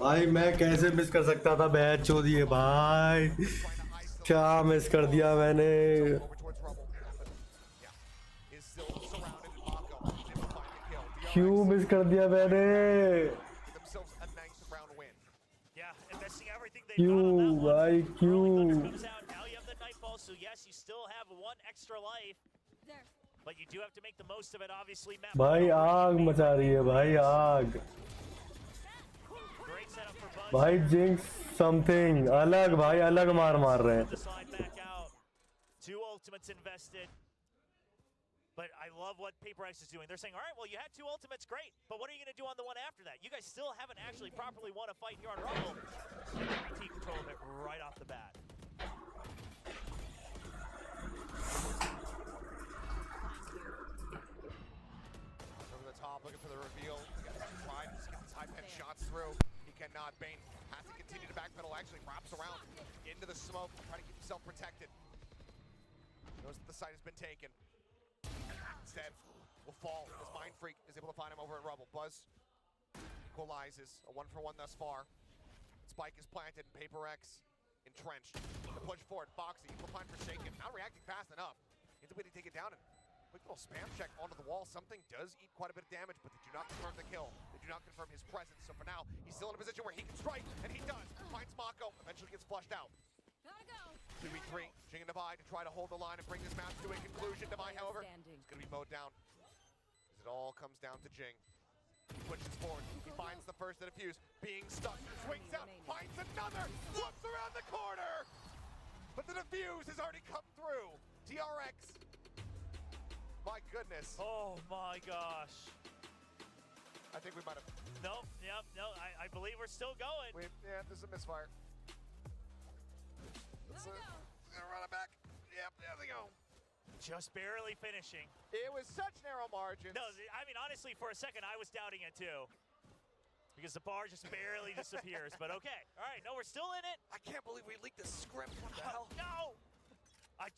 भाई मैं कैसे मिस कर सकता था बैच चोदी है भाई क्या मिस कर दिया मैंने क्यों मिस कर दिया मैंने क्यों भाई क्यों भाई आग मचा रही है भाई आग भाई जिंक्स समथिंग अलग भाई अलग मार रहे हैं But I love what PRX is doing. They're saying, all right, well, you had 2 ultimates, great. But what are you going to do on the one after that? You guys still haven't actually properly won a fight here on Rumble. And they retain control of it right off the bat. Over the top, looking for the reveal. Got to try to get these high pen shots through. He cannot. Bane has to continue to backpedal. Actually wraps around into the smoke, trying to keep himself protected. Knows that the site has been taken. Instead, will fall as Mind Freak is able to find him over at Rubble. Buzz equalizes, a 1-for-1 thus far. Spike is planted, and PRX entrenched. The push forward, Foxy, Equipine Forsaken, not reacting fast enough. He's a way to take it down, and quick little spam check onto the wall. Something does eat quite a bit of damage, but they do not confirm the kill. They do not confirm his presence, so for now, he's still in a position where he can strike, and he does. Finds Mako, eventually gets flushed out. 2v3, Jing and Devi to try to hold the line and bring this match to a conclusion. Devi, however, is going to be mowed down. As it all comes down to Jing. He pushes forward, he finds the first to defuse, being stuck, swings out, finds another, looks around the corner! But the defuse has already come through. DRX. My goodness. Oh my gosh. I think we might have... No, I believe we're still going. Yeah, this is a misfire. Let's run it back. Yep, there they go. Just barely finishing. It was such narrow margins. No, I mean, honestly, for a second, I was doubting it too. Because the bar just barely disappears, but okay. All right, no, we're still in it. I can't believe we leaked the script. What the hell? No!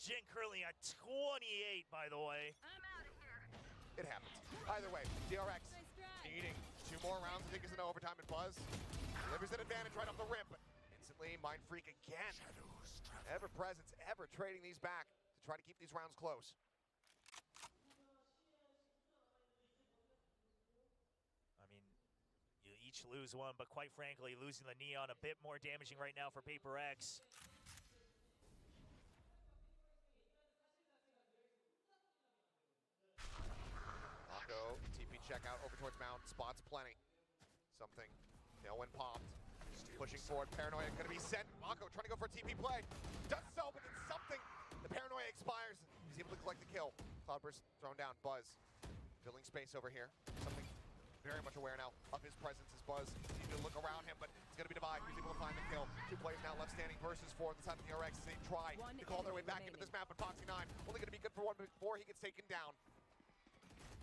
Jin currently at 28, by the way. I'm out of here. It happens. Either way, DRX needing 2 more rounds to take us into overtime, and Buzz delivers an advantage right off the rip. Instantly, Mind Freak again. Ever presence, ever trading these back to try to keep these rounds close. I mean, you each lose one, but quite frankly, losing the Neon a bit more damaging right now for PRX. Mako, TP check out over towards Mount, spots plenty. Something, Tailwind popped. Pushing forward, Paranoia gonna be sent. Mako trying to go for a TP play. Does so, but then something. The Paranoia expires. He's able to collect the kill. Cloudburst thrown down. Buzz filling space over here. Something very much aware now of his presence as Buzz continues to look around him, but it's gonna be Devi who's able to find the kill. 2 players now left standing versus 4 on the side of the DRX as they try to call their way back into this map, but Foxy 9 only gonna be good for 1 before he gets taken down.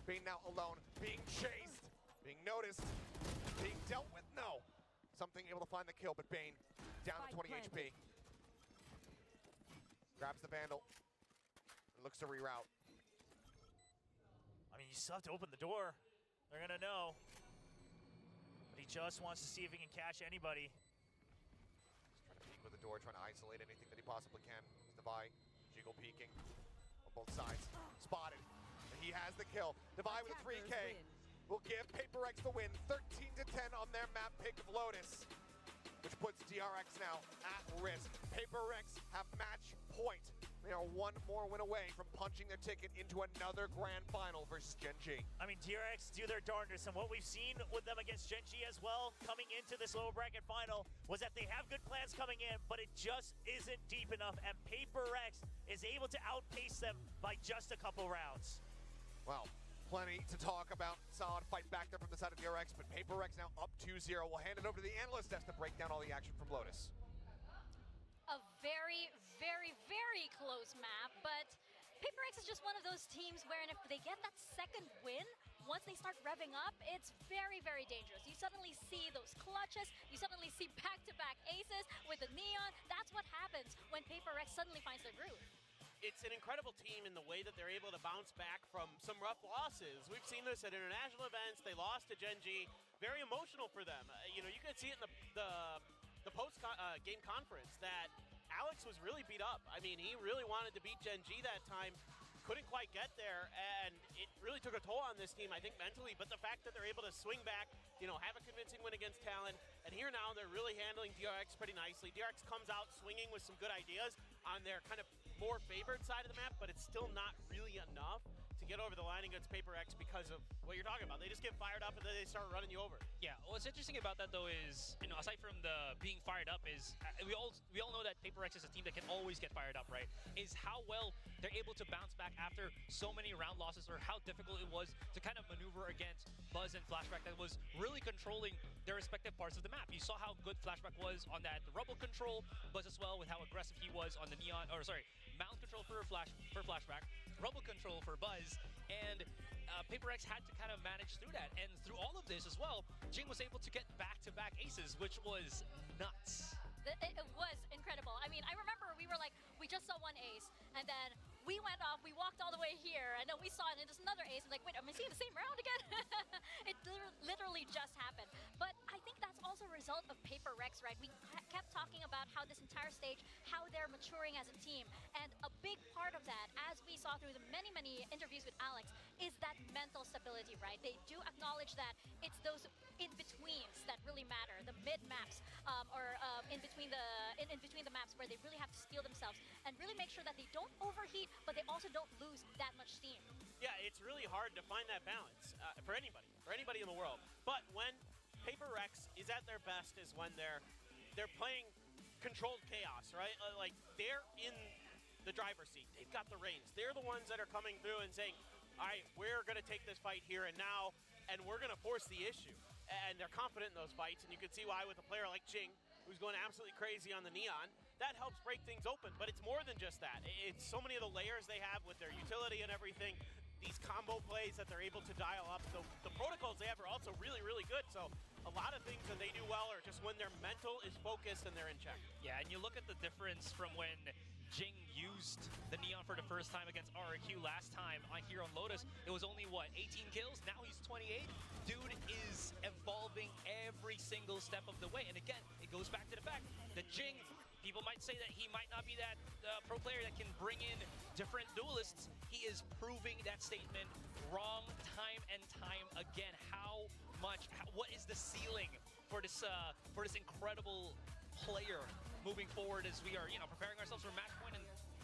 Being now alone, being chased, being noticed, being dealt with. No. Something able to find the kill, but Bane down to 20 HP. Grabs the Vandal and looks to reroute. I mean, you still have to open the door. They're gonna know. But he just wants to see if he can catch anybody. He's trying to peek with the door, trying to isolate anything that he possibly can. Devi, Jiggle peeking on both sides. Spotted. He has the kill. Devi with a 3K. Will give PRX the win, 13-10 on their map pick of Lotus, which puts DRX now at risk. PRX have match point. They are 1 more win away from punching their ticket into another grand final versus Gen G. I mean, DRX do their darndest, and what we've seen with them against Gen G as well, coming into this lower bracket final, was that they have good plans coming in, but it just isn't deep enough, and PRX is able to outpace them by just a couple rounds. Well, plenty to talk about. Solid fight back there from the side of DRX, but PRX now up 2-0. We'll hand it over to the analyst desk to break down all the action from Lotus. A very, very, very close map, but PRX is just one of those teams where if they get that second win, once they start revving up, it's very, very dangerous. You suddenly see those clutches, you suddenly see back-to-back aces with the Neon. That's what happens when PRX suddenly finds their groove. It's an incredible team in the way that they're able to bounce back from some rough losses. We've seen this at international events. They lost to Gen G, very emotional for them. You know, you could see it in the post-game conference that Alex was really beat up. I mean, he really wanted to beat Gen G that time, couldn't quite get there, and it really took a toll on this team, I think, mentally. But the fact that they're able to swing back, you know, have a convincing win against Talon, and here now they're really handling DRX pretty nicely. DRX comes out swinging with some good ideas on their kind of more favored side of the map, but it's still not really enough to get over the line against PRX because of what you're talking about. They just get fired up and then they start running you over. Yeah, what's interesting about that though is, you know, aside from the being fired up, is we all know that PRX is a team that can always get fired up, right? Is how well they're able to bounce back after so many round losses, or how difficult it was to kind of maneuver against Buzz and Flashback that was really controlling their respective parts of the map. You saw how good Flashback was on that rubble control, Buzz as well with how aggressive he was on the neon, or sorry, mount control for Flashback, rubble control for Buzz, and PRX had to kind of manage through that. And through all of this as well, Jing was able to get back-to-back aces, which was nuts. It was incredible. I mean, I remember we were like, we just saw one ace, and then we went off, we walked all the way here, and then we saw it, and there's another ace. I'm like, wait, am I seeing the same round again? It literally just happened. But I think that's also a result of PRX, right? We kept talking about how this entire stage, how they're maturing as a team, and a big part of that, as we saw through the many interviews with Alex, is that mental stability, right? They do acknowledge that it's those in-betweens that really matter, the mid-maps, or in between the maps where they really have to steel themselves and really make sure that they don't overheat, but they also don't lose that much steam. Yeah, it's really hard to find that balance for anybody in the world. But when PRX is at their best is when they're playing controlled chaos, right? Like, they're in the driver's seat. They've got the reins. They're the ones that are coming through and saying, all right, we're going to take this fight here and now, and we're going to force the issue. And they're confident in those fights, and you can see why with a player like Jing, who's going absolutely crazy on the neon, that helps break things open. But it's more than just that. It's so many of the layers they have with their utility and everything, these combo plays that they're able to dial up. The protocols they have are also really, really good. So a lot of things that they do well are just when their mental is focused and they're in check. Yeah, and you look at the difference from when Jing used the neon for the first time against RRQ last time here on Lotus. It was only, what, 18 kills? Now he's 28. Dude is evolving every single step of the way. And again, it goes back to the fact that Jing, people might say that he might not be that pro player that can bring in different duelists. He is proving that statement wrong time and time again. What is the ceiling for this incredible player moving forward as we are, you know, preparing ourselves for match point in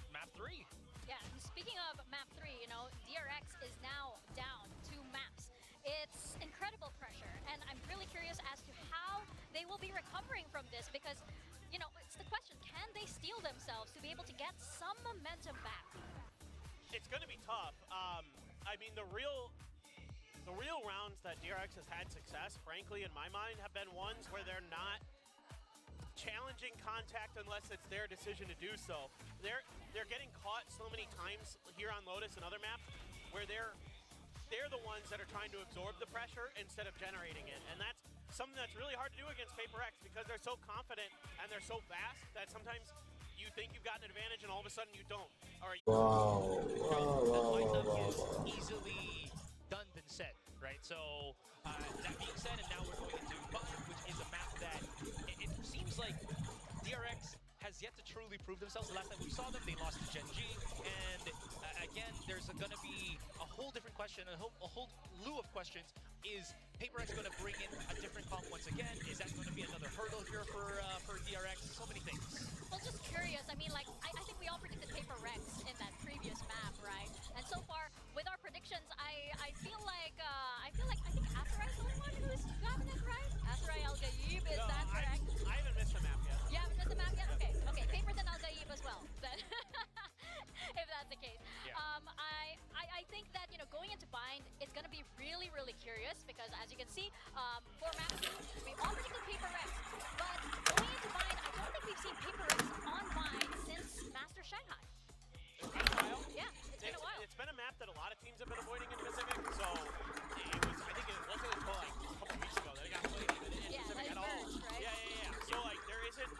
map 3? Yeah, and speaking of map 3, you know, DRX is now down 2 maps. It's incredible pressure, and I'm really curious as to how they will be recovering from this, because, you know, it's the question, can they steel themselves to be able to get some momentum back? It's going to be tough. I mean, the real rounds that DRX has had success, frankly, in my mind, have been ones where they're not challenging contact unless it's their decision to do so. They're getting caught so many times here on Lotus and other maps where they're the ones that are trying to absorb the pressure instead of generating it. And that's something that's really hard to do against PRX because they're so confident and they're so fast that sometimes you think you've got an advantage and all of a sudden you don't. Wow. Is easily done than said, right? So that being said, and now we're going into BO5, which is a map that it seems like DRX has yet to truly prove themselves. The last time we saw them, they lost to Gen G, and again, there's going to be a whole different question, a whole slew of questions. Is PRX going to bring in a different comp once again? Is that going to be another hurdle here for DRX? So many things. Well, just curious. I mean, like, I think we all predicted PRX in that previous map, right? And so far, with our predictions, I feel like I think Azurai's the only one who's gotten it right. Azurai Al-Gaib, is that correct? I haven't missed a map yet. You haven't missed a map yet? Okay, Papers and Al-Gaib as well, then. If that's the case. Yeah. I think that, you know, going into Bind, it's going to be really, really curious because, as you can see, for map 2, we all predicted PRX, but going into Bind, I don't think we've seen PRX on Bind since Master Shanghai. It's been a while. Yeah, it's been a while. It's been a map that a lot of teams have been avoiding in Pacific, so I think it wasn't until like a couple weeks ago that it got played in Pacific at all. Merged, right? Yeah. So like there isn't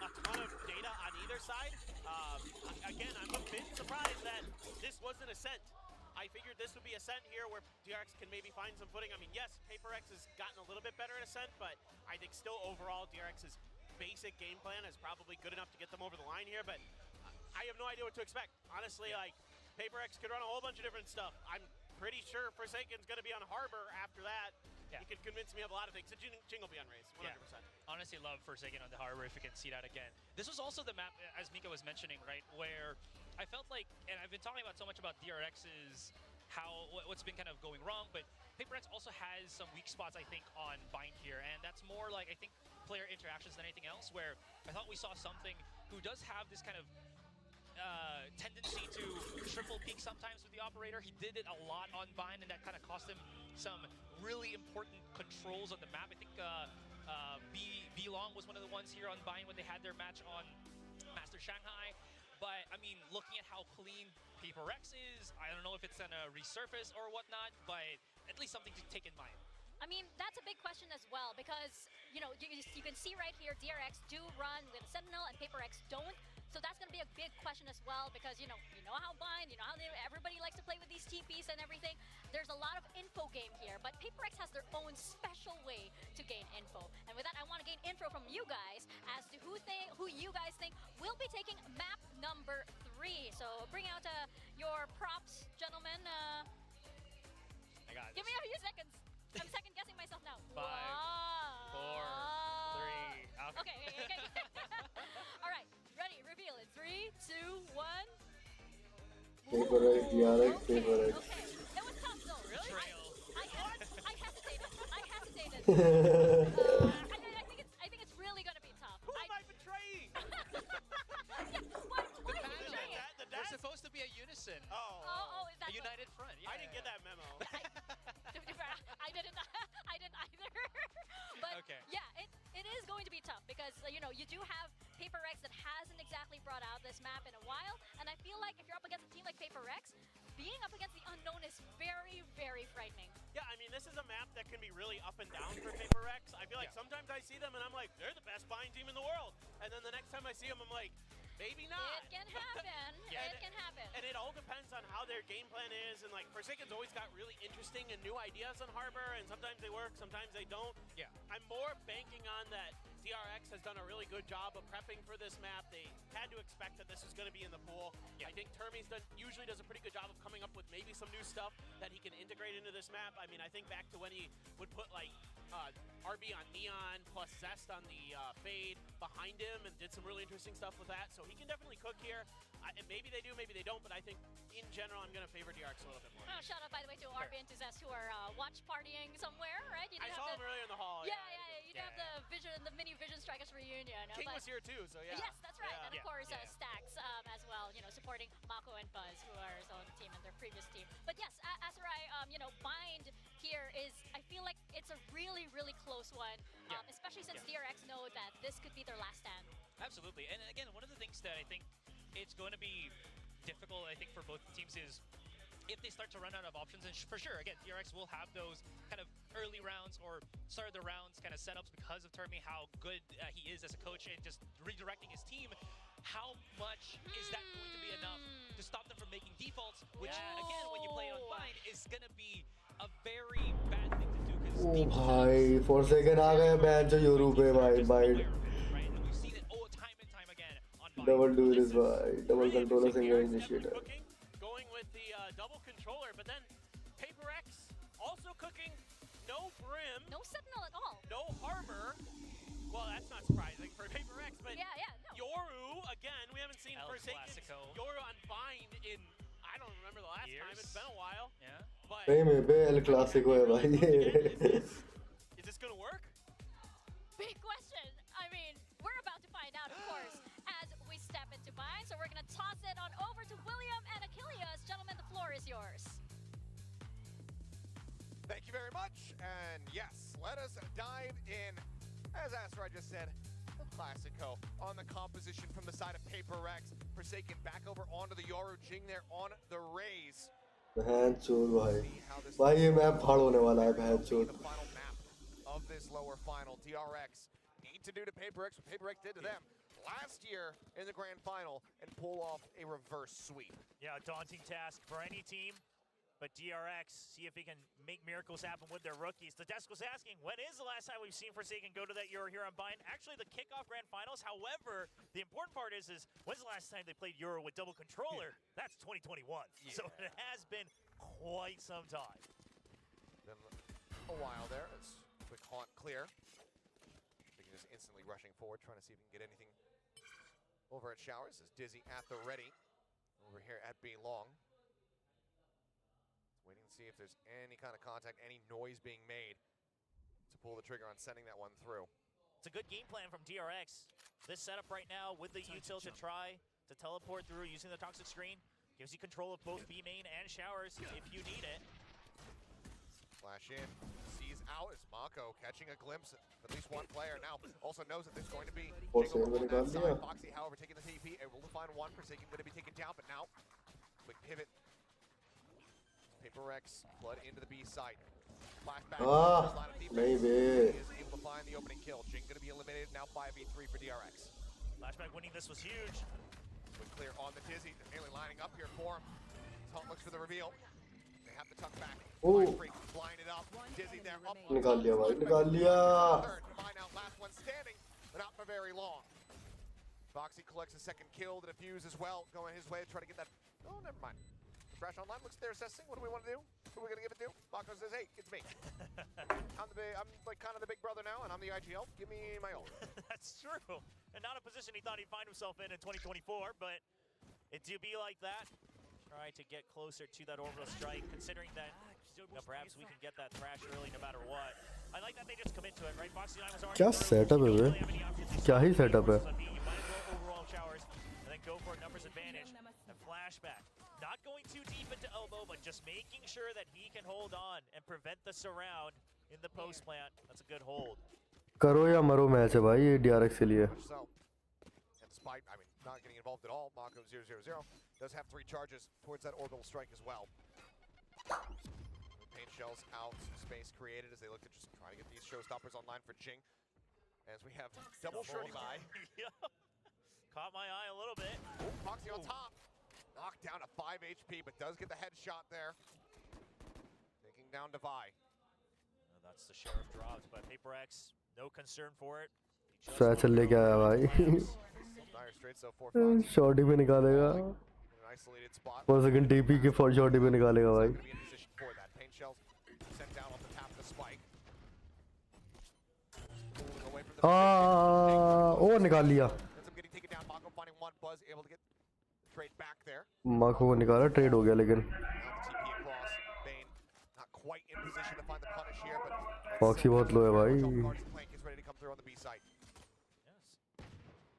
a ton of data on either side. Again, I'm a bit surprised that this wasn't a Ascent. I figured this would be Ascent here where DRX can maybe find some footing. I mean, yes, PRX has gotten a little bit better at Ascent, but I think still overall DRX's basic game plan is probably good enough to get them over the line here, but I have no idea what to expect. Honestly, like, PRX could run a whole bunch of different stuff. I'm pretty sure Forsaken's going to be on Harbor after that. Yeah. You can convince me of a lot of things. Jing will be on Raze, 100%. Yeah. Honestly, love Forsaken on the Harbor if we can see that again. This was also the map, as Mika was mentioning, right, where I felt like, and I've been talking about so much about DRX's what's been kind of going wrong, but PRX also has some weak spots, I think, on Bind here, and that's more like, I think, player interactions than anything else, where I thought we saw something who does have this kind of tendency to triple peek sometimes with the operator. He did it a lot on Bind, and that kind of cost him some really important controls on the map. I think B-Long was one of the ones here on Bind when they had their match on Master Shanghai. But, I mean, looking at how clean PRX is, I don't know if it's gonna resurface or whatnot, but at least something to take in mind. I mean, that's a big question as well because, you know, you can see right here, DRX do run with Sentinel and PRX don't. So that's going to be a big question as well because, you know how Bind, you know how everybody likes to play with these TPs and everything. There's a lot of info game here, but PRX has their own special way to gain info. And with that, I want to gain info from you guys as to who you guys think will be taking map number 3. So bring out your props, gentlemen. I got Give me a few seconds. I'm second guessing myself now. 5, 4, 3. Okay. All right, ready, reveal it. 3, 2, 1. PRX, DRX, PRX. Okay, it was tough though. Really? I hesitated. I think it's really gonna be tough. Who am I betraying? What are you betraying? We're supposed to be a unison. Oh, is that A united front. Yeah. I didn't get that memo. I didn't either. But Okay. yeah, it is going to be tough because you do have PRX that hasn't exactly brought out this map in a while, and I feel like if you're up against a team like PRX, being up against the unknown is very, very frightening. Yeah, I mean, this is a map that can be really up and down for PRX. I feel like sometimes I see them and I'm like, they're the best Bind team in the world. And then the next time I see them, I'm like, maybe not. It can happen. Yeah. It can happen. And it all depends on how their game plan is. And like, Forsaken's always got really interesting and new ideas on Harbor, and sometimes they work, sometimes they don't. Yeah. I'm more banking on that DRX has done a really good job of prepping for this map. They had to expect that this was going to be in the pool. Yeah. I think Termi's usually does a pretty good job of coming up with maybe some new stuff that he can integrate into this map. I mean, I think back to when he would put like RB on Neon plus Zest on the Fade behind him and did some really interesting stuff with that. So he can definitely cook here. And maybe they do, maybe they don't, but I think in general I'm going to favor DRX a little bit more. Oh, shout out, by the way, to RB and to Zest who are watch partying somewhere, right? You I saw him earlier in the hall. Yeah. You do have the mini Vision Strikers reunion. King was here too, so yeah. Yes, that's right. Yeah. And of course, Stacks as well, supporting Mako and Buzz, who are his own team and their previous team. But yes, Asarai, Bind here is, I feel like it's a really, really close one, especially since DRX know that this could be their last stand. Absolutely. And again, one of the things that I think it's going to be difficult, I think, for both teams is if they start to run out of options, and for sure, again, DRX will have those kind of early rounds or start of the rounds kind of setups because of Termi, how good he is as a coach and just redirecting his team. How much is that going to be enough to stop them from making defaults, which, again, when you play it on Bind, is going to be a very bad thing to do because भाई Forsaken आ गए ban जो Europe पे भाई right? And we've seen it time and time again on Bind. double do this भाई double controller single initiator. Going with the double controller, but then PRX also cooking. No Brim. No Sentinel at all. No Harbor. Well, that's not surprising for PRX, but no. Yoru, again, we haven't seen El Forsaken Clasico. Yoru on Bind in, I don't remember the last time, it's been a while. Yeah. But सही में बे El Clasico है भाई ये. Is this gonna work? Big question. I mean, we're about to find out, of course, as we step into Bind. So we're going to toss it on over to William and Achilles. Gentlemen, the floor is yours. Thank you very much. And yes, let us dive in, as Asarai just said, the Classico on the composition from the side of PRX. Forsaken back over onto the Yoru, Jing there on the Raze. बहन चोद भाई ये map फाड़ होने वाला है बहन चोद. The final map of this lower final. DRX need to do to PRX what PRX did to them last year in the grand final and pull off a reverse sweep. Yeah, a daunting task for any team. But DRX, see if he can make miracles happen with their rookies. The desk was asking, when is the last time we've seen Forsaken go to that Euro here on Bind? Actually, the kickoff grand finals. However, the important part is when's the last time they played Euro with double controller? That's 2021. Yeah. So it has been quite some time. Been a while there. It's quick haunt clear. Taking just instantly rushing forward, trying to see if he can get anything over at Showers. Is Dizzy at the ready over here at B Long. Waiting to see if there's any kind of contact, any noise being made to pull the trigger on sending that one through. It's a good game plan from DRX. This setup right now with the util to try to teleport through using the toxic screen gives you control of both B main and Showers if you need it. Flash in, sees out as Mako catching a glimpse of at least one player. Now also knows that there's going to be Jingle on that side. Foxy, however, taking the TP, able to find one. Forsaken going to be taken down, but now quick pivot. PRX flood into the B site. Flashback. Maybe. He is able to find the opening kill. Jing going to be eliminated now 5v3 for DRX. Flashback winning this was huge. Quick clear on the Dizzy. They're nearly lining up here for him. Hunt looks for the reveal. They have to tuck back. Line it up. Dizzy there up. निकाल लिया भाई, निकाल लिया. Third, find out last one standing, but not for very long. Foxy collects a second kill. The defuse as well, going his way to try to get that. Oh, never mind. Fresh Online looks they're assessing. What do we want to do? Who are we gonna give it to? Mako says, "Hey, it's me. I'm like kind of the big brother now, and I'm the IGL. Give me my own." That's true, and not a position he thought he'd find himself in 2024. But it do be like that. Try to get closer to that orbital strike, considering that perhaps we can get that thrash early no matter what. I like that they just commit to it, right? Foxy 9 was already क्या setup है बे? क्या ही setup है? You might as well overall Showers and then go for a numbers advantage and flashback. Not going too deep into elbow, but just making sure that he can hold on and prevent the surround in the post plant. That's a good hold. करो या मरो match है भाई ये DRX के लिए. So, and despite, not getting involved at all, Mako 0-0-0 does have 3 charges towards that orbital strike as well. Paint shells out, space created as they look to just try to get these showstoppers online for Jing. As we have double shorty by. Caught my eye a little bit. Oh, Foxy on top. Knocked down to 5 HP, but does get the headshot there. Taking down Devi. That's the sheriff dropped, but PRX, no concern for it. Swatch लेके आया भाई. Dire Straits, so 4-5. शॉटी पे निकालेगा. An isolated spot. 1 second TP के for शॉटी पे निकालेगा भाई. Be in position for that. Paint shells sent down off the top of the spike. Pulling away from the ओ निकाल लिया. ends up getting taken down. Mako finding one. Buzz able to get the trade back there. माको को निकाला, trade हो गया लेकिन. Now the TP across. Bane not quite in position to find the punish here, but Foxy बहुत लो है भाई. Plank is ready to come through on the B site. Yes.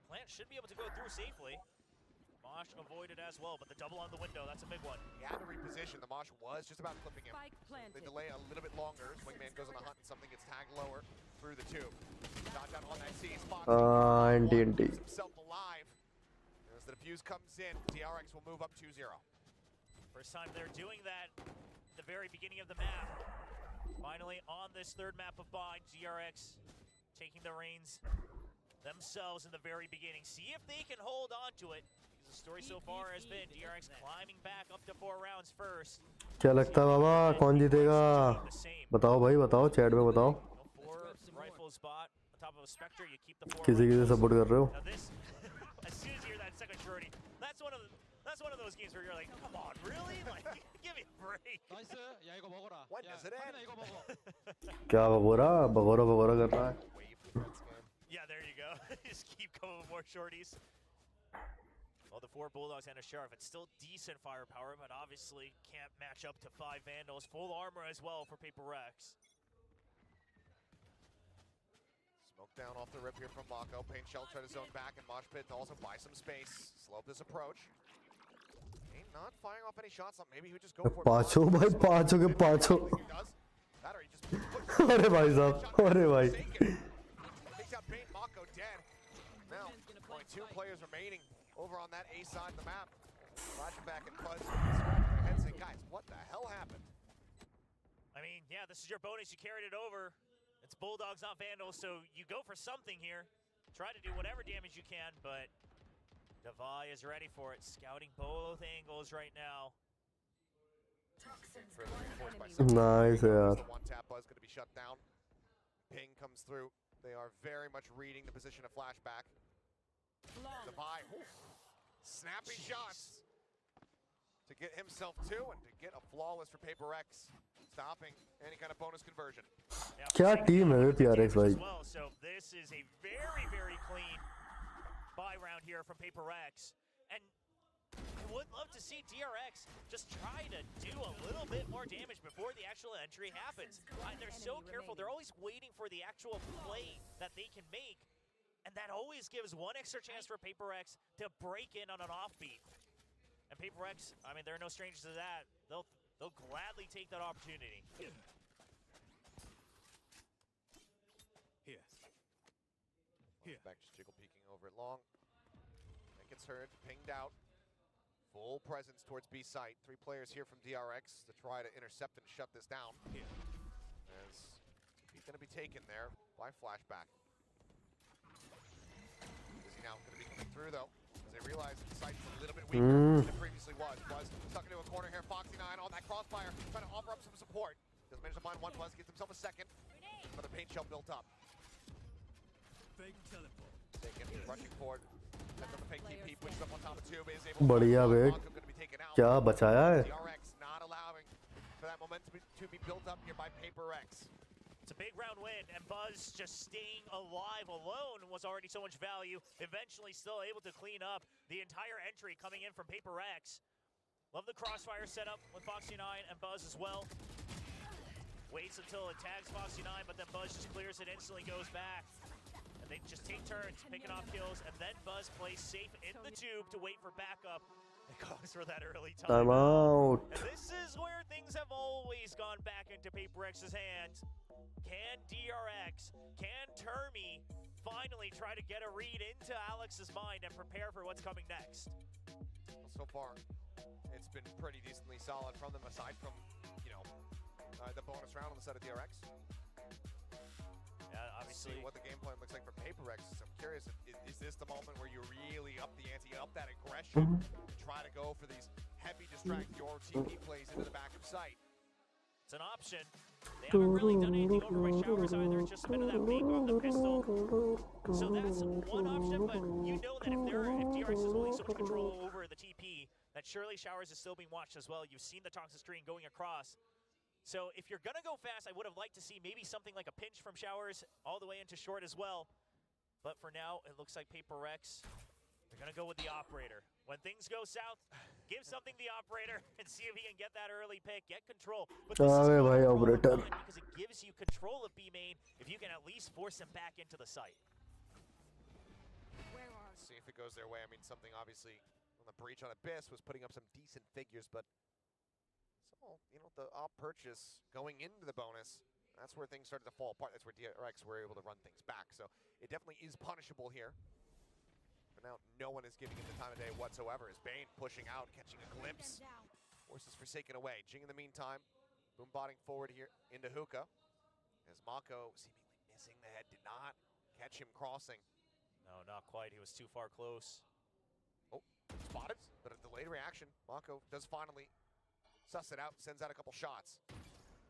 Plant should be able to go through safely. Mosh avoided as well, but the double on the window, that's a big one. He had to reposition. The Mosh was just about clipping him. They delay a little bit longer. Wingman goes on the hunt and something gets tagged lower through the tube. Dodge out on that C spot. NT. Keeps himself alive. As the defuse comes in, DRX will move up 2-0. First time they're doing that at the very beginning of the map. Finally on this third map of Bind, DRX taking the reins themselves in the very beginning. See if they can hold on to it. The story so far has been DRX climbing back up to 4 rounds first. क्या लगता है बाबा कौन जीतेगा? बताओ भाई बताओ chat में बताओ. 4 rifle spot on top of a Spectre, you keep the 4. किसे सपोर्ट कर रहे हो? Now this, as soon as you hear that second shorty, that's one of those games where you're like, come on, really? Like, give me a break. 나이스. 야 이거 먹어라. When does it end? 하민아 이거 먹어. क्या बगोरा कर रहा है? Wave for that scan. Yeah, there you go. Just keep going with more shorties. Well, the 4 Bulldogs and a Sheriff, it's still decent firepower, but obviously can't match up to 5 Vandals. Full armor as well for PRX. Smoke down off the rip here from Mako. Paint shell try to zone back, and Mosh Pit to also buy some space. Slow up this approach. Ain't not firing off any shots. Maybe he would just go for it. पाँचों भाई पाँचों के पाँचों. That or he just अरे भाई साहब अरे भाई. Takes out Bane, Mako dead. Now, only 2 players remaining over on that A side of the map. Flashing back and Buzz scratching their head saying, guys, what the hell happened? I mean, yeah, this is your bonus. You carried it over. It's Bulldogs, not Vandals, so you go for something here. Try to do whatever damage you can, but Devi is ready for it. Scouting both angles right now. Further reinforced by Nice, yeah. The one tap buzz going to be shut down. Ping comes through. They are very much reading the position of flashback. The buy. Snappy shots to get himself two and to get a flawless for PRX. Stopping any kind of bonus conversion. क्या team है वे PRX भाई? Well, so this is a very, very clean buy round here from PRX. And I would love to see DRX just try to do a little bit more damage before the actual entry happens. They're so careful. They're always waiting for the actual play that they can make. And that always gives one extra chance for PRX to break in on an offbeat. And PRX, I mean, they're no strangers to that. They'll gladly take that opportunity. Here. Back just jiggle peeking over it long. That gets heard, pinged out. Full presence towards B site. 3 players here from DRX to try to intercept and shut this down. As he's going to be taken there by flashback. Is he now going to be coming through though? As they realize that the site's a little bit weaker than it previously was. Buzz stuck into a corner here. Foxy9 on that crossfire, trying to offer up some support. Doesn't manage to find one. Buzz gets himself a second. Another paint shell built up. Fake teleport. Taken, rushing forward. Sends on the fake TP, pushes up on top of tube, is able to बढ़िया बे, क्या बचाया है? DRX not allowing for that momentum to be built up here by PRX. It's a big round win, and Buzz just staying alive alone was already so much value. Eventually still able to clean up the entire entry coming in from PRX. Love the crossfire setup with Foxy9 and Buzz as well. Waits until it tags Foxy9, but then Buzz just clears it, instantly goes back. They just take turns, picking off kills, and then Buzz plays safe in the tube to wait for backup. It goes for that early time out. And this is where things have always gone back into PRX's hands. Can DRX, can Termi finally try to get a read into Alex's mind and prepare for what's coming next? Well, so far, it's been pretty decently solid from them, aside from, the bonus round on the side of DRX. Yeah, obviously. See what the game plan looks like for PRX. I'm curious, is this the moment where you really up the ante, up that aggression, try to go for these heavy distract your TP plays into the back of sight? It's an option. They haven't really done anything over by Showers either, just a bit of that fake on the pistol. So that's one option, but you know that if DRX is holding so much control over the TP, that surely Showers is still being watched as well. You've seen the toxic screen going across. So if you're gonna go fast, I would have liked to see maybe something like a pinch from Showers all the way into short as well. But for now, it looks like PRX, they're gonna go with the operator. When things go south, give something the operator and see if he can get that early pick, get control. But this is operator because it gives you control of B main if you can at least force him back into the site. See if it goes their way. I mean, something obviously on the breach on Abyss was putting up some decent figures, but the op purchase going into the bonus, that's where things started to fall apart. That's where DRX were able to run things back. So it definitely is punishable here. But now no one is giving him the time of day whatsoever. As Bane pushing out, catching a glimpse. Forces Forsaken away. Jing in the meantime, boombotting forward here into Hookah. As Mako seemingly missing the head, did not catch him crossing. No, not quite. He was too far close. Oh, spotted, but a delayed reaction. Mako does finally suss it out, sends out a couple shots.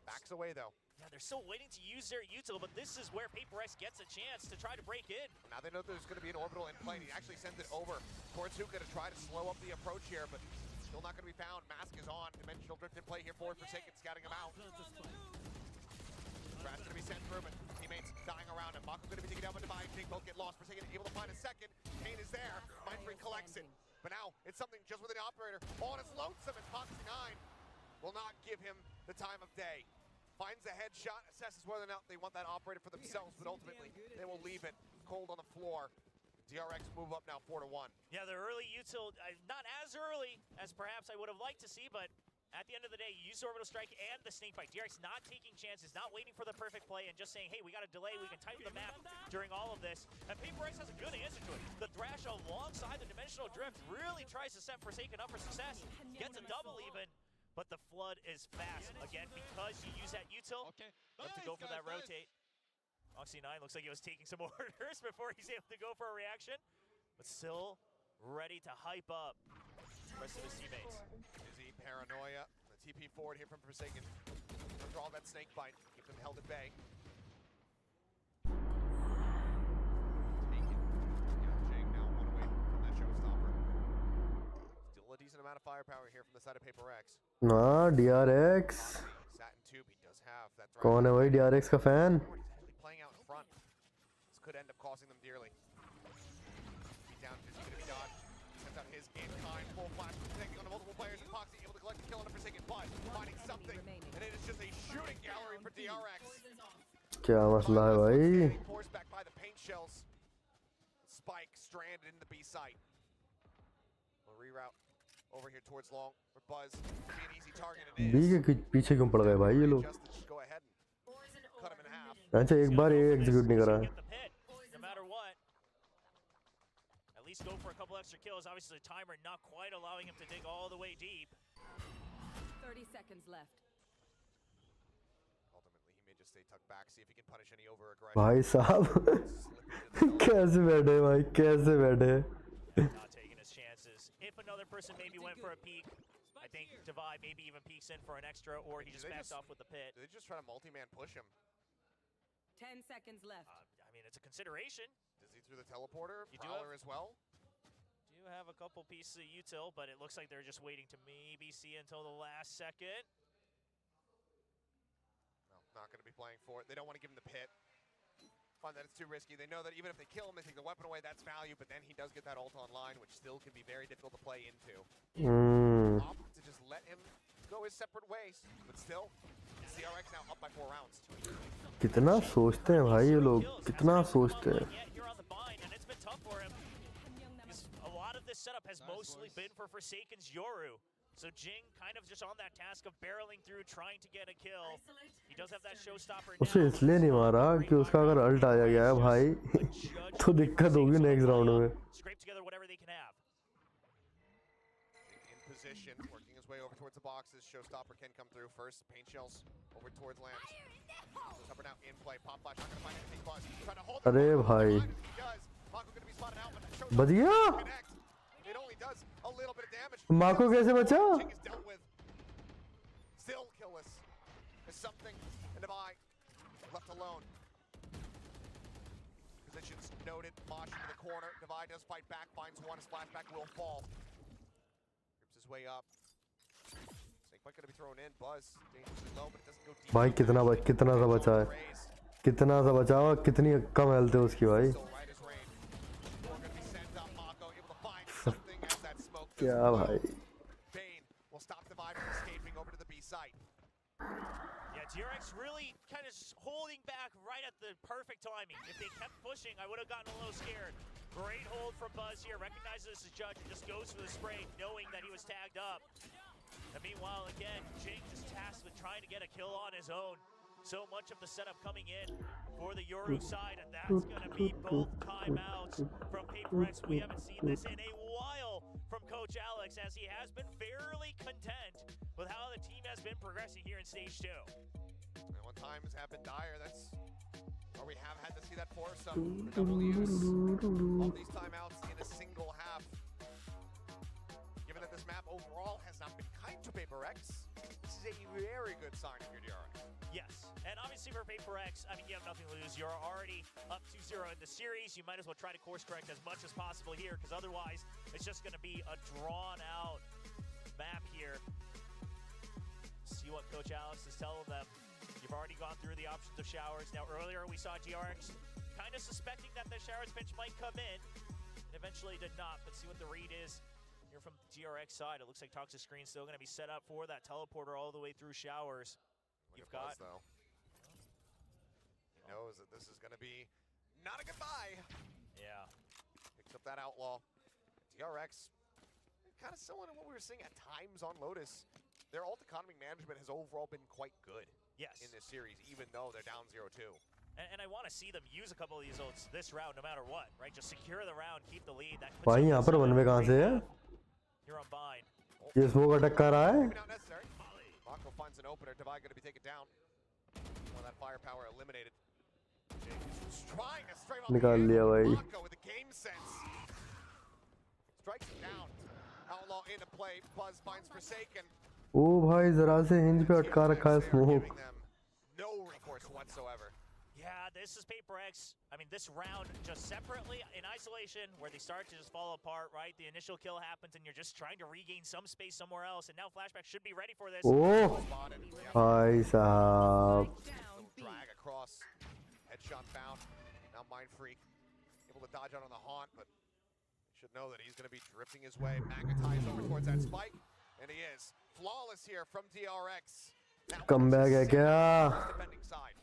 Backs away though. Yeah, they're still waiting to use their util, but this is where PRX gets a chance to try to break in. Now they know there's going to be an orbital in play. He actually sends it over towards Hookah to try to slow up the approach here, but still not going to be found. Mask is on. Dimensional Drift in play here for Forsaken, scouting him out. Rat's going to be sent through, but teammates dying around him. Mako going to be taken down by Divine. Jing both get lost. Forsaken able to find a second. Kane is there. Mindfree collects it. But now it's something just with an operator. All on his lonesome, and Foxy9 will not give him the time of day. Finds a headshot, assesses whether or not they want that operator for themselves, but ultimately they will leave it cold on the floor. DRX move up now 4-1. Yeah, the early util, not as early as perhaps I would have liked to see, but at the end of the day, you use the orbital strike and the snake bite. DRX not taking chances, not waiting for the perfect play, and just saying, hey, we got a delay, we can tighten the map during all of this. And PRX has a good answer to it. The Thrash alongside the Dimensional Drift really tries to set Forsaken up for success. Gets a double even. But the flood is fast, again, because you use that util. Okay. Have to go for that rotate. Foxy9 looks like he was taking some orders before he's able to go for a reaction. But still ready to hype up the rest of his teammates. Izzy, Paranoia, the TP forward here from Forsaken. Withdraw that snake bite, keep them held at bay. Jing now one away from that showstopper. Still a decent amount of firepower here from the side of PRX. हाँ DRX Sat in tube, he does have that. कौन है भाई DRX का fan? He's playing out in front. This could end up costing them dearly. Beat down, is he going to be dodged? Sends out his game kind, full flash, taking on multiple players. Epoxy able to collect the kill on a Forsaken, but finding something, and it is just a shooting gallery for DRX. क्या मसला है भाई? Forced back by the paint shells. Spike stranded in the B site. We'll reroute over here towards long for Buzz. Be an easy target it is. B के पीछे क्यों पड़ गए भाई ये लोग? Just go ahead and cut him in half. अच्छा एक बार ये एग्जीक्यूट नहीं करा है. Get the pit, no matter what. At least go for a couple extra kills. Obviously, the timer not quite allowing him to dig all the way deep. 30 seconds left. Ultimately, he may just stay tucked back, see if he can punish any over-aggression. भाई साहब कैसे बैठे भाई कैसे बैठे? Not taking his chances. If another person maybe went for a peek, I think Divide maybe even peeks in for an extra, or he just backs off with the pit. They just try to multi-man push him. 10 seconds left. I mean, it's a consideration. Does he through the teleporter? You do Prowler as well? Do have a couple pieces of util, but it looks like they're just waiting to maybe see until the last second. No, not going to be playing for it. They don't want to give him the pit. Find that it's too risky. They know that even if they kill him, they take the weapon away, that's value, but then he does get that ult online, which still can be very difficult to play into. Opt to just let him go his separate ways, but still, DRX now up by 4 rounds. कितना सोचते हैं भाई ये लोग कितना सोचते हैं. Here on the bind, and it's been tough for him. A lot of this setup has mostly been for Forsaken's Yoru. So Jing kind of just on that task of barreling through, trying to get a kill. He does have that showstopper now. उसे इसलिए नहीं मारा कि उसका अगर alt आ गया है भाई तो दिक्कत होगी नेक्स्ट राउंड में. Scrape together whatever they can have. In position, working his way over towards the boxes. Showstopper can come through first. Paint shells over towards Lambs. Showstopper now in play. Pop flash, not going to find anything. Buzz trying to hold अरे भाई he does. Mako going to be spotted out, but that Showstopper बच गया. connect. It only does a little bit of damage. माको कैसे बचा? Jing is dealt with. Still killless. There's something in the eye. Left alone. Positions noted. Mosh into the corner. Divide does fight back. Finds one. His flashback will fall. Grips his way up. Snake bite gonna be thrown in. Buzz dangerously low, but it doesn't go deep. भाई कितना सा बचा है. कितना सा बचा हुआ कितनी कम हेल्थ है उसकी भाई. Still right as rain. We're gonna be sent up. Mako able to find something as that smoke. क्या भाई. Bane will stop Divide from escaping over to the B site. Yeah, DRX really kind of holding back right at the perfect timing. If they kept pushing, I would have gotten a little scared. Great hold from Buzz here. Recognizes this is Judge and just goes for the spray, knowing that he was tagged up. And meanwhile, again, Jing just tasked with trying to get a kill on his own. So much of the setup coming in for the Yoru side, and that's going to be both timeouts from PRX. We haven't seen this in a while from Coach Alex, as he has been fairly content with how the team has been progressing here in Stage 2. And when times have been dire, that's where we have had to see that foursome for double use. All these timeouts in a single half. Given that this map overall has not been kind to PRX, this is a very good sign of your DRX. Yes, and obviously for PRX, I mean, you have nothing to lose. You're already up 2-0 in the series. You might as well try to course correct as much as possible here, because otherwise it's just going to be a drawn-out map here. See what Coach Alex is telling them. You've already gone through the options of showers. Now, earlier we saw DRX kind of suspecting that the showers pinch might come in. It eventually did not, but see what the read is here from the DRX side. It looks like Toxic Screen's still going to be set up for that teleporter all the way through showers. You've got... though. He knows that this is going to be not a goodbye. Yeah. Picks up that outlaw. DRX, kind of similar to what we were seeing at times on Lotus. Their ult economy management has overall been quite good. Yes. In this series, even though they're down 0-2. And I want to see them use a couple of these ults this round, no matter what, right? Just secure the round, keep the lead. That भाई यहाँ पर one में कहाँ से है? You're on bind. ये smoke attack कर रहा है? Not necessary. Mako finds an opener. Divide going to be taken down. Well, that firepower eliminated. Jake is trying to straight off निकाल लिया भाई. Mako with the game sense. Strikes him down. Outlaw into play. Buzz finds Forsaken. ओ भाई जरा से hinge पे अटका रखा है They're smoke. giving them no recourse whatsoever. Yeah, this is Paper X. I mean, this round just separately in isolation where they start to just fall apart, right? The initial kill happens and you're just trying to regain some space somewhere else. And now Flashback should be ready for this. Oh Spotted. Yeah, भाई साहब. little drag across. Headshot found. Now Mind Freak able to dodge out on the haunt, but should know that he's going to be drifting his way. Magnetized over towards that spike, and he is flawless here from DRX. Now Comeback है क्या? defending side.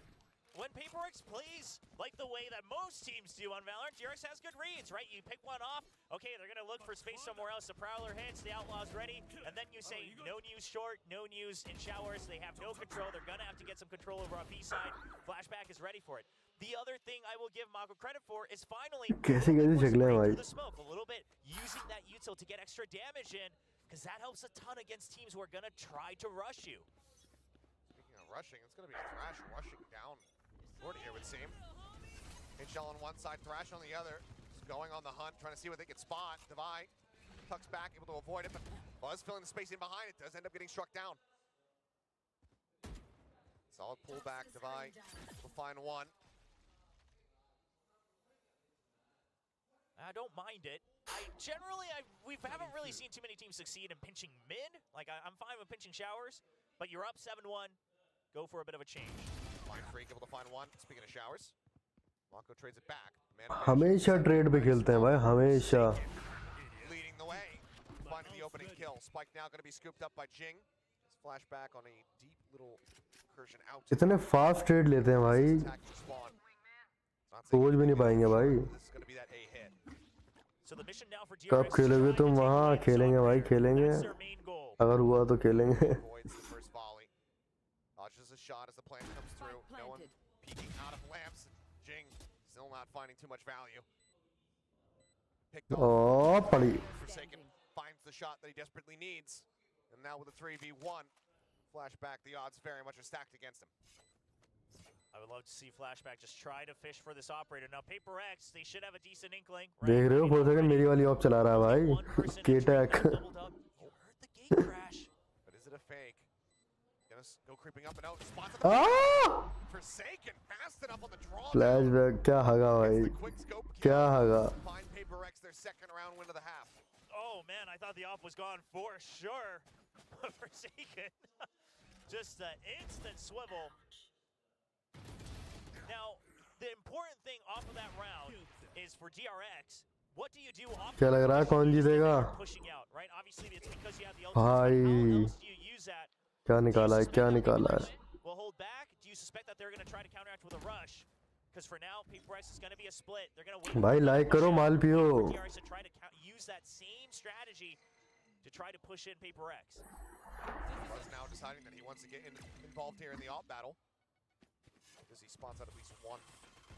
When Paper X plays like the way that most teams do on Valorant, DRX has good reads, right? You pick one off, okay, they're going to look for space somewhere else. The Prowler hits, the Outlaw's ready, and then you say no news short, no news in showers. They have no control. They're going to have to get some control over on B side. Flashback is ready for it. The other thing I will give Mako credit for is finally कैसे कैसे जगले हैं भाई. the smoke a little bit, using that util to get extra damage in, because that helps a ton against teams who are going to try to rush you. Speaking of rushing, it's going to be a Thrash rushing down short here, would seem. Hinshell on one side, Thrash on the other. Just going on the hunt, trying to see what they can spot. Divide tucks back, able to avoid it, but Buzz filling the space in behind it, does end up getting struck down. Solid pullback, Divide will find one. I don't mind it. We haven't really seen too many teams succeed in pinching mid. Like, I'm fine with pinching showers, but you're up 7-1. Go for a bit of a change. Mind Freak able to find one. Speaking of showers, Mako trades it back. हमेशा trade पे खेलते हैं भाई हमेशा. Leading the way, finding the opening kill. Spike now going to be scooped up by Jing. His flashback on a deep little incursion out. इतने fast trade लेते हैं भाई. Attacking spawn. सोच भी नहीं पाएंगे भाई. This is going to be that A hit. So the mission now for DRX कब खेलोगे तुम वहाँ खेलेंगे भाई खेलेंगे. That's their main goal. अगर हुआ तो खेलेंगे. Avoids the first volley. Dodges a shot as the plant comes through. No one peeking out of lamps. Jing still not finding too much value. Picked off. ओ पड़ी. Forsaken finds the shot that he desperately needs. And now with a 3v1, Flashback, the odds very much are stacked against him. I would love to see Flashback just try to fish for this operator. Now Paper X, they should have a decent inkling. देख रहे हो 4 second मेरी वाली of चला रहा है भाई. K-Tech. You heard the gate crash. But is it a fake? Gonna go creeping up and out. Spots on the Ah! Forsaken fast enough on the draw. Flashback क्या हगा भाई. Quick scope. क्या हगा. Find Paper X their second round win of the half. Oh man, I thought the off was gone for sure. Forsaken. Just an instant swivel. Now, the important thing off of that round is for DRX. What do you do off क्या लग रहा है कौन जीतेगा. pushing out, right? Obviously it's because you have the भाई. How else do you use that? क्या निकाला है क्या निकाला है. Will hold back? Do you suspect that they're going to try to counteract with a rush? Because for now, Paper X is going to be a split. They're going to wait. भाई like करो माल पियो. DRX to try to use that same strategy to try to push in Paper X. Buzz now deciding that he wants to get involved here in the op battle. Because he spots out at least one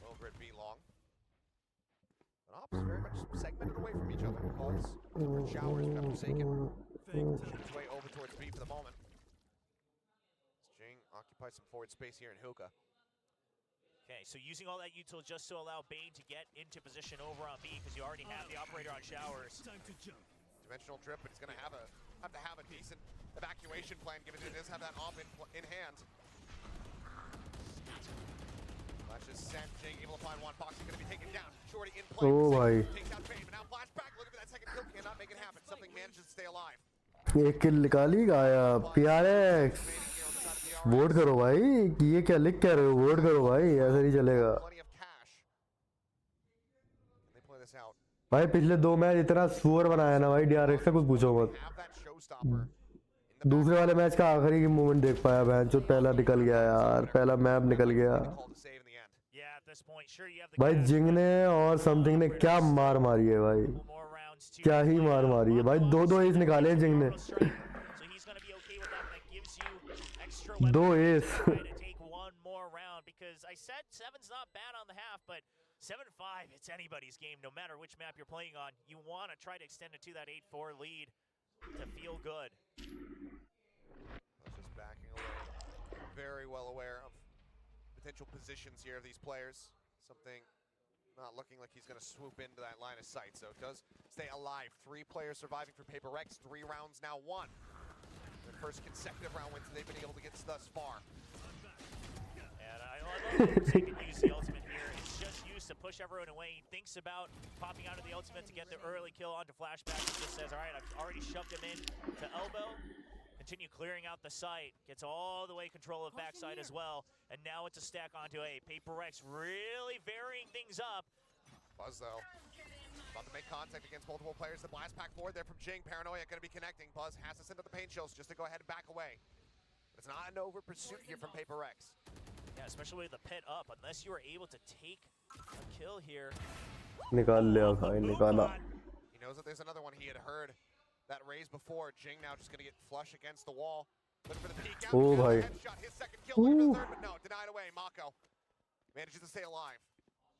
over at B long. And ops very much segmented away from each other. Buzz, different showers, got Forsaken. Shoots his way over towards B for the moment. Jing occupies some forward space here in Hookah. Okay, so using all that util just to allow Bane to get into position over on B because you already have the operator on showers. Time to jump. Dimensional drip, but he's going to have to have a decent evacuation plan given he does have that op in hand. Flash is sent, Jing able to find one. Boxing going to be taken down. Shorty in play. Oh भाई. Takes out Bane, but now flashback. Looking for that second kill. Cannot make it happen. Something manages to stay alive. एक किल निकाली गायब. PRX. Vote करो भाई. ये क्या लिख क्या रहे हो. वोट करो भाई ऐसा नहीं चलेगा. Plenty of cash. Can they play this out? भाई पिछले 2 मैच इतना सुअर बनाया ना भाई DRX से कुछ पूछो मत. Have that showstopper. दूसरे वाले मैच का आखिरी मोमेंट देख पाया बहन जो पहला निकल गया यार. पहला मैप निकल गया. Call to save in the end. Yeah, at this point, sure you have the भाई जिंग ने और समथिंग ने क्या मार मारी है भाई. more rounds to क्या ही मार मारी है भाई. 2-2 एस निकाले हैं जिंग ने. So he's going to be okay with that. That gives you extra 2 weapons S. to try to take one more round because I said 7's not bad on the half, but 7-5, it's anybody's game no matter which map you're playing on. You want to try to extend it to that 8-4 lead to feel good. Just backing away. Very well aware of potential positions here of these players. Something not looking like he's going to swoop into that line of sight. So it does stay alive. 3 players surviving for Paper X. 3 rounds now won. The first consecutive round wins they've been able to get thus far. And I love that he can use the ultimate here. It's just used to push everyone away. He thinks about popping out of the ultimate to get the early kill onto Flashback. He just says, all right, I've already shoved him in to elbow. Continue clearing out the site. Gets all the way control of backside as well. And now it's a stack onto A. PRX really varying things up. Buzz, though, about to make contact against multiple players. The blast pack forward there from Jing. Paranoia going to be connecting. Buzz has to send out the paint shells just to go ahead and back away. But it's not an over pursuit here from PRX. Yeah, especially with the pit up. Unless you are able to take a kill here. निकाल लिया भाई निकाला. He knows that there's another one. He had heard that raise before. Jing now just going to get flush against the wall. Looking for the peek out. Oh, bhai. Headshot. His second kill. Looking for the third, but no, denied away. Mako manages to stay alive.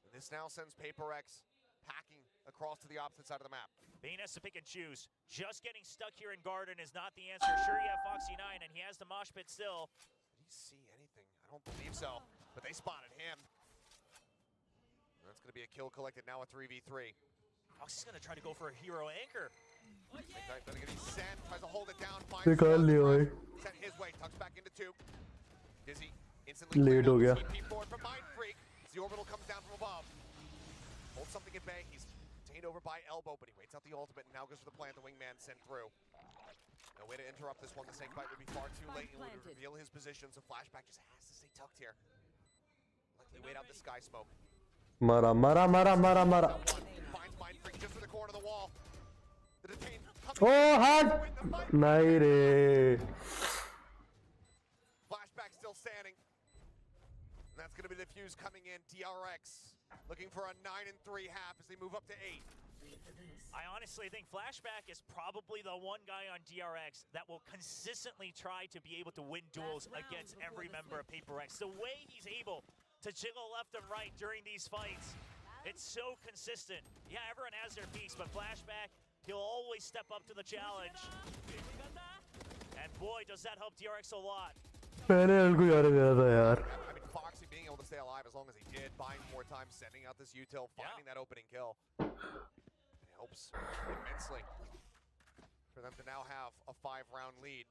And this now sends PRX packing across to the opposite side of the map. Bane has to pick and choose. Just getting stuck here in Garden is not the answer. Sure, you have Foxy9, and he has the mosh pit still. Did he see anything? I don't believe so. But they spotted him. That's going to be a kill collected now, a 3v3. Foxy's going to try to go for a hero anchor. Going to get sent, tries to hold it down. निकाल लिया भाई. Sent his way, tucks back into two. Dizzy instantly Late हो गया. TP forward from Mind Freak. As the orbital comes down from above. Holds something at bay. He's contained over by elbow, but he waits out the ultimate and now goes for the plant. The wingman sent through. No way to interrupt this one. The snake bite would be far too late. It would reveal his position, so Flashback just has to stay tucked here. Likely wait out the sky smoke. मारा मारा मारा मारा मारा. Finds Mind Freak just for the corner of the wall. The detained Oh hard. नहीं रे. Flashback still standing. And that's going to be the fuse coming in. DRX looking for a 9-3 half as they move up to 8. I honestly think Flashback is probably the one guy on DRX that will consistently try to be able to win duels against every member of PRX. The way he's able to jiggle left and right during these fights, it's so consistent. Yeah, everyone has their peaks, but Flashback, he'll always step up to the challenge. And boy, does that help DRX a lot. मैंने उनको यार गया था यार. I mean, Foxy being able to stay alive as long as he did, buying more time, sending out this util, finding that opening kill. It helps immensely for them to now have a 5-round lead.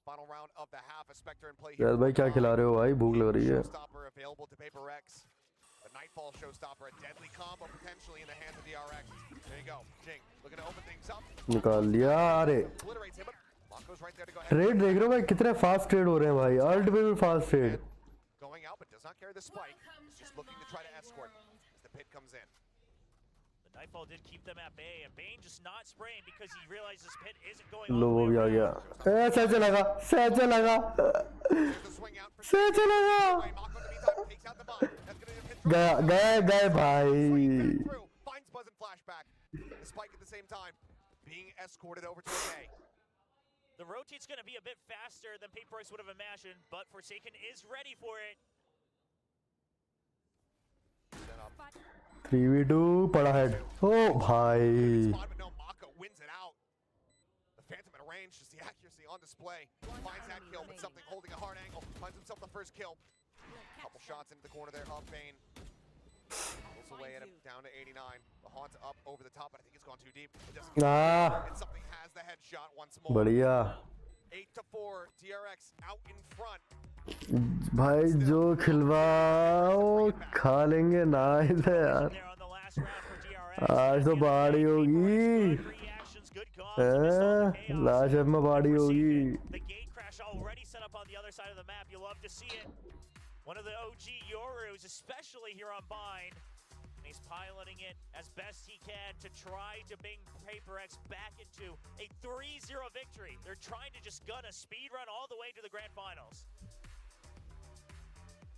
Final round of the half, a Spectre in play here. यार भाई क्या खिला रहे हो भाई? भूख लग रही है. Showstopper available to PRX. The Nightfall Showstopper, a deadly combo potentially in the hands of DRX. There you go, Jing looking to open things up. निकाल लिया अरे. Obliterates him, but Monko's right there to go ahead. Trade देख रहे हो भाई कितने fast trade हो रहे हैं भाई. अल्ट पे भी fast trade. Going out, but does not carry the spike. He's just looking to try to escort as the pit comes in. The Nightfall did keep them at bay, and Bane just not spraying because he realizes Pit isn't going all low the वो way भी आ गया. around. सह चलेगा सह चलेगा There's a swing out for सह चलेगा. Mako in the meantime takes out the bomb. That's going to be a pit गया गए गए भाई. through. Finds Buzz and Flashback. The spike at the same time being escorted over to a day. The rotate's going to be a bit faster than PRX would have imagined, but Forsaken is ready for it. Set up. 3v2 पड़ा head. ओ भाई. Spot, but no, Mako wins it out. The Phantom at range, just the accuracy on display. Finds that kill, but something holding a hard angle. Finds himself the first kill. Couple shots into the corner there of Bane. Pulls away at him down to 89. The Haunt's up over the top, but I think it's gone too deep. It doesn't. And something has the headshot once more. बढ़िया. 8-4, DRX out in front. भाई जो खिलवाओ खा लेंगे ना इधर यार. There on the last round for DRX. आज तो पार्टी होगी. Good reactions, good calls, and just all the chaos. Last F में पार्टी होगी. The gate crash already set up on the other side of the map. You love to see it. One of the OG Yorus, especially here on Bind. And he's piloting it as best he can to try to bring PRX back into a 3-0 victory. They're trying to just gun a speed run all the way to the grand finals.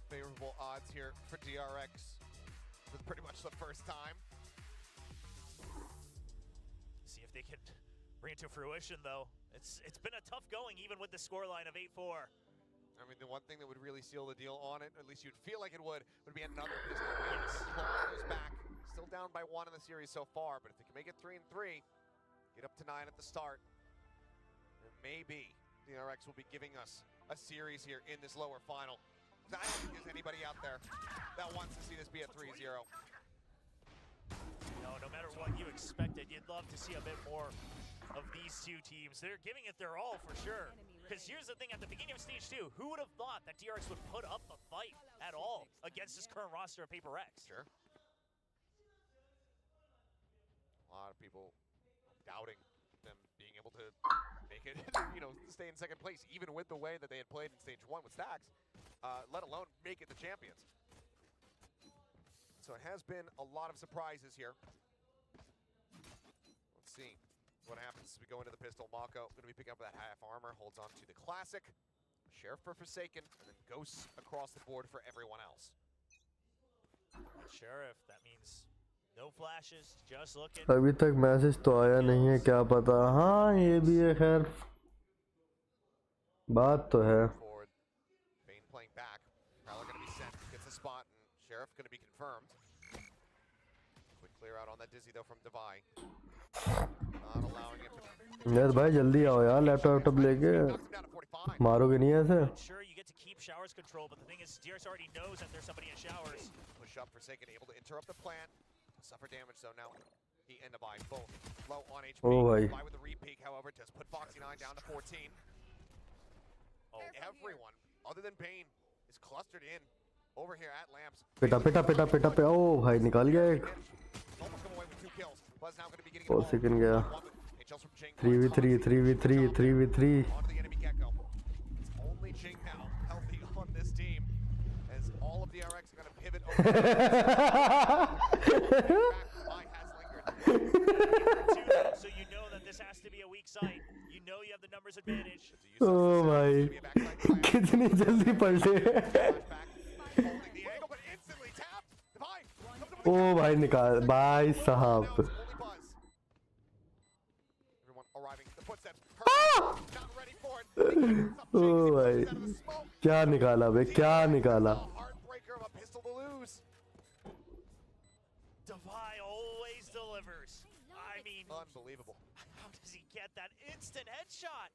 Favorable odds here for DRX for pretty much the first time. See if they can bring it to fruition, though. It's been a tough going, even with the scoreline of 8-4. I mean, the one thing that would really seal the deal on it, at least you'd feel like it would be another pistol win. Claw goes back, still down by 1 in the series so far, but if they can make it 3-3, get up to 9 at the start, then maybe DRX will be giving us a series here in this lower final. I don't think there's anybody out there that wants to see this be a 3-0. No no matter what you expected, you'd love to see a bit more of these two teams. They're giving it their all for sure. Because here's the thing, at the beginning of Stage 2, who would have thought that DRX would put up a fight at all against this current roster of PRX? Sure. A lot of people doubting them being able to make it, stay in second place, even with the way that they had played in Stage 1 with Stacks, let alone make it the champions. So it has been a lot of surprises here. Let's see what happens as we go into the pistol. Mako going to be picking up that half armor, holds on to the classic. Sheriff for Forsaken, and then ghosts across the board for everyone else. Sheriff, that means no flashes, just looking. अभी तक message तो आया नहीं है, क्या पता. हाँ ये भी है, खैर बात तो है. Forward. Bane playing back. Prowler going to be sent, gets a spot, and Sheriff going to be confirmed. Quick clear out on that Dizzy though from Divide. Not allowing it to... यार भाई जल्दी आओ यार, laptop लेके. Knocks him down to 45. मारोगे नहीं ऐसे? Sure, you get to keep Showers control, but the thing is, DRX already knows that there's somebody in Showers. Push up Forsaken, able to interrupt the plan. Suffer damage though now. He and Divide both low on HP. Oh, bhai. Divide with the re-peek, however, does put Foxy9 down to 14. Oh, everyone other than Bane is clustered in over here at Lamps. पिटा पिटा पिटा पिटा पे. ओ भाई निकाल गया एक. Almost come away with 2 kills. Buzz now going to be getting Oh, second गया. HLs from Jing. 3v3 3v3 3v3. Onto the enemy Gecko. It's only Jing now healthy on this team, as all of the DRX are going to pivot over. So you know that this has to be a weak site. You know you have the numbers advantage. ओ भाई कितनी जल्दी पलटे. ओ भाई निकाल भाई साहब. ओ भाई क्या निकाला बे, क्या निकाला. Defy always delivers. I mean, unbelievable. How does he get that instant headshot?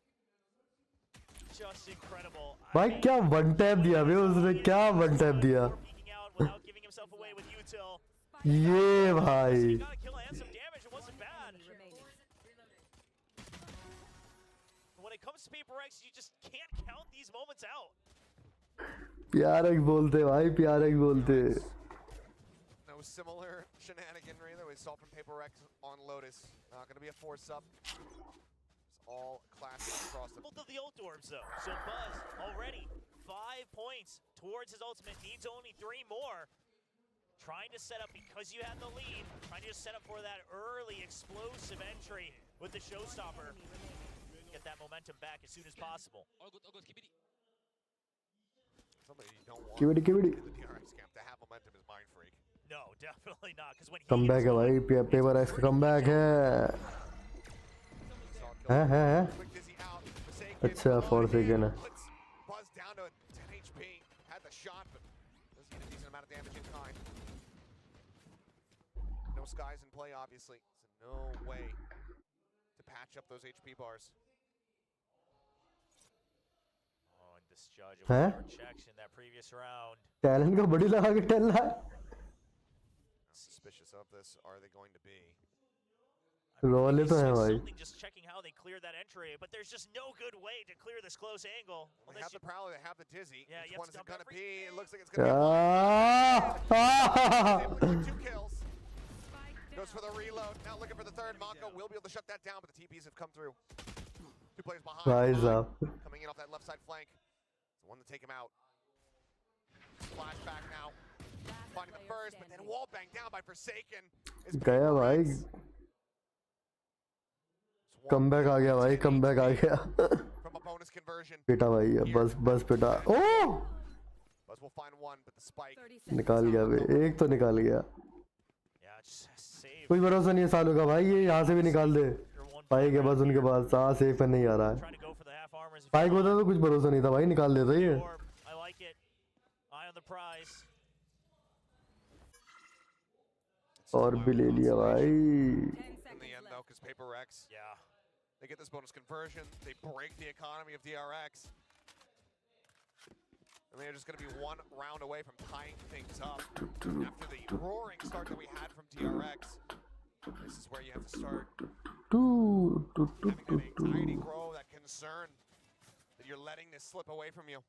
Just incredible. भाई क्या वन टैप दिया बे उसने, क्या वन टैप दिया. Peeking out without giving himself away with util. ये भाई He got a kill and some damage. It wasn't bad. When it comes to PRX, you just can't count these moments out. PRX बोलते भाई, PRX बोलते. No similar shenaniganry that we saw from PRX on Lotus. Not going to be a force up. It's all classic across the... Both of the ult orbs though. So Buzz already 5 points towards his ultimate. Needs only 3 more. Trying to set up, because you had the lead, trying to just set up for that early explosive entry with the showstopper. Get that momentum back as soon as possible. Somebody you don't want Kibidi, kibidi. in the DRX camp to have momentum is Mind Freak. No, definitely not. Because when he comeback है भाई, PRX का comeback है. हैं. Quick Dizzy out. Forsaken अच्छा Forsaken है. puts Buzz down to 10 HP. Had the shot, but doesn't get a decent amount of damage in kind. No skies in play, obviously. So no way to patch up those HP bars. Oh, and this judge Huh? was checks in that previous round. Talent का बड़ी लगा के tell रहा है. How suspicious of this are they going to be? रोले तो हैं भाई. Something just checking how they clear that entry, but there's just no good way to clear this close angle. They have the Prowler, they have the Dizzy. Yeah, you Which have one to is it dump going to be? everything. It looks like it's going to be able to get 2 kills. Goes for the reload. Now looking for the third. Mako will be able to shut that down, but the TPs have come through. 2 players behind. भाई साहब. Coming in off that left side flank. It's the one to take him out. Flashback now. Finding the first, but then wall bang down by Forsaken. गया भाई. Comeback आ गया भाई, comeback आ गया. From a bonus conversion. पिटा भाई, बस बस पिटा. ओ Buzz will find one, but the spike. निकाल गया बे, एक तो निकाल गया. Yeah, just save. कोई भरोसा नहीं है सालों का भाई, ये यहाँ से भी निकाल दे. पाई के पास उनके पास सेफ है, नहीं आ रहा है. Trying to go for the half armors. पाई को तो कुछ भरोसा नहीं था भाई, निकाल देता ये. I like it. Eye on the prize. और भी ले लिया भाई. In the end, though, because PRX, Yeah. they get this bonus conversion, they break the economy of DRX. And they're just going to be 1 round away from tying things up. After the roaring start that we had from DRX, This is where you have to start Doo, doo, doo, having doo, that anxiety doo. grow, that concern that you're letting this slip away from you.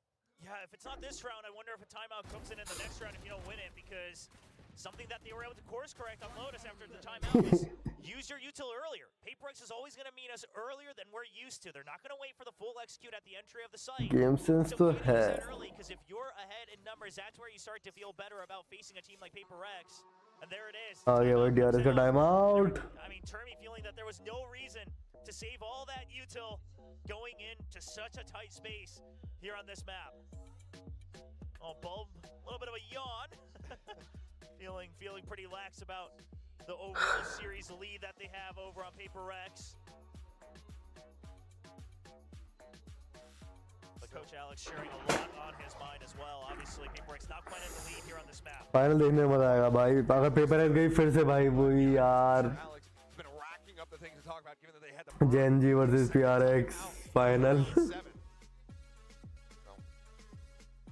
Yeah, if it's not this round, I wonder if a timeout comes in the next round if you don't win it, because something that they were able to course correct on Lotus after the timeout was use your util earlier. PRX is always going to meet us earlier than we're used to. They're not going to wait for the full execute at the entry of the site. Game sense So तो we need to है. use that early, because if you're ahead in numbers, that's where you start to feel better about facing a team like PRX. And there it is. आ गया भाई DRX का time out. I mean, Termy feeling that there was no reason to save all that util going into such a tight space here on this map. Oh, Bulb, a little bit of a yawn. feeling pretty lax about the overall series lead that they have over on PRX. But Coach Alex sharing a lot on his mind as well. Obviously, PRX not quite in the lead here on this map. Final देखने में मजा आएगा भाई. अगर paper S गई फिर से भाई वही यार. Alex has been racking up the things to talk about, given that they had the Gen G versus PRX final.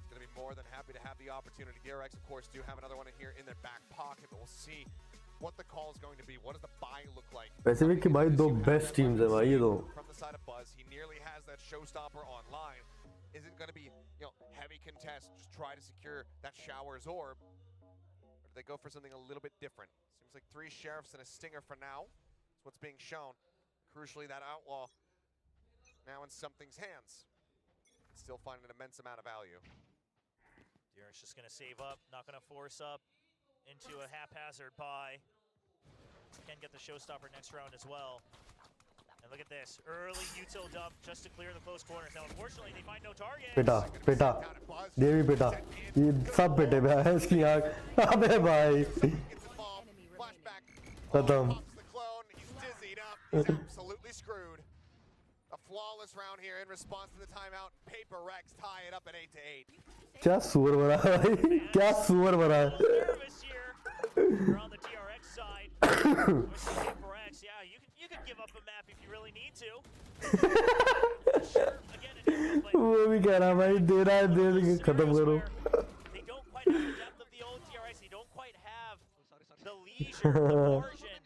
Gonna be more than happy to have the opportunity. DRX, of course, do have another one in here in their back pocket, but we'll see what the call is going to be. What does the buy look like? Pacific की भाई दो best teams है भाई ये दो. From the side of Buzz, he nearly has that showstopper online. Isn't going to be, heavy contest. Just try to secure that Shower's orb. Or do they go for something a little bit different? Seems like 3 sheriffs and a stinger for now. That's what's being shown. Crucially, that outlaw now in something's hands. Still finding an immense amount of value. DRX just going to save up, not going to force up into a haphazard buy. Can get the showstopper next round as well. And look at this, early util dump just to clear the close corners. Now, unfortunately, they find no target. पिटा देवी पिटा ये सब पिटे भाई है इसकी आँख. अबे भाई खत्म. He's dizzied up. He's absolutely screwed. A flawless round here in response to the timeout. PRX tie it up at 8-8. क्या सुअर बना है भाई. क्या सुअर बना है. Nervous here. You're on the DRX side. PRX, yeah, you could give up a map if you really need to. Sure, again, वो भी कह रहा भाई दे रहा है दे देंगे खत्म करो. They don't quite have the depth of the old DRX. They don't quite have the leisure, the margin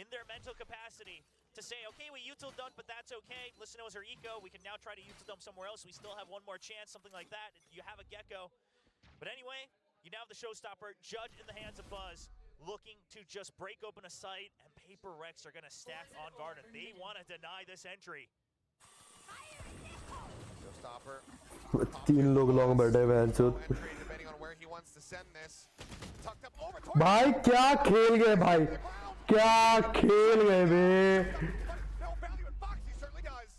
in their mental capacity to say, okay, we util dumped, but that's okay. Listen to us, our eco. We can now try to util dump somewhere else. We still have one more chance, something like that. You have a gecko. But anyway, you now have the showstopper. Judge in the hands of Buzz, looking to just break open a site, and PRX are going to stack on guard, and they want to deny this entry. Showstopper. 3 लोग long बैठे हुए हैं चुत. Depending on where he wants to send this. Tucked up over towards भाई क्या खेल गए भाई. क्या खेल गए बे. no value in Fox, he certainly does.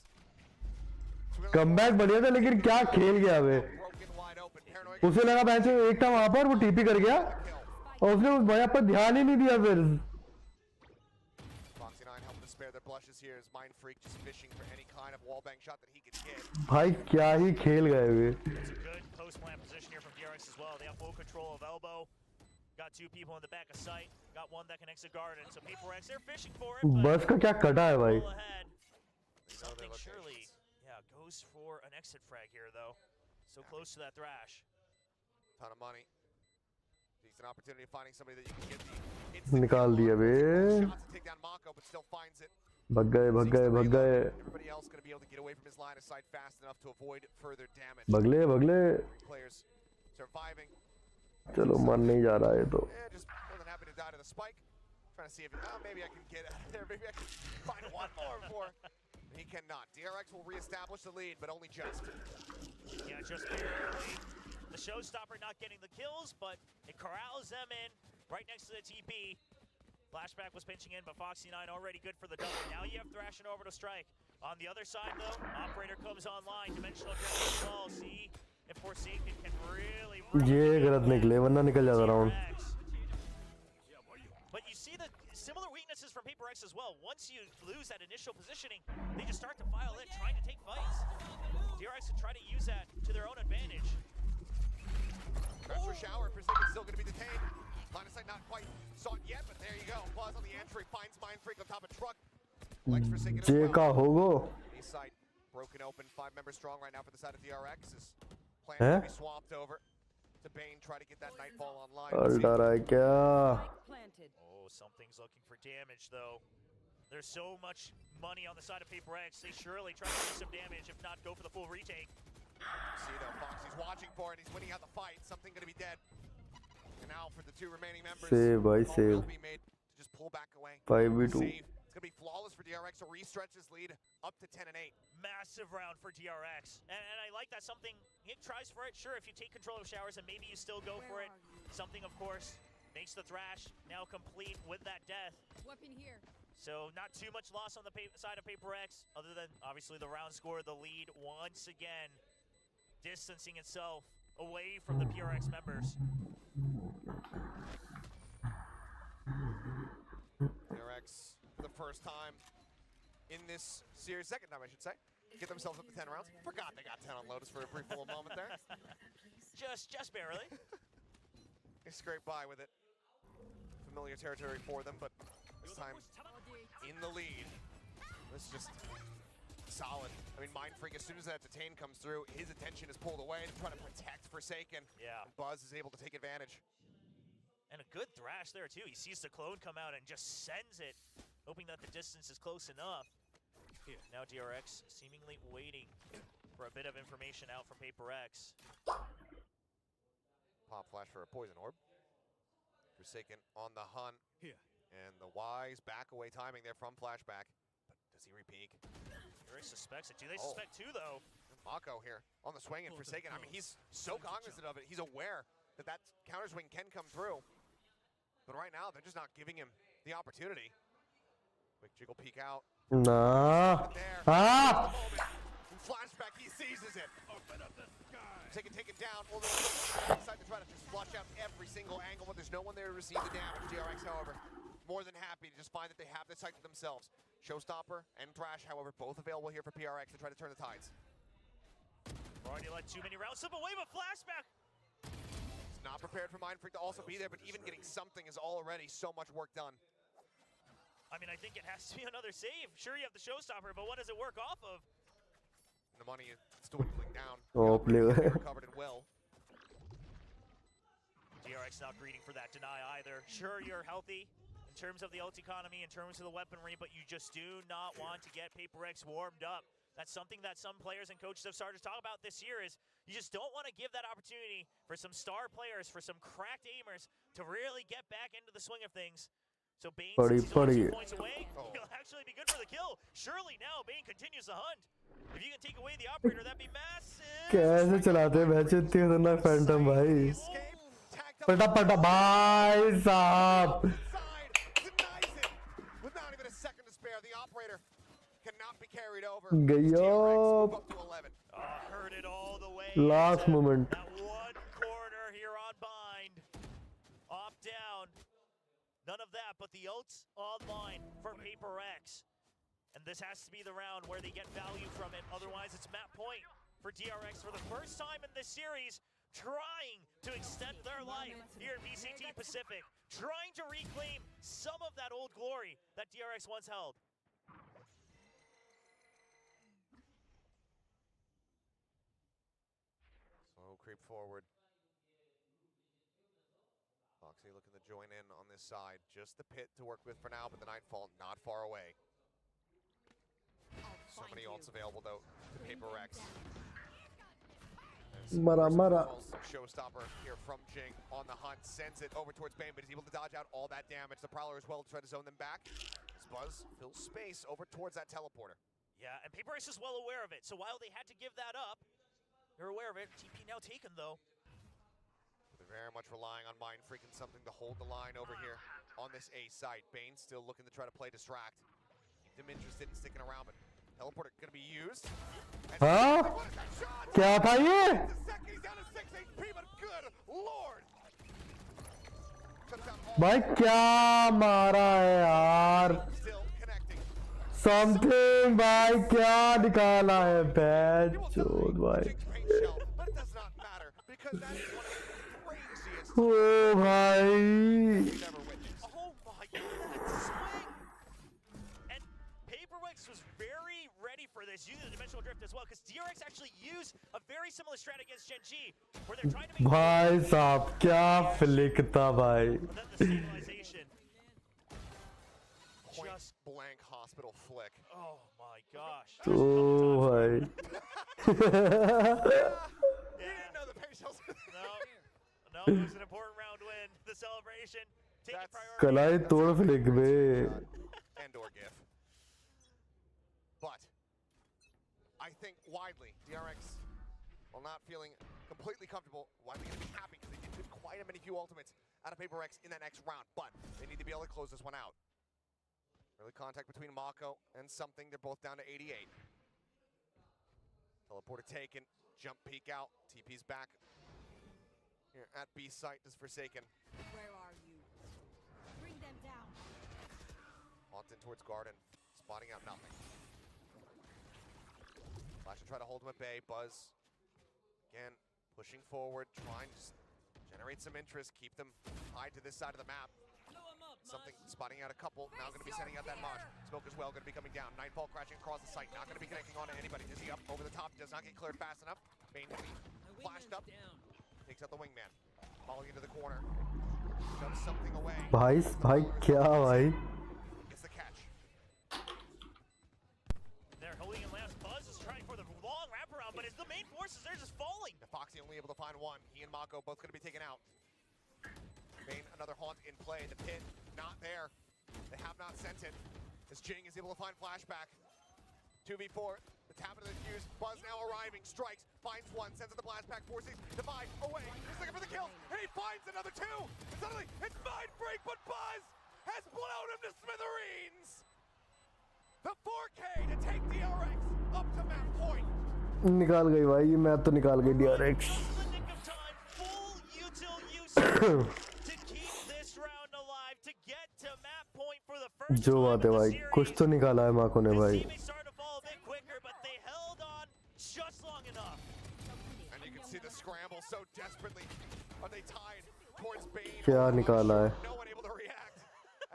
Comeback बढ़िया था लेकिन क्या खेल गया बे. Broken wide open. Paranoid. उसे लगा मैच में एक था वहां पर वो टीपी कर गया और उसने उस भैया पर ध्यान ही नहीं दिया फिर. Foxy 9 helping to spare their blushes here as Mind Freak just fishing for any kind of wallbang shot that he could get. भाई क्या ही खेल गए वे. It's a good post-plant position here from DRX as well. They have full control of elbow. Got 2 people in the back of sight. Got 1 that connects to garden. So PRX, they're fishing for it. but बस का क्या कटा है भाई. full ahead. They know their Something surely, locations. yeah, goes for an exit frag here though. So close to that thrash. Ton of money. Decent opportunity of finding somebody that you can get the instant निकाल दिया बे. shots to take down Mako, but still finds it. भाग गए भाग गए भाग गए. Everybody else going to be able to get away from his line of sight fast enough to avoid further damage. भगले भगले. Players surviving. चलो मर नहीं जा रहा है तो. Yeah, just more than happy to die to the spike. Trying to see if maybe I can get out there. Maybe I can find one more before. He cannot. DRX will reestablish the lead, but only just. Yeah, just barely. The showstopper not getting the kills, but it corrals them in right next to the TP. Flashback was pinching in, but Foxy 9 already good for the double. Now you have Thrash and over to strike. On the other side, though, Operator comes online. Dimensional Dragon as well. See if Forsaken can really ये गलत निकले वरना निकल जाता round. But you see the similar weaknesses from PRX as well. Once you lose that initial positioning, they just start to file in, trying to take fights. DRX can try to use that to their own advantage. Pressure shower. Forsaken still going to be detained. Line of sight not quite sought yet, but there you go. Buzz on the entry, finds Mind Freak on top of truck. Legs Forsaken as J well. का होगो. East side broken open, 5 members strong right now for the side of DRX. His plan Eh? to be swapped over. to Bane, try to get that Nightfall online. और डरा है क्या? Spike planted. Oh, something's looking for damage, though. There's so much money on the side of Paper X. They surely try to do some damage, if not go for the full retake. See though, Foxy's watching for it. He's winning out the fight. Something gonna be dead. And now for the two remaining members, Save, boy, call save. will be made to just pull back away. 5v2. Save. It's gonna be flawless for DRX to re-stretch his lead up to 10 and 8. Massive round for DRX. And I like that something, he tries for it. Sure, if you take control of showers and maybe you still go for it. Something, of course, makes the thrash now complete with that death. Weapon here. So not too much loss on the side of Paper X, other than obviously the round score, the lead once again distancing itself away from the PRX members. DRX, for the first time in this series, second time I should say, get themselves up to 10 rounds. Forgot they got 10 on Lotus for a brief little moment there. Just barely. They scraped by with it. Familiar territory for them, but this time in the lead. This is just solid. I mean, Mind Freak, as soon as that detain comes through, his attention is pulled away to try to protect Forsaken. Yeah. And Buzz is able to take advantage. And a good thrash there too. He sees the clone come out and just sends it, hoping that the distance is close enough. Now DRX seemingly waiting for a bit of information out from Paper X. Pop flash for a poison orb. Forsaken on the hunt. Here. And the wise back away timing there from flashback. But does he repeak? DRX suspects it. Do they suspect too though? Mako here on the swing and Forsaken. I mean, he's so cognizant of it. He's aware that that counter swing can come through. But right now, they're just not giving him the opportunity. Quick jiggle peek out. Nah. There. Ah! In flashback, he seizes it. Open up the sky. Take it down. Well, decide to try to just flush out every single angle, but there's no one there to receive the damage. DRX, however, more than happy to just find that they have the site to themselves. Showstopper and Thrash, however, both available here for PRX to try to turn the tides. Already let too many rounds slip away, but flashback. He's not prepared for Mind Freak to also be there, but even getting something is already so much work done. I mean, I think it has to be another save. Sure, you have the Showstopper, but what does it work off of? The money is dwindling down. Oh, play. Recovered and well. DRX not greeting for that deny either. Sure, you're healthy in terms of the ult economy, in terms of the weaponry, but you just do not want to get Paper X warmed up. That's something that some players and coaches have started to talk about this year is you just don't want to give that opportunity for some star players, for some cracked aimers to really get back into the swing of things. So Bane, since he's only 2 points away, he'll actually be good for the kill. Surely now Bane continues the hunt. If you can take away the operator, that'd be massive. कैसे चलाते हैं match इतनी खतरनाक Phantom भाई पटा भाई साहब Without even a second to spare, the operator cannot be carried over. गयो Up to 11. Heard it all the way. Last into moment. That one corner here on Bind. Off down. None of that, but the ult's online for Paper X. And this has to be the round where they get value from it. Otherwise, it's map point for DRX for the first time in this series, trying to extend their life here in VCT Pacific, trying to reclaim some of that old glory that DRX once held. So creep forward. Foxy looking to join in on this side. Just the pit to work with for now, but the Nightfall not far away. So many ults available though to Paper X. Mara. Showstopper here from Jing on the hunt, sends it over towards Bane, but he's able to dodge out all that damage. The Prowler as well to try to zone them back. As Buzz fills space over towards that teleporter. Yeah, and Paper X is well aware of it. So while they had to give that up, they're aware of it. TP now taken though. They're very much relying on Mind Freak and something to hold the line over here on this A site. Bane still looking to try to play distract. Keep them interested in sticking around, but teleporter gonna be used. हाँ क्या था ये He's down to 6 HP, but good lord! भाई क्या मारा है यार Still connecting. Something भाई क्या निकाला है बैच चोद भाई But it does not matter because that is one of the craziest ओ भाई we've ever witnessed. Oh my god, that swing! And Paper X was very ready for this, using the dimensional drift as well, because DRX actually used a very similar strat against Gen G, where they're trying to make भाई साहब क्या flick था भाई. but then the stabilization. Point Just, blank hospital flick. oh my gosh. तो भाई. He didn't know the patience. No, it was an important round win. The celebration taking That's- priority. कलाई तोड़ flick में. And or GIF. But I think widely, DRX, while not feeling completely comfortable, widely going to be happy because they did get quite a many few ultimates out of PRX in that next round. But they need to be able to close this one out. Early contact between Mako and something. They're both down to 88. Teleporter taken. Jump peek out. TP's back. Here at B site is Forsaken. Where are you? Bring them down. Haunted towards Garden. Spotting out nothing. Flash will try to hold him at bay. Buzz, again, pushing forward, trying to just generate some interest, keep them tied to this side of the map. Something spotting out a couple, now going to be sending out that Mosh. Smoke as well, going to be coming down. Nightfall crashing across the site, not going to be connecting onto anybody. Is he up over the top? Does not get cleared fast enough. Bane going to be flashed up. Takes out the wingman. Falling into the corner. Shoves something away. भाई क्या भाई. Gets the catch. They're holding in last. Buzz is trying for the long wraparound, but as the main forces, they're just falling. Now Foxy only able to find one. He and Mako both going to be taken out. Bane, another haunt in play. The pit, not there. They have not sent it. As Jing is able to find flashback. 2v4, the tap into the fuse. Buzz now arriving, strikes, finds one, sends it the blast back, forces Divide away. He's looking for the kills, and he finds another two. And suddenly, it's Mind Freak, but Buzz has blown him to smithereens. The 4K to take DRX up to map point. निकाल गई भाई. मैं तो निकाल गई DRX. Just in the nick of time, full util usage to keep this round alive, to get to map point for the first जो time बात है in the भाई. series. कुछ तो निकाला है माको ने His भाई. teammates started to fall a bit quicker, but they held on just long enough. And you can see the scramble so desperately. Are they tied towards Bane? क्या निकाला है. No one able to react.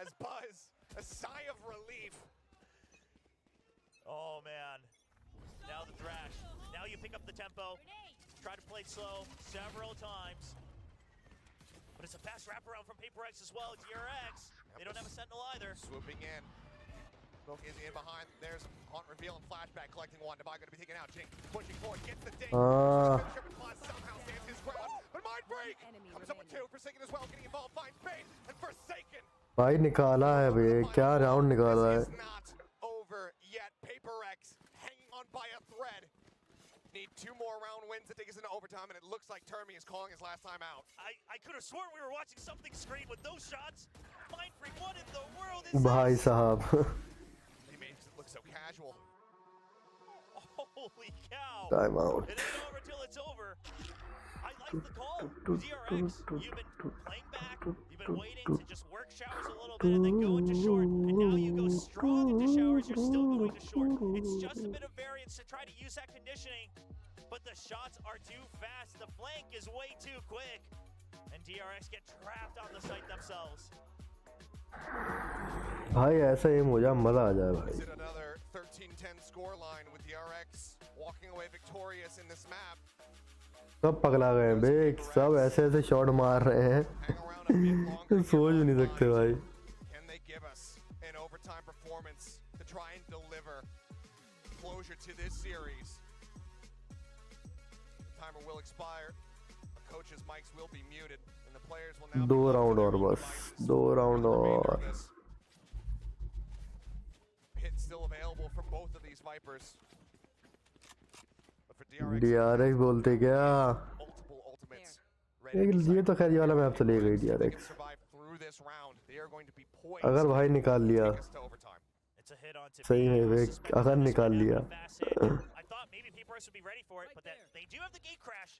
As Buzz, a sigh of relief. Oh man. Now the thrash. Now you pick up the tempo. Try to play slow several times. But it's a fast wraparound from PRX as well. DRX. They don't have a sentinel either. Swooping in. Smoke is in behind. There's Haunt reveal and flashback collecting one. Divide going to be taken out. Jing pushing forward. Gets the ding. Somehow stands his ground. But Mind Break comes up with two. Forsaken as well. Getting involved. Finds Bane. And Forsaken. भाई निकाला है बे. क्या round निकाला है. This is not over yet. PRX hanging on by a thread. Need two more round wins to take us into overtime, and it looks like Termi is calling his last time out. I could have sworn we were watching something screen with those shots. Mind Freak, what in the world is भाई this? साहब. He made it look so casual. Holy cow. Time out. It ain't over till it's over. I like the call. DRX, you've been playing back. You've been waiting to just work showers a little bit and then go into short. And now you go strong into showers. You're still going to short. It's just a bit of variance to try to use that conditioning. But the shots are too fast. The flank is way too quick. And DRX get trapped on the site themselves. भाई ऐसा M हो जा मजा आ जाए Is भाई. it another 13-10 scoreline with DRX walking away victorious in this map? सब पगला गए हैं बे. सब ऐसे ऐसे शॉट मार रहे हैं. Hang around a bit longer. सोच भी नहीं सकते भाई. Can they give us an overtime performance to try and deliver closure to this series? The timer will expire. The coaches' mics will be muted, and the players will now. दो be round left और to their own बस. devices. दो round For the remainder और. of this. Hit still available from both of these Vipers. But for DRX, DRX बोलते क्या. multiple ultimates. ये तो खैर ये वाला मैप चली गई They can DRX. survive through this round. They are going to be poised अगर भाई निकाल लिया. to take us to overtime. It's a hit on to सही me. है वे. Suspected अगर this निकाल might लिया. happen fast hit. I thought maybe PRX would be ready for it, but that they do have the gate crash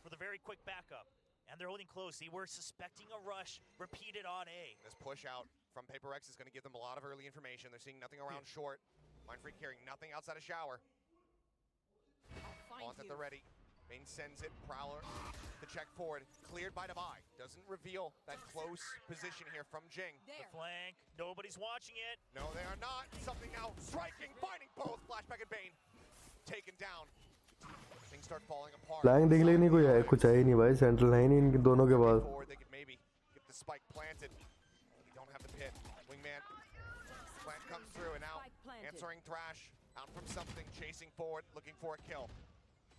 for the very quick backup. And they're holding close. They were suspecting a rush repeated on A. This push out from PRX is going to give them a lot of early information. They're seeing nothing around short. Mind Freak carrying nothing outside of shower. Haunt at the ready. Bane sends it. Prowler to check forward. Cleared by Divide. Doesn't reveal that close position here from Jing. The flank. Nobody's watching it. No, they are not. Something now striking, finding both. Flashback at Bane. taken down. Things start falling apart. Flank देख लेनी कोई है कुछ है ही नहीं भाई central है ही नहीं इनके दोनों के पास Forward, they could maybe get the spike planted. They don't have the pit. Wingman plant comes through and now answering Thrash out from something, chasing forward, looking for a kill.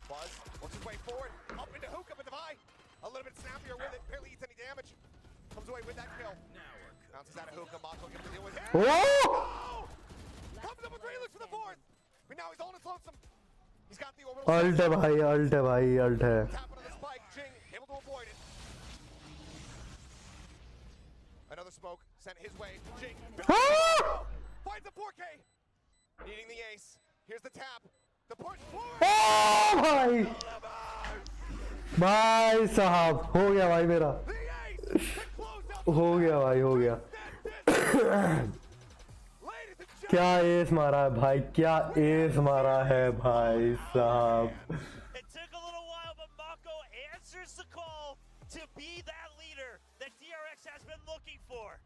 Buzz works his way forward, up into Hookah, but Divide a little bit snappier with it, barely eats any damage. Comes away with that kill. Bounces out of Hookah, Mako gets to deal with him. Oh! Comes up with Relux for the fourth. But now he's all in lonesome. He's got the orbital. Ult है भाई alt है भाई alt है Tap onto the spike, Jing able to avoid it. Another smoke sent his way. Jing finds the 4K. Needing the ace. Here's the tap. The push forward. ओ भाई भाई साहब हो गया भाई मेरा The ace to close out. हो गया भाई हो गया Ladies and gentlemen. क्या एस मारा है भाई क्या एस मारा है भाई साहब It took a little while, but Mako answers the call to be that leader that DRX has been looking for.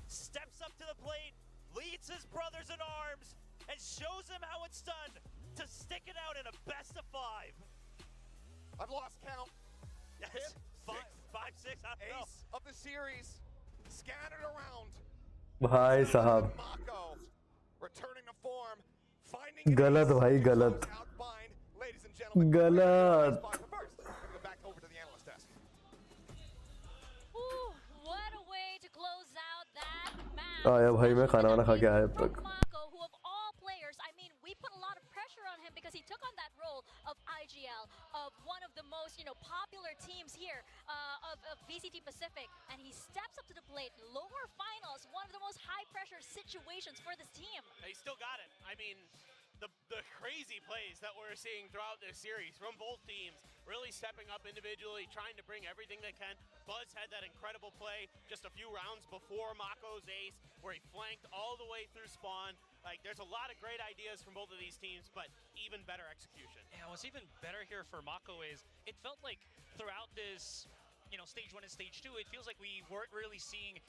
Steps up to the plate, leads his brothers in arms, and shows them how it's done to stick it out in a best of 5. I've lost count. Yes, Fifth, 5, 6, I don't know. Ace of the series. Scattered around. भाई साहब Mako returning to form. Finding an गलत ace भाई to गलत close out Bind. Ladies and gentlemen. गलत But first, we're gonna go back over to the analyst desk. Ooh, what a way to close out that match. आया भाई मैं खाना वाना खा के आया अब From तक Mako, who of all players, I mean, we put a lot of pressure on him because he took on that role of IGL, of one of the most, popular teams here of VCT Pacific, and he steps up to the plate, lower finals, one of the most high-pressure situations for this team. They still got it. I mean, the crazy plays that we're seeing throughout this series from both teams, really stepping up individually, trying to bring everything they can. Buzz had that incredible play just a few rounds before Mako's ace, where he flanked all the way through spawn. Like, there's a lot of great ideas from both of these teams, but even better execution. Yeah, what's even better here for Mako is it felt like throughout this, stage 1 and stage 2, it feels like we weren't really seeing,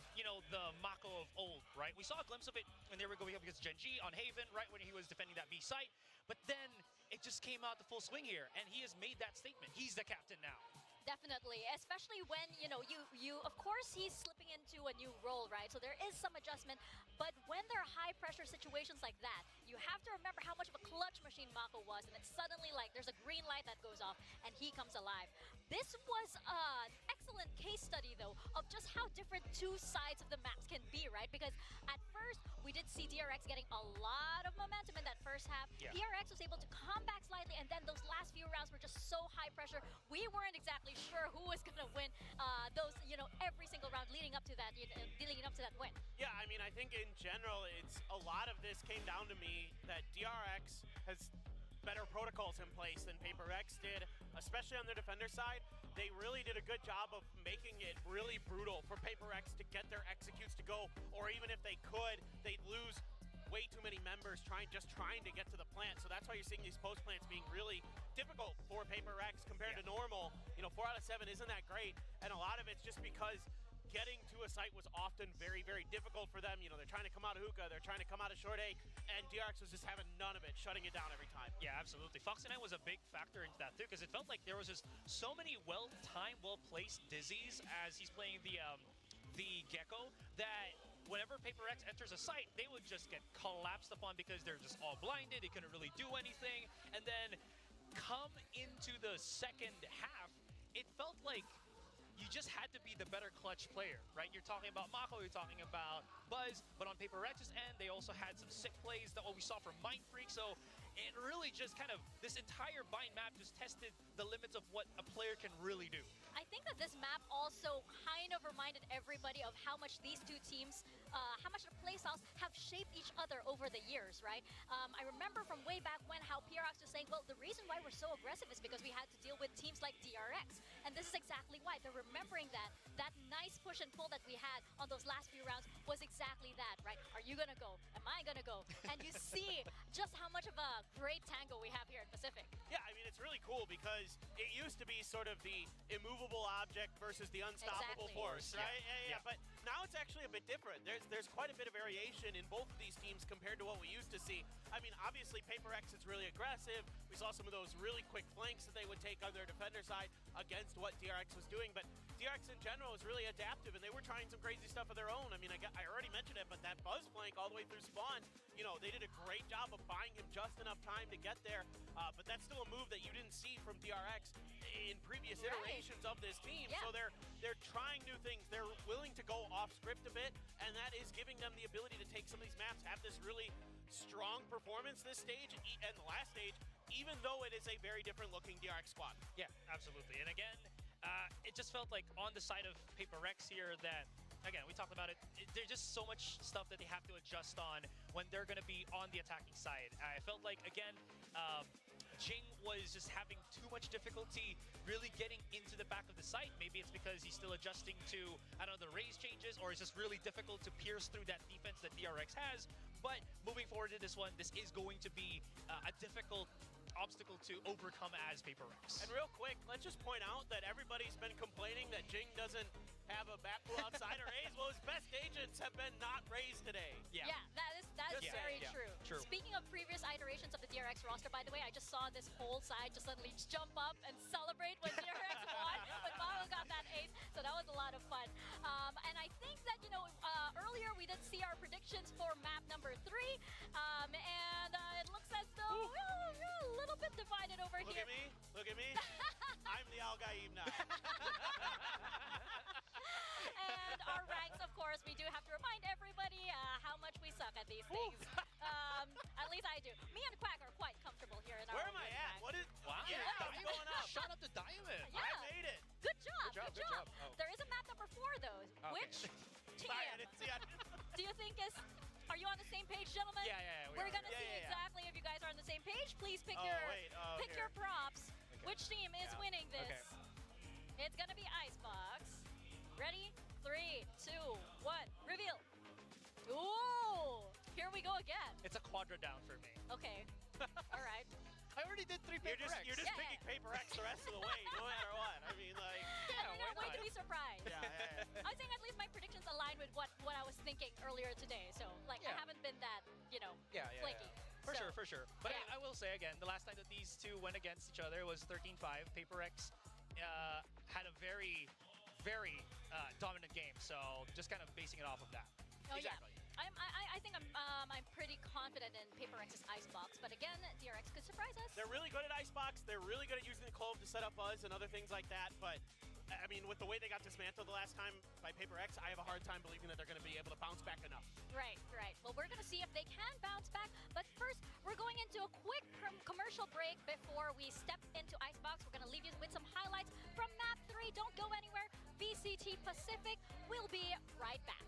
the Mako of old, right? We saw a glimpse of it when they were going up against Genji on Haven, right when he was defending that B site, but then it just came out the full swing here, and he has made that statement. He's the captain now. Definitely, especially when, you of course he's slipping into a new role, right? So there is some adjustment, but when there are high pressure situations like that, you have to remember how much of a clutch machine Mako was, and it's suddenly like there's a green light that goes off and he comes alive. This was an excellent case study though of just how different two sides of the maps can be, right? Because at first we did see DRX getting a lot of momentum in that first half. Yeah. PRX was able to come back slightly, and then those last few rounds were just so high pressure. We weren't exactly sure who was gonna win those, every single round leading up to that, leading up to that win. Yeah, I mean, I think in general, it's a lot of this came down to me that DRX has better protocols in place than PRX did, especially on the defender side. They really did a good job of making it really brutal for PRX to get their executes to go, or even if they could, they'd lose way too many members trying to get to the plant. So that's why you're seeing these post plants being really difficult for PRX compared to normal. 4 out of 7 isn't that great, and a lot of it's just because getting to a site was often very, very difficult for them. They're trying to come out of Hookah, they're trying to come out of Short A, and DRX was just having none of it, shutting it down every time. Yeah, absolutely. Fox and I was a big factor into that too, because it felt like there was just so many well-timed, well-placed dizzies as he's playing the Gecko that whenever PRX enters a site, they would just get collapsed upon because they're just all blinded, they couldn't really do anything, and then come into the second half, it felt like you just had to be the better clutch player, right? You're talking about Mako, you're talking about Buzz, but on PRX's end, they also had some sick plays that what we saw from Mind Freak, so it really just kind of, this entire Bind map just tested the limits of what a player can really do. I think that this map also kind of reminded everybody of how much these two teams, how much the playstyles have shaped each other over the years, right? I remember from way back when how PRX was saying, well, the reason why we're so aggressive is because we had to deal with teams like DRX. And this is exactly why. They're remembering that nice push and pull that we had on those last few rounds was exactly that, right? Are you gonna go? Am I gonna go? And you see just how much of a great tango we have here in Pacific. Yeah, I mean, it's really cool because it used to be sort of the immovable object versus the unstoppable Exactly. force, right? Yeah. But now it's actually a bit different. There's quite a bit of variation in both of these teams compared to what we used to see. I mean, obviously, PRX is really aggressive. We saw some of those really quick flanks that they would take on their defender side against what DRX was doing, but DRX in general is really adaptive, and they were trying some crazy stuff of their own. I mean, I already mentioned it, but that buzz flank all the way through spawn, you know, they did a great job of buying him just enough time to get there, but that's still a move that you didn't see from DRX in previous iterations of this team. Yeah. So they're trying new things. They're willing to go off script a bit, and that is giving them the ability to take some of these maps, have this really strong performance this stage and the last stage, even though it is a very different looking DRX squad. Yeah, absolutely. And again, it just felt like on the side of PRX here that, again, we talked about it, there's just so much stuff that they have to adjust on when they're going to be on the attacking side. I felt like, again, Jing was just having too much difficulty really getting into the back of the site. Maybe it's because he's still adjusting to, I don't know, the raise changes, or it's just really difficult to pierce through that defense that DRX has. But moving forward to this one, this is going to be a difficult obstacle to overcome as PRX. And real quick, let's just point out that everybody's been complaining that Jing doesn't have a back blue outside or raise. Well, his best agents have been not raised today. Yeah. Yeah, that is Just very saying, yeah. true. True. Speaking of previous iterations of the DRX roster, by the way, I just saw this whole side just suddenly jump up and celebrate when DRX won, when Mao got that ace. So that was a lot of fun. And I think that, you know, earlier we did see our predictions for map number 3, and it looks as though we're a little bit divided over Look here. at me. Look at me. I'm the Al-Gaib now. And our ranks, of course, we do have to remind everybody how much we suck at these things. At least I do. Me and Quack are quite comfortable here in our Where am I own at? rank. What is... Wow. Yeah, I'm going up. Shout out to Diamond. Yeah. I made it. Good job, Good job. Oh. There is a map number 4 though. Okay. Which team Sorry, I didn't see it. do you think is... Are you on the same page, gentlemen? Yeah, we We're are. gonna Yeah, see yeah, yeah. exactly if you guys are on the same page. Please pick Oh, your wait. Oh, pick your here. props. Okay. Which team is Yeah. winning this? Okay. It's gonna be Icebox. Ready? 3, 2, 1. Reveal. Ooh! Here we go again. It's a quadra down for me. Okay. All right. I already did 3 You're PRX. just Yeah. picking PRX the rest of the way, no matter what. I mean, like... And you're not why going to not? be surprised. Yeah. I think at least my predictions align with what I was thinking earlier today. So, like, I Yeah. haven't been that, you know, Yeah. flaky. For So, sure, for sure. But yeah. I will say again, the last time that these two went against each other was 13-5. PRX had a very, very dominant game. So just kind of basing it off of that. Oh, Exactly. yeah. I think I'm pretty confident in PRX's Icebox, but again, DRX could surprise us. They're really good at Icebox. They're really good at using the Clove to set up buzz and other things like that. But, I mean, with the way they got dismantled the last time by PRX, I have a hard time believing that they're going to be able to bounce back enough. Right. Well, we're going to see if they can bounce back. But first, we're going into a quick commercial break before we step into Icebox. We're going to leave you with some highlights from Map 3. Don't go anywhere. VCT Pacific. We'll be right back.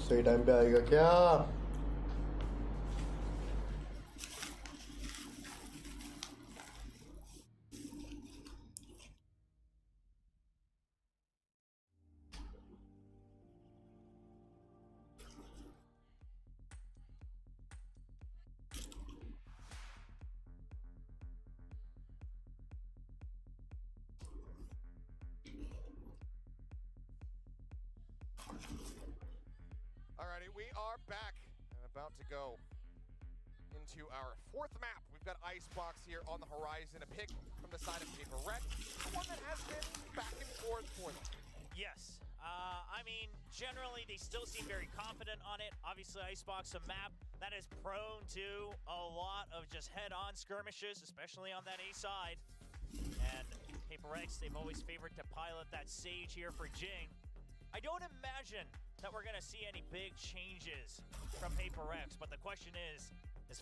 सही time पे आएगा क्या? Alrighty, we are back and about to go into our fourth map. We've got Icebox here on the horizon, a pick from the side of PRX, one that has been back and forth for them. Yes. I mean, generally, they still seem very confident on it. Obviously, Icebox, a map that is prone to a lot of just head-on skirmishes, especially on that A side. And PRX, they've always favored to pilot that Sage here for Jing. I don't imagine that we're going to see any big changes from PRX, but the question is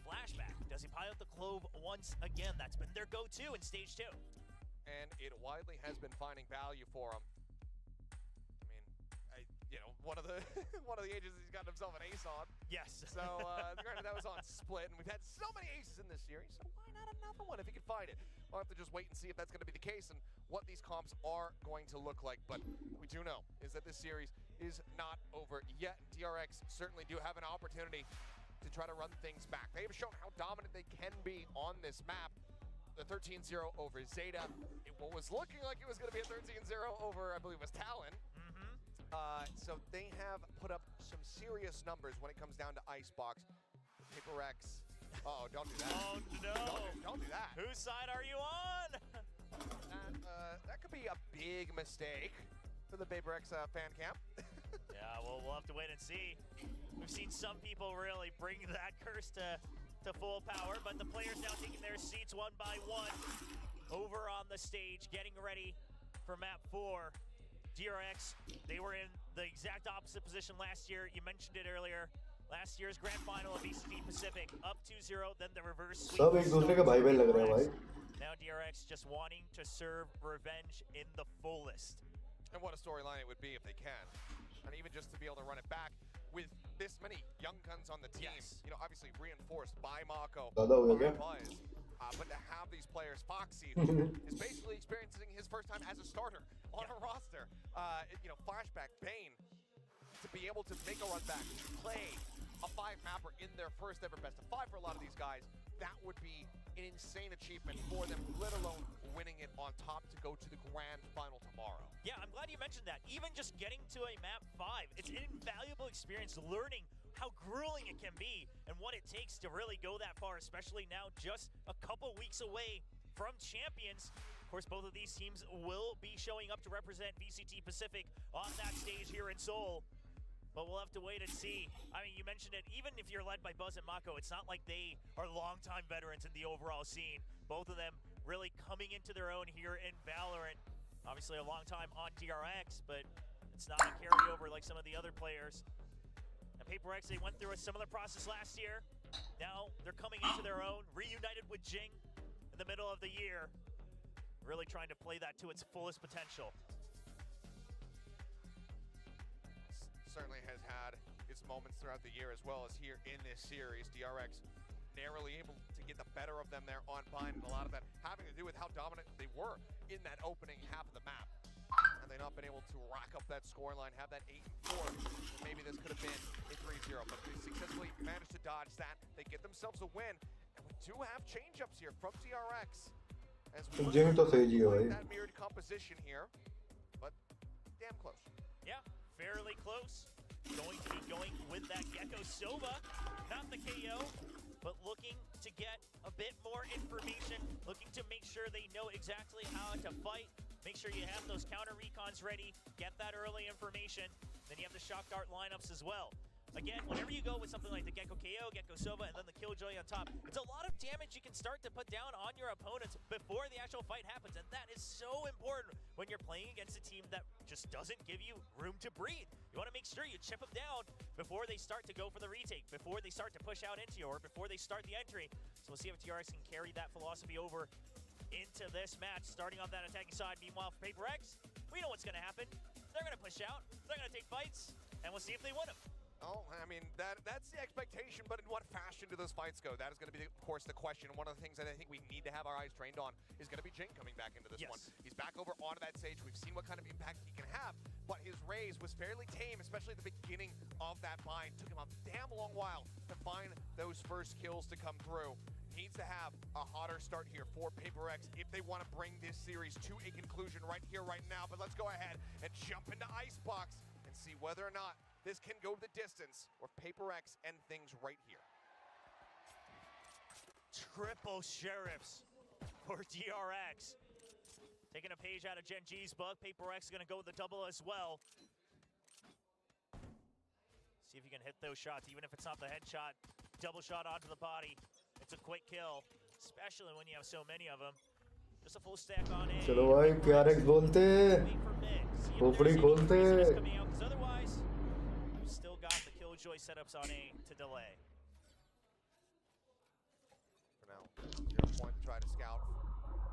Flashback, does he pilot the Clove once again? That's been their go-to in Stage 2. And it widely has been finding value for him. You know, one of the ages he's gotten himself an ace on. Yes. So granted, that was on Split, and we've had so many aces in this series, so why not another one if he can find it? We'll have to just wait and see if that's going to be the case and what these comps are going to look like. But what we do know is that this series is not over yet. DRX certainly do have an opportunity to try to run things back. They have shown how dominant they can be on this map. The 13-0 over Zeta. What was looking like it was going to be a 13-0 over, I believe it was Talon. So they have put up some serious numbers when it comes down to Icebox. PRX. Oh, don't do that. Oh, no. Don't do that. Whose side are you on? That could be a big mistake for the PRX fan camp. Yeah, well, we'll have to wait and see. We've seen some people really bring that curse to full power, but the players now taking their seats one by one over on the stage, getting ready for map 4. DRX, they were in the exact opposite position last year. You mentioned it earlier. Last year's grand final of VCT Pacific, up 2-0, then the reverse sweep. सब एक दूसरे के भाई बहन लग रहे हैं भाई. Now DRX just wanting to serve revenge in the fullest. And what a storyline it would be if they can. And even just to be able to run it back with this many young guns on the team. Yes. You know, obviously reinforced by Mako. ज़्यादा हो गया. But to have these players, Foxy, who is basically experiencing his first time as a starter on a roster. You know, Flashback, Bane, to be able to make a run back, play a 5-mapper in their first ever best of 5 for a lot of these guys, that would be an insane achievement for them, let alone winning it on top to go to the grand final tomorrow. Yeah, I'm glad you mentioned that. Even just getting to a map 5, it's an invaluable experience learning how grueling it can be and what it takes to really go that far, especially now just a couple weeks away from champions. Of course, both of these teams will be showing up to represent VCT Pacific on that stage here in Seoul. But we'll have to wait and see. I mean, you mentioned it, even if you're led by Buzz and Mako, it's not like they are longtime veterans in the overall scene. Both of them really coming into their own here in Valorant. Obviously a long time on DRX, but it's not a carryover like some of the other players. PRX, they went through a similar process last year. Now they're coming into their own, reunited with Jing in the middle of the year, really trying to play that to its fullest potential. Certainly has had its moments throughout the year as well as here in this series. DRX narrowly able to get the better of them there on Bind, and a lot of that having to do with how dominant they were in that opening half of the map. And they not been able to rack up that scoreline, have that 8-4. Maybe this could have been a 3-0, but they successfully managed to dodge that. They get themselves a win, and we do have change-ups here from DRX. As we look that mirrored composition here, but damn close. Yeah, fairly close. Going to be going with that Gecko Sova, not the KO, but looking to get a bit more information, looking to make sure they know exactly how to fight. Make sure you have those counter recons ready, get that early information. Then you have the shock dart lineups as well. Again, whenever you go with something like the Gecko KO, Gecko Sova, and then the Killjoy on top, it's a lot of damage you can start to put down on your opponents before the actual fight happens, and that is so important when you're playing against a team that just doesn't give you room to breathe. You want to make sure you chip them down before they start to go for the retake, before they start to push out into you, or before they start the entry. So we'll see if DRX can carry that philosophy over into this match, starting on that attacking side. Meanwhile, for PRX, we know what's going to happen. They're going to push out, they're going to take fights, and we'll see if they win them. Oh, I mean, that's the expectation, but in what fashion do those fights go? That is going to be, of course, the question. One of the things that I think we need to have our eyes trained on is going to be Jing coming back into this one. He's back over onto that stage. We've seen what kind of impact he can have, but his raise was fairly tame, especially at the beginning of that bind. Took him a damn long while to find those first kills to come through. Needs to have a hotter start here for PRX if they want to bring this series to a conclusion right here, right now. But let's go ahead and jump into Icebox and see whether or not this can go the distance or PRX end things right here. Triple sheriffs for DRX. Taking a page out of Gen G's book, PRX is going to go with the double as well. See if you can hit those shots, even if it's not the headshot. Double shot onto the body. It's a quick kill, especially when you have so many of them. Just a full stack on A. चलो भाई PRX बोलते खोपड़ी खोलते Otherwise, you still got the Killjoy setups on A to delay. For now, 0 point to try to scout.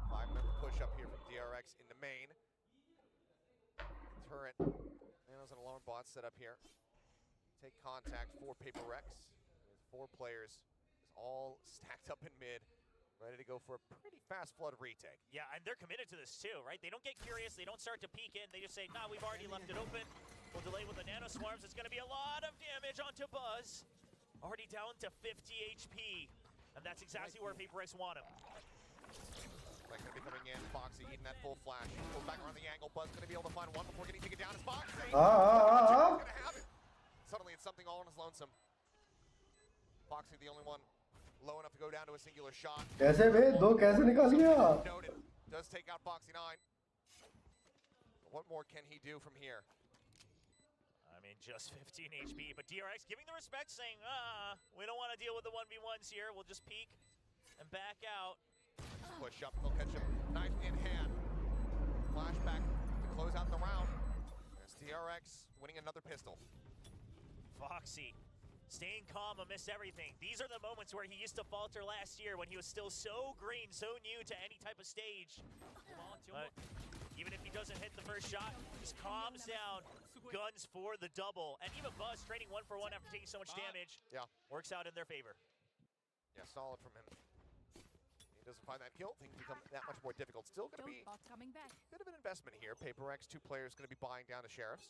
5-member push up here from DRX in the main. Turret. Nanos and alarm bot set up here. Take contact for PRX. With 4 players all stacked up in mid, ready to go for a pretty fast flood retake. Yeah, and they're committed to this too, right? They don't get curious, they don't start to peek in, they just say, nah, we've already left it open. We'll delay with the nano swarms. It's gonna be a lot of damage onto Buzz. Already down to 50 HP. And that's exactly where PRX want him. Like gonna be coming in, Foxy eating that full flash. Goes back around the angle, Buzz gonna be able to find one before getting taken down. It's Foxy! Gonna have it. Suddenly it's something all on his lonesome. Foxy the only one low enough to go down to a singular shot. कैसे बे दो कैसे निकाल गया? Noted. Does take out Foxy 9. What more can he do from here? I mean, just 15 HP, but DRX giving the respect, saying, we don't want to deal with the 1v1s here. We'll just peek and back out. Push up, they'll catch him, knife in hand. Flashback to close out the round. There's DRX winning another pistol. Foxy staying calm amidst everything. These are the moments where he used to falter last year when he was still so green, so new to any type of stage. But even if he doesn't hit the first shot, just calms down, guns for the double. And even Buzz trading 1-for-1 after taking so much damage works out in their favor. Yeah, solid from him. He doesn't find that kill, things become that much more difficult. Still going to be coming back. a bit of an investment here. PRX, 2 players going to be buying down to Sheriffs.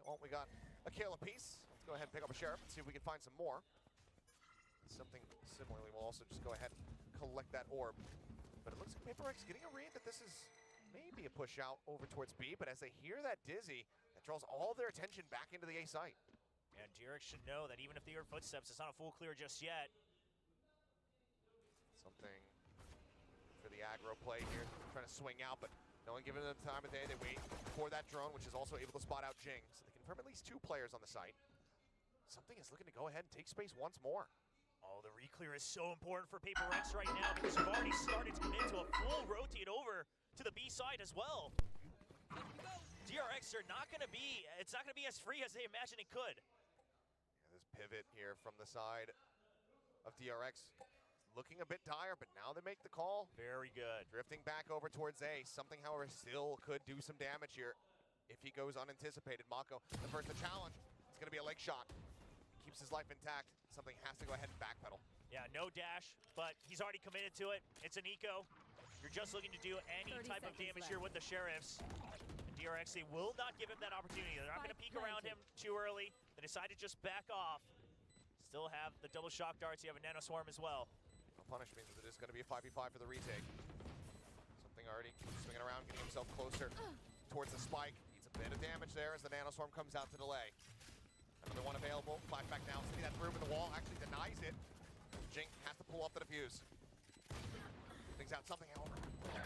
Well, we got a kill apiece. Let's go ahead and pick up a Sheriff and see if we can find some more. Something similarly, we'll also just go ahead and collect that orb. But it looks like PRX getting a read that this is maybe a push out over towards B, but as they hear that Dizzy, that draws all their attention back into the A site. And DRX should know that even if they hear footsteps, it's not a full clear just yet. Something for the aggro play here, trying to swing out, but no one giving them the time of day. They wait for that drone, which is also able to spot out Jing, so they confirm at least 2 players on the site. Something is looking to go ahead and take space once more. Oh, the reclear is so important for PRX right now because you've already started to commit to a full rotate over to the B side as well. DRX are not going to be, it's not going to be as free as they imagined it could. Yeah, this pivot here from the side of DRX. Looking a bit dire, but now they make the call. Very good. Drifting back over towards A. Something, however, still could do some damage here if he goes unanticipated. Mako, the first to challenge. It's going to be a leg shot. Keeps his life intact. Something has to go ahead and backpedal. Yeah, no dash, but he's already committed to it. It's an eco. You're just looking to do any type of damage here with the Sheriffs. And DRX, they will not give him that opportunity. They're not going to peek around him too early. They decide to just back off. Still have the double shock darts. You have a nano swarm as well. Punish means that it is going to be a 5v5 for the retake. Something already swinging around, getting himself closer towards the spike. Needs a bit of damage there as the nanoswarm comes out to delay. Another one available. Flashback now. See that through with the wall. Actually denies it. Jing has to pull off the defuse. Things out. Something, however.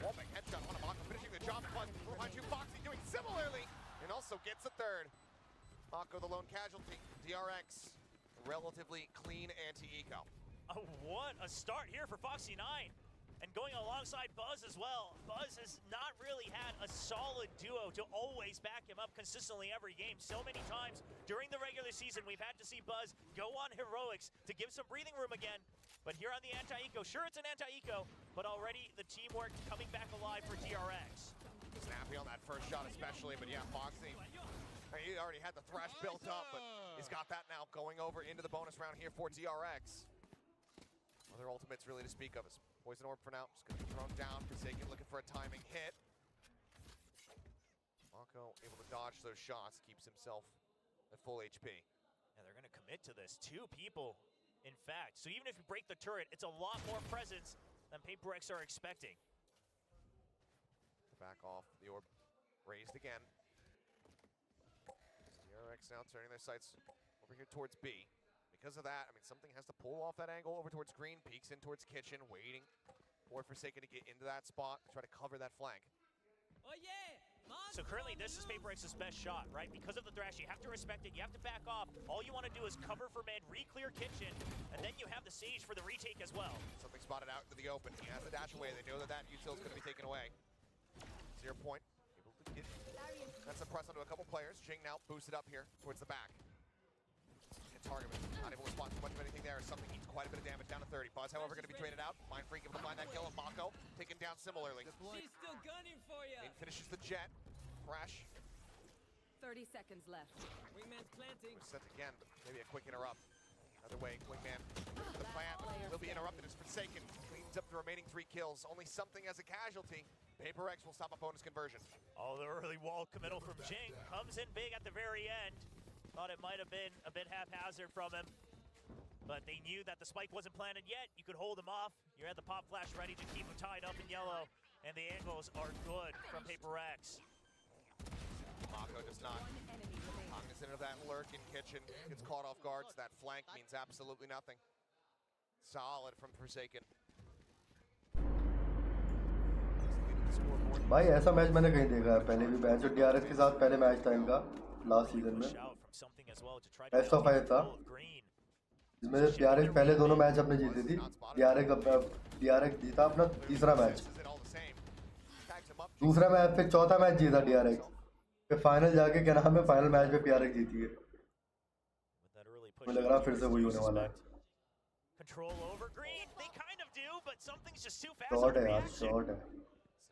Wallbang headshot on a Mako, finishing the job. Behind you, Foxy doing similarly. And also gets a third. Mako, the lone casualty. DRX, relatively clean anti-eco. Oh, what a start here for Foxy 9. And going alongside Buzz as well. Buzz has not really had a solid duo to always back him up consistently every game. So many times during the regular season, we've had to see Buzz go on heroics to give some breathing room again. But here on the anti-eco, sure it's an anti-eco, but already the teamwork coming back alive for DRX. Snappy on that first shot especially, but yeah, Foxy He already had the thrash built up, but he's got that now going over into the bonus round here for DRX. Other ultimates really to speak of is Poison Orb for now. Just gonna be thrown down. Forsaken looking for a timing hit. Mako able to dodge those shots, keeps himself at full HP. And they're gonna commit to this. 2 people, in fact. So even if you break the turret, it's a lot more presence than PRX are expecting. Back off, the orb raised again. DRX now turning their sights over here towards B. Because of that, I mean, something has to pull off that angle over towards green, peeks in towards kitchen, waiting for Forsaken to get into that spot, try to cover that flank. Oh yeah! So currently this is PRX's best shot, right? Because of the thrash, you have to respect it, you have to back off. All you want to do is cover for mid, re-clear kitchen, and then you have the Sage for the retake as well. Something spotted out into the open. He has the dash away. They know that that util is going to be taken away. 0 point. Able to get that's a press onto a couple players. Jing now boosted up here towards the back. Target, not able to spot too much of anything there. Something needs quite a bit of damage down to 30. Buzz, however, going to be traded out. Mind Freak able to find that kill, and Mako taken down similarly. She's still gunning for you. He finishes the jet. Crash. 30 seconds left. Wingman's planting. Set again. Maybe a quick interrupt. Other way, Wingman. The plant will be interrupted as Forsaken cleans up the remaining 3 kills. Only something as a casualty. PRX will stop a bonus conversion. Oh, the early wall committal from Jing comes in big at the very end. Thought it might have been a bit haphazard from him, but they knew that the spike wasn't planted yet. You could hold him off. You had the pop flash ready to keep him tied up in yellow, and the angles are good from PRX. Mako does not cognizant of that lurk in kitchen. Gets caught off guard, so that flank means absolutely nothing. Solid from Forsaken. भाई ऐसा match मैंने कहीं देखा है पहले भी match जो DRX के साथ पहले मैच था इनका लास्ट सीजन में बेस्ट ऑफ 5 था जिसमें DRX पहले दोनों मैच अपने जीती थी DRX जीता अपना तीसरा मैच दूसरा मैच फिर चौथा मैच जीता DRX फिर फाइनल जाके क्या नाम है फाइनल मैच में PRX जीती है मुझे लग रहा फिर से वही होने वाला है शॉट है यार शॉट है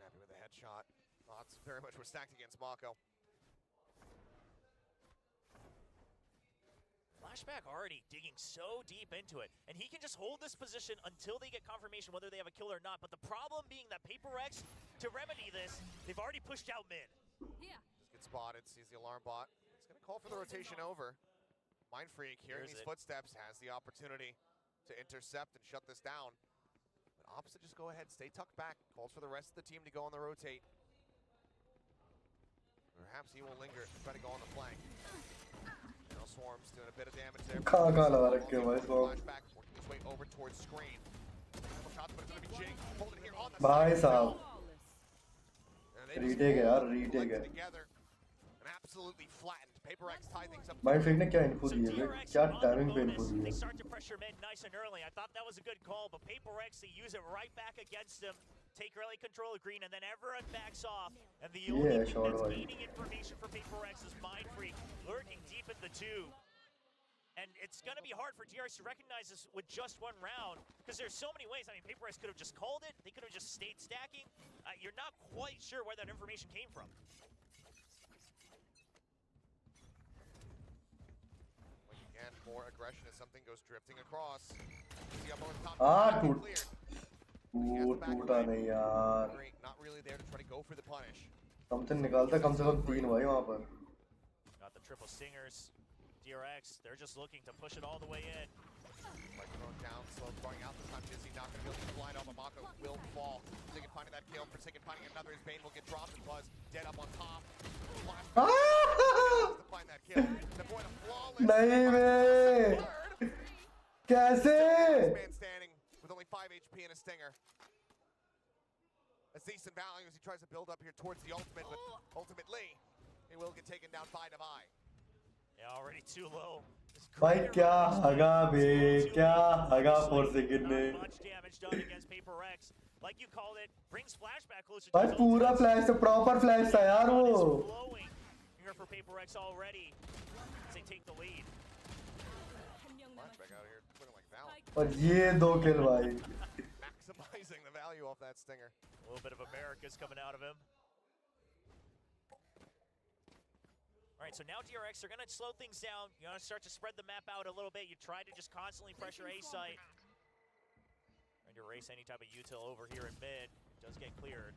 Snappy with a headshot. Odds very much were stacked against Mako. Flashback already digging so deep into it, and he can just hold this position until they get confirmation whether they have a kill or not. But the problem being that PRX, to remedy this, they've already pushed out mid. Yeah. Just gets spotted, sees the alarm bot. He's going to call for the rotation over. Mind Freak, hearing these footsteps, has the opportunity to intercept and shut this down. But opposite, just go ahead, stay tucked back. Calls for the rest of the team to go on the rotate. Perhaps he will linger, try to go on the flank. Now Swarm's doing a bit of damage there. Flashback, working his way over towards screen. Couple shots, but it's going to be Jing. Holding here on the भाई साहब retake है यार retake है together and absolutely flattened. PRX tied things up. Mind Freak ने क्या info दी है क्या timing पे info दी They है start to pressure mid nice and early. I thought that was a good call, but PRX, they use it right back against him. Take early control of green, and then everyone backs off. And the only thing that's gaining information for PRX is Mind Freak lurking deep in the tube. And it's going to be hard for DRX to recognize this with just one round, because there's so many ways. I mean, PRX could have just called it. They could have just stayed stacking. You're not quite sure where that information came from. Again, more aggression as something goes drifting across. टूटा नहीं यार Not really there to try to go for the punish. something निकालता कम से कम 3 भाई वहां पर Got the triple stingers. DRX, they're just looking to push it all the way in. Like thrown down, slow throwing out this time. Dizzy not going to be able to blind off. Mako will fall. Forsaken finding that kill. Forsaken finding another. His Bane will get dropped. And Buzz dead up on top. To find that kill. To avoid a flawless. नहीं बे कैसे Man standing with only 5 HP and a stinger. That's decent value as he tries to build up here towards the ultimate, but ultimately he will get taken down by Divide. Yeah, already too low. भाई क्या हगा बे क्या हगा Forsaken ने Much damage done against PRX. Like you called it, brings flashback closer to भाई पूरा flash था proper flash था यार वो flowing here for PRX already as they take the lead. Flashback out here looking like Val. और ये 2 किल भाई Maximizing the value off that stinger. A little bit of America's coming out of him. All right, so now DRX, they're going to slow things down. You're going to start to spread the map out a little bit. You try to just constantly pressure A site. And you erase any type of util over here in mid. It does get cleared.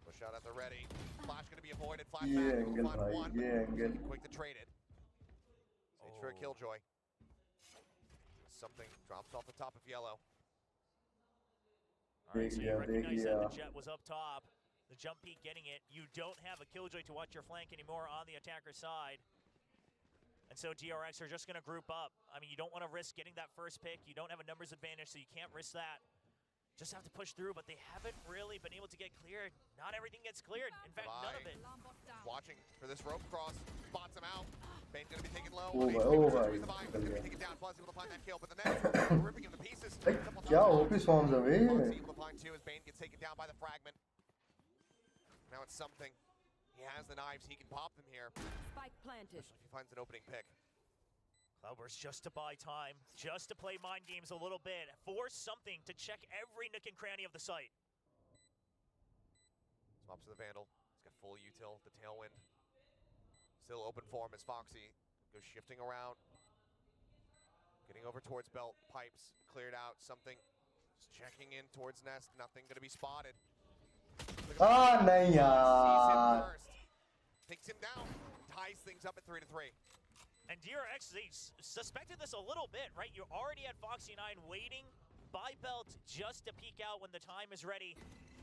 Push out at the ready. Flash going to be avoided. Flash ये back. Angle Find भाई, one. ये angle. Quick to trade it. Stage for a killjoy. Something drops off the top of yellow. All right, so you देख recognize that लिया. the jet was up top. The jump peak getting it. You don't have a killjoy to watch your flank anymore on the attacker side. And so DRX are just going to group up. I mean, you don't want to risk getting that first pick. You don't have a numbers advantage, so you can't risk that. Just have to push through, but they haven't really been able to get cleared. Not everything gets cleared. In fact, none of it. Watching for this rope cross. Spots him out. Bane's going to be taken low. Oh Bane's भाई, going to be taken down. Buzz able to find that kill, but the next ripping him to pieces. क्या OP swarms है Buzz way? able to find two as Bane gets taken down by the fragment. Now it's something. He has the knives. He can pop them here. Spike planted. Especially if he finds an opening pick. Cloudburst just to buy time, just to play mind games a little bit, force something to check every nook and cranny of the site. Swaps to the Vandal. He's got full util, the tailwind. Still open for him as Foxy goes shifting around. Getting over towards Belt. Pipes cleared out. Something just checking in towards Nest. Nothing going to be spotted. Ah नहीं Sees him यार. first. Takes him down. Ties things up at 3-3. And DRX, they suspected this a little bit, right? You already had Foxy 9 waiting by Belt just to peek out when the time is ready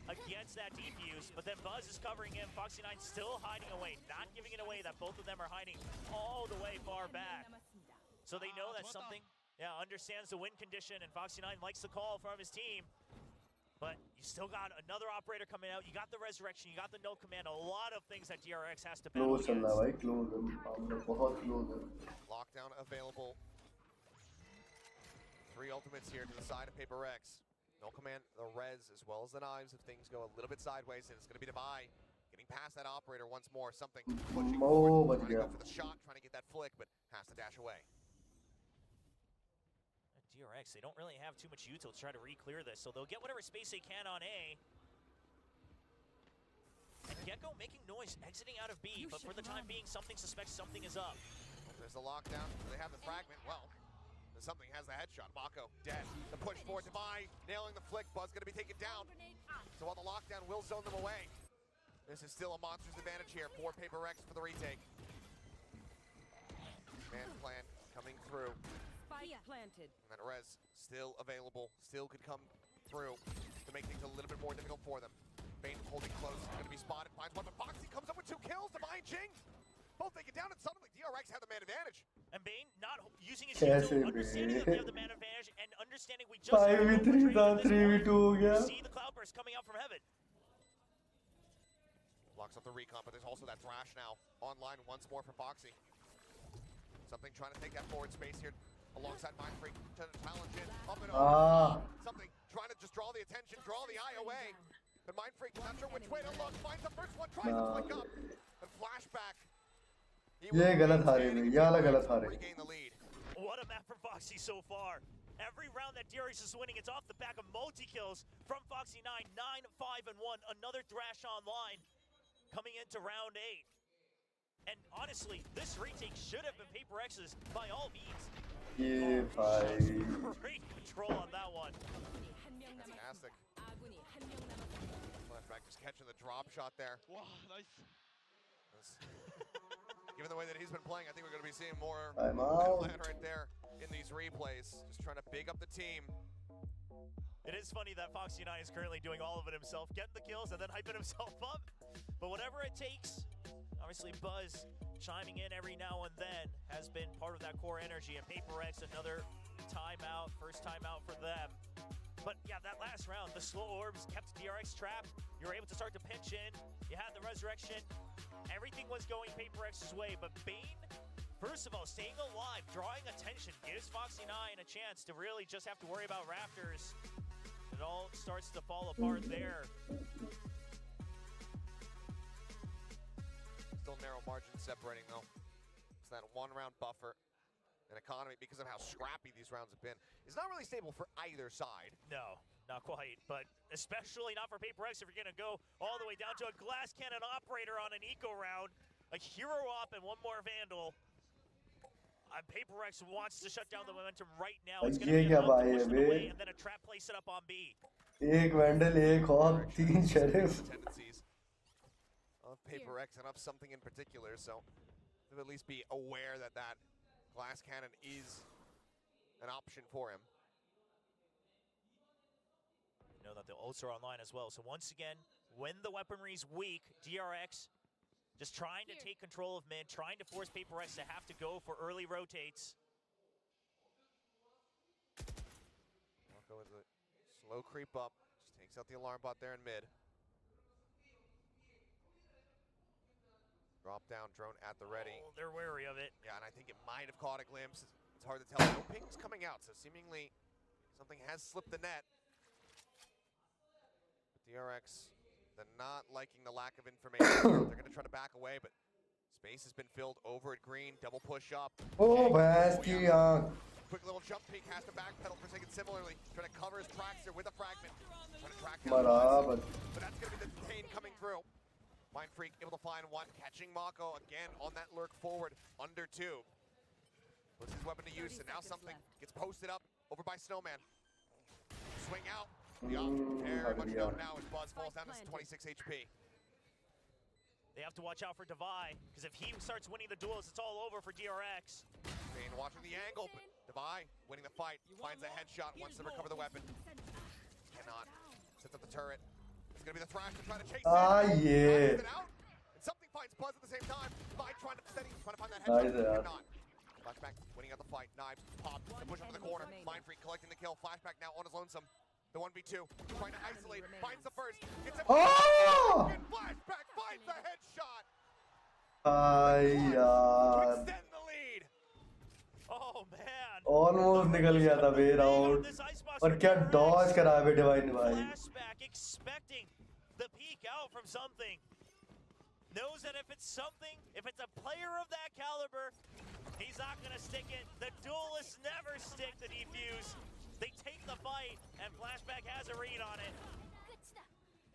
against that defuse, but then Buzz is covering him. Foxy 9 still hiding away, not giving it away that both of them are hiding all the way far back. So they know that something, understands the win condition, and Foxy 9 likes the call from his team. But you still got another operator coming out. You got the resurrection, you got the no command, a lot of things that DRX has to battle Close चल रहा है against. भाई, close है. हम लोग बहुत close है. Lockdown available. 3 ultimates here to the side of PRX. No command, the res as well as the knives if things go a little bit sideways, and it's going to be Dubai getting past that operator once more. Something pushing Oh, forward, बच trying to गया. go for the shot, trying to get that flick, but has to dash away. DRX, they don't really have too much util to try to re-clear this, so they'll get whatever space they can on A. And Gecko making noise, exiting out of B, but for the time being, something suspects something is up. There's the lockdown. They have the fragment. Well, something has the headshot. Mako dead. The push forward Dubai, nailing the flick. Buzz going to be taken down. So while the lockdown will zone them away, this is still a monster's advantage here for PRX for the retake. Man plan coming through. Spike planted. And that res still available, still could come through to make things a little bit more difficult for them. Bane holding close, going to be spotted, finds one, but Foxy comes up with 2 kills, Divine Jing. Both take it down, and suddenly DRX have the man advantage. And Bane not using his कैसे util, understanding that bay? they have the man advantage, and understanding we just 5v3 था, 3v2 हो You गया. see the Cloudburst coming out from heaven. Blocks up the recon, but there's also that thrash now online once more for Foxy. Something trying to take that forward space here alongside Mindfreak, trying to challenge in, up and over. Something trying to just draw the attention, draw the eye away. But Mindfreak, not sure which way to look, finds the first one, tries to flick up, and flashback. ये गलत हारे भाई, ये वाला गलत हारे. Regain the lead. What a map from Foxy so far. Every round that DRX is winning, it's off the back of multi-kills from Foxy 9, 9, 5, and 1. Another thrash online coming into round 8. And honestly, this retake should have been PRX's by all means. ये भाई. Great control on that one. Fantastic. Flashback just catching the drop shot there. Wow, nice. Given the way that he's been playing, I think we're going to be seeing more I'm out. land right there in these replays. Just trying to big up the team. It is funny that Foxy 9 is currently doing all of it himself, getting the kills and then hyping himself up. But whatever it takes, obviously Buzz chiming in every now and then has been part of that core energy. And PRX, another timeout, first timeout for them. But yeah, that last round, the slow orbs kept DRX trapped. You were able to start to pinch in. You had the resurrection. Everything was going PRX's way, but Bane, first of all, staying alive, drawing attention, gives Foxy 9 a chance to really just have to worry about Raptors. It all starts to fall apart there. Still narrow margin separating though. It's that 1-round buffer. And economy, because of how scrappy these rounds have been, is not really stable for either side. No, not quite, but especially not for PRX if you're going to go all the way down to a glass cannon operator on an eco round. a hero up and one more Vandal. PRX wants to shut down the momentum right now. It's going to be enough to push them away and then a trap play set up on B. एक Vandal, एक Hawk, 3 Sheriff. Tendencies of PRX and of something in particular, so to at least be aware that that glass cannon is an option for him. You know that the ults are online as well. So once again, when the weaponry's weak, DRX just trying to take control of mid, trying to force PRX to have to go for early rotates. Marco with a slow creep up, just takes out the alarm bot there in mid. Drop down drone at the ready. Oh, they're wary of it. Yeah, and I think it might have caught a glimpse. It's hard to tell. No ping's coming out, so seemingly something has slipped the net. But DRX, they're not liking the lack of information. They're going to try to back away, but space has been filled over at green. Double push up. Oh, best yeah. Quick little jump peek, has to backpedal for a second. Similarly, trying to cover his tracks there with a fragment. Trying to track down Barabar. but that's going to be the detain coming through. Mind Freak able to find one, catching Mako again on that lurk forward, under 2. Puts his weapon to use, and now something gets posted up over by Snowman. Swing out. Yeah, very much known now as Buzz falls down to 26 HP. They have to watch out for Devi, because if he starts winning the duels, it's all over for DRX. Bane watching the angle, but Devi winning the fight, finds a headshot, wants to recover the weapon. Cannot. Sets up the turret. It's going to be the Thrash to try to chase yeah. it out. And something finds Buzz at the same time. Devi trying to find that headshot. Cannot. Flashback winning out the fight. Knives pop to push over the corner. Mind Freak collecting the kill. Flashback now on his lonesome. The 1v2 trying to isolate. Finds the first. Gets it. Oh! And Flashback finds the headshot. यार To extend the lead. Oh man. Almost निकल गया था way round और क्या Dodge करा है divine ने भाई. Flashback expecting the peek out from something. Knows that if it's something, if it's a player of that caliber, he's not going to stick it. The duelists never stick the defuse. They take the fight, and Flashback has a read on it.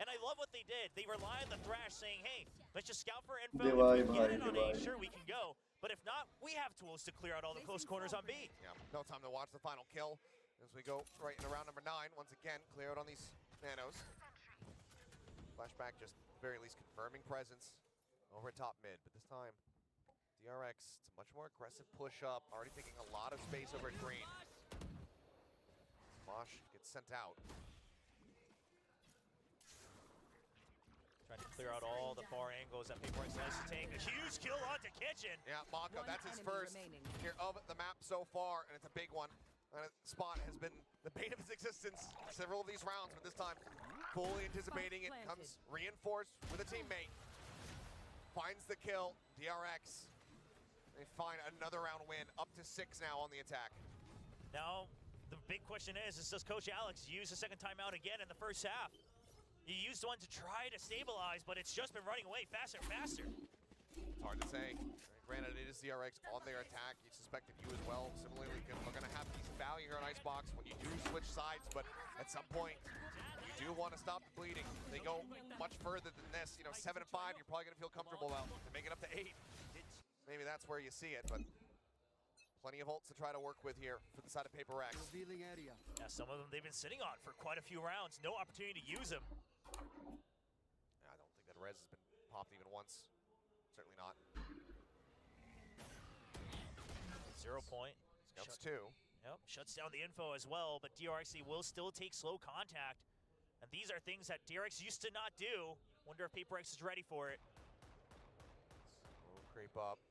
And I love what they did. They rely on the Thrash saying, hey, let's just scout for info. If we get it on A, sure, we can go. But if not, we have tools to clear out all the close corners on B. Yeah, no time to watch the final kill as we go right into round number 9. Once again, clear out on these nanos. Flashback just very least confirming presence over at top mid, but this time DRX, it's a much more aggressive push up, already taking a lot of space over at green. Mosh gets sent out. Trying to clear out all the far angles that PRX likes to take. A huge kill onto Kitchen. Yeah, Mako, that's his first here of the map so far, and it's a big one. And Spot has been the bane of his existence several of these rounds, but this time fully anticipating it, comes reinforced with a teammate. Finds the kill, DRX. They find another round win, up to 6 now on the attack. Now, the big question is does Coach Alex use the second timeout again in the first half? He used one to try to stabilize, but it's just been running away faster and faster. It's hard to say. Granted, it is DRX on their attack. He suspected you as well. Similarly, we're going to have decent value here on Icebox when you do switch sides, but at some point, you do want to stop the bleeding. They go much further than this. You know, 7-5, you're probably going to feel comfortable about. They make it up to 8. Maybe that's where you see it, but plenty of ults to try to work with here for the side of PRX. Yeah, some of them they've been sitting on for quite a few rounds. No opportunity to use them. Yeah, I don't think that Rez has been popped even once. Certainly not. 0 point. Scouts 2. Yep, shuts down the info as well, but DRX will still take slow contact. And these are things that DRX used to not do. Wonder if PRX is ready for it. Slow creep up.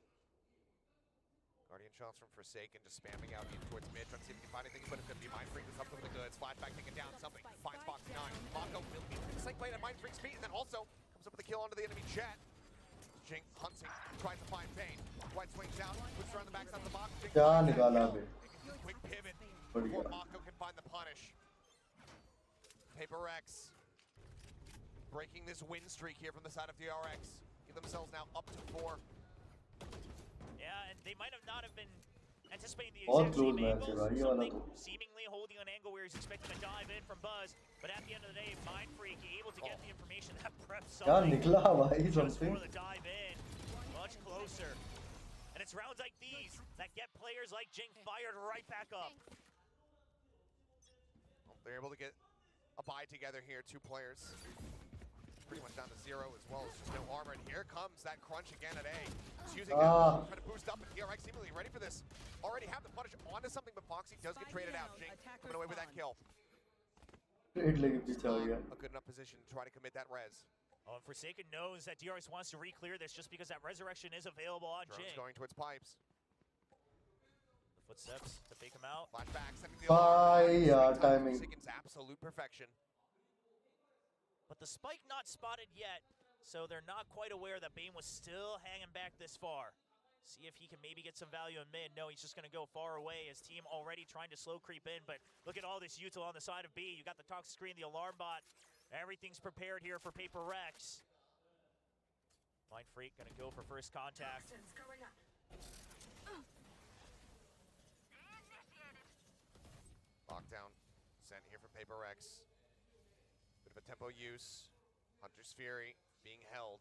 Guardian shots from Forsaken, just spamming out in towards mid, trying to see if he can find anything, but it's going to be Mind Freak with something with the goods. Flashback taken down, something, finds Fox 9. Mako will be psych blade at Mind Freak's feet, and then also comes up with a kill onto the enemy jet. Jing hunting, tries to find Bane. White swings out, puts her on the backside of the box. Quick pivot before Mako can find the punish. PRX breaking this win streak here from the side of DRX. Give themselves now up to 4. Yeah, and they might have not have been anticipating the exact same angle. Something seemingly holding an angle where he's expecting to dive in from Buzz, but at the end of the day, Mind Freak able to get the information that preps something just for the dive in. Much It's rounds like these that get players like Jing fired right back up. Well, they're able to get a buy together here, 2 players. Pretty much down to 0 as well. It's just no armor. And here comes that crunch again at A. He's using that, trying to boost up, and DRX seemingly ready for this. Already have the punish onto something, but Foxy does get traded out. Jing coming away with that kill. Trade लेके पीछे हो गया. A good enough position to try to commit that res. Oh, and Forsaken knows that DRX wants to re-clear this just because that resurrection is available on Drone's Jing. going towards pipes. The footsteps to fake him out. Flashback, sending the Bye, alarm. timing. Forsaken's absolute perfection. But the spike not spotted yet, so they're not quite aware that Bane was still hanging back this far. See if he can maybe get some value in mid. No, he's just going to go far away. His team already trying to slow creep in, but look at all this util on the side of B. You got the toxic screen, the alarm bot. Everything's prepared here for PRX. Mind Freak going to go for first contact. Lockdown sent here from PRX. Bit of a tempo use. Hunter's Fury being held.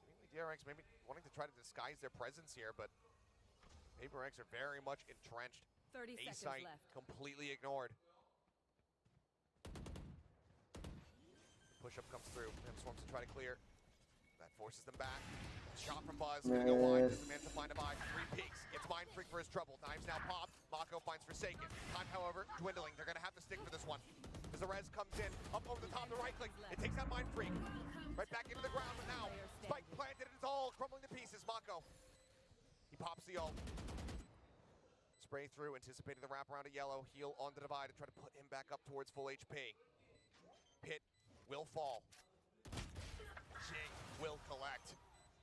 Seemingly DRX maybe wanting to try to disguise their presence here, but PRX are very much entrenched. 30 A seconds site left. completely ignored. Push-up comes through, and Swarms to try to clear. That forces them back. Shot from Buzz, gonna go wide, doesn't manage to find a buy. 3 peeks, gets Mind Freak for his trouble. Knives now popped, Mako finds Forsaken. Time, however, dwindling. They're gonna have to stick for this one. As the res comes in, up over the top, the right click. It takes out Mind Freak. Right back into the ground, but now, Spike planted, it's all crumbling to pieces. Mako, he pops the ult. Spray through, anticipating the wraparound of yellow. Heal on the divide and try to put him back up towards full HP. Pit will fall. Jing will collect.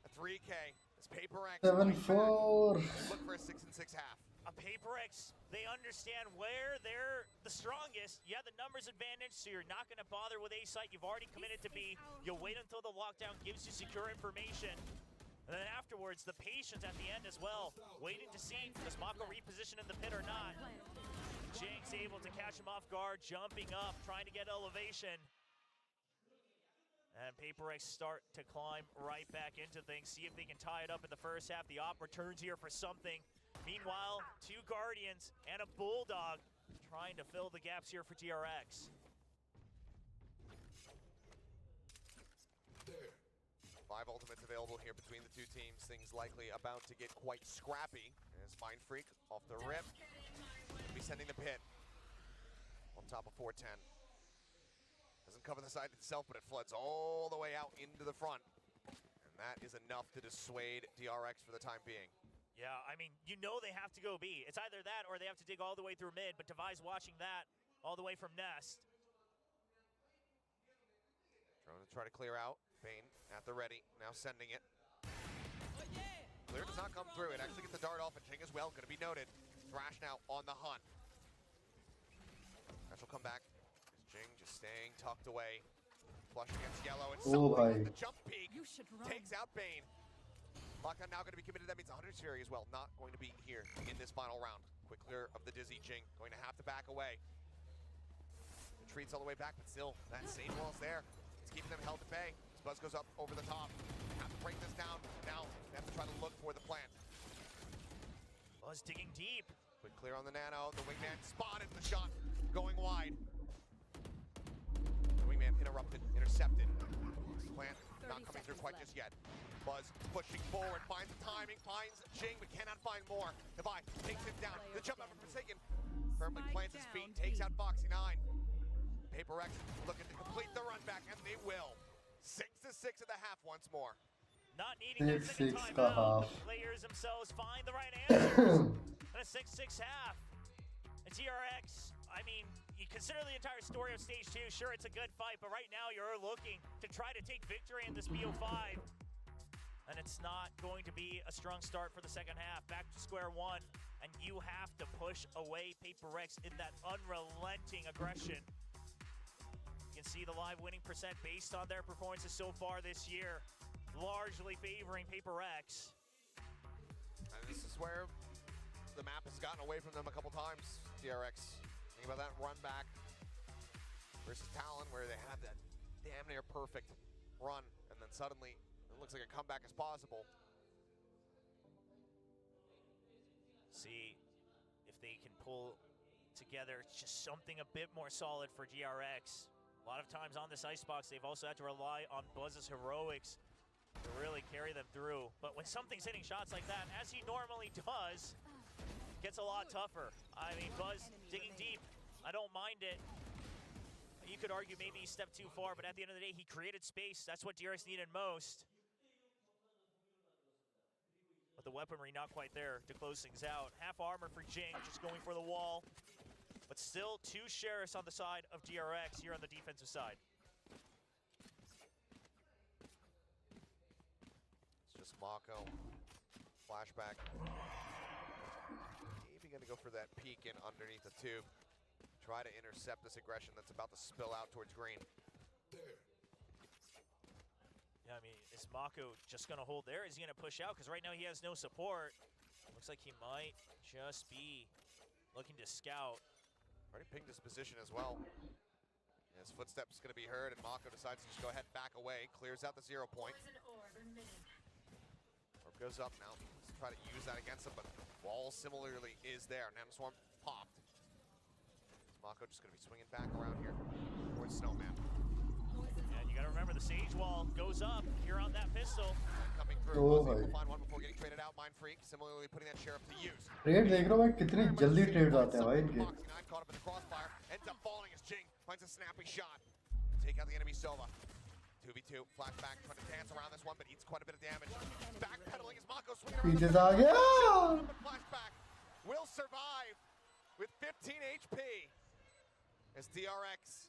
A 3K. It's PRX. 7-4. Look for a 6-6 half. A PRX, they understand where they're the strongest. You have the numbers advantage, so you're not going to bother with A site. You've already committed to B. You'll wait until the lockdown gives you secure information. And then afterwards, the patience at the end as well. Waiting to see, does Mako reposition in the pit or not? Jing's able to catch him off guard, jumping up, trying to get elevation. And PRX start to climb right back into things, see if they can tie it up in the first half. The op returns here for something. Meanwhile, 2 Guardians and a Bulldog trying to fill the gaps here for DRX. 5 ultimates available here between the 2 teams. Things likely about to get quite scrappy. As Mind Freak off the rip. Gonna be sending the pit. On top of 410. Doesn't cover the side itself, but it floods all the way out into the front. And that is enough to dissuade DRX for the time being. Yeah, I mean, you know they have to go B. It's either that or they have to dig all the way through mid, but Devi's watching that all the way from Nest. Trying to try to clear out. Bane at the ready, now sending it. Clear does not come through. It actually gets the dart off, and Jing as well, going to be noted. Thrash now on the hunt. Thrash will come back. Jing just staying tucked away. Flush against yellow, and something with the jump peak takes out Bane. Lockdown now going to be committed. That means 100 Fury as well, not going to be here in this final round. Quick clear of the Dizzy. Jing going to have to back away. Retreats all the way back, but still, that same wall's there. It's keeping them held at bay. As Buzz goes up over the top. Have to break this down. Now they have to try to look for the plant. Buzz digging deep. Quick clear on the Nano. The Wingman spotted the shot going wide. The Wingman intercepted. Plant not coming through quite just yet. Buzz pushing forward, finds the timing, finds Jing, but cannot find more. Devi takes him down. The jump out from Forsaken. Firmly plants his feet, takes out Foxy 9. PRX looking to complete the run back, and they will. 6-6 at the half once more. Not needing that second timeout. The players themselves find the right answers. And a 6-6 half. And DRX, I mean, you consider the entire story of stage 2. Sure, it's a good fight, but right now you're looking to try to take victory in this BO5. And it's not going to be a strong start for the second half. Back to square one. And you have to push away PRX in that unrelenting aggression. You can see the live winning percent based on their performances so far this year, largely favoring PRX. And this is where the map has gotten away from them a couple times, DRX. Think about that run back versus Talon, where they had that damn near perfect run, and then suddenly it looks like a comeback is possible. See if they can pull together just something a bit more solid for DRX. A lot of times on this icebox, they've also had to rely on Buzz's heroics to really carry them through. But when something's hitting shots like that, as he normally does, it gets a lot tougher. I mean, Buzz digging deep, I don't mind it. You could argue maybe he stepped too far, but at the end of the day, he created space. That's what DRX needed most. But the weaponry not quite there to close things out. Half armor for Jing, just going for the wall. But still 2 sheriffs on the side of DRX here on the defensive side. It's just Mako. Flashback. Maybe gonna go for that peek in underneath the tube. Try to intercept this aggression that's about to spill out towards green. Yeah, I mean, is Mako just gonna hold there? Is he gonna push out? Because right now he has no support. Looks like he might just be looking to scout. Already pinged his position as well. His footsteps gonna be heard, and Mako decides to just go ahead and back away. Clears out the 0 point. Orb goes up now. Let's try to use that against him, but wall similarly is there. Nanoswarm popped. Mako just gonna be swinging back around here towards Snowman. And you gotta remember the Sage Wall goes up here on that pistol. Coming through, Oh was able to भाई। find one before getting traded out. Mind Freak, similarly putting that sheriff to use. Trade देख रहा हूँ मैं कितनी जल्दी trade आते हैं भाई इनके। Foxy 9 caught up in the crossfire, ends up falling as Jing finds a snappy shot. Take out the enemy Sova. 2v2, flashback, trying to dance around this one, but eats quite a bit of damage. Backpedaling as Mako swinging around. पीछे से आ गया। Flashback will survive with 15 HP as DRX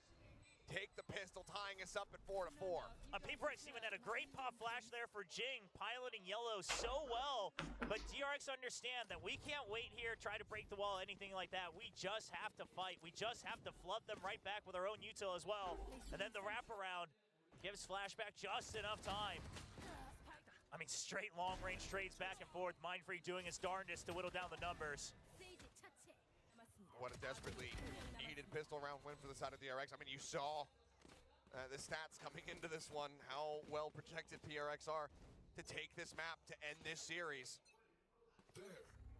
take the pistol, tying us up at 4-4. PRX even had a great pop flash there for Jing, piloting yellow so well. But DRX understand that we can't wait here, try to break the wall, anything like that. We just have to fight. We just have to flood them right back with our own util as well. And then the wraparound gives Flashback just enough time. I mean, straight long-range trades back and forth. Mind Freak doing his darndest to whittle down the numbers. What a desperately needed pistol round win for the side of DRX. I mean, you saw the stats coming into this one, how well protected PRX are to take this map to end this series.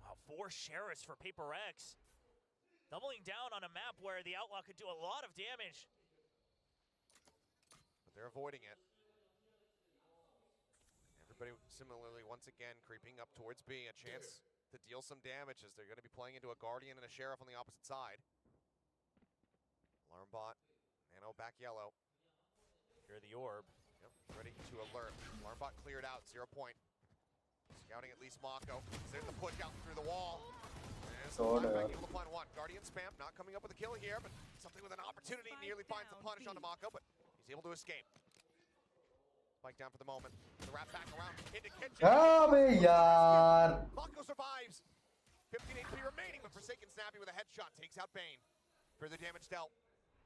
Wow, 4 sheriffs for PRX. Doubling down on a map where the Outlaw could do a lot of damage. But they're avoiding it. Everybody similarly, once again, creeping up towards B. A chance to deal some damage as they're going to be playing into a Guardian and a Sheriff on the opposite side. Alarm bot, Nano back yellow. Here the orb. Yep, ready to alert. Alarm bot cleared out, 0 point. Scouting at least Mako. There's the push out through the wall. And so back able to find one. Guardian spam, not coming up with a kill here, but something with an opportunity. Nearly finds the punish onto Mako, but he's able to escape. Spike down for the moment. The wrap back around into kitchen. अबे यार। Mako survives. 15 HP remaining, but Forsaken Snappy with a headshot takes out Bane. Further damage dealt.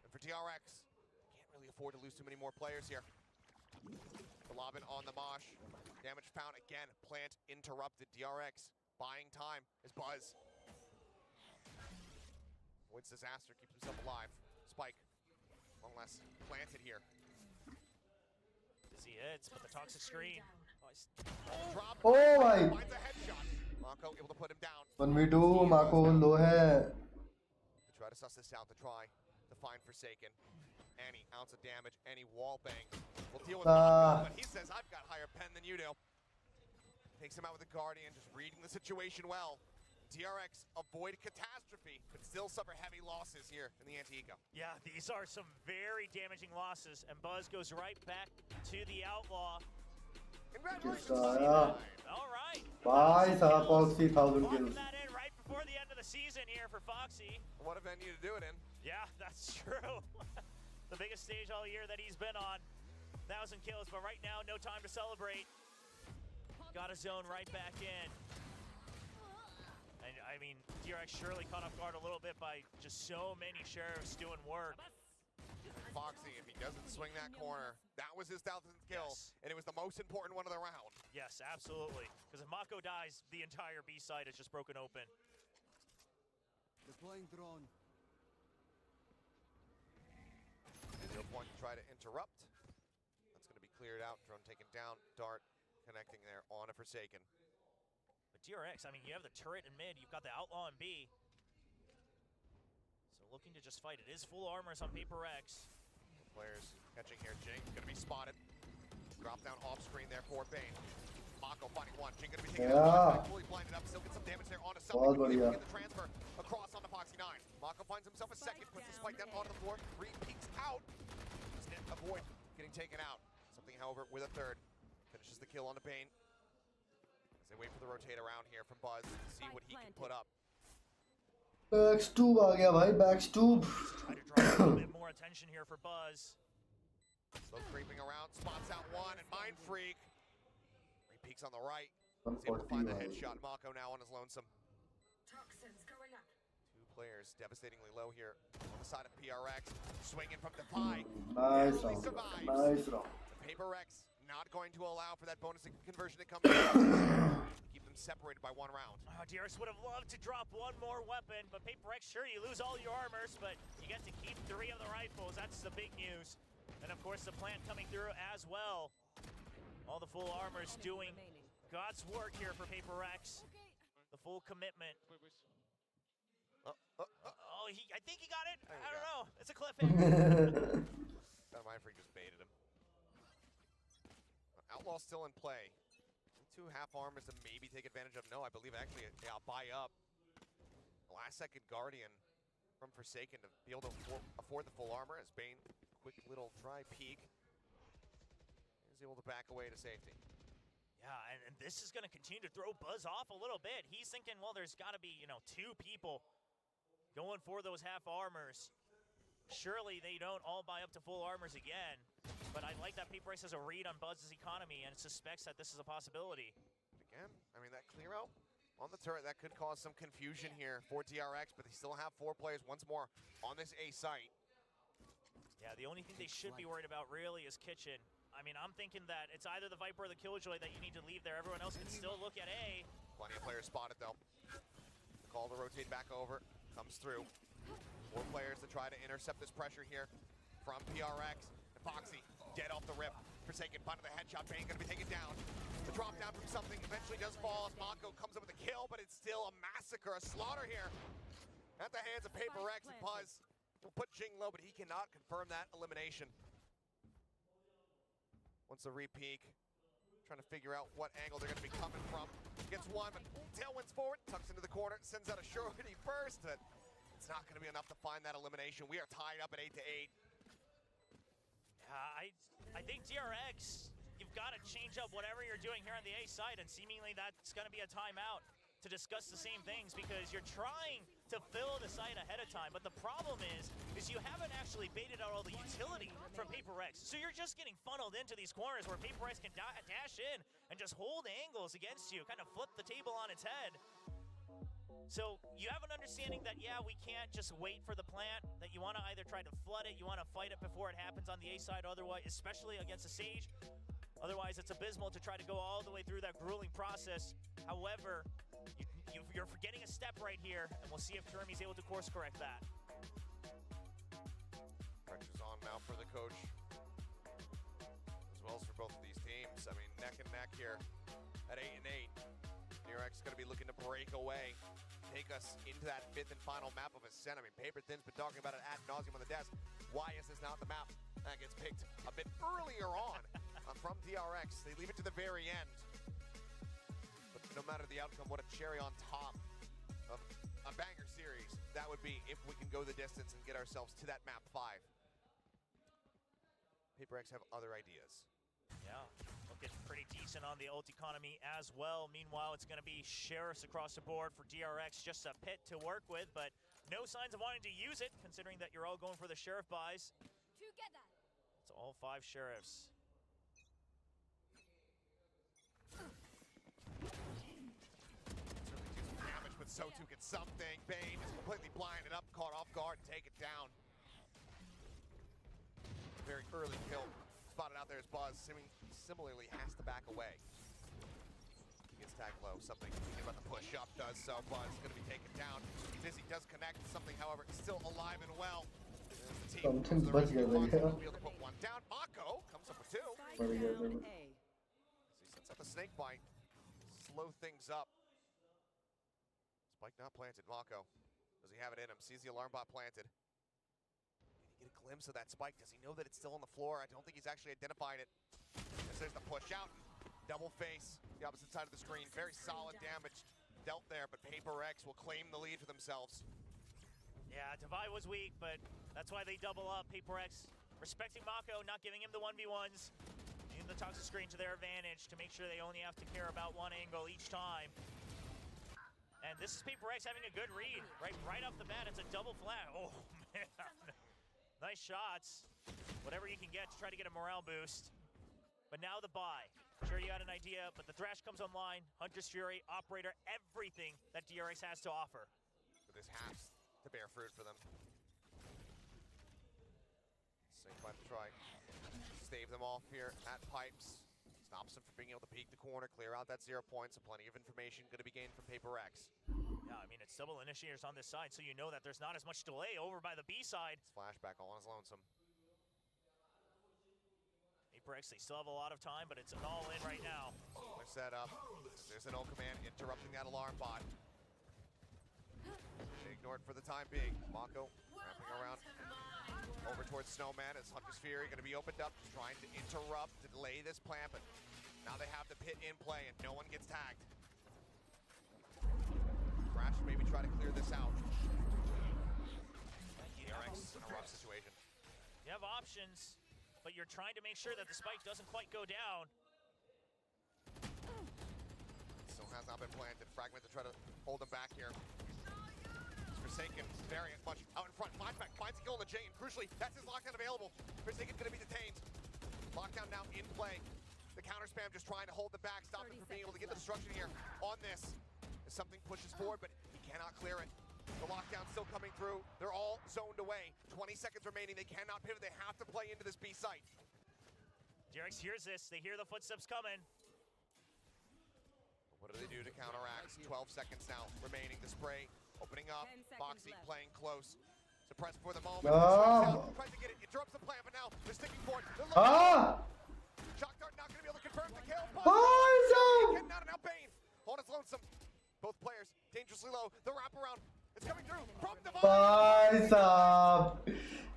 And for DRX, can't really afford to lose too many more players here. Balabin on the Mosh. Damage found again. Plant interrupted. DRX buying time as Buzz avoids disaster, keeps himself alive. Spike, one less planted here. Dizzy hits, but the toxic screen. Drop Oh भाई। finds a headshot. Mako able to put him down. 1v2 Mako लो है। To try to suss this out, to try to find Forsaken. Any ounce of damage, any wall bang. We'll deal with Mako, but he says, I've got higher pen than you do. Takes him out with the Guardian, just reading the situation well. DRX avoid catastrophe, but still suffer heavy losses here in the anti-eco. Yeah, these are some very damaging losses, and Buzz goes right back to the Outlaw. Congratulations, Yeah. All right. भाई साहब Foxy 1000 Locking kills। that in right before the end of the season here for Foxy. What a venue to do it in. Yeah, that's true. The biggest stage all year that he's been on. 1,000 kills, but right now, no time to celebrate. Got his zone right back in. And I mean, DRX surely caught off guard a little bit by just so many sheriffs doing work. Foxy, if he doesn't swing that corner, that was his 1000th kill, Yes. and it was the most important one of the round. Yes, absolutely. Because if Mako dies, the entire B side is just broken open. Deploying drone. 0 point to try to interrupt. That's going to be cleared out. Drone taken down. Dart connecting there on a Forsaken. The DRX, I mean, you have the turret in mid, you've got the Outlaw in B. So looking to just fight. It is full armors on PRX. Players catching here. Jing gonna be spotted. Drop down off screen there for Bane. Mako finding one. Jing gonna be taken out. Fully blinded up. Still get some damage there onto something. Get the transfer across onto Foxy 9. Mako finds himself a second. Puts the spike down onto the floor. Three peeks out. Just can't avoid getting taken out. Something, however, with a third. Finishes the kill on the Bane. As they wait for the rotate around here from Buzz to see what he can put up. Backstube आ गया भाई, backstube. Try to draw a little bit more attention here for Buzz. Slow creeping around, spots out one, and Mind Freak. He peeks on the right. He's able to find the headshot. Mako now on his lonesome. Toxins going up. Two players devastatingly low here on the side of PRX. Swinging from Defy. Nice Barely round. survives. Nice round. PRX not going to allow for that bonus conversion to come in. Keep them separated by one round. DRX would have loved to drop one more weapon, but PRX, sure, you lose all your armors, but you get to keep 3 of the rifles. That's the big news. And of course, the plant coming through as well. All the full armors doing God's work here for PRX. The full commitment. Oh, I think he got it. I don't know. It's a cliffhanger. Mind Freak just baited him. Outlaw still in play. 2 half armors to maybe take advantage of. No, I believe actually a buy up. Last second Guardian from Forsaken to be able to afford the full armor as Bane, quick little try peek, is able to back away to safety. Yeah, and this is going to continue to throw Buzz off a little bit. He's thinking, well, there's got to be, 2 people going for those half armors. Surely they don't all buy up to full armors again. But I like that PRX has a read on Buzz's economy and suspects that this is a possibility. Again, I mean, that clear out on the turret, that could cause some confusion here for DRX, but they still have 4 players once more on this A site. Yeah, the only thing they should be worried about really is Kitchen. I mean, I'm thinking that it's either the Viper or the Killjoy that you need to leave there. Everyone else can still look at A. Plenty of players spotted, though. The call to rotate back over comes through. 4 players to try to intercept this pressure here from PRX. And Foxy, dead off the rip. Forsaken, finding the headshot. Bane gonna be taken down. The drop down from something eventually does fall as Mako comes up with a kill, but it's still a massacre, a slaughter here at the hands of PRX. And Buzz will put Jing low, but he cannot confirm that elimination. Once the re-peek, trying to figure out what angle they're gonna be coming from. Gets one, but tailwinds forward, tucks into the corner, sends out a surety first, but it's not gonna be enough to find that elimination. We are tied up at 8-8. I think DRX, you've got to change up whatever you're doing here on the A side, and seemingly that's going to be a timeout to discuss the same things because you're trying to fill the site ahead of time. But the problem is you haven't actually baited out all the utility from PRX. So you're just getting funneled into these corners where PRX can dash in and just hold angles against you, kind of flip the table on its head. So you have an understanding that, yeah, we can't just wait for the plant, that you want to either try to flood it, you want to fight it before it happens on the A side, otherwise, especially against a Sage. Otherwise, it's abysmal to try to go all the way through that grueling process. However, you're forgetting a step right here, and we'll see if Termi's able to course correct that. Pressure's on now for the coach, as well as for both of these teams. I mean, neck and neck here at 8-8. DRX is going to be looking to break away, take us into that 5th and final map of Ascent. I mean, Paper Thin's been talking about it ad nauseum on the desk. Why is this not the map that gets picked a bit earlier on from DRX? They leave it to the very end. But no matter the outcome, what a cherry on top of a banger series that would be if we can go the distance and get ourselves to that map 5. PRX have other ideas. Yeah, looking pretty decent on the ult economy as well. Meanwhile, it's going to be Sheriffs across the board for DRX, just a pit to work with, but no signs of wanting to use it, considering that you're all going for the Sheriff buys. Together. It's all 5 Sheriffs. Certainly do some damage, but Sotu gets something. Bane is completely blinded up, caught off guard, and take it down. Very early kill. Spotted out there as Buzz, similarly has to back away. He gets tagged low, something thinking about the push up does so. Buzz is going to be taken down. Dizzy does connect, something however is still alive and well. The team Something's will be able to yeah. put one down. Mako comes up with 2. Spike down A. He sets up a snake bite, slow things up Spike not planted. Mako, does he have it in him? Sees the alarm bot planted. Did he get a glimpse of that spike? Does he know that it's still on the floor? I don't think he's actually identified it. This is the push out. Double face, the opposite side of the screen. Very solid damage dealt there, but PRX will claim the lead for themselves. Yeah, Divide was weak, but that's why they double up. PRX respecting Mako, not giving him the 1v1s. Using the toxic screen to their advantage to make sure they only have to care about one angle each time. And this is PRX having a good read. Right off the bat, it's a double flag. Oh, man. Nice shots. Whatever you can get to try to get a morale boost. But now the buy. Sure, you got an idea, but the Thrash comes online. Hunter's Fury, Operator, everything that DRX has to offer. But this has to bear fruit for them. Safe by the try. Stave them off here at Pipes. Stops them from being able to peek the corner, clear out that 0 points, and plenty of information going to be gained from PRX. Yeah, I mean, it's double initiators on this side, so you know that there's not as much delay over by the B side. It's flashback all on his lonesome. PRX, they still have a lot of time, but it's an all-in right now. They're set up. There's an ult command interrupting that alarm bot. They ignore it for the time being. Mako ramping around over towards Snowman as Hunter's Fury going to be opened up, trying to interrupt, to delay this plan, but now they have the pit in play and no one gets tagged. Crash maybe try to clear this out. DRX in a rough situation. You have options, but you're trying to make sure that the spike doesn't quite go down. Still has not been planted. Fragment to try to hold them back here. Forsaken very much out in front. Flashback finds a kill on the Jane. Crucially, that's his lockdown available. Forsaken's going to be detained. Lockdown now in play. The counter spam just trying to hold them back, stop him from being able to get the destruction here on this. As something pushes forward, but he cannot clear it. The lockdown still coming through. They're all zoned away. 20 seconds remaining. They cannot pivot. They have to play into this B site. DRX hears this. They hear the footsteps coming. What do they do to counteract? 12 seconds now remaining. The spray opening up. Boxy playing close. Suppressed for the moment. Tries to get it. Interrupts the plan, but now they're sticking for it. Shock Dart not going to be able to confirm the kill. Getting out and now Bane. Hold his lonesome. Both players dangerously low. The wraparound. It's coming through from Divide. भाई साहब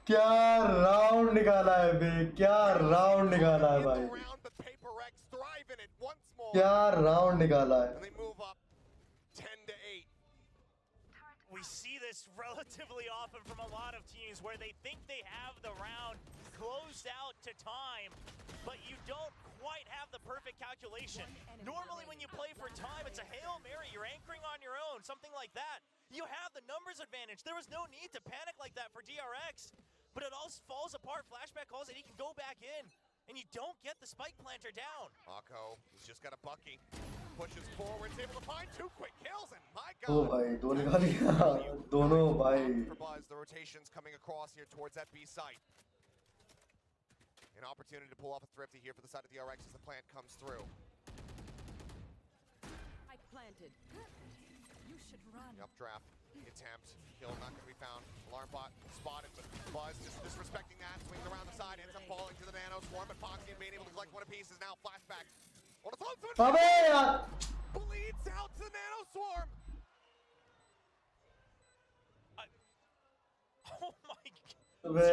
क्या round निकाला है बे क्या round निकाला है भाई But PRX thrive in it once more. क्या राउंड निकाला है And they move up 10-8. We see this relatively often from a lot of teams where they think they have the round closed out to time, but you don't quite have the perfect calculation. Normally when you play for time, it's a Hail Mary. You're anchoring on your own, something like that. You have the numbers advantage. There was no need to panic like that for DRX, but it all falls apart. Flashback calls it, he can go back in, and you don't get the spike planter down. Mako, he's just got a Bucky. Pushes forward, is able to find 2 quick kills, and my God. ओ भाई दो निकाल दिया दोनों भाई For Buzz, the rotations coming across here towards that B site. An opportunity to pull off a thrifty here for the side of DRX as the plant comes through. I planted. You should run. The updraft attempt. Kill not going to be found. Alarm bot spotted, but Buzz just disrespecting that. Swings around the side, ends up falling to the nano swarm, but Foxy and being able to collect one apiece is now flashback. On its own to अबे यार bleeds out to the nano swarm. Oh my God. अबे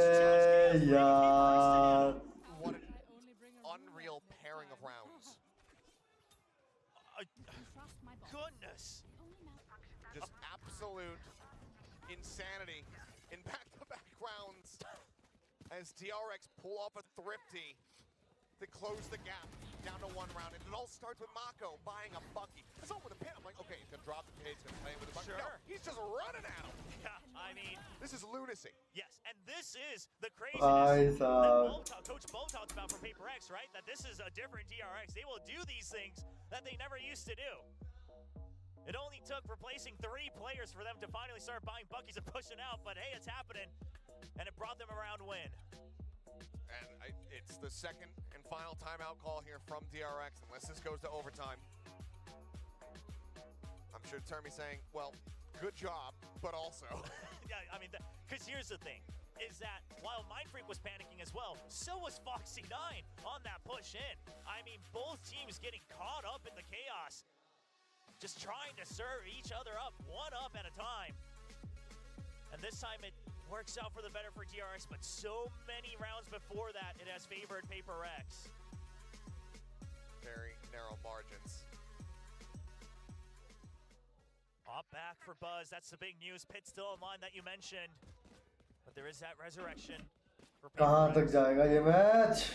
यार What an unreal pairing of rounds. Goodness. Just absolute insanity in back-to-back rounds as DRX pull off a thrifty to close the gap down to 1 round. And it all starts with Mako buying a Bucky. I saw him with a pin. I'm like, okay, he's going to drop the pin. He's going to play with the Bucky. Sure. No, he's just running at him. Yeah, I mean, This is lunacy. yes, and this is the भाई craziness साहब that Coach Bo talked about from PRX, right? That this is a different DRX. They will do these things that they never used to do. It only took replacing 3 players for them to finally start buying Buckies and pushing out, but hey, it's happening, and it brought them a round win. And it's the second and final timeout call here from DRX, unless this goes to overtime. I'm sure Termy's saying, well, good job, but also. Yeah, I mean, because here's the thing, is that while Mindfreak was panicking as well, so was Foxy9 on that push in. I mean, both teams getting caught up in the chaos. just trying to serve each other up, one up at a time. And this time it works out for the better for DRX, but so many rounds before that, it has favored PRX. Very narrow margins. Off back for Buzz, that's the big news. Pit's still online that you mentioned, but there is that resurrection for कहाँ तक PRX. जाएगा ये match?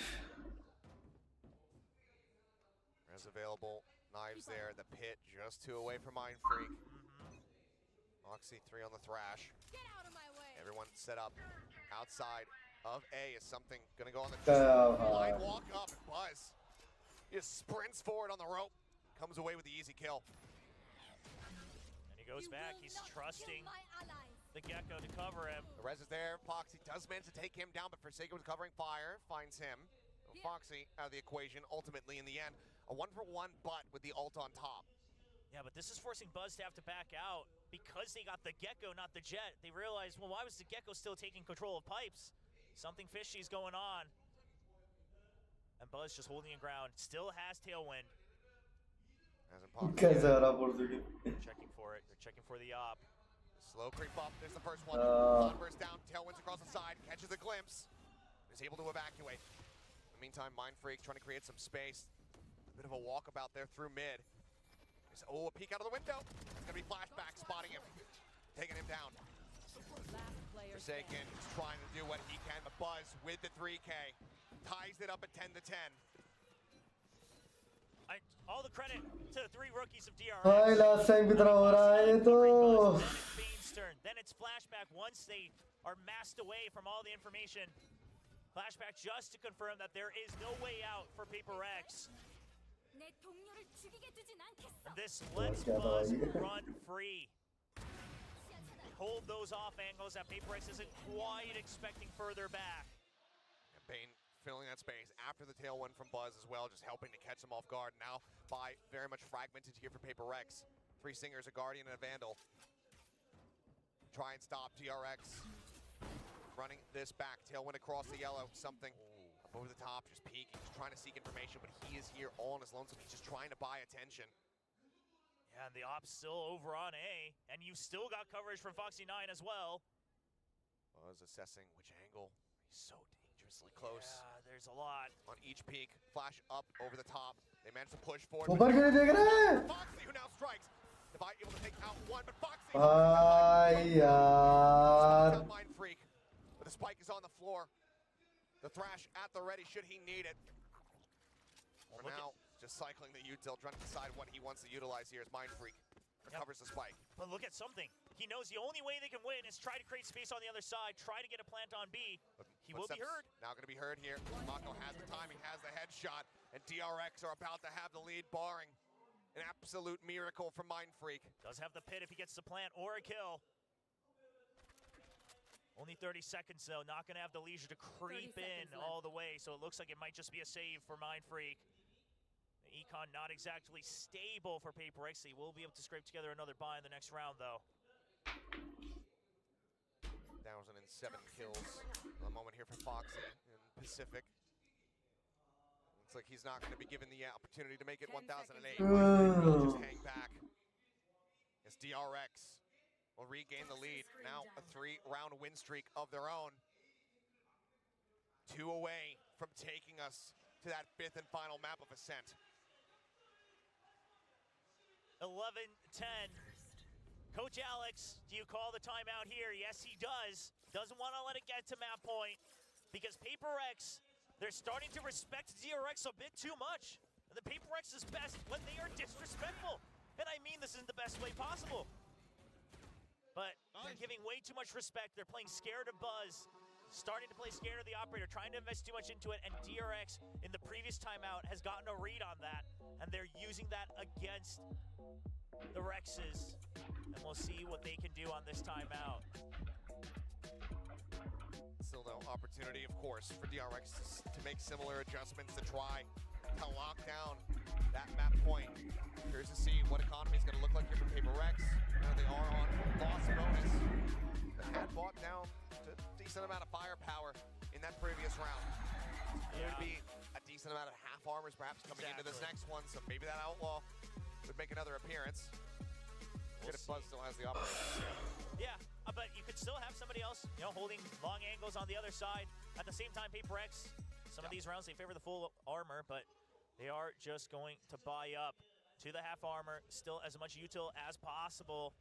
There's available knives there. The Pit just 2 away from Mind Freak. Moxie 3 on the Thrash. Get out of my way. Everyone set up outside of A. Is something gonna go on the Yeah. line walk up? And Buzz just sprints forward on the rope, comes away with the easy kill. And he goes You back, will he's not kill trusting my allies. the Gecko to cover him. The res is there. Foxy does manage to take him down, but Forsaken was covering fire, finds him. Foxy out of the equation ultimately in the end. A 1-for-1 butt with the ult on top. Yeah, but this is forcing Buzz to have to back out because they got the Gecko, not the Jet. They realized, well, why was the Gecko still taking control of pipes? Something fishy's going on. And Buzz just holding the ground. Still has Tailwind. Hasn't popped कैसे yet. हरा Portuguese? Checking for it. They're checking for the op. Slow creep up. There's the first one. Burst down. Tailwinds across the side. Catches a glimpse. Is able to evacuate. In the meantime, Mind Freak trying to create some space. A bit of a walkabout there through mid. Oh, a peek out of the window. It's going to be flashback spotting him. Taking him down. Last player Forsaken is trying to do what he can, but Buzz with the 3K. Ties it up at 10-10. All the credit to the 3 rookies of DRX. भाई last time की तरह हो रहा है ये तो. Then it's Bainstern. Then it's flashback once they are masked away from all the information. Flashback just to confirm that there is no way out for PRX. 내 동료를 죽이게 두진 않겠어. And this lets क्या था Buzz भाई? run free. Hold those off angles that PRX isn't quite expecting further back. And Bane filling that space after the tailwind from Buzz as well, just helping to catch him off guard. Now by very much fragmented here for PRX. 3 Singers, a Guardian, and a Vandal. Try and stop DRX. Running this back, tailwind across the yellow, something up over the top, just peeking, just trying to seek information, but he is here all on his lonesome. He's just trying to buy attention. Yeah, and the op's still over on A, and you've still got coverage from Foxy9 as well. Buzz assessing which angle. He's so dangerously close. Yeah, there's a lot. On each peak, flash up over the top. They manage to push forward. ऊपर क्यों नहीं देख रहे हैं? Foxy who now strikes. Divide able to take out one, but Foxy भाई यार. Mind Freak. But the spike is on the floor. The Thrash at the ready should he need it. For now, just cycling the util, trying to decide what he wants to utilize here as Mind Freak recovers the spike. But look at something. He knows the only way they can win is try to create space on the other side, try to get a plant on B. He will be heard. Now going to be heard here. Mako has the timing, has the headshot, and DRX are about to have the lead, barring an absolute miracle from Mind Freak. Does have the pit if he gets the plant or a kill. Only 30 seconds though, not gonna have the leisure to creep in all the way, so it looks like it might just be a save for Mind Freak. The Econ not exactly stable for PRX. They will be able to scrape together another buy in the next round though. 1,007 kills. A moment here for Foxy in Pacific. Looks like he's not going to be given the opportunity to make it 1,008. He'll just hang back. As DRX will regain the lead. Now a 3-round win streak of their own. 2 away from taking us to that 5th and final map of Ascent. 11-10. Coach Alex, do you call the timeout here? Yes, he does. Doesn't want to let it get to map point because PRX, they're starting to respect DRX a bit too much. The PRX is best when they are disrespectful. And I mean this in the best way possible. But they're giving way too much respect. They're playing scared of Buzz, starting to play scared of the operator, trying to invest too much into it, and DRX in the previous timeout has gotten a read on that, and they're using that against the Rexes. And we'll see what they can do on this timeout. Still no opportunity, of course, for DRX to make similar adjustments to try to lock down that map point. Curious to see what economy is going to look like here for PRX. They are on loss bonus. They had bought down a decent amount of firepower in that previous round. There would be a decent amount of half armors perhaps coming into this next one, so maybe that outlaw would make another appearance. Good if Buzz still has the operator. Yeah, but you could still have somebody else, you know, holding long angles on the other side. At the same time, PRX, some of these rounds, they favor the full armor, but they are just going to buy up to the half armor, still as much util as possible.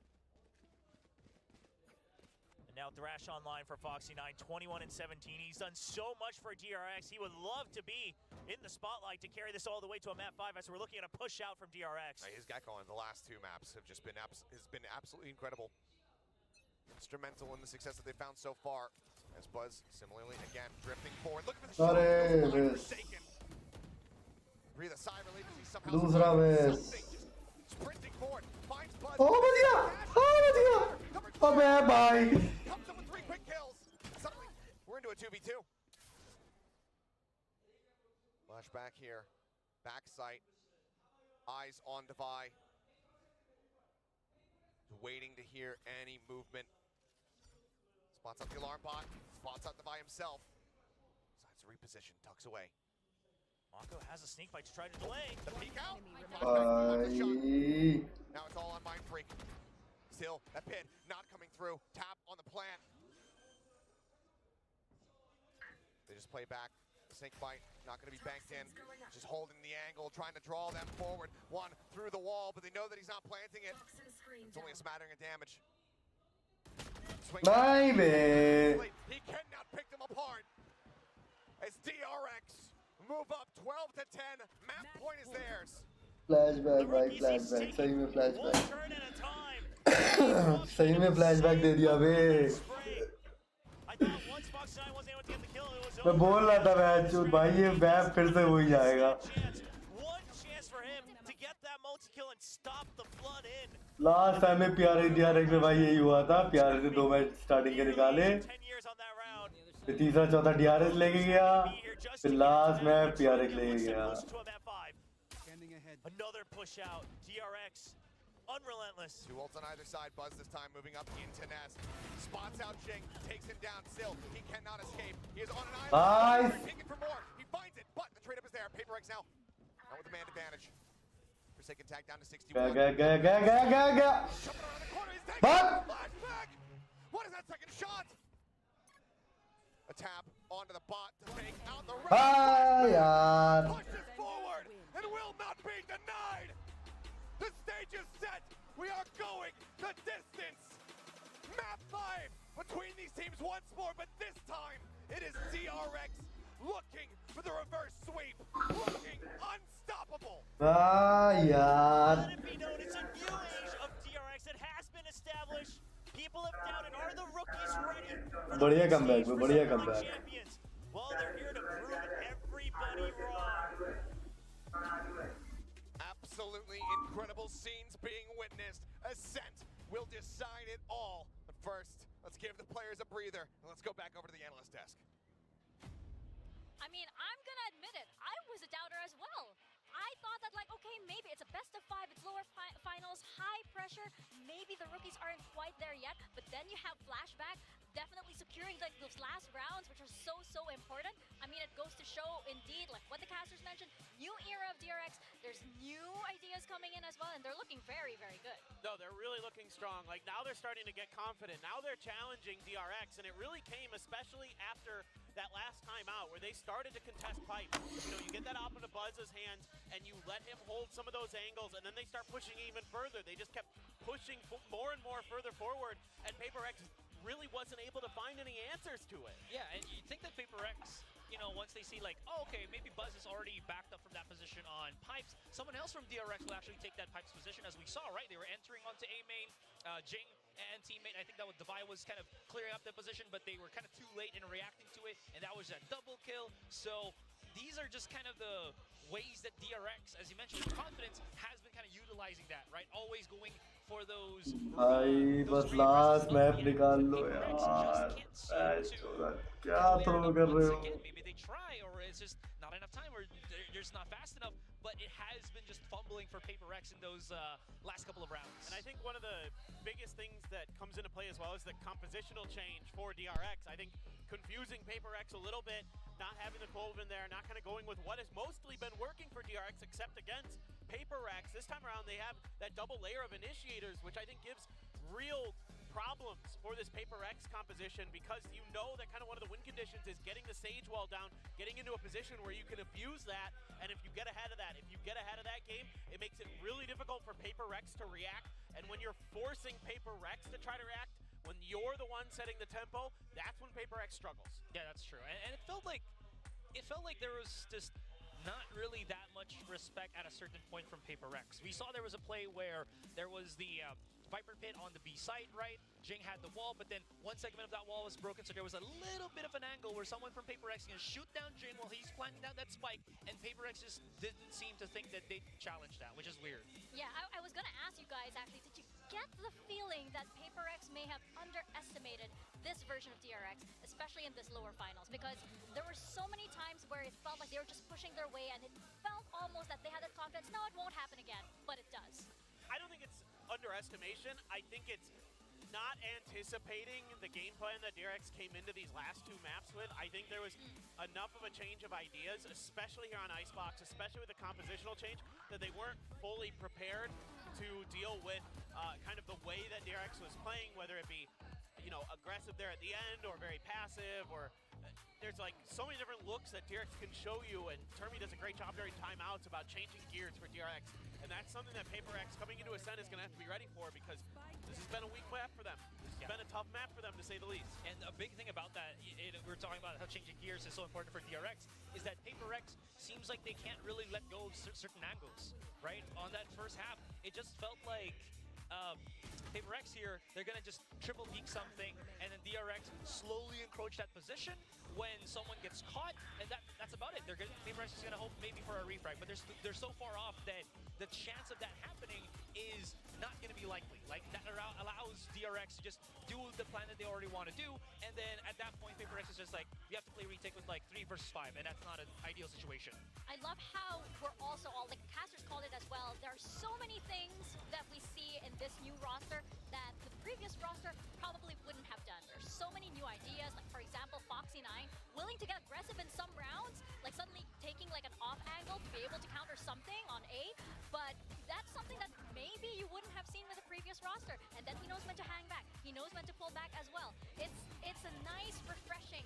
And now Thrash online for Foxy9, 21 and 17. He's done so much for DRX. He would love to be in the spotlight to carry this all the way to a map 5 as we're looking at a push out from DRX. His Gecko on the last two maps have just been absolutely incredible. Instrumental in the success that they found so far. As Buzz similarly again drifting forward. Looking for the shot. Forsaken. Breathe a sigh of relief as he somehow something just sprinting forward. Finds Buzz. Oh, बढ़िया! अबे भाई! Comes up with 3 quick kills. Suddenly, we're into a 2v2. Flashback here. Back sight. Eyes on Devi. Waiting to hear any movement. Spots up the alarm bot. Spots out Devi himself. Decides to reposition. Tucks away. Mako has a sneak fight to try to delay. The peek out. भाई Now it's all on Mind Freak. Still, that pin not coming through. Tap on the plant. They just play back. Snake bite, not going to be banked in. Just holding the angle, trying to draw them forward. One through the wall, but they know that he's not planting it. It's only a smattering of damage. Swing. भाई He cannot pick them apart. As DRX move up 12 to 10. Map point is theirs. Flashback भाई flashback सही में One flashback turn at a time. सही में flashback दे दिया बे I thought once Foxy9 wasn't able to get the kill, it was मैं over. बोल रहा था मैच भाई ये मैप फिर से हो ही जाएगा One chance for him to get that multi-kill and stop the flood in. Last time में प्यारे DRX में भाई यही हुआ था प्यारे से 2 मैच स्टार्टिंग के निकाले 10 years on that round. फिर तीसरा चौथा DRX लेके गया फिर लास्ट में PRX लेके गया Standing ahead. Another push out. DRX, unrelentless. 2 ults on either side. Buzz this time moving up into Nest. Spots out Jing, takes him down. Still, he cannot escape. He is on an island. Nice. Picking for more. He finds it, but the trade up is there. PRX now with the man advantage. Forsaken tag down to 61. गया Jumping around the corner. He's taking What? flashback. What is that second shot? A tap onto the bot to take out the हाँ यार pushes forward and will not be denied. The stage is set. We are going the distance. Map 5 between these teams once more, but this time it is DRX looking for the reverse sweep, looking unstoppable. हाँ यार Let it be known, it's a new age of DRX. It has been established. People have doubted, are the rookies ready for the बढ़िया big comeback, stage for बढ़िया Summer League comeback. champions? Well, they're here to prove everybody wrong. Absolutely incredible scenes being witnessed. Ascent will decide it all. But first, let's give the players a breather and let's go back over to the analyst desk. I mean, I'm gonna admit it. I was a doubter as well. I thought that, like, okay, maybe it's a best of 5, it's lower finals, high pressure. Maybe the rookies aren't quite there yet. But then you have Flashback definitely securing like those last rounds, which are so important. I mean, it goes to show, indeed, like what the casters mentioned, new era of DRX. There's new ideas coming in as well, and they're looking very good. No, they're really looking strong. Like now they're starting to get confident. Now they're challenging DRX, and it really came especially after that last time out where they started to contest pipe. You know, you get that op into Buzz's hands, and you let him hold some of those angles, and then they start pushing even further. They just kept pushing more and more further forward, and PRX really wasn't able to find any answers to it. Yeah, and you think that PRX, you know, once they see like, oh, okay, maybe Buzz is already backed up from that position on pipes, someone else from DRX will actually take that pipes position, as we saw, right? They were entering onto A main, Jing and teammate, I think that Devi was kind of clearing up the position, but they were kind of too late in reacting to it, and that was a double kill. So these are just kind of the ways that DRX, as you mentioned, with confidence, has been kind of utilizing that, right? Always going for those. भाई बस last map निकाल लो यार क्या throw कर रहे हो Maybe they try, or it's just not enough time, or they're just not fast enough. but it has been just fumbling for PRX in those last couple of rounds. And I think one of the biggest things that comes into play as well is the compositional change for DRX. I think confusing PRX a little bit, not having the Clove in there, not kind of going with what has mostly been working for DRX except against PRX. This time around they have that double layer of initiators, which I think gives real problems for this PRX composition, because you know that kind of one of the win conditions is getting the stage wall down, getting into a position where you can abuse that, and if you get ahead of that, game, it makes it really difficult for PRX to react, and when you're forcing PRX to try to react, when you're the one setting the tempo, that's when PRX struggles. Yeah, that's true, and it felt like there was just not really that much respect at a certain point from PRX. We saw there was a play where there was the Viper Pit on the B site, right? Jing had the wall, but then one segment of that wall was broken, so there was a little bit of an angle where someone from PRX can shoot down Jing while he's planting down that spike, and PRX just didn't seem to think that they'd challenge that, which is weird. Yeah, I was gonna ask you guys actually, did you get the feeling that PRX may have underestimated this version of DRX, especially in this lower finals? Because there were so many times where it felt like they were just pushing their way, and it felt almost that they had that confidence, no, it won't happen again, but it does. I don't think it's underestimation. I think it's not anticipating the game plan that DRX came into these last two maps with. I think there was enough of a change of ideas, especially here on Icebox, especially with the compositional change, that they weren't fully prepared to deal with kind of the way that DRX was playing, whether it be, you know, aggressive there at the end or very passive, or there's like so many different looks that DRX can show you, and Termi does a great job during timeouts about changing gears for DRX. And that's something that PRX coming into Ascent is going to have to be ready for, because this has been a weak map for them. This has been a tough map for them, to say the least. And a big thing about that, we're talking about how changing gears is so important for DRX, is that PRX seems like they can't really let go of certain angles, right? On that first half, it just felt like PRX here, they're going to just triple peek something, and then DRX slowly encroach that position when someone gets caught, and that's about it. PRX is going to hope maybe for a refrag, but they're so far off that the chance of that happening is not going to be likely. Like, that allows DRX to just do the plan that they already want to do, and then at that point, PRX is just like, you have to play retake with like 3 versus 5, and that's not an ideal situation. I love how we're also all, like casters called it as well, there are so many things that we see in this new roster that the previous roster probably wouldn't have done. There's so many new ideas, like for example, Foxy9 willing to get aggressive in some rounds, like suddenly taking like an off angle to be able to counter something on A, but that's something that maybe you wouldn't have seen with the previous roster. And then he knows when to hang back, he knows when to pull back as well. It's a nice, refreshing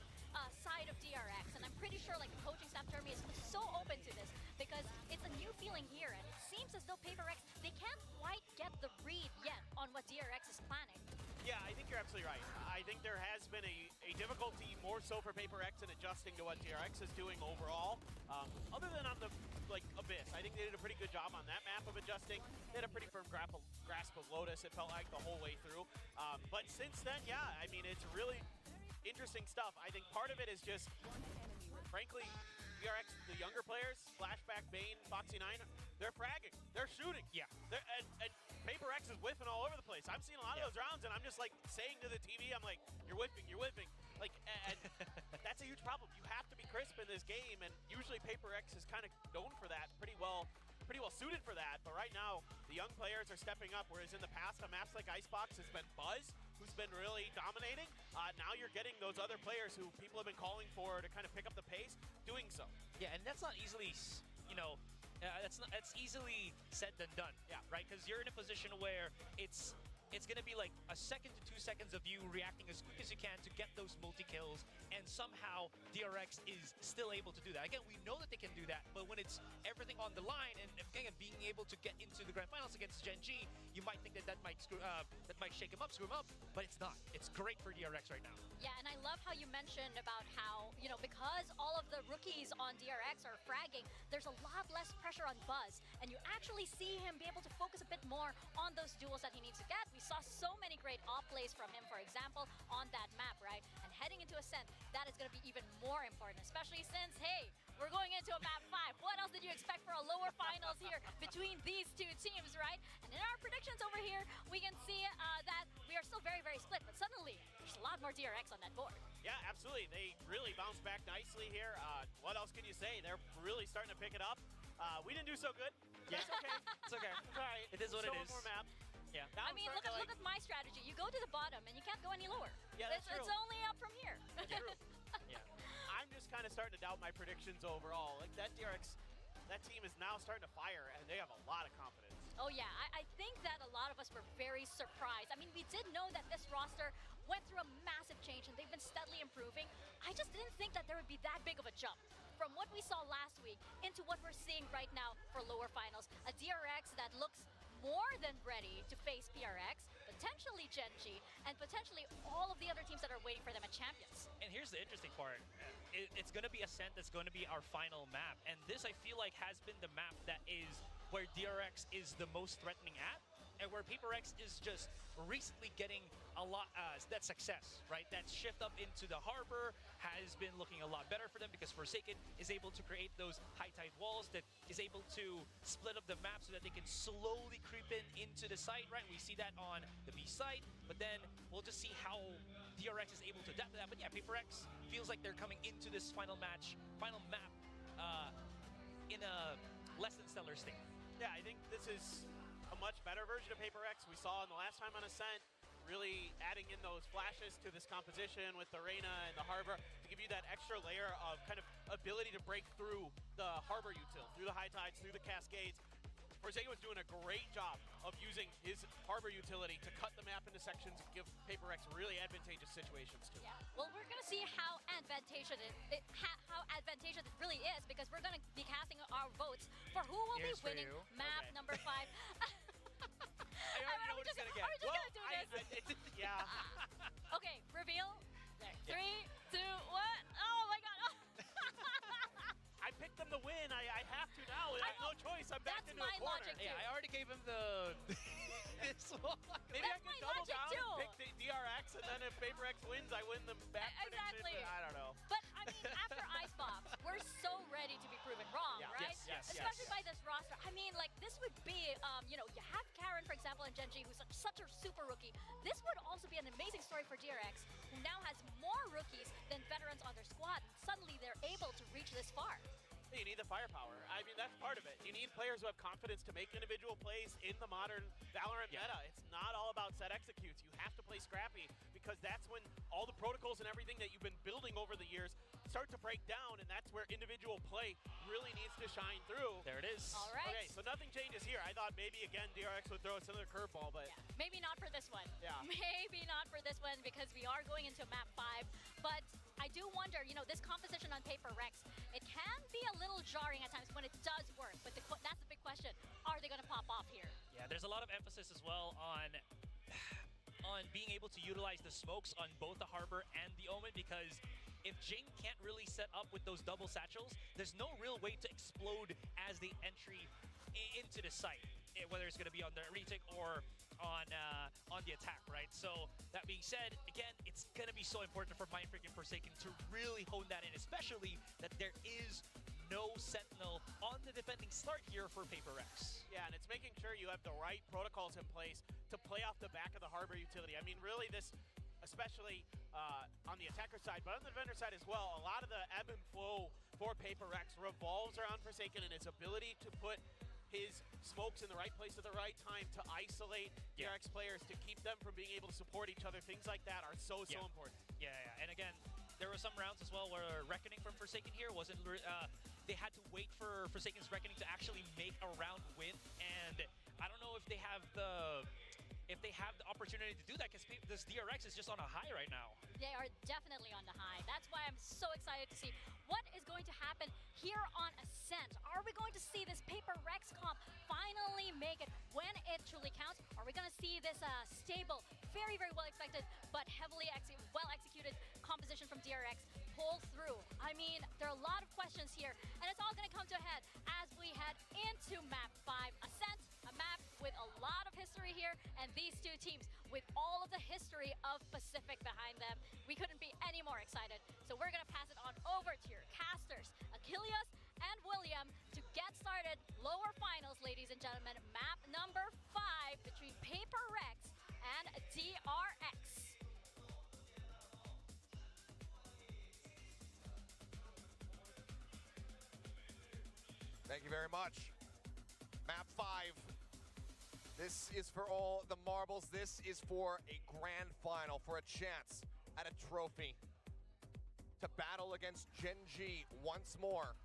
side of DRX, and I'm pretty sure like coaching staff Termi is so open to this, because it's a new feeling here, and it seems as though PRX, they can't quite get the read yet on what DRX is planning. Yeah, I think you're absolutely right. I think there has been a difficulty more so for PRX in adjusting to what DRX is doing overall. Other than on the Abyss, I think they did a pretty good job on that map of adjusting. They had a pretty firm grasp of Lotus, it felt like, the whole way through. But since then, yeah, I mean, it's really interesting stuff. I think part of it is just, frankly, DRX, the younger players, Flashback, Bane, Foxy9, they're fragging, they're shooting. Yeah. And PRX is whiffing all over the place. I'm seeing a lot of those rounds, and I'm just like saying to the TV, I'm like, you're whiffing, you're whiffing. Like, and that's a huge problem. You have to be crisp in this game, and usually PRX is kind of known for that, pretty well suited for that. But right now, the young players are stepping up, whereas in the past on maps like Icebox, it's been Buzz who's been really dominating. Now you're getting those other players who people have been calling for to kind of pick up the pace, doing so. Yeah, and that's not easily, you know, that's easily said than done. Yeah. Right? Because you're in a position where it's going to be like a second to 2 seconds of you reacting as quick as you can to get those multi-kills, and somehow DRX is still able to do that. Again, we know that they can do that, but when it's everything on the line and again, being able to get into the grand finals against Gen G, you might think that might shake him up, screw him up, but it's not. It's great for DRX right now. Yeah, and I love how you mentioned about how, you know, because all of the rookies on DRX are fragging, there's a lot less pressure on Buzz, and you actually see him be able to focus a bit more on those duels that he needs to get. We saw so many great off plays from him, for example, on that map, right? And heading into Ascent, that is going to be even more important, especially since, hey, we're going into a map 5. What else did you expect for a lower finals here between these two teams, right? And in our predictions over here, we can see that we are still very, very split, but suddenly there's a lot more DRX on that board. Yeah, absolutely. They really bounced back nicely here. What else can you say? They're really starting to pick it up. We didn't do so good. Yeah. That's okay. It's okay. It's all right. It is what it Still one is. more map. Yeah. Now I I'm mean, starting look to at my strategy. You go to the bottom, and you can't go any lower. Yeah, that's it's true. only up from here. True. Yeah. I'm just kind of starting to doubt my predictions overall. Like that DRX, that team is now starting to fire, and they have a lot of confidence. Oh yeah, I think that a lot of us were very surprised. I mean, we did know that this roster went through a massive change and they've been steadily improving. I just didn't think that there would be that big of a jump from what we saw last week into what we're seeing right now for lower finals. A DRX that looks more than ready to face PRX, potentially Genji, and potentially all of the other teams that are waiting for them at Champions. And here's the interesting part. It's going to be Ascent that's going to be our final map. And this, I feel like, has been the map that is where DRX is the most threatening at, and where PRX is just recently getting a lot, that success, right? That shift up into the harbor has been looking a lot better for them because Forsaken is able to create those high tide walls that is able to split up the map so that they can slowly creep into the site, right? We see that on the B site, but then we'll just see how DRX is able to adapt to that. But yeah, PRX feels like they're coming into this final map, in a less than stellar state. Yeah, I think this is a much better version of PRX we saw in the last time on Ascent, really adding in those flashes to this composition with the Reyna and the Harbor to give you that extra layer of kind of ability to break through the Harbor util, through the high tides, through the cascades. Forsaken was doing a great job of using his Harbor utility to cut the map into sections and give PRX really advantageous situations too. Yeah. Well, we're gonna see how advantageous it really is, because we're gonna be casting our votes for who will Here's be for winning you. map Okay. number 5. I already know what it's going to get. Are we just gonna do this? Yeah. Okay, reveal. Yeah. 3, 2, 1. Oh my God! I picked them to win. I have to now. I have no choice. I'm back That's into a my corner. logic. Yeah, I already gave him the this one. Maybe I That's could my double logic down too. and pick the DRX, and then if PRX wins, I win the back Exactly. prediction. I don't know. But I mean, after Icebox, we're so ready to be proven wrong, Yeah. right? Yes, Especially yes. by this roster. I mean, like, this would be, you know, you have Karen, for example, and Genji, who's such a super rookie. This would also be an amazing story for DRX, who now has more rookies than veterans on their squad. Suddenly, they're able to reach this far. You need the firepower. I mean, that's part of it. You need players who have confidence to make individual plays in the modern Valorant Yeah. meta. It's not all about set executes. You have to play scrappy, because that's when all the protocols and everything that you've been building over the years start to break down, and that's where individual play really needs to shine through. There it is. All right. Okay, so nothing changes here. I thought maybe, again, DRX would throw us another curveball, but Yeah, maybe not for this one. Yeah. Maybe not for this one, because we are going into map 5. But I do wonder, you know, this composition on PRX, it can be a little jarring at times when it does work. But that's the big question. Are they going to pop off here? Yeah, there's a lot of emphasis as well on being able to utilize the smokes on both the Harbor and the Omen, because if Jing can't really set up with those double satchels, there's no real way to explode as the entry into the site, whether it's going to be on the retake or on the attack, right? So that being said, again, it's going to be so important for Mind Freak and Forsaken to really hone that in, especially that there is no Sentinel on the defending start here for PRX. yeah, and it's making sure you have the right protocols in place to play off the back of the Harbor utility. I mean, really, this, especially on the attacker side, but on the defender side as well, a lot of the ebb and flow for PRX revolves around Forsaken and his ability to put his smokes in the right place at the right time to isolate DRX players, to keep them from being able to support each other. Things like that are so important. Yeah, and again, there were some rounds as well where Reckoning from Forsaken here wasn't. They had to wait for Forsaken's Reckoning to actually make a round win, and I don't know if they have the opportunity to do that, because this DRX is just on a high right now. They are definitely on the high. That's why I'm so excited to see what is going to happen here on Ascent. Are we going to see this PRX comp finally make it when it truly counts? Are we going to see this stable, very, very well expected, but heavily well executed composition from DRX pull through? I mean, there are a lot of questions here, and it's all going to come to a head as we head into map 5 Ascent, a map with a lot of history here, and these two teams with all of the history of Pacific behind them. We couldn't be any more excited. So we're gonna pass it on over to your casters, Achilles and William, to get started. Lower finals, ladies and gentlemen, map number 5 between PRX and DRX. Thank you very much. Map 5. This is for all the marbles. This is for a grand final, for a chance at a trophy. To battle against Gen G once more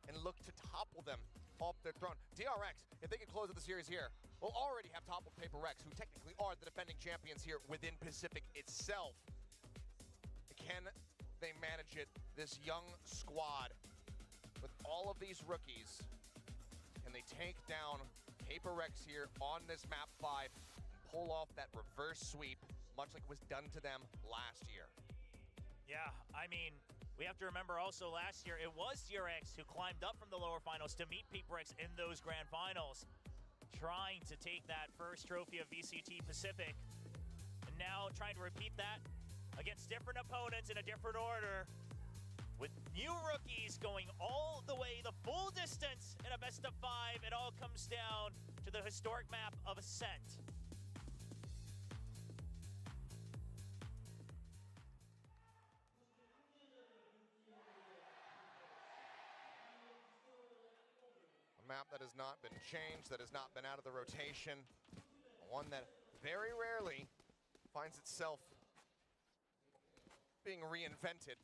and look to topple them off their throne. DRX, if they can close out the series here, will already have toppled PRX, who technically are the defending champions here within Pacific itself. Can they manage it? This young squad with all of these rookies, can they take down PRX here on this map 5 and pull off that reverse sweep, much like it was done to them last year? Yeah, I mean, we have to remember also last year, it was DRX who climbed up from the lower finals to meet PRX in those grand finals, trying to take that first trophy of VCT Pacific, and now trying to repeat that against different opponents in a different order, with new rookies going all the way, the full distance in a best of 5. It all comes down to the historic map of Ascent. Map that has not been changed, that has not been out of the rotation, one that very rarely finds itself being reinvented.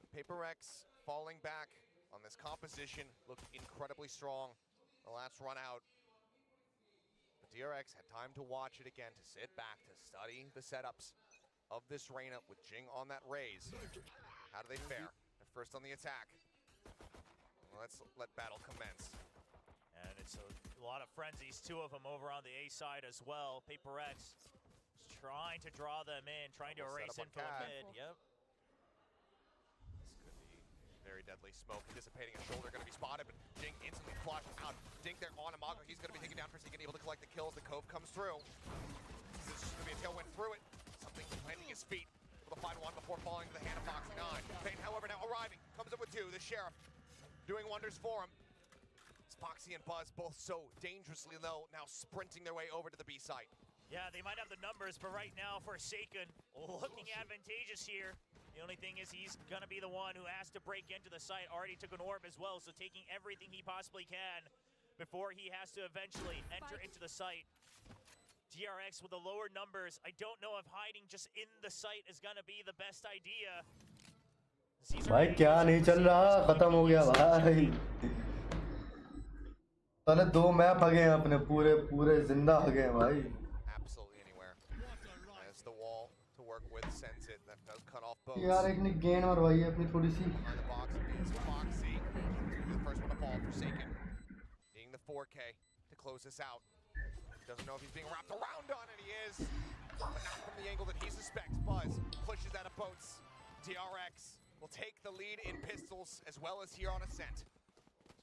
PRX falling back on this composition looked incredibly strong the last run out. But DRX had time to watch it again, to sit back, to study the setups of this Reyna with Jing on that raise. How do they fare? They're first on the attack. Let's let battle commence. And it's a lot of frenzies, 2 of them over on the A side as well. PRX is trying to draw them in, trying to erase in from the mid. Yep. This could be very deadly. Smoke anticipating a shoulder, going to be spotted, but Jing instantly flushed out. Dink there on Amago. He's going to be taken down for Seeking, able to collect the kills. The Cove comes through. This is going to be a tailwind through it. Something planting his feet with a 5-1 before falling to the hand of Foxy 9. Payne, however, now arriving. Comes up with 2. The Sheriff doing wonders for him. It's Foxy and Buzz both so dangerously low, now sprinting their way over to the B site. Yeah, they might have the numbers, but right now Forsaken looking advantageous here. The only thing is he's going to be the one who has to break into the site. Already took an orb as well, so taking everything he possibly can before he has to eventually enter into the site. DRX with the lower numbers. I don't know if hiding just in the site is going to be the best idea. भाई क्या नहीं चल रहा, खत्म हो गया भाई। साले 2 मैप आ गए हैं अपने, पूरे पूरे जिंदा आ गए हैं भाई। Absolutely anywhere. As the wall to work with sends it, that does cut off both. यार एक ने गेन मरवाई है अपनी थोड़ी सी। On the box is Foxy. The first one to fall, Forsaken. Needing the 4K to close this out. Doesn't know if he's being wrapped around on it. He is, but not from the angle that he suspects. Buzz pushes out of boats. DRX will take the lead in pistols as well as here on Ascent.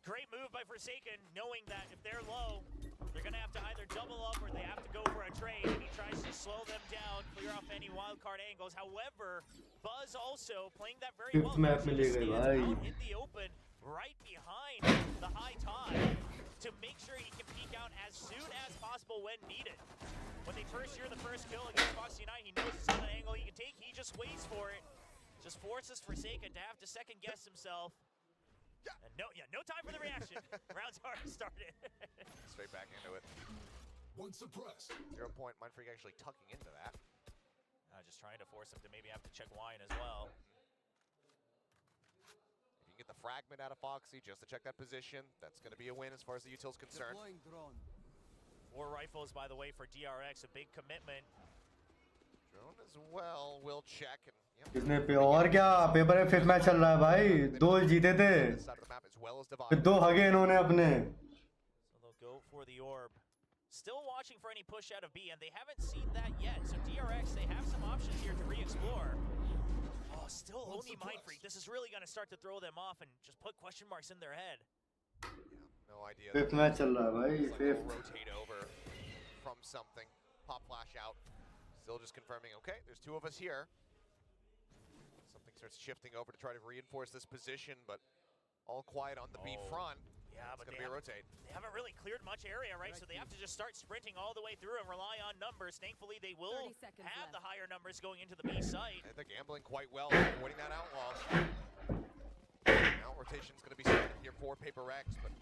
Great move by Forsaken, knowing that if they're low, they're going to have to either double up or they have to go for a trade, and he tries to slow them down, clear off any wildcard angles. However, Buzz also playing that very well. Stands out in the open, right behind the high tide, to make sure he can peek out as soon as possible when needed. When they first hear the first kill against Foxy 9, he knows it's not an angle he can take, he just waits for it. Just forces Forsaken to have to second guess himself. And no time for the reaction. Round's already started. Straight back into it. One suppressed. 0 point. Mindfreak actually tucking into that. Just trying to force him to maybe have to check wine as well. If you can get the fragment out of Foxy just to check that position, that's going to be a win as far as the util's concerned. 4 rifles, by the way, for DRX, a big commitment. Drone as well will check. And किसने पे और क्या paper है, 5th match चल रहा है भाई, 2 जीते थे, फिर 2 हगे इन्होंने अपने। So they'll go for the orb. Still watching for any push out of B, and they haven't seen that yet. So DRX, they have some options here to re-explore. Oh, still only Mindfreak. This is really going to start to throw them off and just put question marks in their head. Yeah, no idea. 5th match चल रहा है भाई, 5th. Rotate over from something. Pop flash out. Still just confirming, okay, there's 2 of us here. Something starts shifting over to try to reinforce this position, but all quiet on the B front. Yeah, it's but going to be a rotate. They haven't really cleared much area, right? So they have to just start sprinting all the way through and rely on numbers. Thankfully, they will have the higher numbers going into the B site. And they're gambling quite well, avoiding that outlaw. Now rotation's going to be started here for PRX, but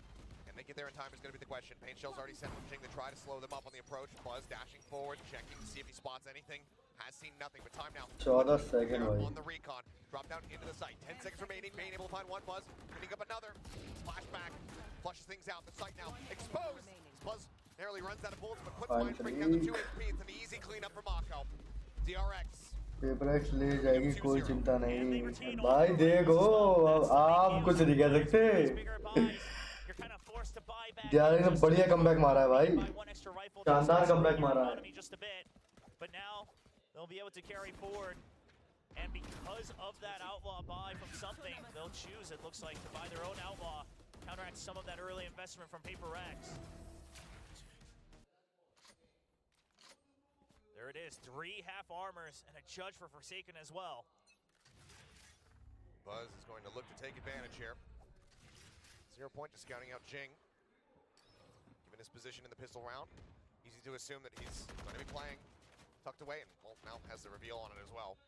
Can they get there in time is going to be the question. Paint Shell's already sent from Jing to try to slow them up on the approach. Buzz dashing forward, checking to see if he spots anything. Has seen nothing, but time now. 14 seconds भाई. On the recon. Drop down into the site. 10 seconds remaining. Main able to find one. Buzz picking up another. Flashback. Flushes things out. The site now exposed. Buzz narrowly runs out of bullets, but puts Mindfreak down to 2 HP. It's an easy cleanup for Mako. DRX. PRX ले जाएगी कोई चिंता नहीं भाई. देखो आप कुछ नहीं कह सकते. DRX ने बढ़िया कमबैक मारा है भाई. शानदार कमबैक मारा है. But now they'll be able to carry forward, and because of that outlaw buy from something, they'll choose, it looks like, to buy their own outlaw, counteract some of that early investment from PRX. There it is, 3 half armors and a judge for Forsaken as well. Buzz is going to look to take advantage here. 0 point to scouting out Jing. Given his position in the pistol round, easy to assume that he's going to be playing tucked away, and well, now has the reveal on it as well.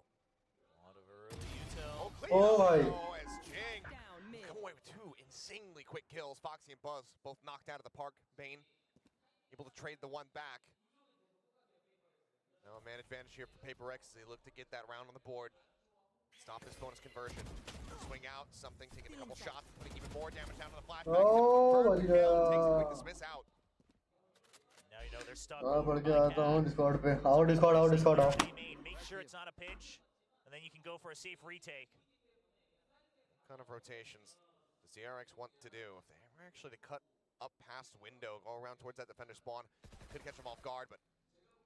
A lot of early util. Oh my! As Jing come away with 2 insanely quick kills. Foxy and Buzz both knocked out of the park. Bane able to trade the one back. Now a man advantage here for PRX as they look to get that round on the board. Stop this bonus conversion. Swing out, something, taking a couple shots, putting even more damage down on the flashback. Oh Takes a quick dismiss out. Now you know they're stuck. पढ़ के आता हूँ Discord पे. How Discord. Make sure it's not a pinch, and then you can go for a safe retake. What kind of rotations does DRX want to do? If they were actually to cut up past window, go around towards that defender spawn, could catch him off guard, but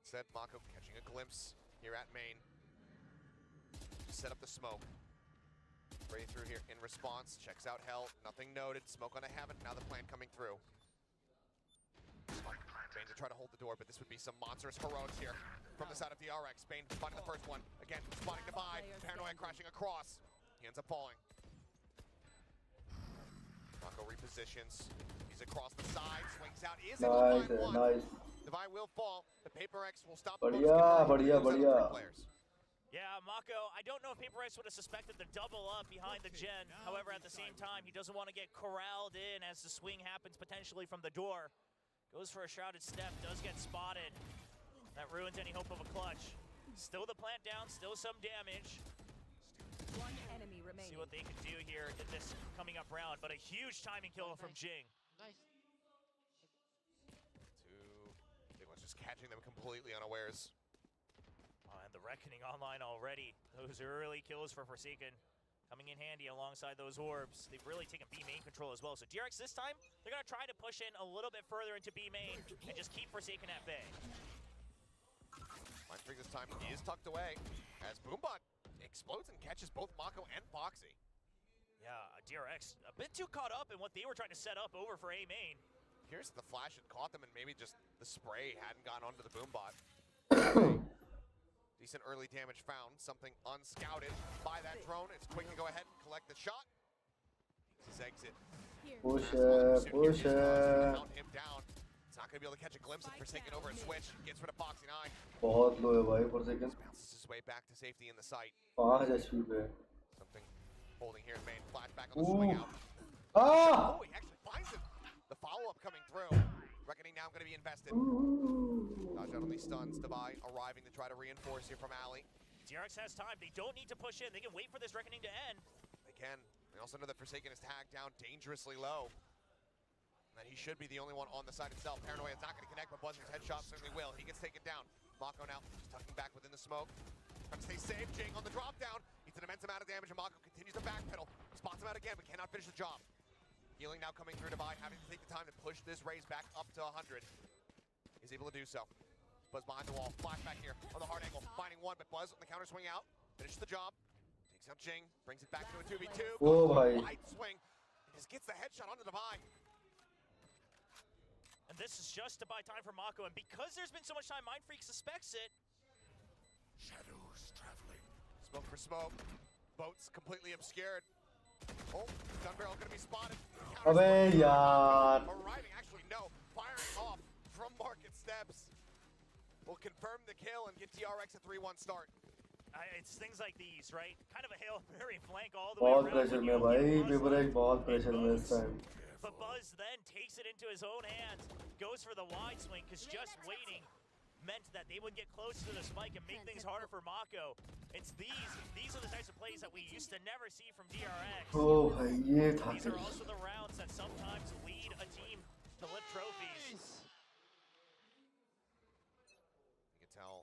instead Mako catching a glimpse here at main. Set up the smoke. Spray through here in response, checks out Hell, nothing noted, smoke on a heaven, now the plan coming through. Bane to try to hold the door, but this would be some monstrous heroics here from the side of DRX. Bane spotting the first one, again spotting Divide, Paranoia crashing across. He ends up falling. Mako repositions, he's across the side, swings out, is able to find one. Nice. Divide will fall, the PRX will stop बढ़िया. players. Yeah, Mako, I don't know if PRX would have suspected the double up behind the gen. However, at the same time, he doesn't want to get corralled in as the swing happens potentially from the door. Goes for a shrouded step, does get spotted. That ruins any hope of a clutch. Still the plant down, still some damage. One enemy remaining. See what they can do here in this coming up round, but a huge timing kill from Jing. Nice. 2 big ones just catching them completely unawares. And the Reckoning online already. Those early kills for Forsaken coming in handy alongside those orbs. They've really taken B main control as well. So DRX this time, they're going to try to push in a little bit further into B main and just keep Forsaken at bay. Mindfreak this time is tucked away as Boombot explodes and catches both Mako and Foxy. Yeah, DRX a bit too caught up in what they were trying to set up over for A main. Here's the flash had caught them and maybe just the spray hadn't gotten onto the Boombot. Decent early damage found, something unscouted by that drone. It's quick to go ahead and collect the shot. His exit. Push it. Count him down. It's not going to be able to catch a glimpse of Forsaken over a switch. Gets rid of Foxy 9. बहुत low है भाई Forsaken. Bounces his way back to safety in the site. 5 HP पे. Something holding here in main. Flashback on the swing out. Ah! Oh, he actually finds it. The follow-up coming through. Reckoning now going to be invested. Dodge out on these stuns. Divide arriving to try to reinforce here from Alley. DRX has time. They don't need to push in. They can wait for this Reckoning to end. They can. They also know that Forsaken is tagged down dangerously low. And that he should be the only one on the side itself. Paranoia is not going to connect, but Buzzer's headshot certainly will. He gets taken down. Mako now just tucking back within the smoke. Trying to stay safe. Jing on the drop down. He's an immense amount of damage, and Mako continues to backpedal. Spots him out again, but cannot finish the job. Healing now coming through Divide, having to take the time to push this raise back up to 100. He's able to do so. Buzz behind the wall, flashback here on the hard angle, finding one, but Buzz on the counter swing out, finishes the job, takes out Jing, brings it back to a 2v2, Oh, bhai. wide swing, and just gets the headshot onto Divide. And this is just to buy time for Mako, and because there's been so much time, Mindfreak suspects it. Shadows traveling. Smoke for smoke, boats completely obscured. Oh, gun barrel gonna be spotted. अबे यार. Arriving, actually no, firing off from market steps. Will confirm the kill and get DRX a 3-1 start. It's things like these, right? Kind of a Hail Mary flank all the way बहुत around. Pressure but में you भाई get Buzz PRX left बहुत in pressure में इस boats. Time. But Buzz then takes it into his own hands, goes for the wide swing, because just waiting meant that they would get close to the spike and make things harder for Mako. It's these are the types of plays that we used to never see from DRX. ओ भाई ये था These are also the rounds that sometimes lead a team to lift trophies. You can tell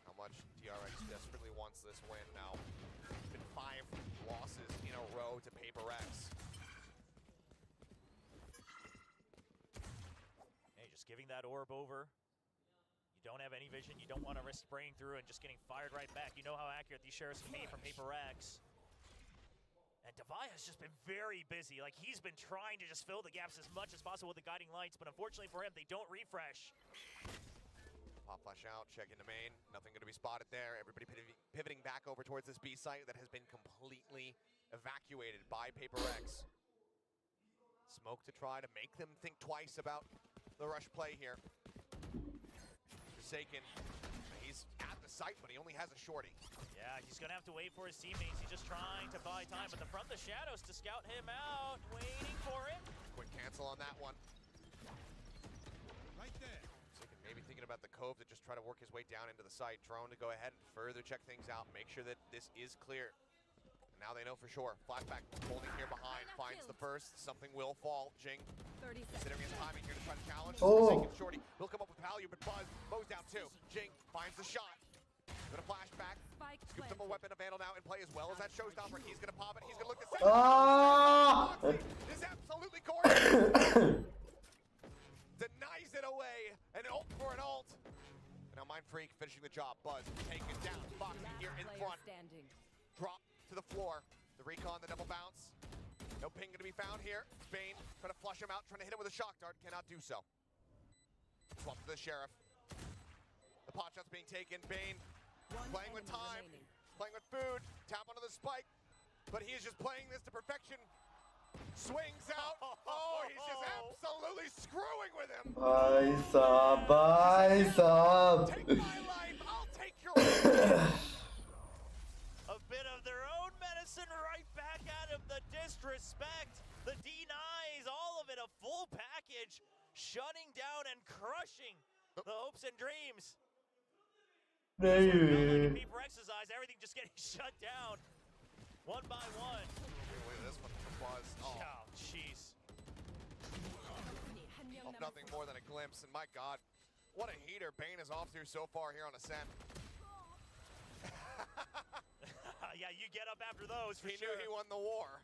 how much DRX desperately wants this win now. It's been 5 losses in a row to PRX. Hey, just giving that orb over. You don't have any vision. You don't want to risk spraying through and just getting fired right back. You know how accurate these sheriffs can be from PRX. And Devi has just been very busy. Like, he's been trying to just fill the gaps as much as possible with the guiding lights, but unfortunately for him, they don't refresh. Pop flash out, check into main. Nothing going to be spotted there. Everybody pivoting back over towards this B site that has been completely evacuated by PRX. Smoke to try to make them think twice about the rush play here. Forsaken, he's at the site, but he only has a shorty. Yeah, he's going to have to wait for his teammates. He's just trying to buy time, but from the shadows to scout him out, waiting for it. Quick cancel on that one. Right there. Forsaken maybe thinking about the cove to just try to work his way down into the site. Drone to go ahead and further check things out, make sure that this is clear. And now they know for sure. Flashback holding here behind, finds the burst. Something will fall. Jing 30 seconds. considering his timing here to try to challenge. Oh. Forsaken shorty will come up with value, but Buzz mows down too. Jing finds the shot. Gonna flash back. Spike Scoops up a planted. weapon of Vandal now in play as well as that showstopper. He's gonna pop it. He's gonna look to set. Ah! Is absolutely gorgeous. Denies it away. An ult for an ult. And now Mind Freak finishing the job. Buzz taking it down. Fox here in Player front. standing. Drop to the floor. The recon, the double bounce. No ping gonna be found here. Bane trying to flush him out, trying to hit him with a shock dart. Cannot do so. Swap to the Sheriff. The pot shot's being taken. Bane playing with time, playing with food. Tap onto the spike. But he is just playing this to perfection. Swings out. Oh, he's just absolutely screwing with him. भाई साहब Take my life. I'll take your life. A bit of their own medicine right back at him. The disrespect, the denies, all of it, a full package, shutting down and crushing the hopes and dreams. नहीं PRX's eyes, everything just getting shut down, one by one. Look at this one from Buzz. Oh, Oh, jeez. of nothing more than a glimpse. And my God, what a heater Bane is off to so far here on Ascent. Yeah, you get up after those for He sure. knew he won the war.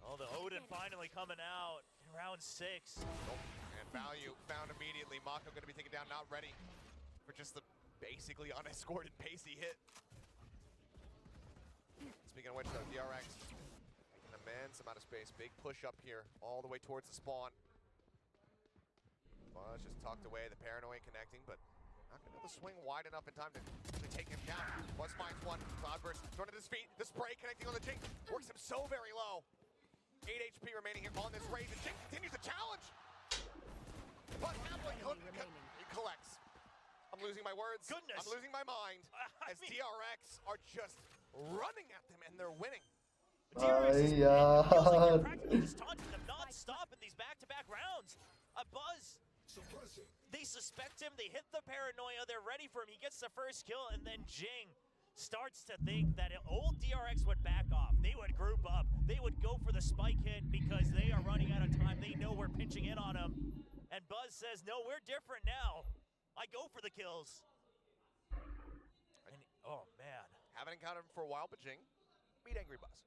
Oh, the Odin finally coming out in round 6. And value found immediately. Mako going to be taken down, not ready for just the basically unescorted pacey hit. Speaking of which, though, DRX an immense amount of space. Big push up here, all the way towards the spawn. Buzz just tucked away, the paranoia connecting, but not going to be able to swing wide enough in time to actually take him down. Buzz finds one, Cloudburst thrown at his feet. The spray connecting on the Jink works him so very low. 8 HP remaining here on this raid. The Jink continues to challenge. But happily he collects. I'm losing my words. Goodness. I'm losing my mind I as mean- DRX are just running at them and they're winning. DRX is, भाई it feels like यार they're practically just taunting them non-stop in these back-to-back rounds. A Buzz, they suspect him, they hit the paranoia, they're ready for him, he gets the first kill, and then Jing starts to think that old DRX would back off. They would group up, they would go for the spike hit because they are running out of time, they know we're pinching in on him. And Buzz says, no, we're different now. I go for the kills. And, oh, man. Haven't encountered him for a while, but Jing, meet Angry Buzz.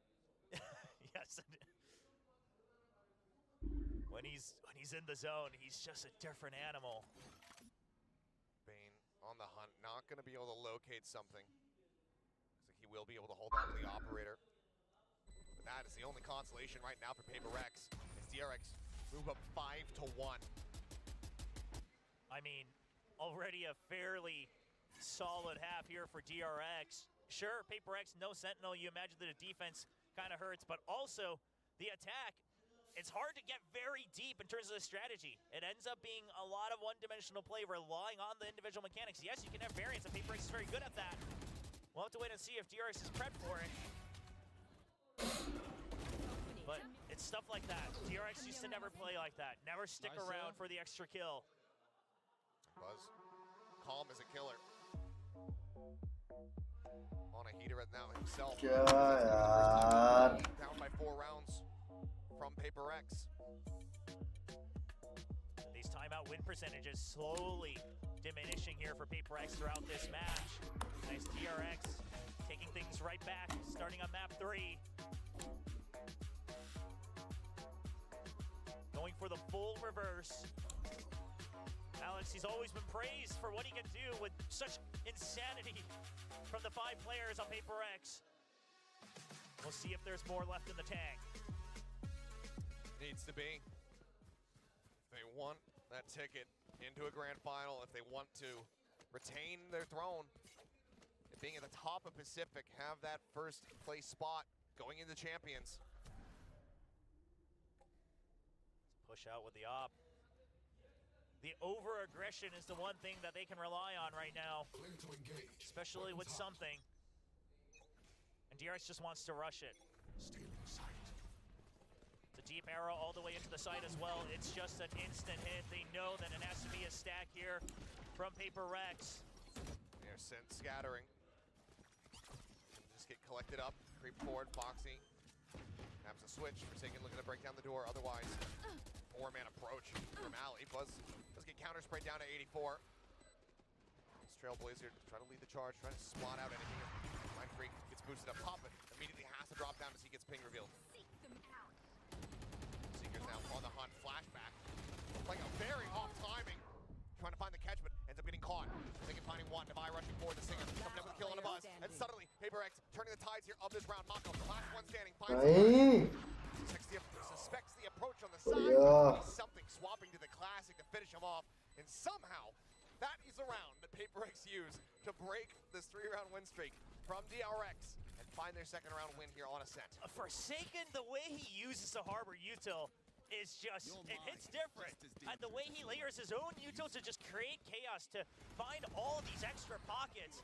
Yes. When he's in the zone, he's just a different animal. Bane on the hunt, not going to be able to locate something. Looks like he will be able to hold on to the operator. But that is the only consolation right now for PRX. As DRX move up 5-1. I mean, already a fairly solid half here for DRX. Sure, PRX, no Sentinel. You imagine that the defense kind of hurts, but also the attack it's hard to get very deep in terms of the strategy. It ends up being a lot of one-dimensional play, relying on the individual mechanics. Yes, you can have variance, and PRX is very good at that. We'll have to wait and see if DRX is prepped for it. But it's stuff like that. DRX used to never play like that. Never stick around for the extra kill. Buzz, calm as a killer. On a heater now himself. क्या यार? Down by 4 rounds from PRX. These timeout win percentages slowly diminishing here for PRX throughout this match. Nice DRX taking things right back, starting on map 3. Going for the full reverse. Alex, he's always been praised for what he can do with such insanity from the 5 players on PRX. We'll see if there's more left in the tank. Needs to be. If they want that ticket into a grand final, if they want to retain their throne, and being at the top of Pacific, have that first place spot going into champions. Push out with the op. The over-aggression is the one thing that they can rely on right now, especially with something. And DRX just wants to rush it. It's a deep arrow all the way into the site as well. It's just an instant hit. They know that it has to be a stack here from PRX. They're sent scattering. Just get collected up, creep forward, Foxy. Has a switch, Forsaken looking to break down the door, otherwise 4-man approach from Ali. Buzz does get counter sprayed down to 84. This Trailblazer trying to lead the charge, trying to spot out anything. Mind Freak gets boosted up top, but immediately has to drop down as he gets ping revealed. Seeker's now on the hunt, flashback. Like a very off timing. Trying to find the catch, but ends up getting caught. Thinking finding one, Devi rushing forward, the Singer coming up with a kill on a Buzz. And suddenly, PRX turning the tides here of this round. Mako, the last one standing, finds suspects the approach on the side. Something swapping to the classic to finish him off. And somehow, that is a round that PRX used to break this 3-round win streak from DRX and find their second round win here on Ascent. Forsaken, the way he uses the Harbor util is just, it hits different. And the way he layers his own util to just create chaos, to find all of these extra pockets.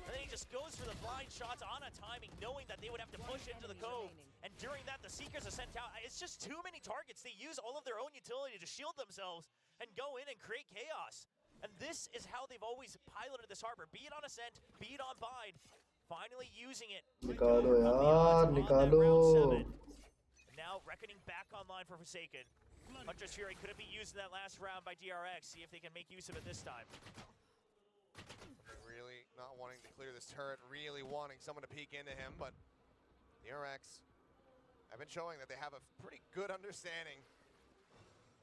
And then he just goes for the blind shots on a timing, knowing that they would have to push into the cove. And during that, the Seekers are sent out. It's just too many targets. They use all of their own utility to shield themselves and go in and create chaos. And this is how they've always piloted this Harbor. Be it on Ascent, be it on Bind. Finally using it. निकालो यार, निकालो. Now Reckoning back online for Forsaken. Hunter's Fury couldn't be used in that last round by DRX. See if they can make use of it this time. Really not wanting to clear this turret, really wanting someone to peek into him, but DRX have been showing that they have a pretty good understanding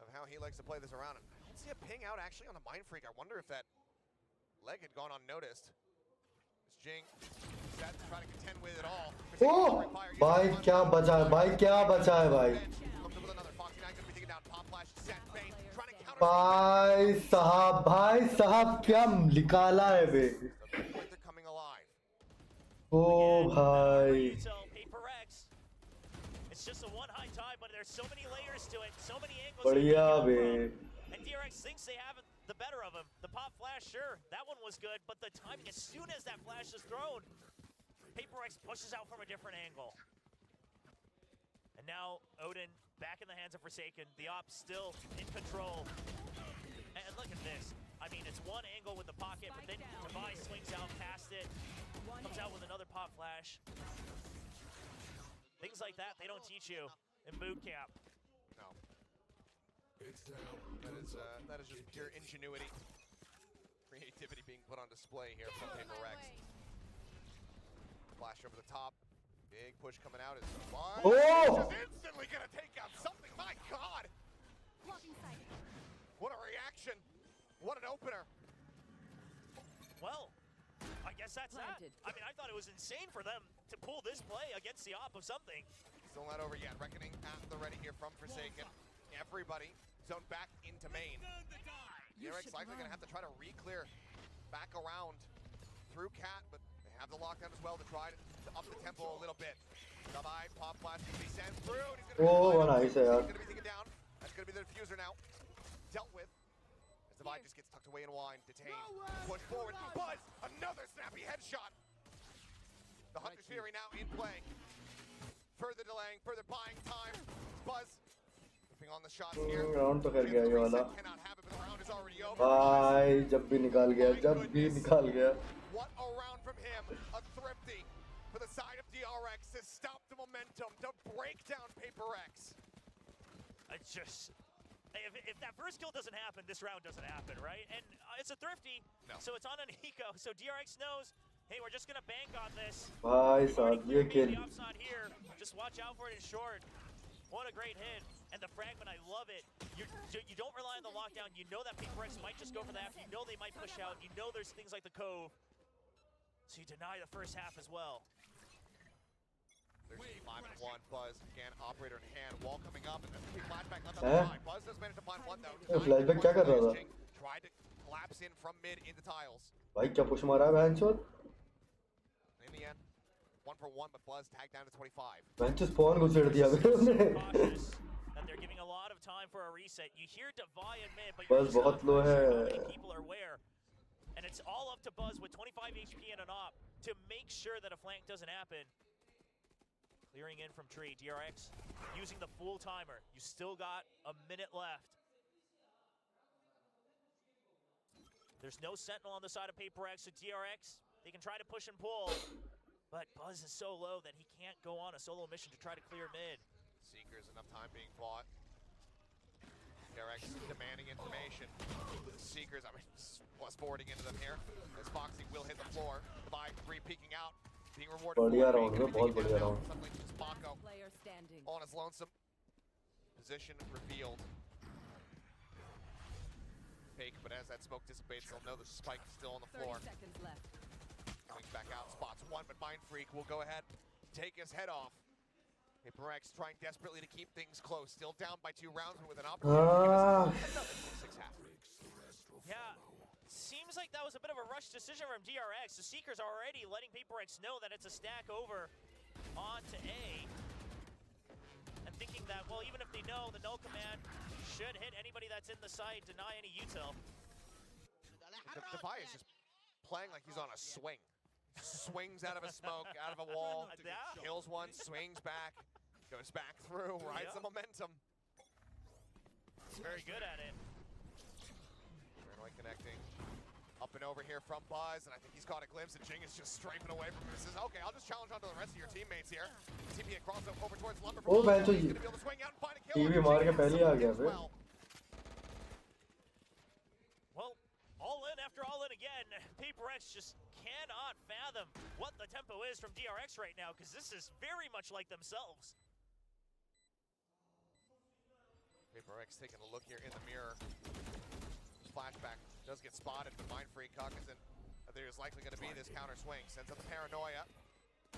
of how he likes to play this around. And I don't see a ping out actually on the Mind Freak. I wonder if that leg had gone unnoticed. This Jing set to try to contend with it all. Oh, भाई क्या बचा है भाई, क्या बचा है भाई. भाई साहब क्या निकाला है बे. ओ भाई. It's just a one high tie, but there's so many layers to it, so many angles. बढ़िया बे. And DRX thinks they have the better of him. The pop flash, sure, that one was good, but the timing, as soon as that flash is thrown, PRX pushes out from a different angle. And now Odin back in the hands of Forsaken. The op still in control. And look at this. I mean, it's one angle with the pocket, but then Devi swings out past it, comes out with another pop flash. Things like that, they don't teach you in boot camp. No. That is just pure ingenuity. Creativity being put on display here from PRX. Flash over the top. Big push coming out. Is just instantly gonna take out something. My God! What a reaction! What an opener! Well, I guess that's that. I mean, I thought it was insane for them to pull this play against the op of something. Still not over yet. Reckoning at the ready here from Forsaken. Everybody zoned back into main. DRX likely gonna have to try to re-clear back around through Cat, but they have the lockdown as well to try to up the tempo a little bit. Davai, pop flash, he sends through, and he's Oh, nice, he's yaar. going to be taken down. That's going to be the diffuser now. Dealt with. As Davai just gets tucked away in wine, detained, pushed forward. Buzz, another snappy headshot. The Hunter's Fury now in play. Further delaying, further buying time. Buzz moving on the shots here. Round तो कर गया ये वाला Cannot have it, but the round is already over. भाई जब भी निकाल गया What a round from him. A thrifty for the side of DRX to stop the momentum, to break down PRX. It's just, if that first kill doesn't happen, this round doesn't happen, right? And it's a thrifty, so it's on an eco. So DRX knows, hey, we're just gonna bank on this. भाई साहब ये kill The up's not here. Just watch out for it in short. What a great hit. And the fragment, I love it. You don't rely on the lockdown. You know that PRX might just go for that. You know they might push out. You know there's things like the Cove. So you deny the first half as well. There's 5-1. Buzz again, operator in hand. Wall coming up, and that's gonna be flashback left on the side. Buzz does manage to find one though. flashback क्या कर रहा था? Tried to collapse in from mid into tiles. भाई क्या push मारा है बहनचोद? In the end, 1-for-1, but Buzz tagged down to 25. बहनचोद spawn घुसेड़ दिया मेरे ने. That they're giving a lot of time for a reset. You hear Davai in mid, but Buzz you're बहुत not low sure है. how many people are where. And it's all up to Buzz with 25 HP and an op to make sure that a flank doesn't happen. Clearing in from tree, DRX using the full timer. You still got a minute left. There's no sentinel on the side of PRX, so DRX, they can try to push and pull, but Buzz is so low that he can't go on a solo mission to try to clear mid. Seekers, enough time being bought. DRX demanding information. Seekers, I mean, plus forwarding into them here. As Foxy will hit the floor. Davai re-peeking out. Being rewarded बढ़िया for round है, बहुत बढ़िया round. Suddenly just Paco Player standing. on his lonesome. Position revealed. Fake, but as that smoke dissipates, they'll know the spike is still on the 30 floor. seconds left. Coming back out, spots one, but Mind Freak will go ahead, take his head off. PRX trying desperately to keep things close. Still down by 2 rounds, but with an opportunity. Yeah, seems like that was a bit of a rush decision from DRX. The Seekers already letting PRX know that it's a stack over onto A. And thinking that, well, even if they know, the null command should hit anybody that's in the site, deny any util. Davai is just playing like he's on a swing. Swings out of a smoke, out of a wall, kills one, swings back, goes back through, rides the momentum. He's very good at it. Paranoid connecting. Up and over here from Buzz, and I think he's caught a glimpse, and Jing is just strafing away from him. He says, okay, I'll just challenge onto the rest of your teammates here. TP across over towards Lumber. Oh, man, so he's gonna be able to swing out and find a kill. TV मार के पहले आ गया फिर. Well, all in after all in again. PRX just cannot fathom what the tempo is from DRX right now, because this is very much like themselves. PRX taking a look here in the mirror. Flashback does get spotted, but Mind Freak cognizant that there's likely going to be this counter swing. Sends up the paranoia.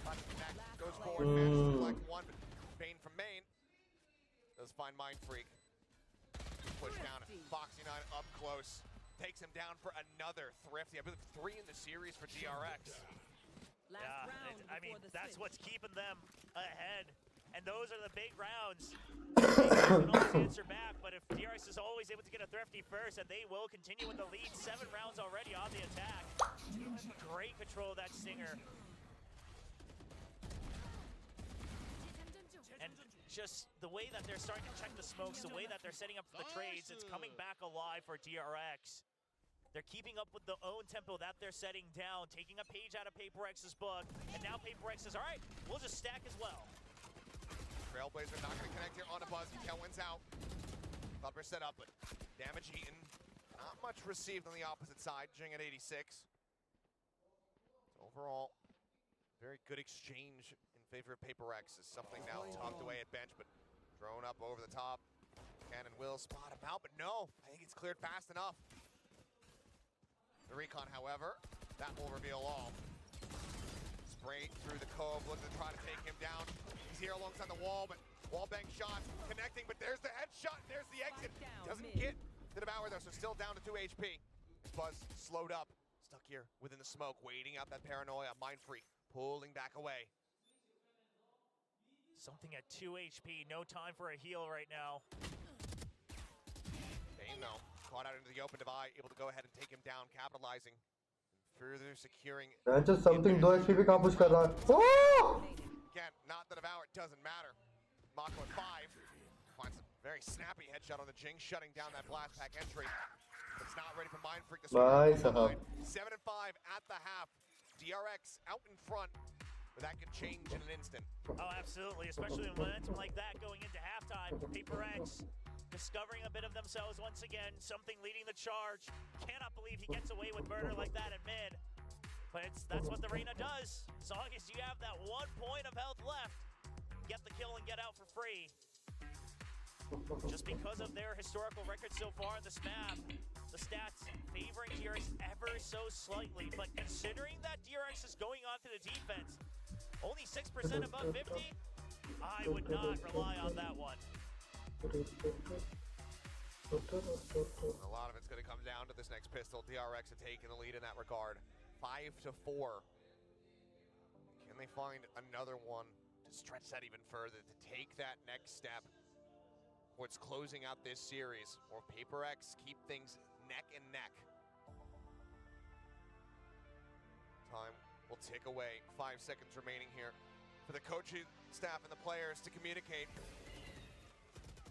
Tries to connect, goes forward, manages to collect one, but Bane from main does find Mind Freak. Push down, Foxy 9 up close. Takes him down for another thrifty. I believe 3 in the series for DRX. I mean, that's what's keeping them ahead. And those are the big rounds. They can always answer back, but if DRX is always able to get a thrifty first, and they will continue with the lead. 7 rounds already on the attack. Great control of that Stinger. And just the way that they're starting to check the smokes, the way that they're setting up the trades, it's coming back alive for DRX. They're keeping up with the own tempo that they're setting down, taking a page out of PRX's book, and now PRX says, all right, we'll just stack as well. Trailblazer not going to connect here on a Buzz. Kel wins out. Thumper set up, but damage eaten. Not much received on the opposite side. Jing at 86. Overall, very good exchange in favor of PRX. Is something now tucked away at bench, but thrown up over the top. Cannon will spot him out, but no. I think it's cleared fast enough. The recon, however, that will reveal all. Spray through the cove, looking to try to take him down. He's here alongside the wall, but wall bang shots connecting, but there's the headshot, there's the exit. Doesn't get to devour though, so still down to 2 HP. Buzz slowed up, Stuck here within the smoke, waiting out that paranoia. Mind Freak pulling back away. Something at 2 HP, no time for a heal right now. Bane though, caught out into the open divide, able to go ahead and take him down, capitalizing. Further securing. Just something 2 HP पे कहाँ push कर रहा है? Oh! Again, not the Devour, it doesn't matter. Mako at 5. Finds a very snappy headshot on the Jing, shutting down that blast pack entry. It's not ready for Mind Freak. Bye, Sahab. 7 and 5 at the half. DRX out in front, but that could change in an instant. Oh, absolutely, especially with momentum like that going into halftime. PRX discovering a bit of themselves once again, something leading the charge. Cannot believe he gets away with murder like that at mid. But that's what the Reina does. As long as you have that 1 point of health left, get the kill and get out for free. Just because of their historical record so far in this map, the stats favoring DRX ever so slightly. But considering that DRX is going on to the defense, only 6% above 50, I would not rely on that one. A lot of it's going to come down to this next pistol. DRX are taking the lead in that regard. 5-4. Can they find another one to stretch that even further, to take that next step towards closing out this series? Or PRX keep things neck and neck? Time will tick away. 5 seconds remaining here for the coaching staff and the players to communicate.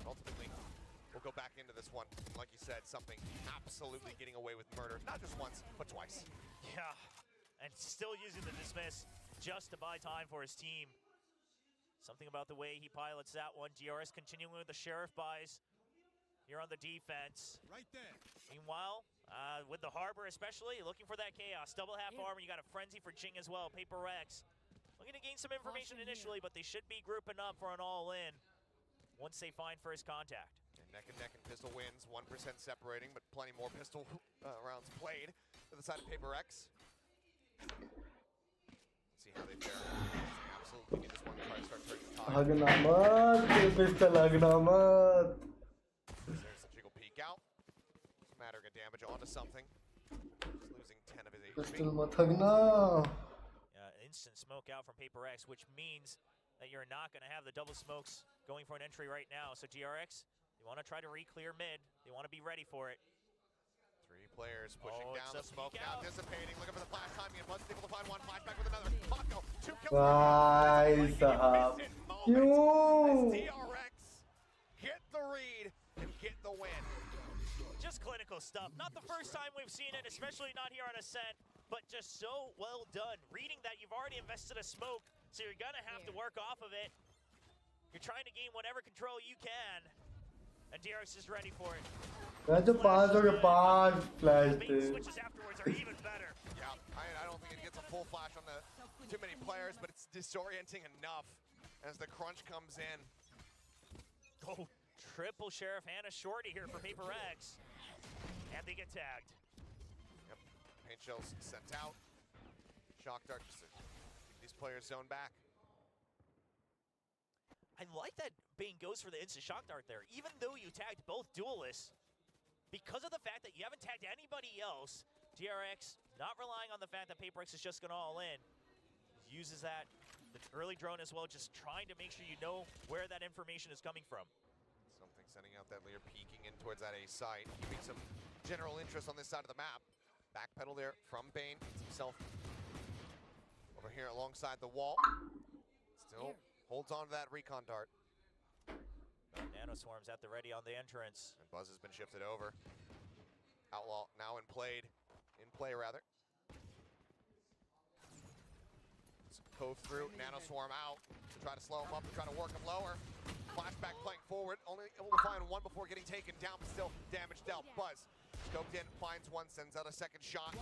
Ultimately, we'll go back into this one. Like you said, something absolutely getting away with murder. Not just once, but twice. Yeah, and still using the dismiss just to buy time for his team. Something about the way he pilots that one. DRS continuing with the Sheriff buys here on the defense. Right there. Meanwhile, with the Harbor especially, looking for that chaos. Double half armor, you got a Frenzy for Jing as well. PRX looking to gain some information initially, but they should be grouping up for an all-in once they find first contact. Neck and neck and pistol wins, 1% separating, but plenty more pistol rounds played to the side of PRX. Let's see how they fare. Absolutely need this one to try to start turning the tide. Hagna mat, pistol hagna mat. There's the jiggle peek out. Smattering a damage onto something. He's losing 10 of his HP. Pistol mat hagna. Instant smoke out from PRX, which means that you're not going to have the double smokes going for an entry right now. So DRX, they want to try to re-clear mid. They want to be ready for it. 3 players pushing down the smoke out. now, dissipating, looking for the flash timing, and Bud's able to find one, flashback with another. Mako, 2 kills. Bye, Sahab. As DRX get the read and get the win. Just clinical stuff. Not the first time we've seen it, especially not here on Ascent, but just so well done. Reading that you've already invested a smoke, so you're going to have to work off of it. You're trying to gain whatever control you can, and DRX is ready for it. That's a 5 or a 5 flash. Switches afterwards are even better. Yeah, I don't think it gets a full flash on the too many players, but it's disorienting enough as the crunch comes in. Oh, triple Sheriff and a shorty here for PRX. And they get tagged. Yep, paint shells sent out. Shock dart just to keep these players zoned back. I like that Bane goes for the instant shock dart there. Even though you tagged both duelists, because of the fact that you haven't tagged anybody else, DRX, not relying on the fact that PRX is just going to all in, uses that, the early drone as well, just trying to make sure you know where that information is coming from. Something sending out that layer, peeking in towards that A site, keeping some general interest on this side of the map. Backpedal there from Bane, gets himself over here alongside the wall. Still holds on to that recon dart. Nano Swarm's at the ready on the entrance. And Buzz has been shifted over. Outlaw now in play rather. Cove through, Nano Swarm out to try to slow him up and try to work him lower. Flashback playing forward, only able to find one before getting taken down, but still damage dealt. Buzz scoped in, finds one, sends out a second shot.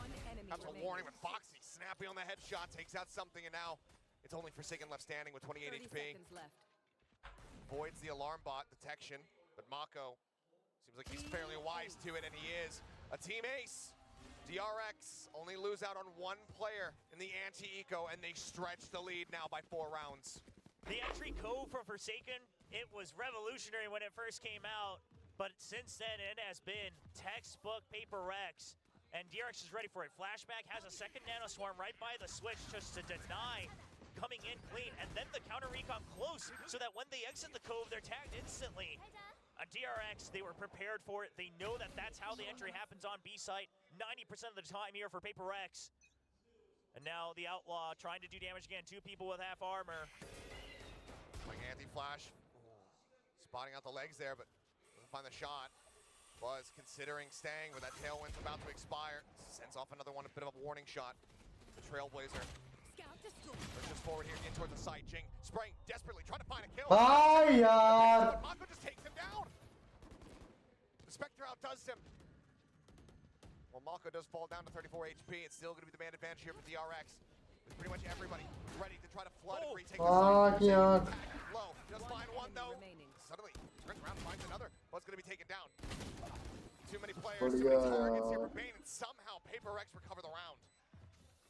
Comes a warning with Foxy, snappy on the headshot, takes out something, and now it's only Forsaken left standing with 28 HP. Voids the alarm bot detection, but Mako seems like he's fairly wise to it, and he is a team ace. DRX only lose out on 1 player in the anti-eco, and they stretch the lead now by 4 rounds. The entry code from Forsaken, it was revolutionary when it first came out, but since then it has been textbook PRX. And DRX is ready for it. Flashback has a second Nano Swarm right by the switch just to deny coming in clean. And then the counter recon close so that when they exit the cove, they're tagged instantly. A DRX, they were prepared for it. They know that that's how the entry happens on B site 90% of the time here for PRX. And now the Outlaw trying to do damage again. 2 people with half armor. Like anti-flash. Spotting out the legs there, but doesn't find the shot. Was considering staying, but that tailwind's about to expire. Sends off another one, a bit of a warning shot. The Trailblazer pushes forward here, in towards the site. Jing spraying desperately, trying to find a kill. Hi yaar. Mako just takes him down. The Spectre outdoes him. Well, Mako does fall down to 34 HP. It's still going to be the man advantage here for DRX. With pretty much everybody ready to try to flood and retake the site. Low, just find one though. Suddenly turns around and finds another. What's going to be taken down? Too many players, too many targets here for Bane, and somehow PRX recover the round.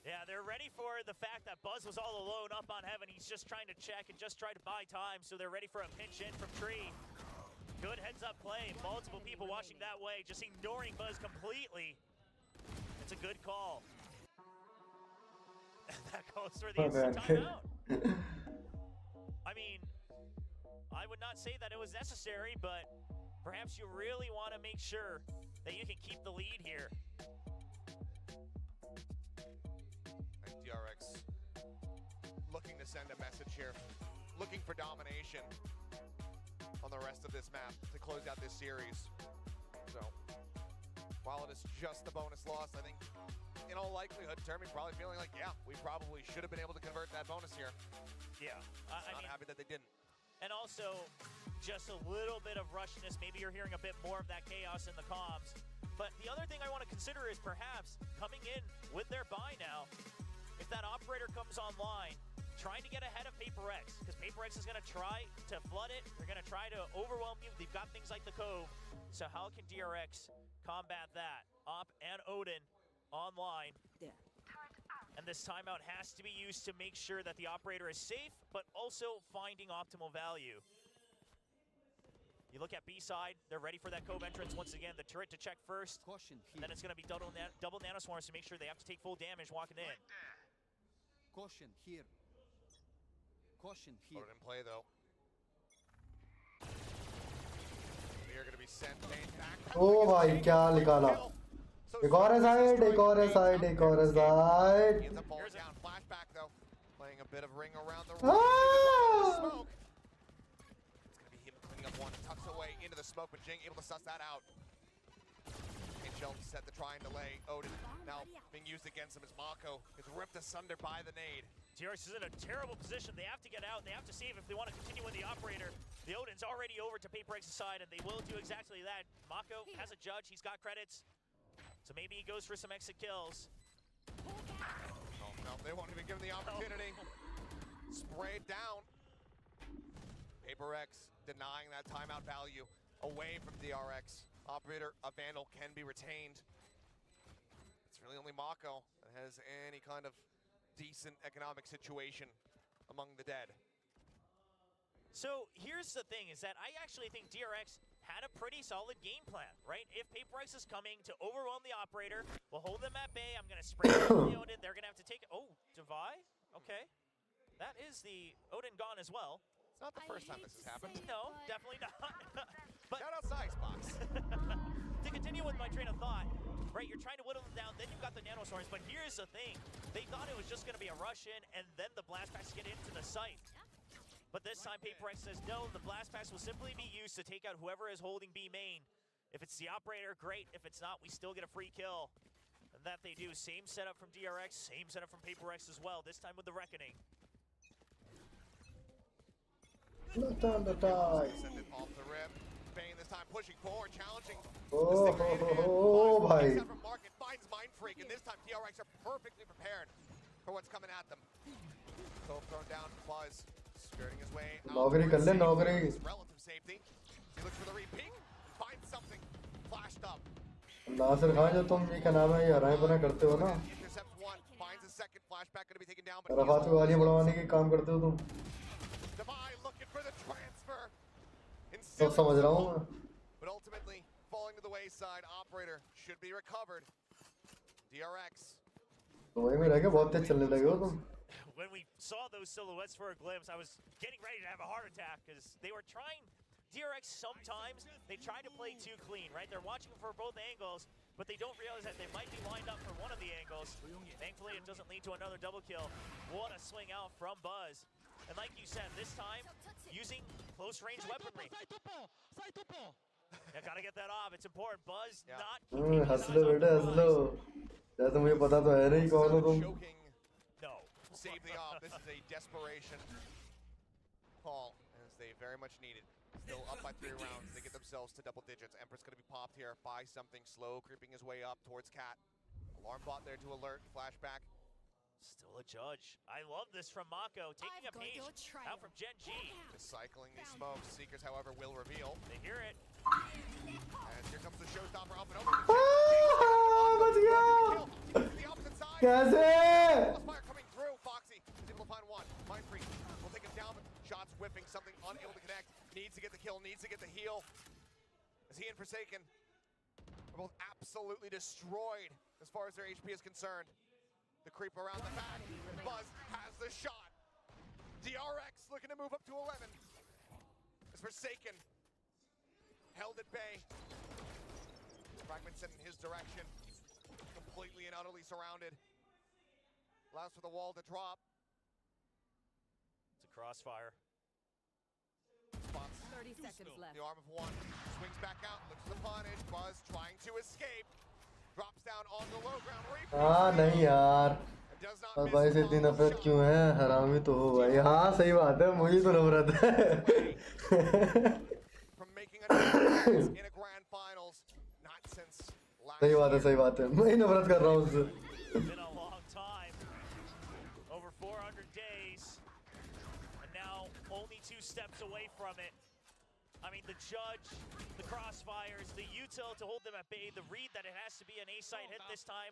Yeah, they're ready for the fact that Buzz was all alone up on Heaven. He's just trying to check and just try to buy time, so they're ready for a pinch in from Tree. Good heads-up play. Multiple people watching that way, just ignoring Buzz completely. It's a good call. That goes for the instant timeout. I mean, I would not say that it was necessary, but perhaps you really want to make sure that you can keep the lead here. And DRX looking to send a message here, looking for domination on the rest of this map to close out this series. So, while it is just the bonus loss, I think in all likelihood, Termy's probably feeling like, yeah, we probably should have been able to convert that bonus here. Yeah. I mean, happy that they didn't. And also, just a little bit of rushness. Maybe you're hearing a bit more of that chaos in the comms. But the other thing I want to consider is perhaps coming in with their buy now, if that operator comes online, trying to get ahead of PRX, because PRX is going to try to flood it. They're going to try to overwhelm you. They've got things like the Cove. So how can DRX combat that? Op and Odin online. Yeah. And this timeout has to be used to make sure that the operator is safe, but also finding optimal value. You look at B side, they're ready for that Cove entrance once again. The turret to check first. Caution here. Then it's going to be double nanoswarms to make sure they have to take full damage walking in. Caution here. Caution here. Put it in play though. They're going to be sent back. Oh भाई क्या निकाला? एक और है side, एक और है side, एक और है side. Ends up falling down. Flashback though, playing a bit of ring around the room. Smoke. It's going to be him cleaning up one, tucks away into the smoke, but Jing able to suss that out. HL set the try and delay. Odin now being used against him as Mako is ripped asunder by the nade. DRX is in a terrible position. They have to get out. They have to save if they want to continue with the operator. The Odin's already over to PRX's side, and they will do exactly that. Mako has a judge. He's got credits. So maybe he goes for some exit kills. Oh, no, they won't even give him the opportunity. Sprayed down. PRX denying that timeout value away from DRX. Operator, a Vandal can be retained. It's really only Mako that has any kind of decent economic situation among the dead. So here's the thing, is that I actually think DRX had a pretty solid game plan, right? If PRX is coming to overwhelm the operator, we'll hold them at bay. I'm going to spray the Odin. They're going to have to take... Oh, Devi? Okay. That is the Odin gone as well. It's not the first time this has happened. No, definitely not. But shout out Sizebox. to continue with my train of thought, right, you're trying to whittle them down, then you've got the nanoswarms, but here's the thing. They thought it was just going to be a rush in, and then the blast packs get into the site. But this time, PRX says, no, the blast packs will simply be used to take out whoever is holding B main. If it's the operator, great. If it's not, we still get a free kill. And that they do. Same setup from DRX, same setup from PRX as well, this time with the Reckoning. Not on the die. Send it off the rip. Bane this time pushing forward, challenging. Oh भाई. Market finds Mind Freak, and this time DRX are perfectly prepared for what's coming at them. Cove thrown down, Buzz skirting his way out. नौकरी कर ले नौकरी. Relative safety. He looks for the re-ping, finds something, flashed up. Nasir Khan जो तुम ये क्या नाम है ये हराए बना करते हो ना? Intercepts one, finds a second flashback, going to be taken down. Rafat को गालियाँ बढ़वाने के काम करते हो तुम? Looking for the transfer. सब समझ रहा हूँ मैं. But ultimately, falling to the wayside, operator should be recovered. DRX. तो वही में रह गए बहुत तेज चलने लगे हो तुम. When we saw those silhouettes for a glimpse, I was getting ready to have a heart attack because they were trying. DRX sometimes they try to play too clean, right? They're watching for both angles, but they don't realize that they might be lined up for one of the angles. Thankfully, it doesn't lead to another double kill. What a swing out from Buzz. And like you said, this time using close range weaponry. Yeah, gotta get that off. It's important. Buzz not keeping his eyes हंस लो on बेटे the हंस लो. prize. जैसे मुझे पता तो है नहीं कौन हो तुम. Choking. No. Save the off. This is a desperation call, as they very much need it. Still up by 3 rounds. They get themselves to double digits. Emperor's going to be popped here by something slow, creeping his way up towards Cat. Alarm bot there to alert. Flashback. Still a judge. I love this from Mako, taking a page out from Gen G. Just cycling these smokes. Seekers, however, will reveal. They hear it. And here comes the showstopper up and over. बच गया. The opposite side. कैसे? Fire coming through. Foxy is able to find one. Mind Freak will take him down, but shots whipping. Something unable to connect. Needs to get the kill. Needs to get the heal. As he and Forsaken are both absolutely destroyed as far as their HP is concerned. The creep around the back. Buzz has the shot. DRX looking to move up to 11. As Forsaken held at bay. Fragment sent in his direction. Completely and utterly surrounded. Allows for the wall to drop. It's a crossfire. Spots 30 seconds left. the arm of one. Swings back out. Looks to the punish. Buzz trying to escape. Drops down on the low ground. हाँ नहीं यार. Does not और miss भाई से the इतनी follow-up नफरत shot. क्यों है? हरामी तो हो भाई. हाँ सही बात है. मुझे तो नफरत है. From making a difference in a grand finals. Not since last सही बात है year. सही बात है. मैं ही नफरत कर रहा हूँ उससे. Been a long time. Over 400 days. And now only 2 steps away from it. I mean, the judge, the crossfires, the util to hold them at bay, the read that it has to be an A-side hit this time.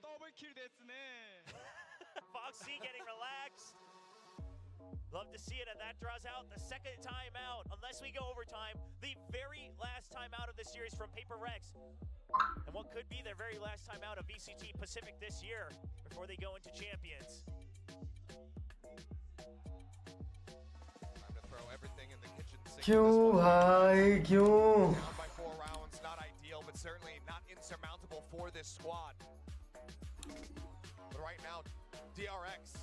Foxy getting relaxed. Love to see it, and that draws out the second timeout. Unless we go overtime, the very last timeout of the series from PRX. And what could be their very last timeout of VCT Pacific this year before they go into champions. Time to throw everything in the kitchen sink. क्यों भाई क्यों? Down by 4 rounds, not ideal, but certainly not insurmountable for this squad. But right now, DRX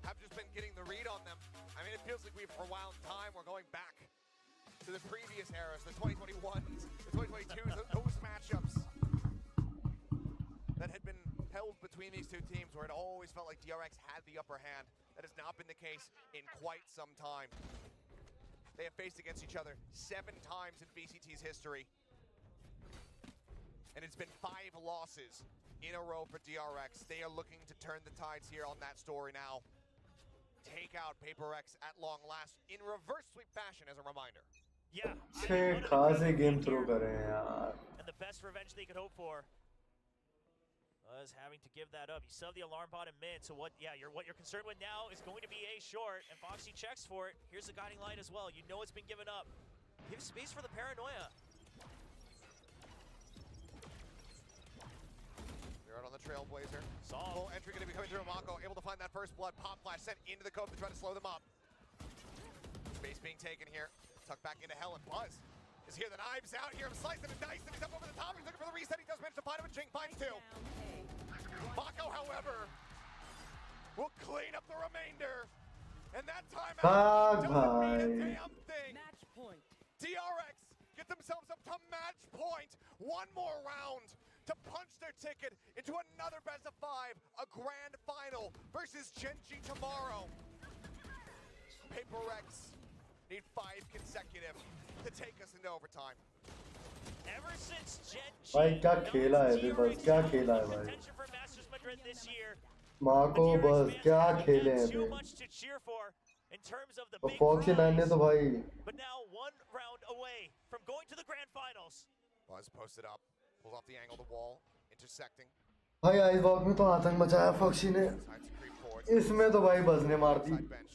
have just been getting the read on them. I mean, it feels like we've rewound time. We're going back to the previous eras, the 2021s, the 2022s, those matchups that had been held between these two teams where it always felt like DRX had the upper hand. That has not been the case in quite some time. They have faced against each other 7 times in VCT's history. And it's been 5 losses in a row for DRX. They are looking to turn the tides here on that story now. Take out PRX at long last in reverse sweep fashion as a reminder. Yeah. छह खासे game throw करे हैं यार. And the best revenge they could hope for was having to give that up. You still have the alarm bot in mid, so what you're concerned with now is going to be A short, and Foxy checks for it. Here's the guiding light as well. You know it's been given up. Give space for the paranoia. We're out on the Trailblazer. Saw. Full entry going to be coming through. Mako able to find that first blood. Pop flash sent into the cove to try to slow them up. Space being taken here. Tucked back into hell, and Buzz is here. The knives out here. Slicing and dicing. He's up over the top. He's looking for the reset. He does manage to find him, and Jing finds 2. Mako, however, will clean up the remainder. And that timeout doesn't mean a damn thing. Match point. DRX get themselves up to match point. One more round to punch their ticket into another best of 5, a grand final versus Genji tomorrow. PRX need 5 consecutive to take us into overtime. Ever since Genji भाई क्या खेला है बे बस क्या खेला है भाई. contention for Masters Madrid this year. माको बस क्या खेले हैं Too बे. much to cheer for in terms of the और big फॉक्सी नाइन ने prize. तो भाई. But now 1 round away from going to the grand finals. Buzz posted up, pulls off the angle of the wall, intersecting. भाई ice walk में तो आतंक मचाया foxy ने. Decides to creep forward. इसमें तो भाई बस ने मार दी. Side bench.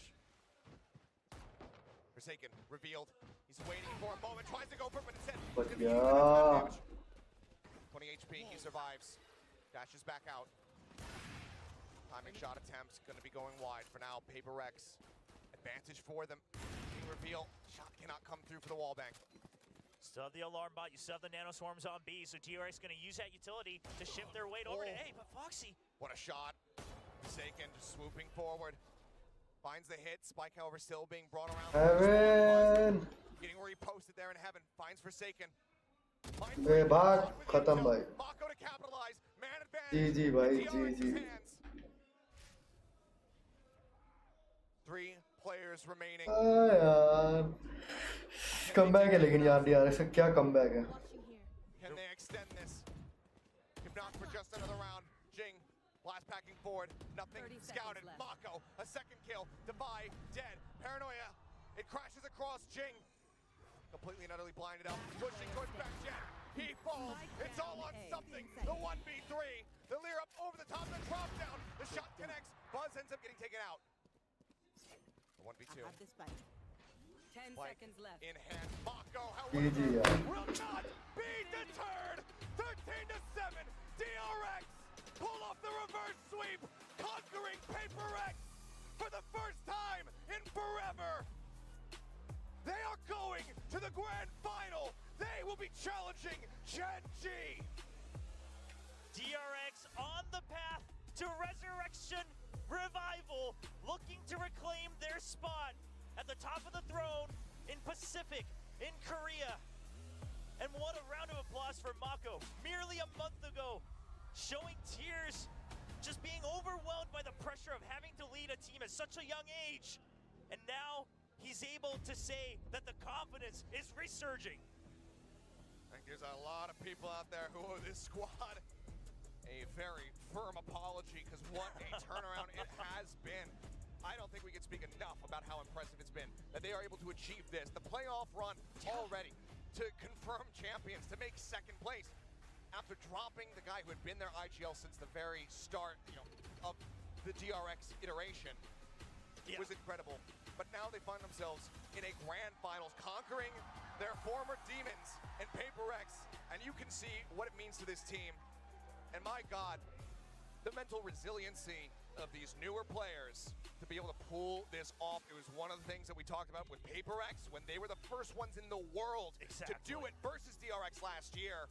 Forsaken, revealed. He's waiting for a moment, tries to go for it, but instead, But gonna use yeah. the damage. 20 HP, he survives. Dashes back out. Timing shot attempts, gonna be going wide. For now, PRX. Advantage for them. Being reveal. Shot cannot come through for the wall bank. Still have the alarm bot, you still have the nano swarms on B, so DRX gonna use that utility to shift their weight over to A, but Foxy. What a shot. Forsaken just swooping forward. Finds the hit. Spike, however, still being brought around. Heaven. Getting reposted there in heaven. Finds Forsaken. Finds बे भाग Shot with the खत्म intel. भाई Mako to capitalize. Man advantage. GG भाई in DRX's GG hands. 3 players remaining. यार comeback है लेकिन यार DRX का क्या कमबैक है Can they extend this? If not for just another round. Jing, blast packing forward. Nothing 30 seconds scouted. left. Mako, a second kill. Divide, dead. Paranoia. It crashes across Jing. Completely and utterly blinded out. Pushing towards back jet. He falls. It's all on something. The 1v3. The leer up over the top. The drop down. The shot connects. Buzz ends up getting taken out. The 1v2. 10 Like, seconds left. in hand. Mako, GG however, यार will not be deterred. 13-7. DRX pull off the reverse sweep, conquering PRX for the first time in forever. They are going to the grand final. They will be challenging Gen G. DRX on the path to resurrection, revival, looking to reclaim their spot at the top of the throne in Pacific, in Korea. And what a round of applause for Mako, merely a month ago, showing tears, just being overwhelmed by the pressure of having to lead a team at such a young age. And now he's able to say that the confidence is resurging. I think there's a lot of people out there who owe this squad a very firm apology, because what a turnaround it has been. I don't think we can speak enough about how impressive it's been that they are able to achieve this. The playoff run already, to confirm champions, to make second place after dropping the guy who had been their IGL since the very start, of the DRX iteration. It was incredible. But now they find themselves in a grand finals, conquering their former demons and PRX, and you can see what it means to this team. And my God, the mental resiliency of these newer players to be able to pull this off. It was one of the things that we talked about with PRX when they were the first ones in the world to do it versus DRX last year.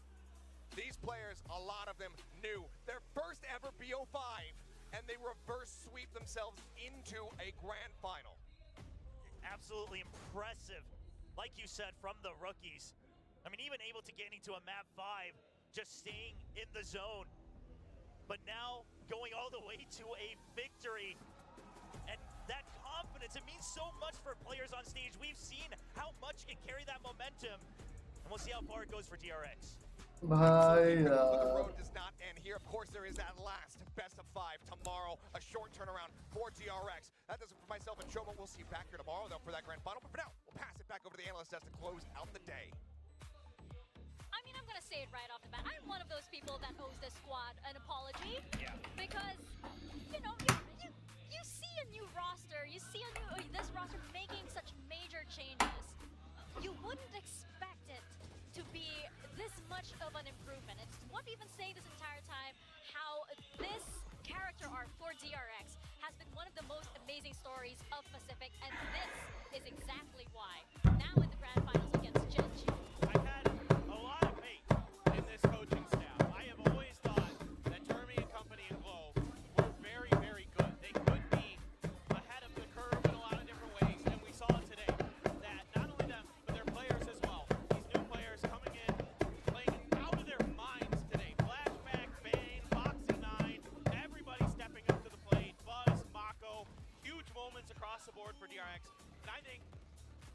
These players, a lot of them knew their first ever BO5, and they reverse sweep themselves into a grand final. Absolutely impressive, like you said, from the rookies. I mean, even able to get into a map 5, just staying in the zone. But now going all the way to a victory. And that confidence, it means so much for players on stage. We've seen how much it can carry that momentum. And we'll see how far it goes for DRX. भाई The यार road does not end here. Of course, there is that last best of 5 tomorrow. A short turnaround for DRX. That does it for myself and Chomo. We'll see you back here tomorrow, though, for that grand final. But for now, we'll pass it back over to the analyst desk to close out the day. I mean, I'm gonna say it right off the bat. I'm one of those people that owes this squad an apology. Yeah. Because, you see a new roster, you see this roster making such major changes. You wouldn't expect it to be this much of an improvement. It's what we've been saying this entire time, how this character arc for DRX has been one of the most amazing stories of Pacific, and this is exactly why. Now in the grand finals against Gen G. I've had a lot of faith in this coaching staff. I have always thought that Termi and company and Glow were very, very good. They could be ahead of the curve in a lot of different ways, and we saw it today. That not only them, but their players as well. These new players coming in, playing out of their minds today. Flashback, Bane, Foxy 9, everybody stepping up to the plate. Buzz, Mako, huge moments across the board for DRX. And I think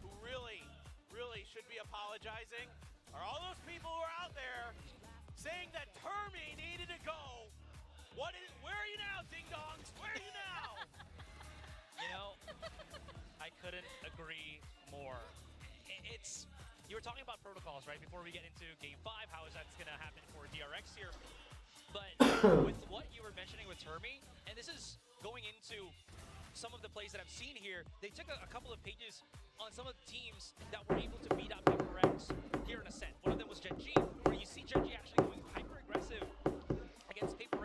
who really should be apologizing are all those people who are out there saying that Termi needed to go. Where are you now, ding dongs? Where are you now? You know, I couldn't agree more. You were talking about protocols, right? Before we get into Game 5, how is that going to happen for DRX here? But with what you were mentioning with Termi, and this is going into some of the plays that I've seen here, they took a couple of pages on some of the teams that were able to beat out PRX here in Ascent. One of them was Gen G, where you see Gen G actually going hyper-aggressive against PRX.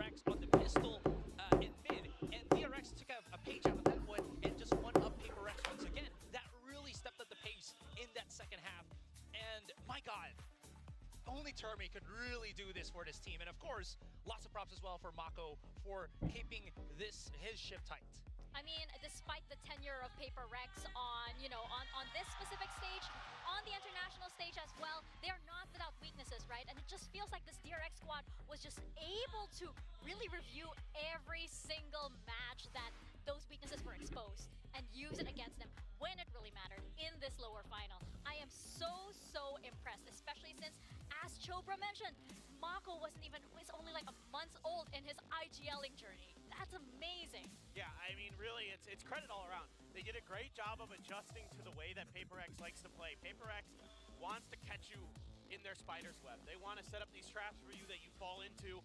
only Termi could really do this for this team. And of course, lots of props as well for Mako for keeping his ship tight. I mean, despite the tenure of Paper Rex on, on this specific stage, on the international stage as well, they are not without weaknesses, right? And it just feels like this DRX squad was just able to really review every single match that those weaknesses were exposed and use it against them when it really mattered in this lower final. I am so impressed, especially since, as Chobra mentioned, Mako was only like a month old in his IGLing journey. That's amazing. Yeah, I mean, really, it's credit all around. They did a great job of adjusting to the way that PRX likes to play. PRX wants to catch you in their spider's web. They want to set up these traps for you that you fall into,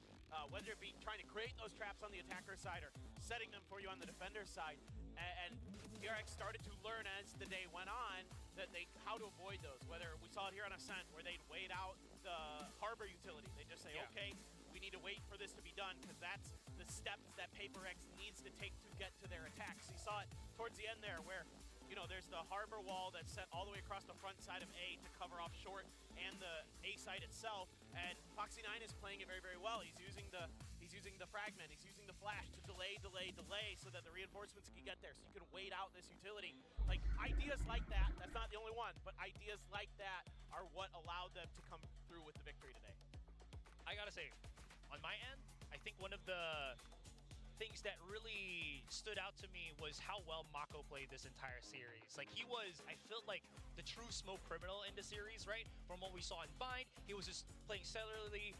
whether it be trying to create those traps on the attacker side or setting them for you on the defender side. And DRX started to learn as the day went on that how to avoid those. Whether we saw it here on Ascent, where they'd wait out the harbor utility. They just say, okay, we need to wait for this to be done because that's the steps that PRX needs to take to get to their attacks. You saw it towards the end there where, there's the harbor wall that's set all the way across the front side of A to cover off short and the A side itself. And Foxy9 is playing it very, very well. He's using the fragment, he's using the flash to delay so that the reinforcements can get there, so you can wait out this utility. Like, ideas like that's not the only one, but ideas like that are what allowed them to come through with the victory today. I gotta say, on my end, I think one of the things that really stood out to me was how well Mako played this entire series. Like, he was, I felt like, the true smoke criminal in the series, right? From what we saw in Bind, he was just playing cellularly,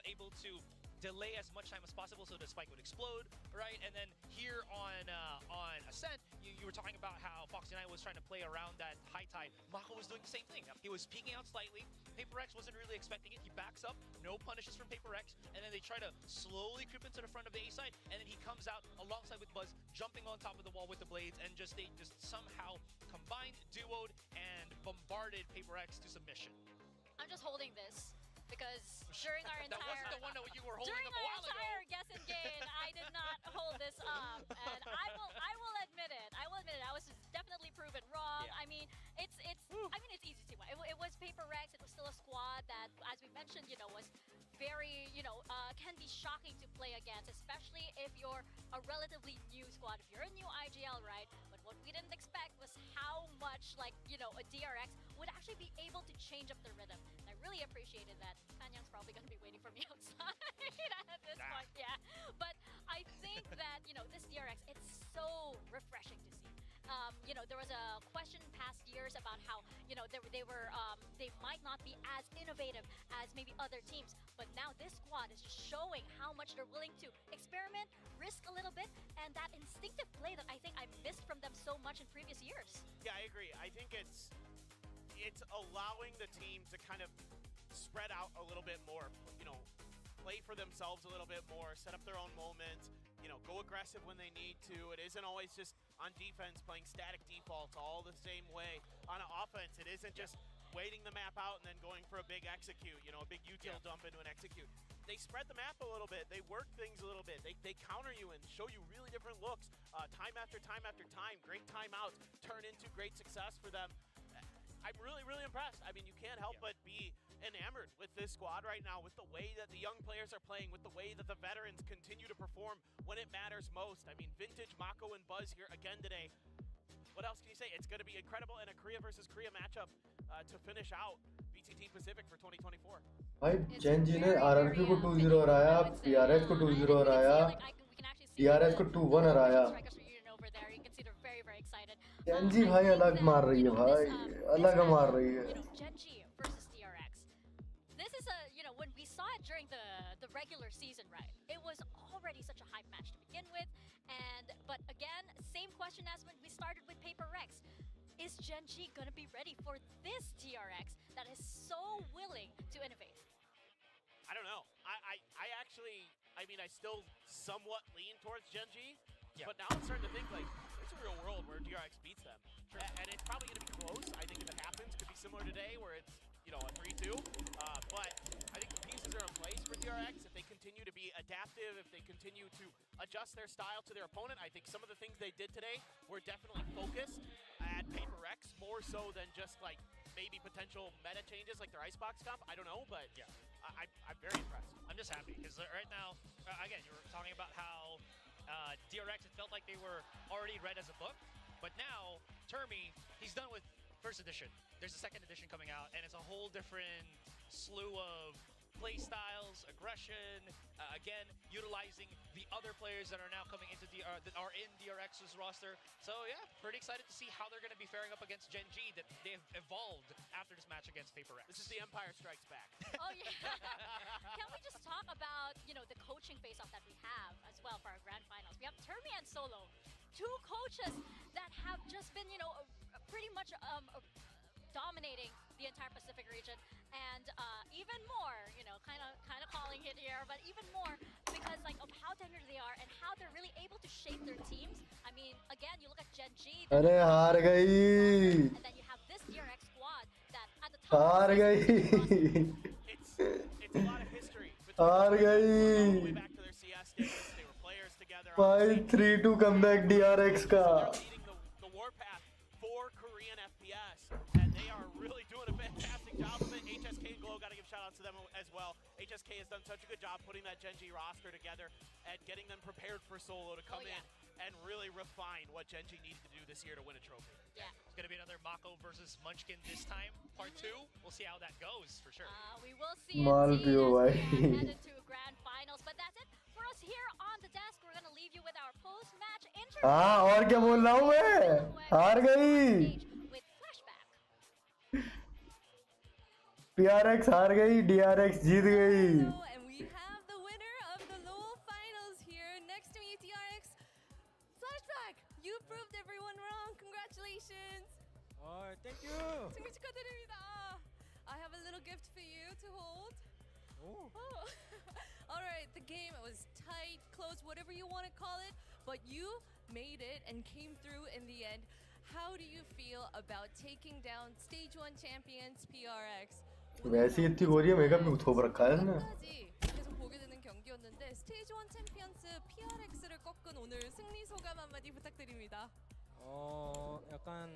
able to delay as much time as possible so the spike would explode, right? And then here on Ascent, you were talking about how Foxy9 was trying to play around that high tide. Mako was doing the same thing. He was peeking out slightly. PRX wasn't really expecting it. He backs up, no punishes from PRX, and then they try to slowly creep into the front of the A side, and then he comes out alongside with Buzz, jumping on top of the wall with the blades, and they just somehow combined, duoed, and bombarded PRX to submission. I'm just holding this because during our That wasn't the one that you were holding during up a while our entire ago. guess and gain, I did not hold this up, and I will admit it. I was definitely proven wrong. Yeah. I mean, it's easy to win. It was Paper Rex. It was still a squad that, as we mentioned, was very, can be shocking to play against, especially if you're a relatively new squad. If you're a new IGL, right? But what we didn't expect was how much, a DRX would actually be able to change up the rhythm. And I really appreciated that. Kanyang's probably going to be waiting for me outside at this point, yeah. But I think that, this DRX, it's so refreshing to see. There was a question past years about how, they might not be as innovative as maybe other teams, but now this squad is just showing how much they're willing to experiment, risk a little bit, and that instinctive play that I think I missed from them so much in previous years. Yeah, I agree. I think it's allowing the team to kind of spread out a little bit more, play for themselves a little bit more, set up their own moments, go aggressive when they need to. It isn't always just on defense playing static defaults all the same way. On offense, it isn't just waiting the map out and then going for a big execute, a big util dump into an execute. They spread the map a little bit. They work things a little bit. They counter you and show you really different looks time after time after time. Great timeouts turn into great success for them. I'm really, really impressed. I mean, you can't help but be enamored with this squad right now, with the way that the young players are playing, with the way that the veterans continue to perform when it matters most. I mean, vintage Mako and Buzz here again today. What else can you say? It's going to be incredible in a Korea versus Korea matchup to finish out VCT Pacific for 2024. भाई Gen Z ने RRQ को 2-0 हराया, पीआरएक्स को 2-0 हराया, DRX को 2-1 हराया। Gen Z भाई अलग मार रही है भाई, अलग मार रही है। Genji versus DRX. This is when we saw it during the regular season, right? It was already such a hype match to begin with, but again, same question as when we started with PRX. Is Genji gonna be ready for this DRX that is so willing to innovate? I don't know. I mean, I still somewhat lean towards Genji, but now I'm starting to think like there's a real world where DRX beats them, and it's probably going to be close. I think if it happens, it could be similar today where it's a 3-2. But I think the pieces are in place for DRX. If they continue to be adaptive, if they continue to adjust their style to their opponent, I think some of the things they did today were definitely focused at PRX more so than just like maybe potential meta changes like their Icebox comp. I don't know, but I'm very impressed. I'm just happy because right now, again, you were talking about how DRX, it felt like they were already read as a book, but now Termi, he's done with first edition. There's a second edition coming out, and it's a whole different slew of play styles, aggression, again, utilizing the other players that are now coming into that are in DRX's roster. So yeah, pretty excited to see how they're going to be faring up against Gen G, that they've evolved after this match against PRX. This is the Empire Strikes Back. Oh yeah. Can we just talk about, you know, the coaching face-off that we have as well for our grand finals? We have Termi and Solo, two coaches that have just been, you know, pretty much dominating the entire Pacific region, and even more, you know, kind of calling it here, but even more because like of how tenured they are and how they're really able to shape their teams. I mean, again, you look at Gen G, अरे हार गई and then you have this DRX squad that at the top. हार गई It's a lot of history. हार All the गई way back to their CS days, they were players together. भाई 3-2 comeback DRX का They're leading the warpath for Korean FPS, and they are really doing a fantastic job of it. HSK and Glow got to give shout out to them as well. HSK has done such a good job putting that Gen G roster together and getting them prepared for Solo to come in and really refine what Gen G needed to do this year to win a trophy. Yeah. It's going to be another Mako versus Munchkin this time, part 2. We'll see how that goes for sure. We will see mall it पियो as भाई we headed to grand finals, but that's it for us here on the desk. We're gonna leave you with our post-match interview. हाँ और क्या बोल रहा हूँ मैं हार गई With flashback. PRX हार गई DRX जीत गई And we have the winner of the Lowell finals here next to me, DRX. Flashback, you proved everyone wrong. Congratulations. Thank you. 승리 축하드립니다. I have a little gift for you to hold. Oh. All right, the game was tight, close, whatever you want to call it, but you made it and came through in the end. How do you feel about taking down Stage 1 champions PRX? वैसे ही इतनी गोरी है makeup में थोप रखा है इसने 끝까지 계속 보게 되는 경기였는데 스테이지 1 챔피언스 PRX를 꺾은 오늘 승리 소감 한마디 부탁드립니다. 약간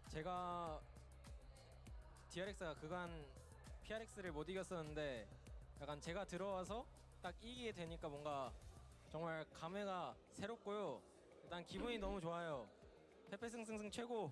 제가 DRX가 그간 PRX를 못 이겼었는데 약간 제가 들어와서 딱 이기게 되니까 뭔가 정말 감회가 새롭고요. 일단 기분이 너무 좋아요. 페페승승승 최고.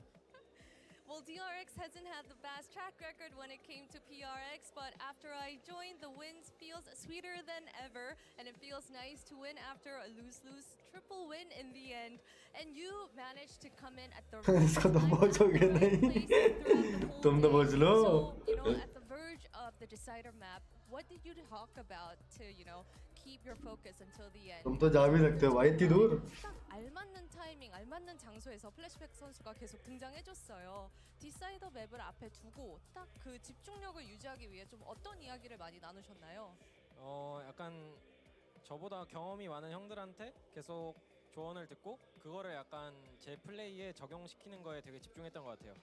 Well, DRX hasn't had the best track record when it came to PRX, but after I joined, the wins feels sweeter than ever, and it feels nice to win after a lose-lose triple win in the end. And you managed to come in at the इसको तो बहुत हो गया नहीं तुम तो बोझ लो So, you know, at the verge of the decider map, what did you talk about to, you know, keep your focus until the end? तुम तो जा भी सकते हो भाई इतनी दूर 딱 알맞는 타이밍, 알맞는 장소에서 플래시백 선수가 계속 등장해줬어요. 디사이더 맵을 앞에 두고 딱 그 집중력을 유지하기 위해 좀 어떤 이야기를 많이 나누셨나요? 약간 저보다 경험이 많은 형들한테 계속 조언을 듣고 그거를 약간 제 플레이에 적용시키는 거에 되게 집중했던 것 같아요.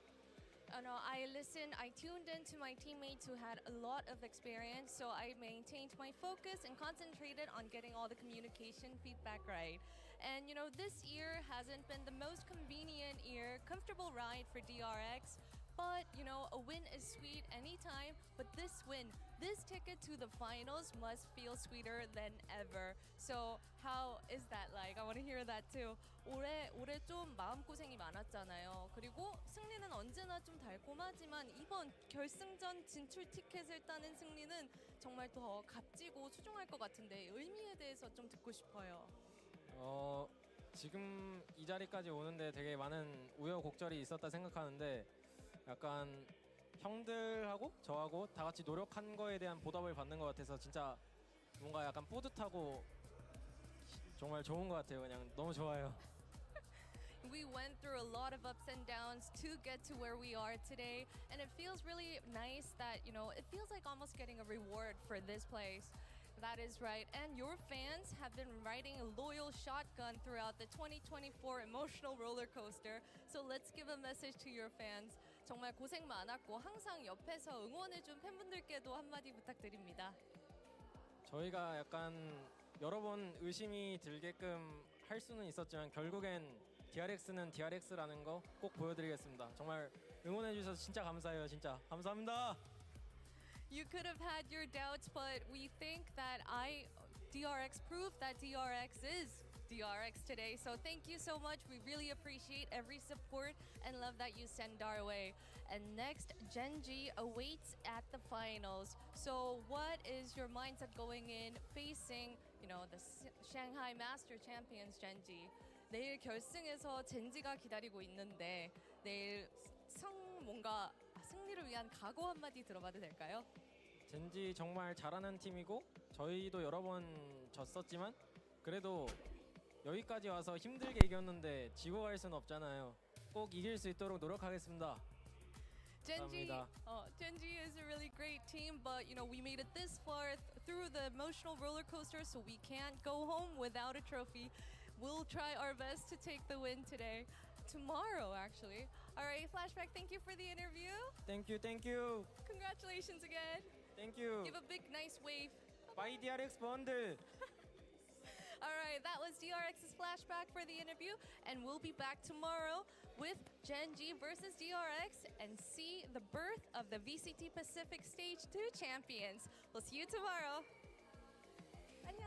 I listened, I tuned in to my teammates who had a lot of experience, so I maintained my focus and concentrated on getting all the communication feedback right. And you know, this year hasn't been the most convenient year, comfortable ride for DRX, but you know, a win is sweet anytime, but this win, this ticket to the finals must feel sweeter than ever. So how is that like? I want to hear that too. 올해 좀 마음고생이 많았잖아요. 그리고 승리는 언제나 좀 달콤하지만 이번 결승전 진출 티켓을 따는 승리는 정말 더 값지고 소중할 것 같은데 의미에 대해서 좀 듣고 싶어요. 지금 이 자리까지 오는데 되게 많은 우여곡절이 있었다 생각하는데 약간 형들하고 저하고 다 같이 노력한 거에 대한 보답을 받는 것 같아서 진짜 뭔가 약간 뿌듯하고 정말 좋은 것 같아요. 그냥 너무 좋아요. We went through a lot of ups and downs to get to where we are today, and it feels really nice that, you know, it feels like almost getting a reward for this place. That is right, and your fans have been riding a loyal shotgun throughout the 2024 emotional roller coaster. So let's give a message to your fans. 정말 고생 많았고 항상 옆에서 응원해준 팬분들께도 한마디 부탁드립니다. 저희가 약간 여러 번 의심이 들게끔 할 수는 있었지만 결국엔 DRX는 DRX라는 거 꼭 보여드리겠습니다. 정말 응원해 주셔서 진짜 감사해요. 진짜 감사합니다. You could have had your doubts, but we think that DRX proved that DRX is DRX today. So thank you so much. We really appreciate every support and love that you send our way. And next, Genji awaits at the finals. So what is your mindset going in facing, the Shanghai Master Champions Genji? 내일 결승에서 젠지가 기다리고 있는데 내일 승리를 위한 각오 한마디 들어봐도 될까요? 젠지 정말 잘하는 팀이고 저희도 여러 번 졌었지만 그래도 여기까지 와서 힘들게 이겼는데 지고 갈 수는 없잖아요. 꼭 이길 수 있도록 노력하겠습니다. Genji, 감사합니다. Genji is a really great team, but we made it this far through the emotional roller coaster, so we can't go home without a trophy. We'll try our best to take the win today. Tomorrow, actually. All right, Flashback, thank you for the interview. Thank you, thank you, Congratulations again. thank you. Give a big, nice wave. Bye DRX 번들. All right, that was DRX's Flashback for the interview, and we'll be back tomorrow with Genji versus DRX and see the birth of the VCT Pacific Stage 2 champions. We'll see you tomorrow. 안녕.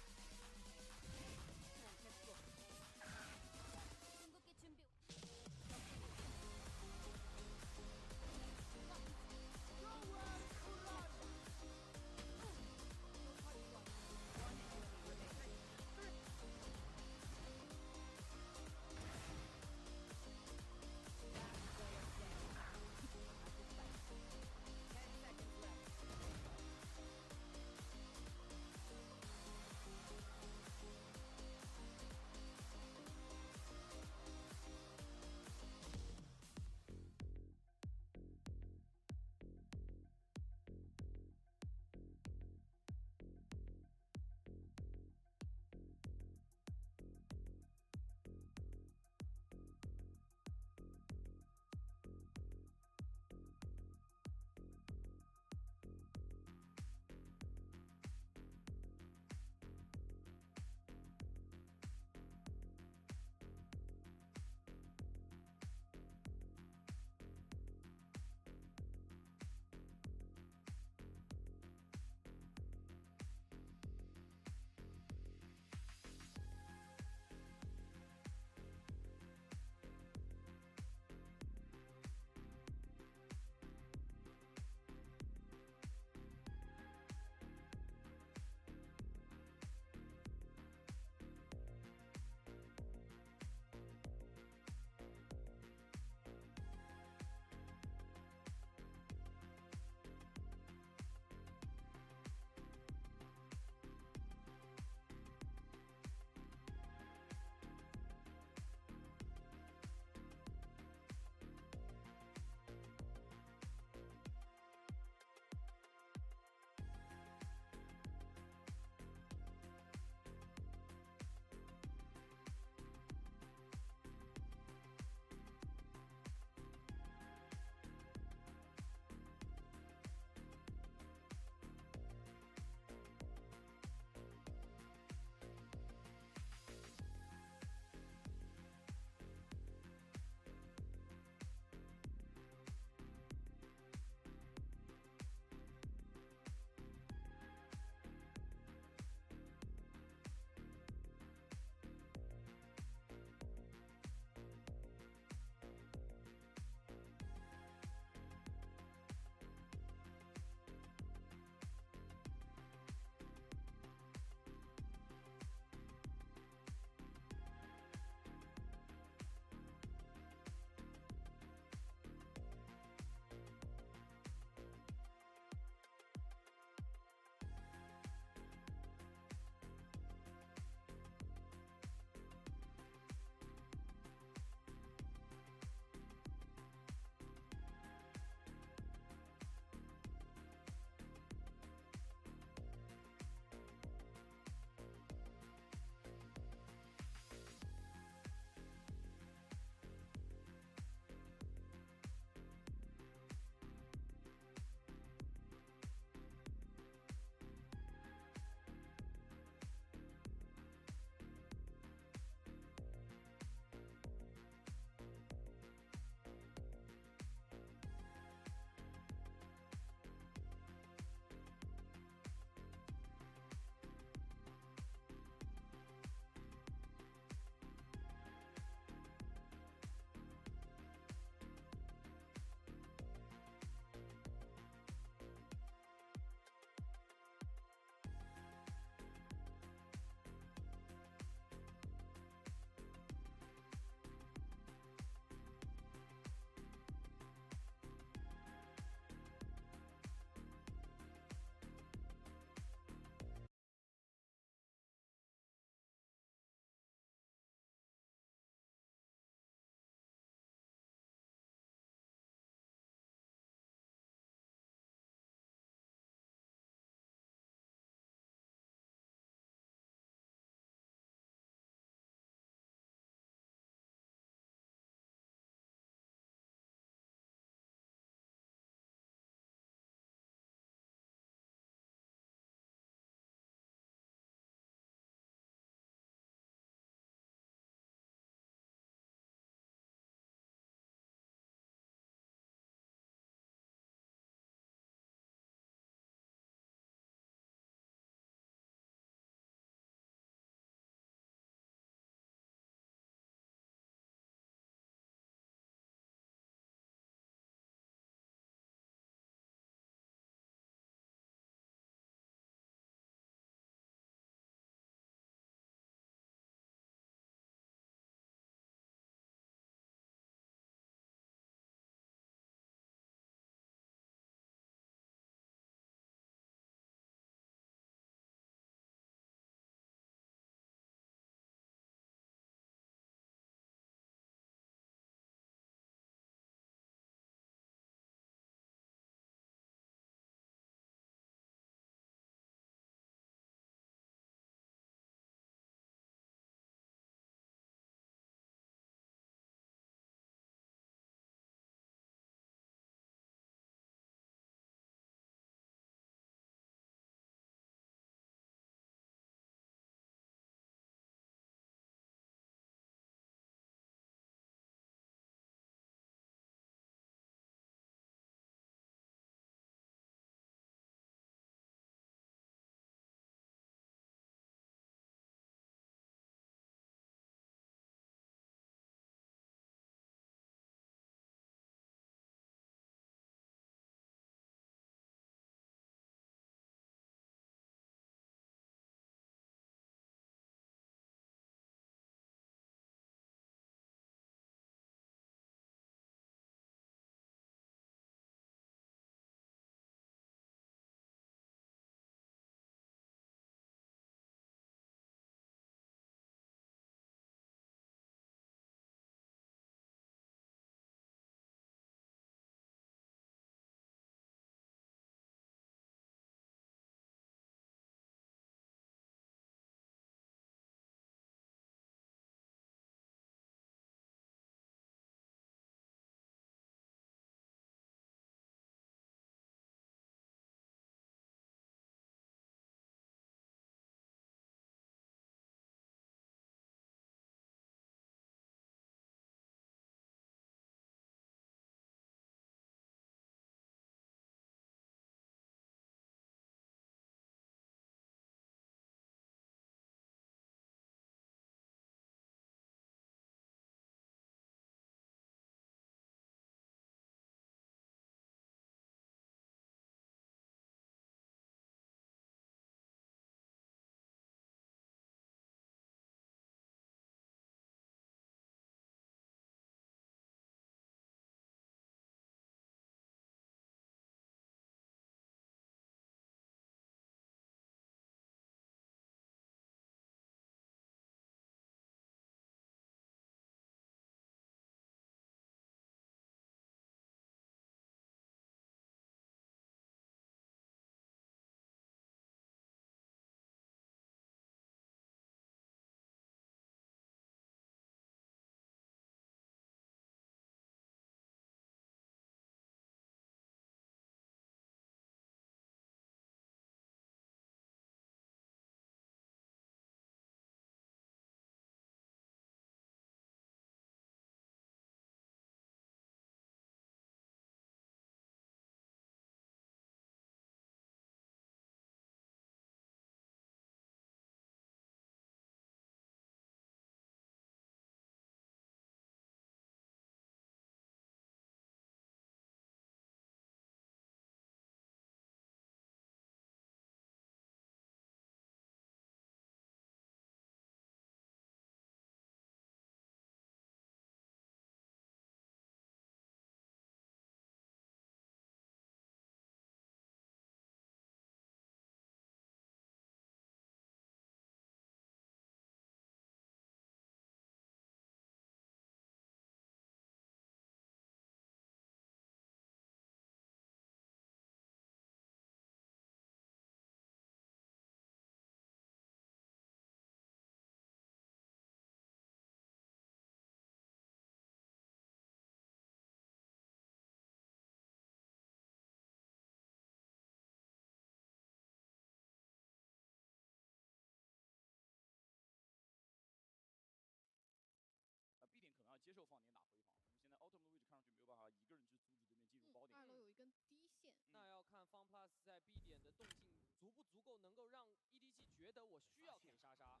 看 FunPlus 在 B 点的动静足不足够，能够让 EDG 觉得我需要给莎莎。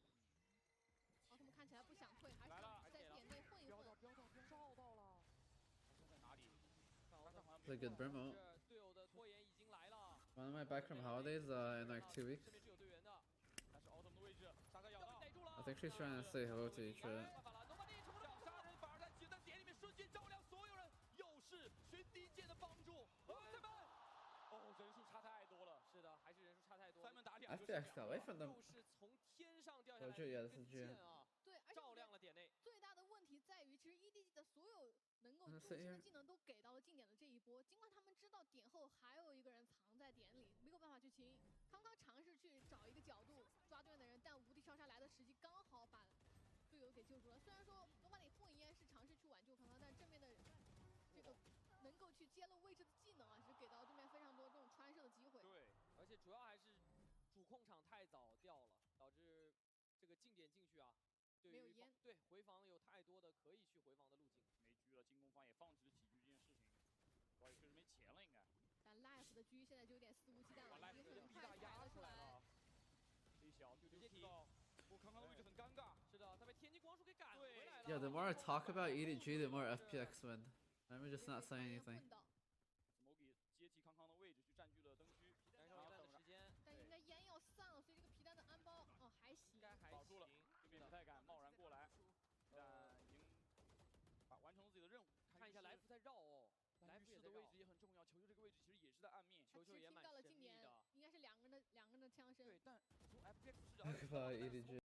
奥特曼看起来不想退，还是来了想在点内混一混。照到了。在哪里？ It's a good promo. 队友的拖延已经来了。 One of my back from holidays in like 2 weeks. 身边是有队员的。但是奥特曼的位置，莎莎咬到。 I think she's trying to say hello to each other. 杀人反而在子弹点里面瞬间照亮所有人，又是巡敌舰的帮助。哦，人数差太多了。是的，还是人数差太多。 3们打2个。 FPX got away from them. 又是从天上掉下来的 我觉得也是一根箭啊！对，而且照亮了点内。最大的问题在于，其实 EDG 的所有能够嗯入侵的技能都给到了近点的这一波，尽管他们知道点后还有一个人藏在点里，没有办法去清。康康尝试去找一个角度抓对面的人，但无敌烧杀来的时机刚好把队友给救住了。虽然说罗马里混烟是尝试去挽救康康，但正面的这个能够去揭露位置的技能啊，是给到对面非常多这种穿射的机会。对，而且主要还是主控场太早掉了，导致这个近点进去啊，没有烟。对，回防有太多的可以去回防的路径。没狙了，进攻方也放弃了起狙这件事情，主要也确实没钱了，应该。但 Life 的狙现在就有点肆无忌惮了，把 Life 已经很逼大快压出来踩了出来。了。这一小就知道，我康康的位置很尴尬。是的，他被天际光束给赶回来了。 Yeah, the more I talk about EDG, the more FPX win. Let me just not say anything. Smoky 接替康康的位置去占据了灯区，燃烧一半的时间，但应该烟要散了，所以这个皮蛋的安包还行，应该还保住了，对面不太敢贸然过来，但已经完成了自己的任务。看一下来福在绕哦，来福的位置也很重要，球球这个位置其实也是在暗面，球球也蛮神秘的，应该是两个人的枪声。对，但从 FPX 视角 Goodbye, EDG.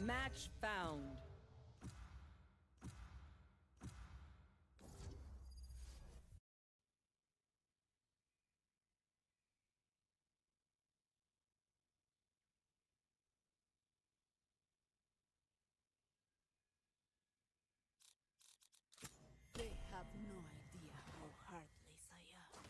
Match found. They have no idea how heartless I am.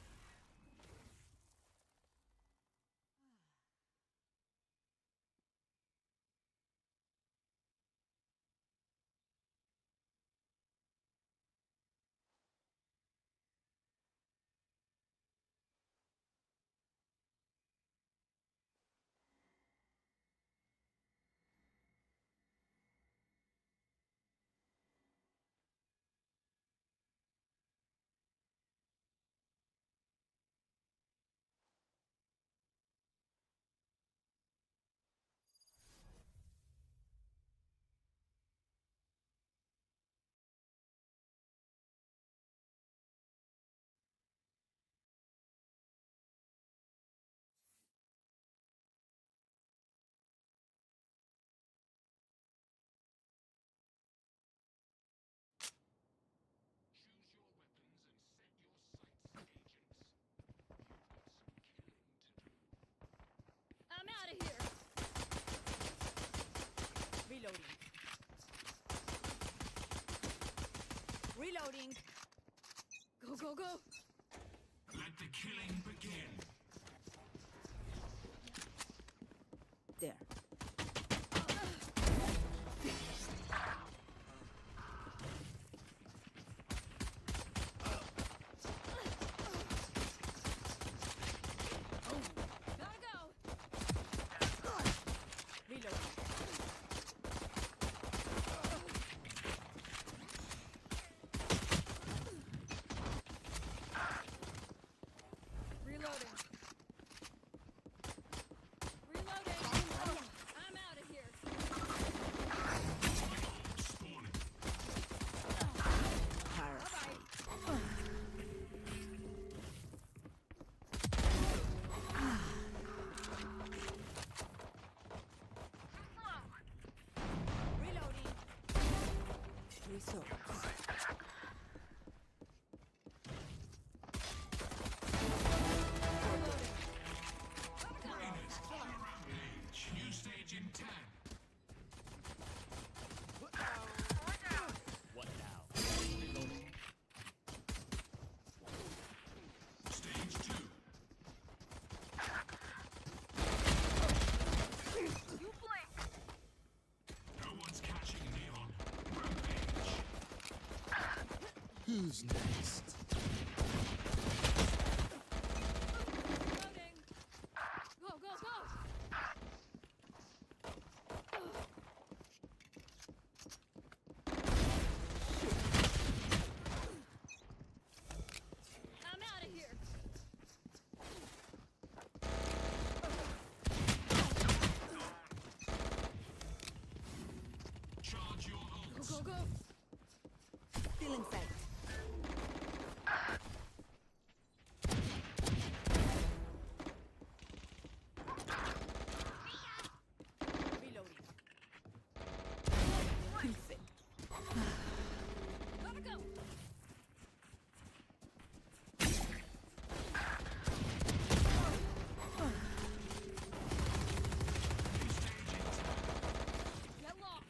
I'm out of here. Reloading. Reloading. Go, go, go. Let the killing begin. There. Gotta go. Reloading. Reloading. Reloading. I'm out of here. Reloading. Resort. Rampage. New stage in 10. What now? Stage 2. You blink. No one's catching Neon. Rampage. Who's next? Reloading. Go, go, go. I'm out of here. Charge your Go, ults. go, go. Feeling sight. Reloading. Config. Gotta go. Get lost.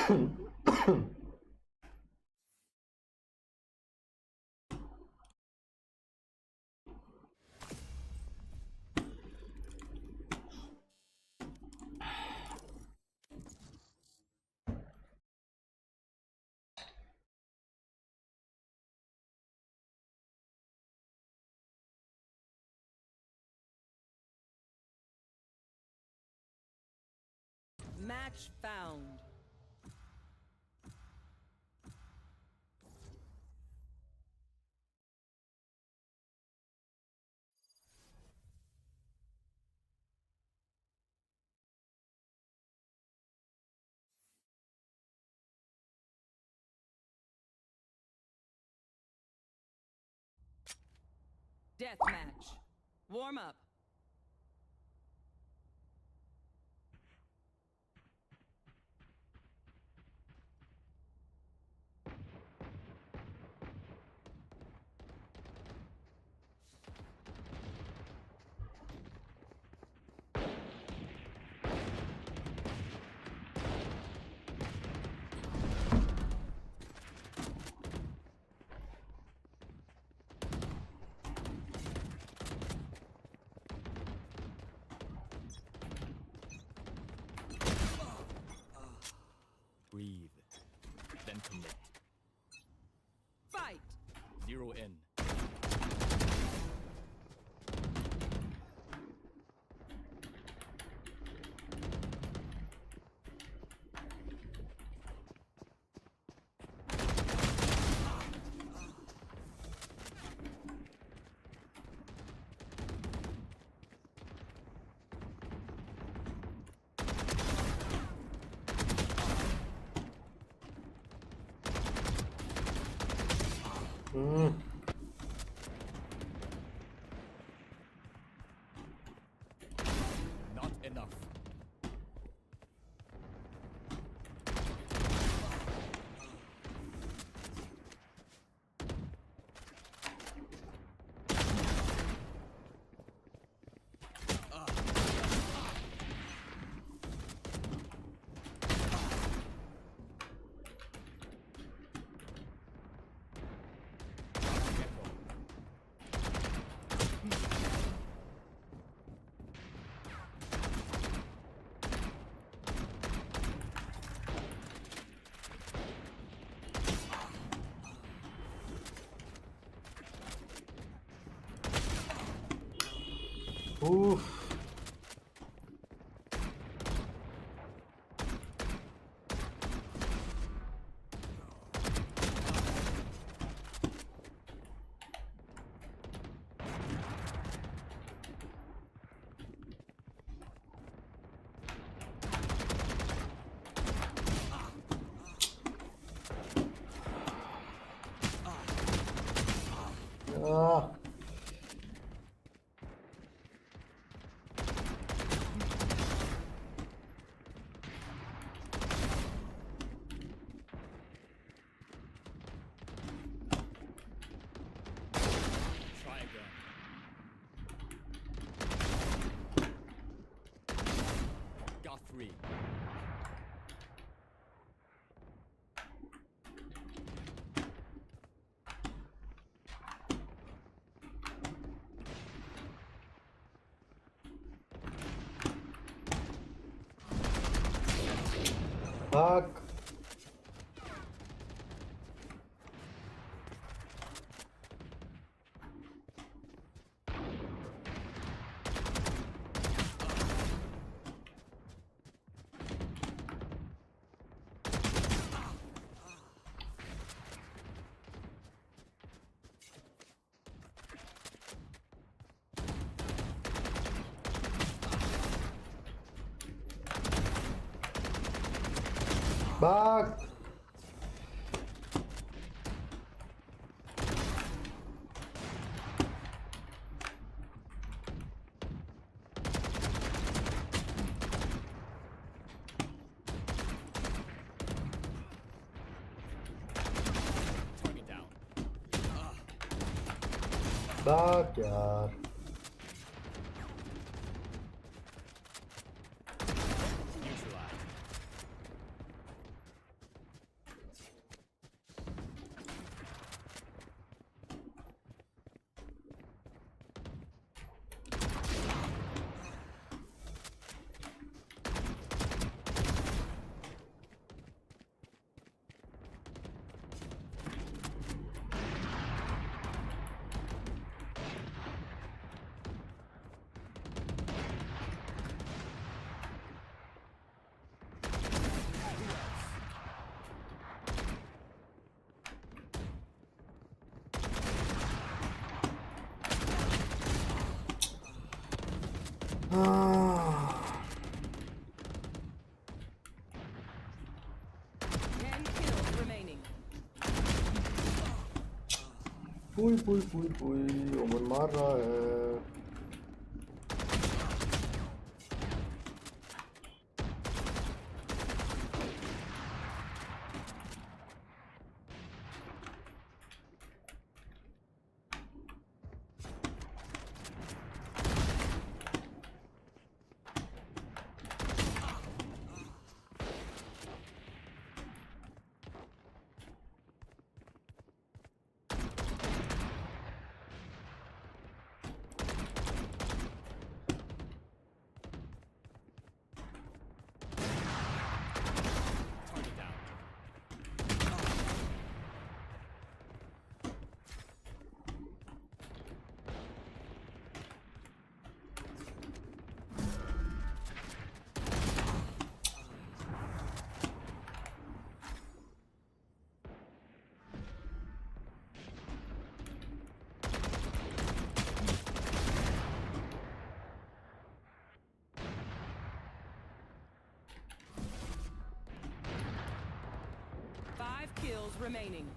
Match found. Deathmatch. Warm up. Breathe. Then commit. Fight. Zero in. Not enough. Oof. Ah. Try again. Got three. Fuck. Back. Target down. Back यार. Neutralized. पुई ओमन मार रहा है। Target down. Five kills remaining.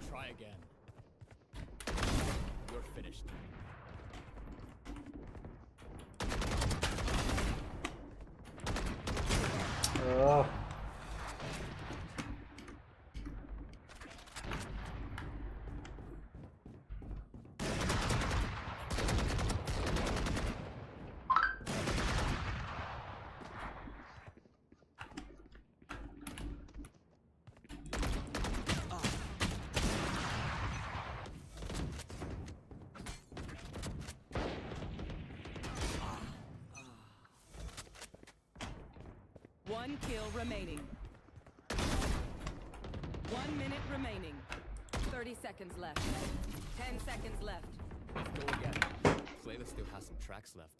Try again. You're finished. One kill remaining. 1 minute remaining. 30 seconds left. 10 seconds left. Let's go again. Flavor still has some tracks left.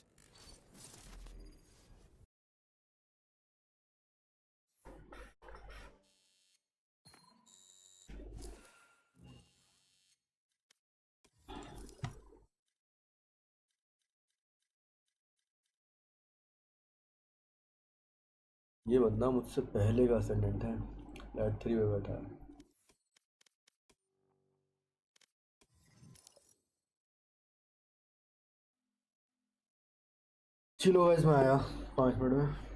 ये बंदा मुझसे पहले का असेंडेंट है, लेट 3 पे बैठा है। चलो गाइस, मैं आया 5 मिनट में।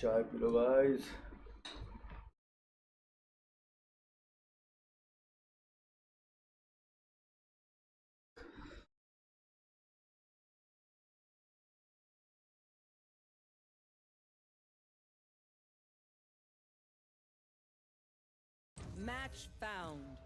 चाय P low guys. Match found.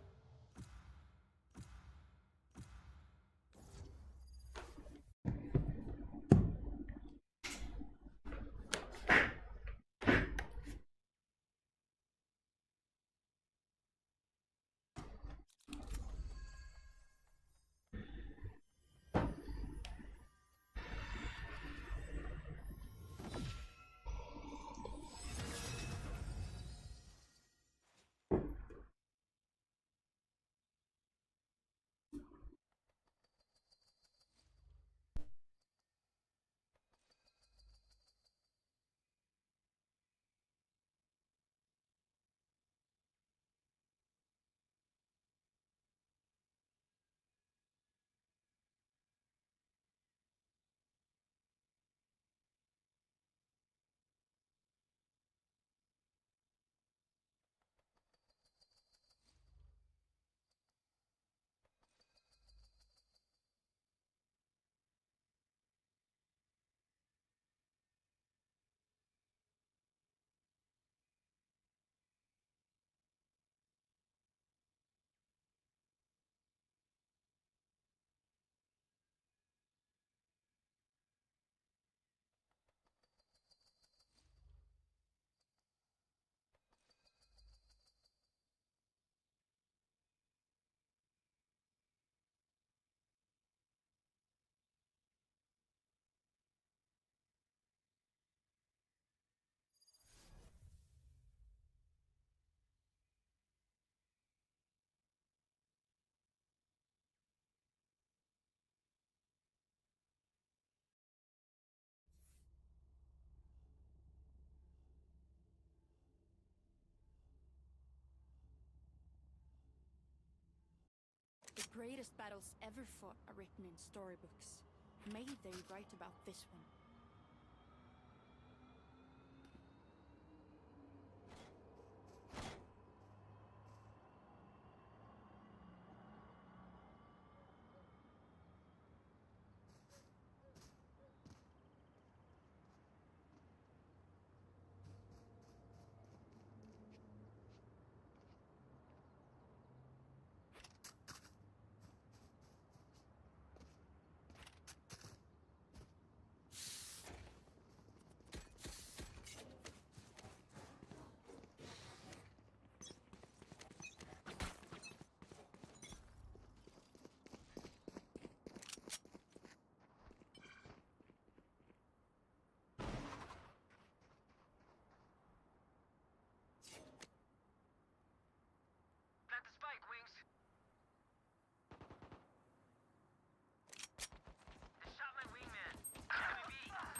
The greatest battles ever fought are written in storybooks. May they write about this one.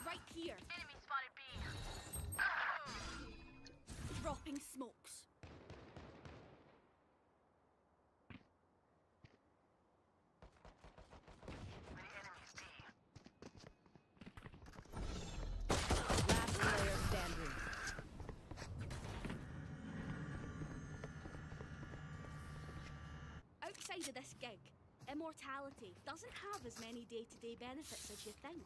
Right here. Enemy spotted B. Dropping smokes. Last player standing. Outside of this gig, immortality doesn't have as many day-to-day benefits as you think.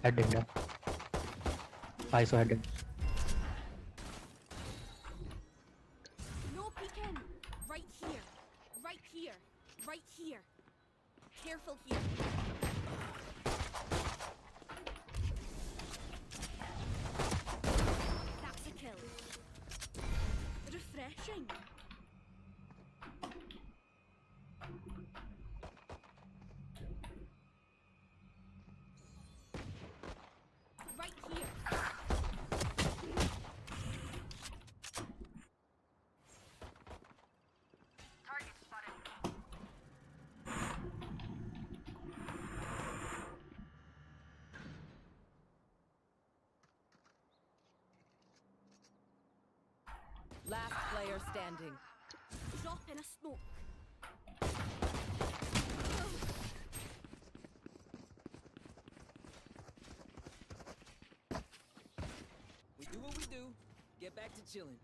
Heading down. I saw heading. No peeking. Right here. Right here. Right here. Careful here. That's a kill. Refreshing. Last player standing. Drop in a smoke. We do what we do. Get back to chilling.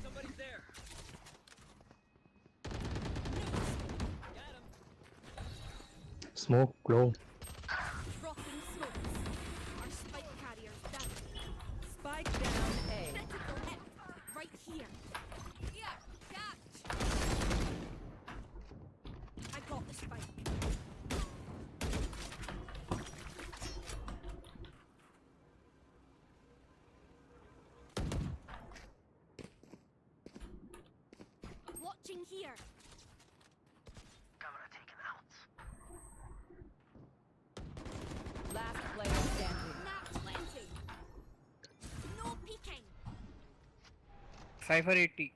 Somebody's there. Smoke low. Dropping smokes. Our spike carriers down. Spike down A. Critical hit. Right here. Yeah, catch. I got the spike. Watching here. Camera taken out. Last player standing. Nat 20. No peeking. Cypher 80.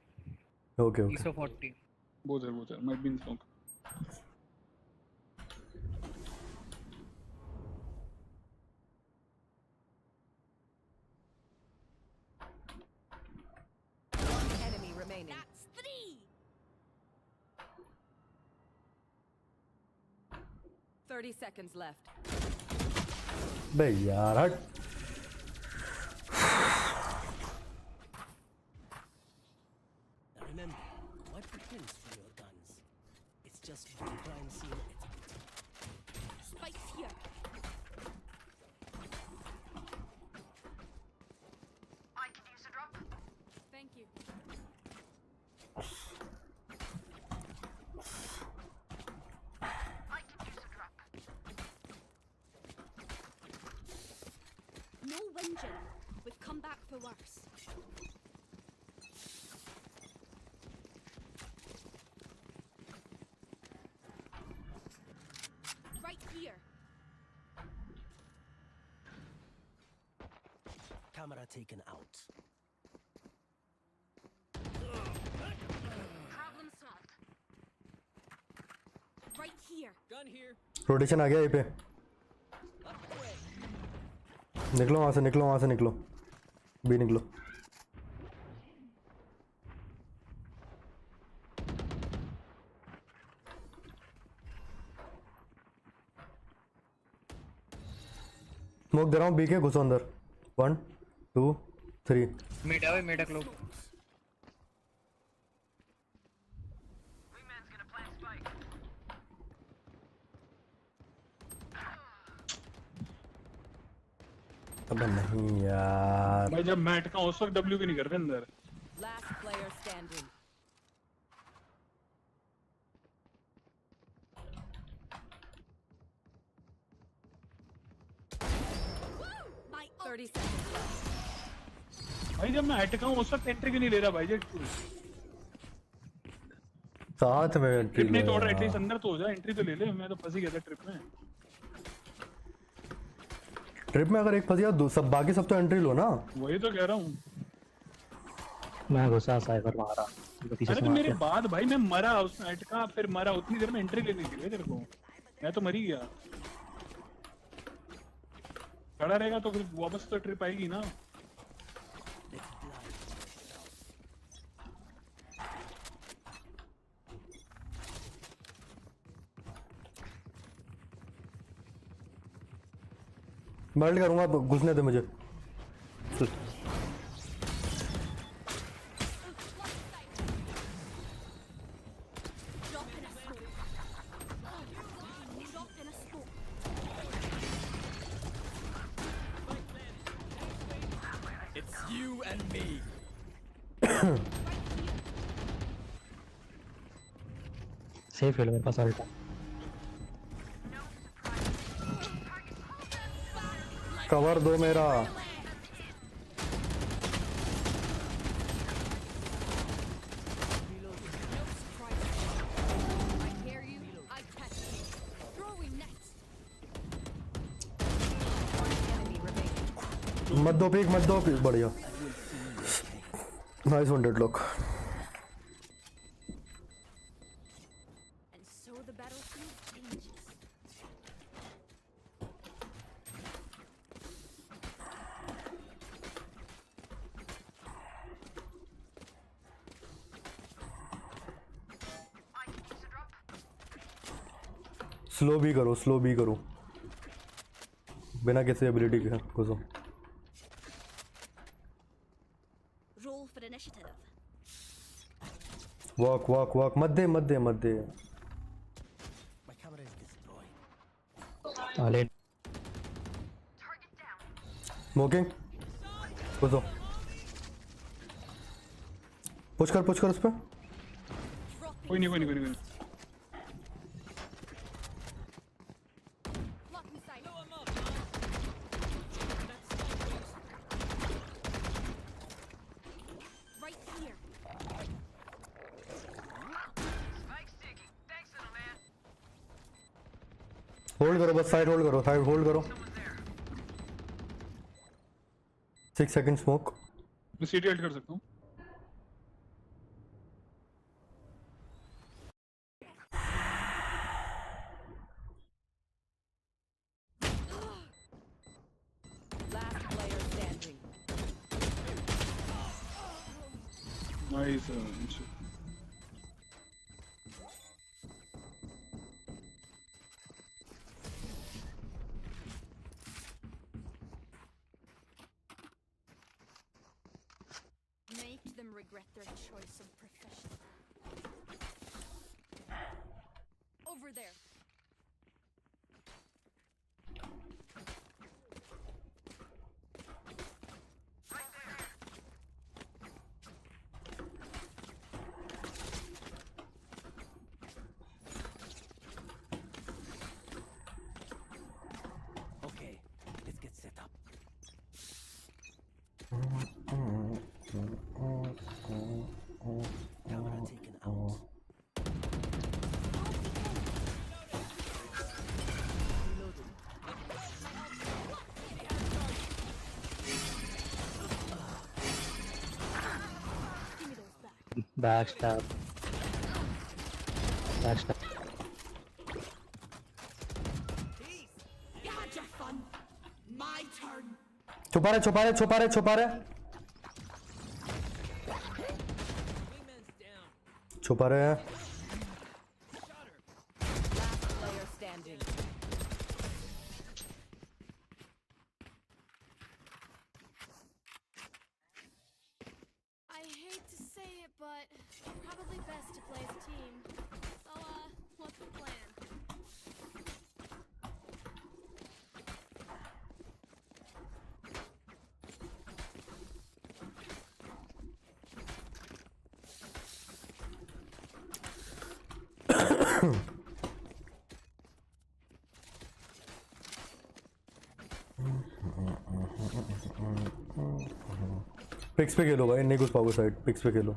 Okay, okay. ISO 40. Both are. Might be in smoke. One enemy remaining. That's 3. 30 seconds left. बे यार हट. Now remember, wipe the pins from your guns. It's just crime scene etiquette. Spikes here. I can use a drop. Thank you. I can use a drop. No whinging. We've come back for worse. Right here. Camera taken out. Problem solved. Right here. Gun here. Rotation आ गया यहीं पे. निकलो वहाँ से निकलो. भी निकलो. स्मोक दे रहा हूँ. बी के घुसो अंदर. 1 2 3. Mid close. Wingman's gonna plant spike. अबे नहीं यार. भाई जब मैं अटका उस वक्त W भी नहीं करते अंदर. Last player standing. My 30 seconds left. भाई जब मैं अटका उस वक्त एंट्री भी नहीं ले रहा भाई जेट. साथ में एंट्री ट्रिप नहीं तोड़ रहा. एटलीस्ट अंदर तो हो जा. एंट्री तो ले ले. मैं तो फंसी गया था ट्रिप में. ट्रिप में अगर एक फंस गया सब बाकी सब तो एंट्री लो ना. वही तो कह रहा हूँ. मैं घुसा साइबर मारा. अरे तो मेरे बाद भाई मैं मरा उसमें अटका फिर मरा. उतनी देर में एंट्री लेने के लिए तेरे को. मैं तो मरी गया. खड़ा रहेगा तो फिर वापस तो ट्रिप आएगी ना. मल्ट करूंगा. घुसने दे मुझे. drop in a smoke. Drop in a smoke. It's you and me. Safe खेलो. मेरे पास अल्ट है. कवर दो मेरा. मत दो पिक, मत दो पिक, बढ़िया। Nice one Deadlock. And so the battlefield changes. Slow भी करो, स्लो भी करो, बिना किसी एबिलिटी के घुसो। Roll for initiative. Walk walk walk, मत दे, मत दे, मत दे। My camera is destroyed. Alin. Smoking, घुसो। पुश कर उस पर। कोई नहीं कोई नहीं कोई नहीं। Right here. होल्ड करो बस, साइड होल्ड करो, साइड होल्ड करो। 6 सेकंड स्मोक। मैं सीटी ऐड कर सकता हूँ। Last player standing. Nice. Make them regret their choice of profession. Over there. Okay, let's get set up. Camera taken out. Give me those back. Backstab. Backstab. You had your fun. My turn. छुपा रहे, छुपा रहे, छुपा रहे, छुपा रहे, छुपा रहे हैं। Last player standing. I hate to say it, but probably best to play as a team. So, what's the plan? Picks पे खेलो भाई, नहीं घुस पाओगे साइड, पिक्स पे खेलो।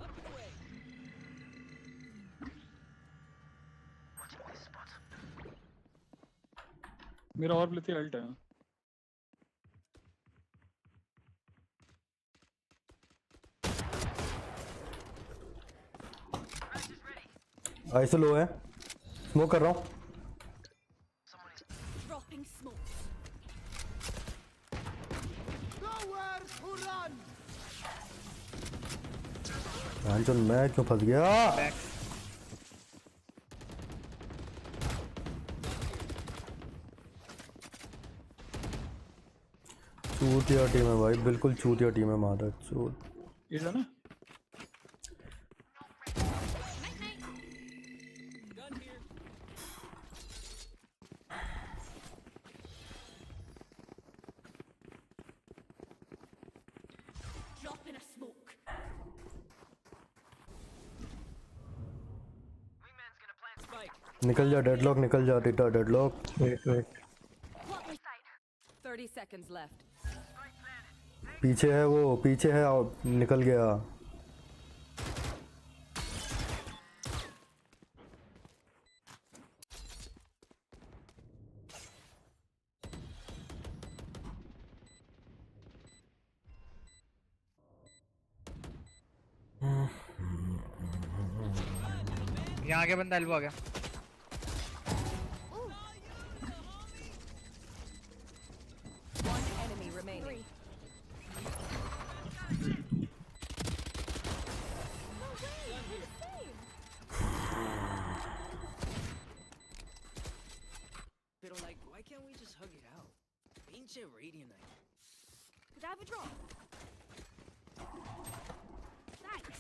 मेरा और लेते अल्ट है। ऐसे लो है, स्मोक कर रहा हूँ। Dropping smokes. चल मैं क्यों फंस गया? चूतिया टीम है भाई, बिल्कुल चूतिया टीम है, मादर चूत। ये है ना? Drop in a smoke. निकल जा डेडलॉक, निकल जा theta deadlock. Wait, wait. 30 seconds left. पीछे है वो, पीछे है, निकल गया। यहाँ आगे बंदा एल्बो आ गया। One enemy remaining. Pero like, why can't we just hug it out? Pinche Radiant Knight. Could I have a drop? Thanks.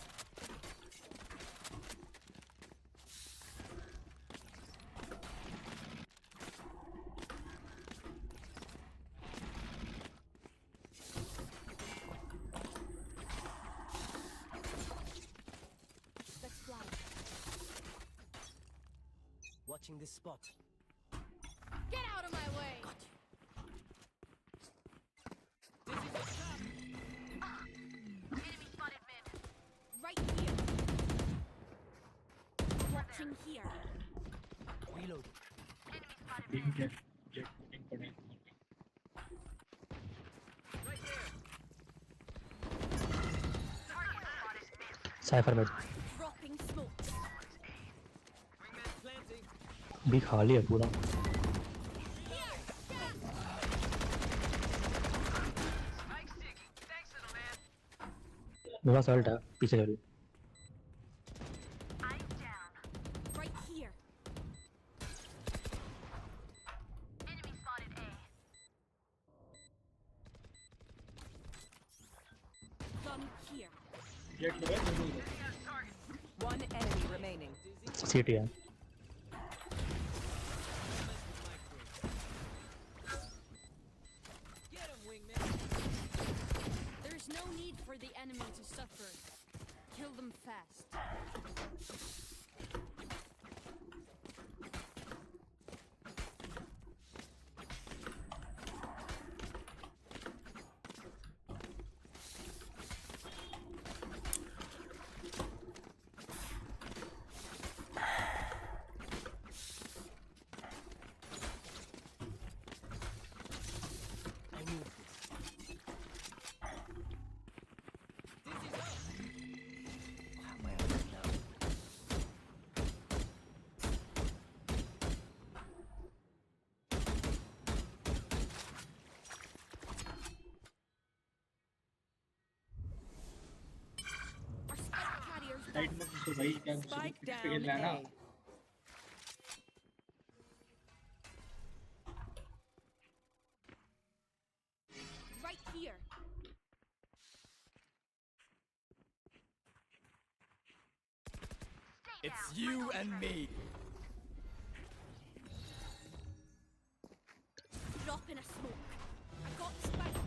Let's fly. Watching this spot. Get out of my way! Right here. Watching here. Reload. Cipher में Dropping smoke. भी खाली है पूरा। मेरा सल्ट है पीछे चलिए। Right here. Gun here. One enemy remaining. सीटी है। There's no need for the enemy to suffer. Kill them fast. I need this. How am I out of now? Our spike carriers side में तो भाई क्या Spike खेल down रहा है ना। A. right here. It's you and me. Drop in a smoke. I got spike.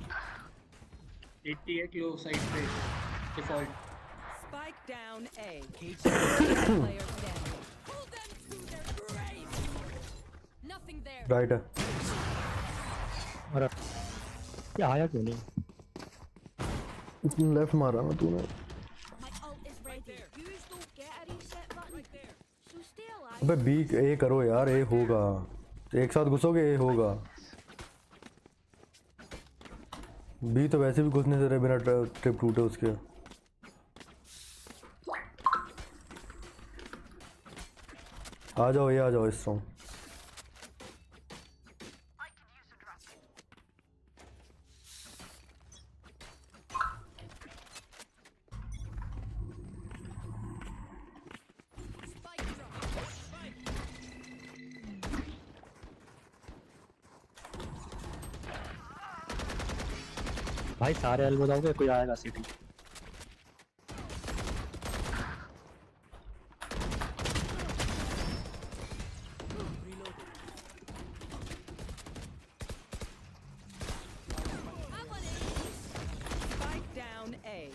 88 low side पे default. Spike down A. Player standing. Pull them to their grave. Nothing there. Right है। और क्या आया क्यों नहीं? लेफ्ट मारा ना तूने। My ult is ready. Use don't get a reset button. So stay alive. अबे बी ए करो यार, ए होगा। एक साथ घुसोगे ए होगा। बी तो वैसे भी घुसने से रहे बिना ट्रिप टूटे उसके। आ जाओ ये आ जाओ इस सॉन्ग। भाई सारे एल्बो दोगे कोई आएगा city. Spike down A.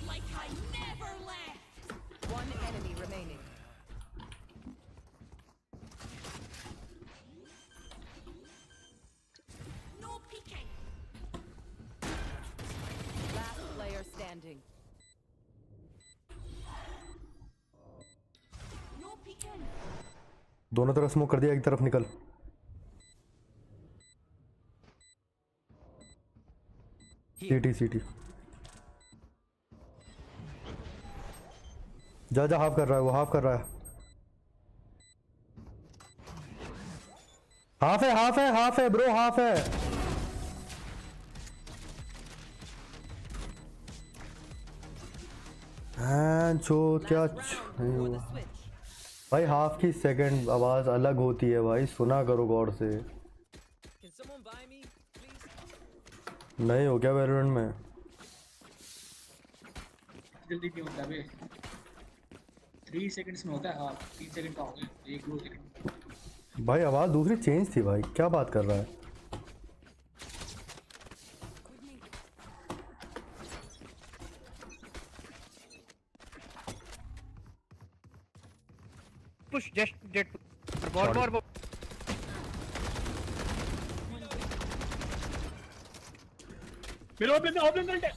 Like I never left. One enemy remaining. No peeking. Last player standing. No peeking. दोनों तरफ स्मोक कर दिया, एक तरफ निकल। सीटी सीटी जा जा, हाफ कर रहा है वो, हाफ कर रहा है। हाफ है, हाफ है, हाफ है ब्रो, हाफ है। चोट क्या नहीं हुआ भाई। हाफ की सेकंड आवाज अलग होती है भाई, सुना करो गौर से। नहीं हो क्या वेरिएंट में? जल्दी क्यों होता है बे? 3 सेकंड्स में होता है हाफ, 3 सेकंड का हो गया, 1-2 सेकंड। भाई आवाज दूसरी चेंज थी भाई, क्या बात कर रहा है? Push, just more. मेरे ओपन कल्ट है।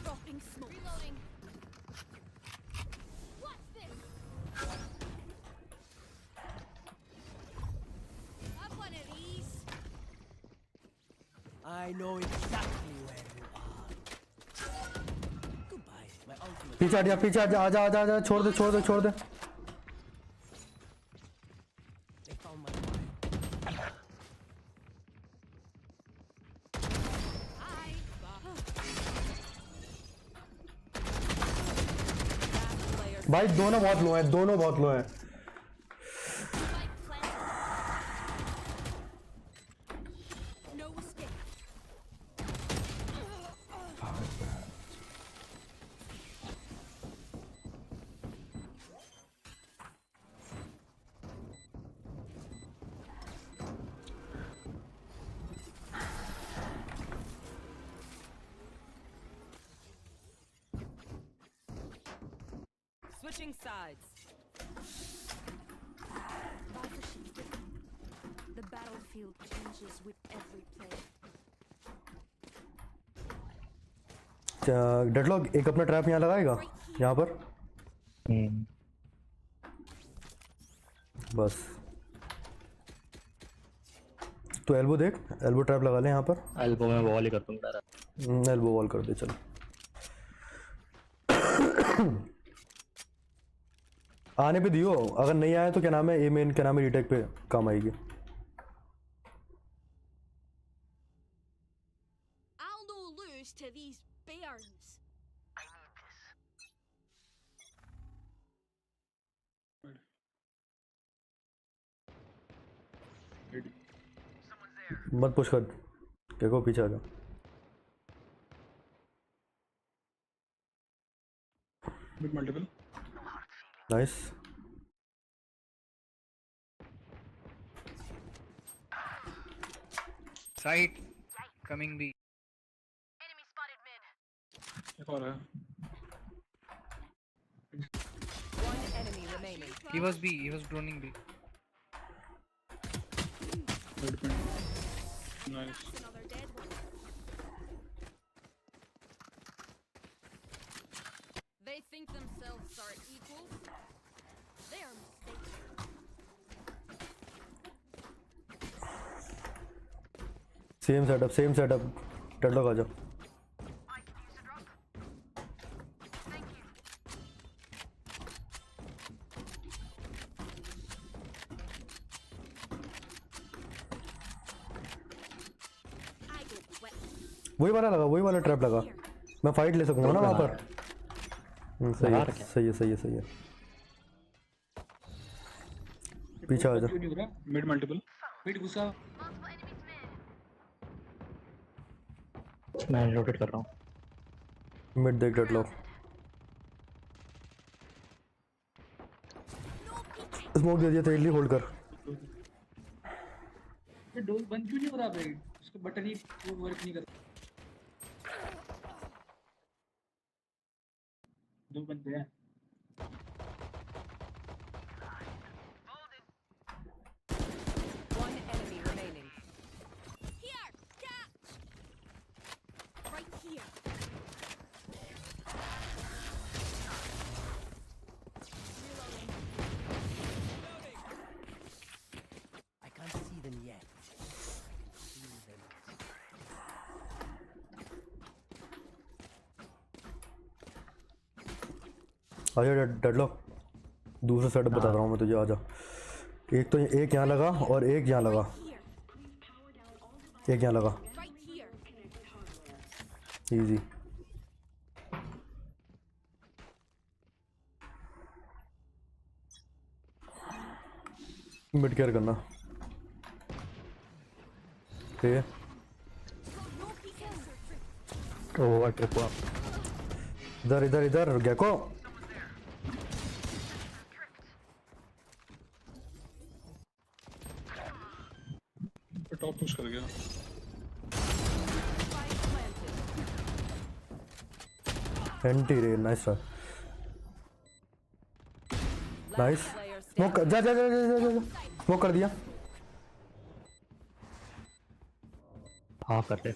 Dropping smoke. Reloading. What's this? Have one of these. I know exactly where you are. Goodbye, my ultimate. पीछे हट जा, पीछे हट जा, आजा आजा आजा, छोड़ दे छोड़ दे छोड़ दे। They found my fire. भाई दोनों बहुत लो हैं, दोनों बहुत लो हैं। No escape. Switching sides. The battlefield changes with every play. Deadlock एक अपना ट्रैप यहाँ लगाएगा, यहाँ पर। बस तो एल्बो देख, एल्बो ट्रैप लगा ले यहाँ पर। एल्बो में वॉल ही कर दूंगा। एल्बो वॉल कर दे, चल। आने पे दियो, अगर नहीं आया तो क्या नाम है, ए मेन क्या नाम है, रीटेक पे काम आएगी। I'll no lose to these bears. मत पुश कर, क्या को पीछे आ जा। Mid multiple. Nice. Side coming B. एक और है। One enemy remaining. He was B. He was droning B. Nice. Another dead one. They think themselves are equals. They are mistaken. Same setup, same setup. Deadlock आ जा। वही वाला लगा, वही वाला ट्रैप लगा। मैं फाइट ले सकूंगा ना वहाँ पर। सही है, सही है, सही है, सही है। पीछे आ जा। Mid multiple. मिड घुसा। मैं रोटेट कर रहा हूँ। मिड देख डेडलॉक। स्मोक दे दिया था, इडली होल्ड कर। ये डोर बंद क्यों नहीं हो रहा भाई? उसका बटन ही वो वर्क नहीं करता। दो बंदे हैं। One enemy remaining. Here, catch. Right here. I can't see them yet. Feel them. आजा डेडलॉक, दूसरा सेटअप बता रहा हूँ मैं तुझे, आजा। एक तो एक यहाँ लगा और एक यहाँ लगा, एक यहाँ लगा, इजी। मिड केयर करना, ठीक है। ओवर ट्रिप हुआ। इधर इधर इधर गैको, टॉप पुश कर गया। एंटी रे, नाइस सर, नाइस। स्मोक जा जा जा जा जा, स्मोक कर दिया। हाँ कर दे।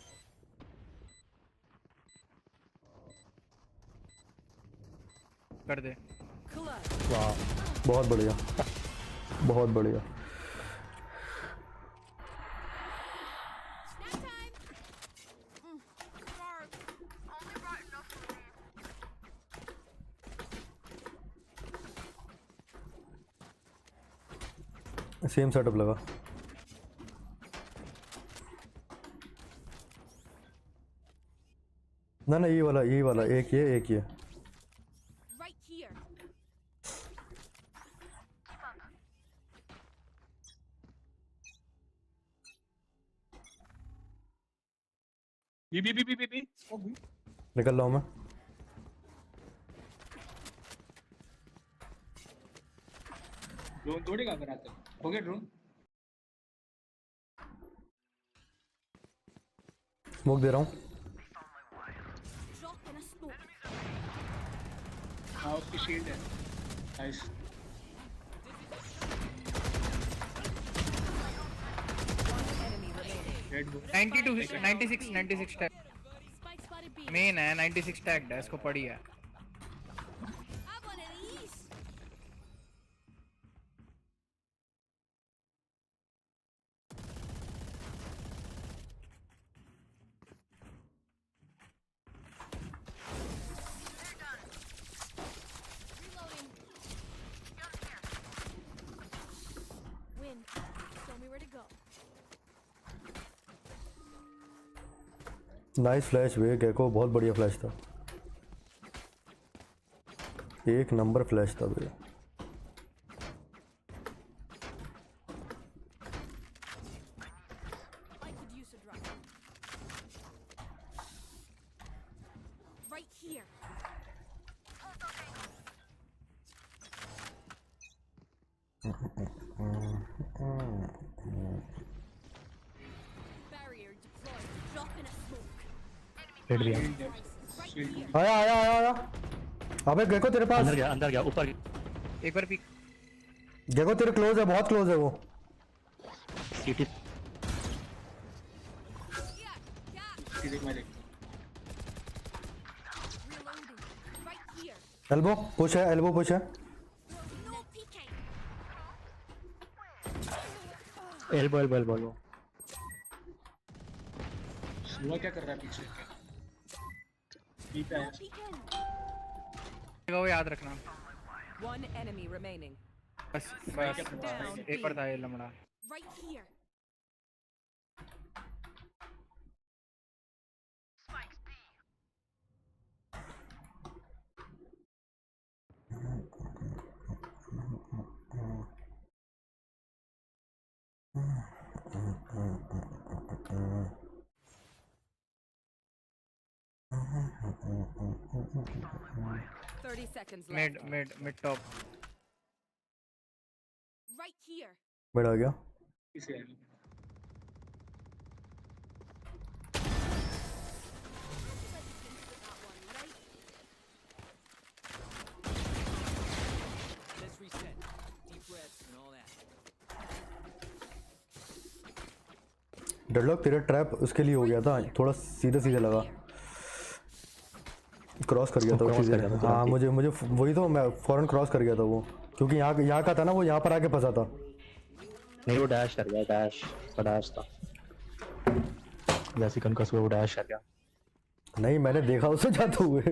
कर दे। वाह, बहुत बढ़िया, बहुत बढ़िया। सेम सेटअप लगा। ना ना, ये वाला एक ये एक ये। बी निकल रहा हूँ मैं। ड्रोन तोड़ेगा अगर आते हो गया ड्रोन। स्मोक दे रहा हूँ। हाँ उसकी शील्ड है, नाइस। रेड 96 टैग मेन है, 96 टैग है, इसको पड़ी है। नाइस फ्लैश वे गैको, बहुत बढ़िया फ्लैश था, एक नंबर फ्लैश था भाई। हिट दिया। आया आया आया आया। अबे गैको तेरे पास, अंदर गया ऊपर। एक बार पिक। गैको तेरे क्लोज है, बहुत क्लोज है वो। सीटी एल्बो पुश है, एल्बो पुश है। Elbow elbow elbow elbow. वो क्या कर रहा है पीछे? पीछे है। वो याद रखना। One enemy remaining. बस एक पर था ये लमड़ा। Mid top. Right here. Mid आ गया। किसे है? Let's reset. Deep breaths and all that. Deadlock तेरा ट्रैप उसके लिए हो गया था, थोड़ा सीधे सीधे लगा, क्रॉस कर गया था क्रॉस सीधे। कर गया था हाँ मुझे वही तो, मैं फौरन क्रॉस कर गया था वो, क्योंकि यहाँ का था ना, वो यहाँ पर आके फंसा था। नहीं वो डैश कर गया, डैश था जैसे कनकस हुआ, वो डैश कर गया। नहीं मैंने देखा उसे जाते हुए।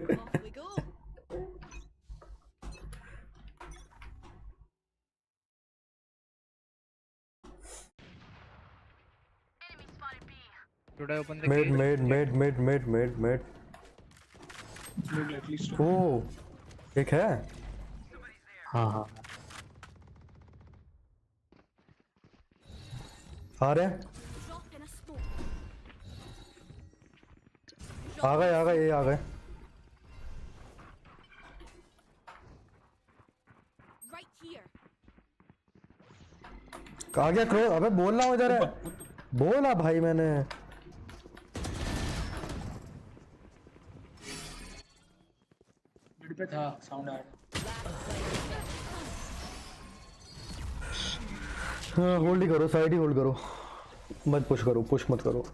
Should I open the Mid, gate? mid, mid, mid, mid, mid, mid. At least. Oh, एक है. हाँ हाँ आ रहे हैं. आ गए ये आ गए. आ गया क्रो. अबे बोलना इधर है. बोला भाई मैंने. मिड पे था साउंड आ रहा. हाँ होल्ड ही करो. साइड ही होल्ड करो. मत पुश करो. पुश मत करो.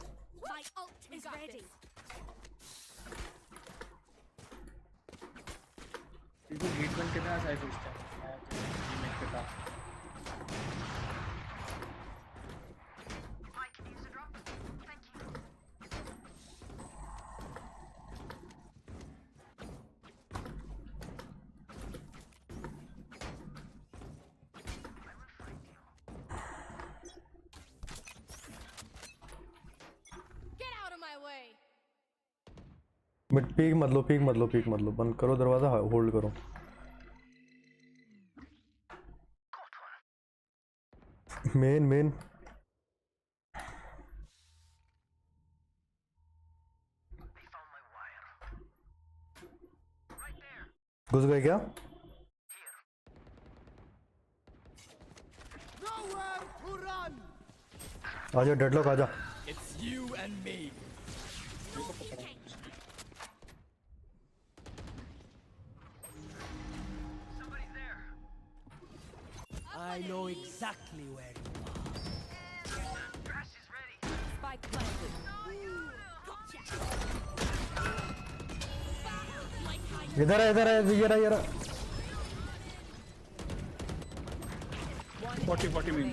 इनको गेट बंद करना है साइड उस टाइम मैं पे था. मिड पीक मत लो. पीक मत लो. पीक मत लो. बंद करो दरवाजा. होल्ड करो. मेन मेन घुस गए क्या? आजा डेडलॉक आजा. It's you and me. I know exactly where you are. Spike planted. इधर है ये रहा 40 में.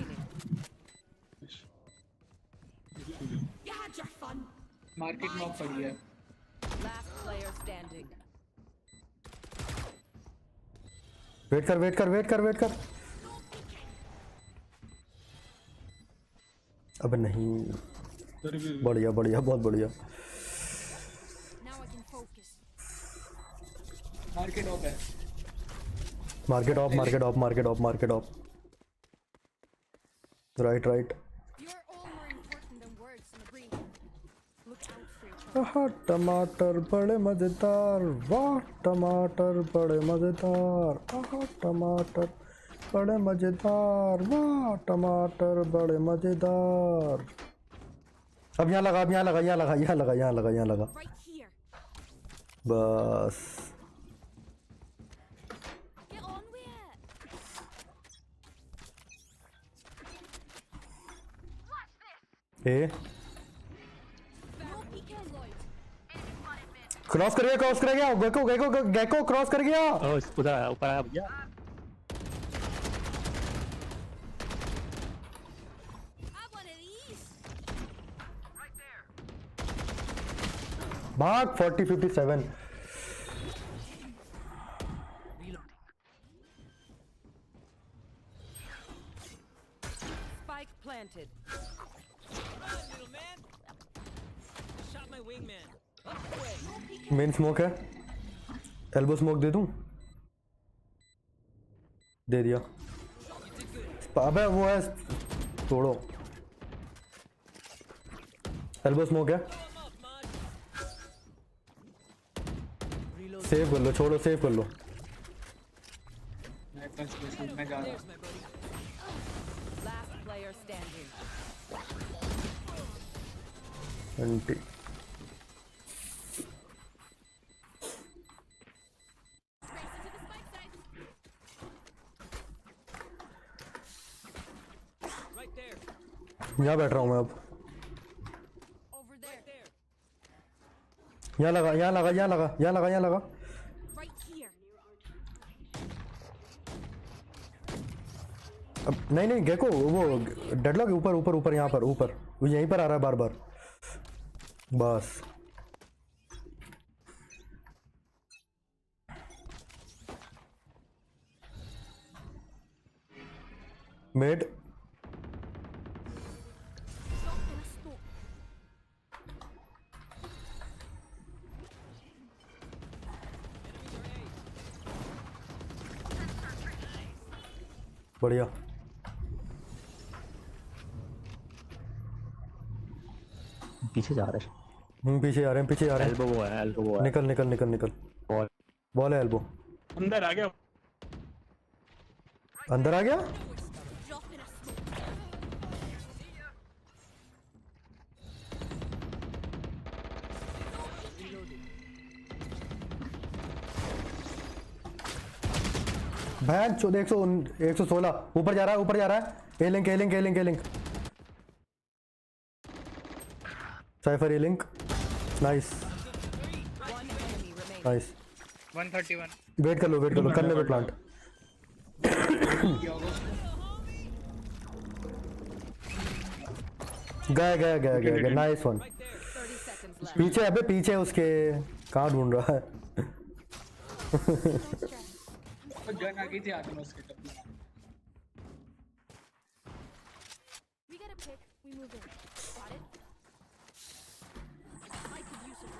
मार्केट नॉक पड़ गया. Last player standing. वेट कर. अब नहीं. बढ़िया बहुत बढ़िया. मार्केट ऑफ है. Market of. राइट. टमाटर बड़े मजेदार. वाह टमाटर बड़े मजेदार. टमाटर बड़े मजेदार. वाह टमाटर बड़े मजेदार. अब यहाँ लगा. बस. ए क्रॉस कर गया. गैको क्रॉस कर गया. उधर ऊपर आया भैया. भाग 40-57. Spike planted. Little man. Shot my wingman. Main smoke है. एल्बो स्मोक दे दूं. दे दिया. अबे वो है. तोड़ो. एल्बो स्मोक है. सेव कर लो. छोड़ो. सेव कर लो. मैं जा रहा हूं. Last player standing. 20. यहाँ बैठ रहा हूँ मैं अब. यहाँ लगा. अब नहीं गेको वो डेडलॉक के ऊपर यहाँ पर ऊपर. वो यहीं पर आ रहा है बार. बस. मिड बढ़िया। पीछे जा रहे हैं। पीछे आ रहे हैं, पीछे आ रहे हैं। एल्बो है, एल्बो है। निकल निकल निकल निकल। बॉल बॉल है, एल्बो। अंदर आ गया। अंदर आ गया। भैन 116 ऊपर जा रहा है, ऊपर जा रहा है। ए लिंक ए लिंक ए लिंक ए लिंक। साइफर ए लिंक। Nice nice. 131 वेट कर लो, वेट कर लो, करने दो प्लांट। गया गया गया गया गया। Nice one. पीछे अबे पीछे उसके। कहाँ ढूंढ रहा है? गन आ गई थी हाथ में उसके। We get a pick, we move in. Got it? I could use it.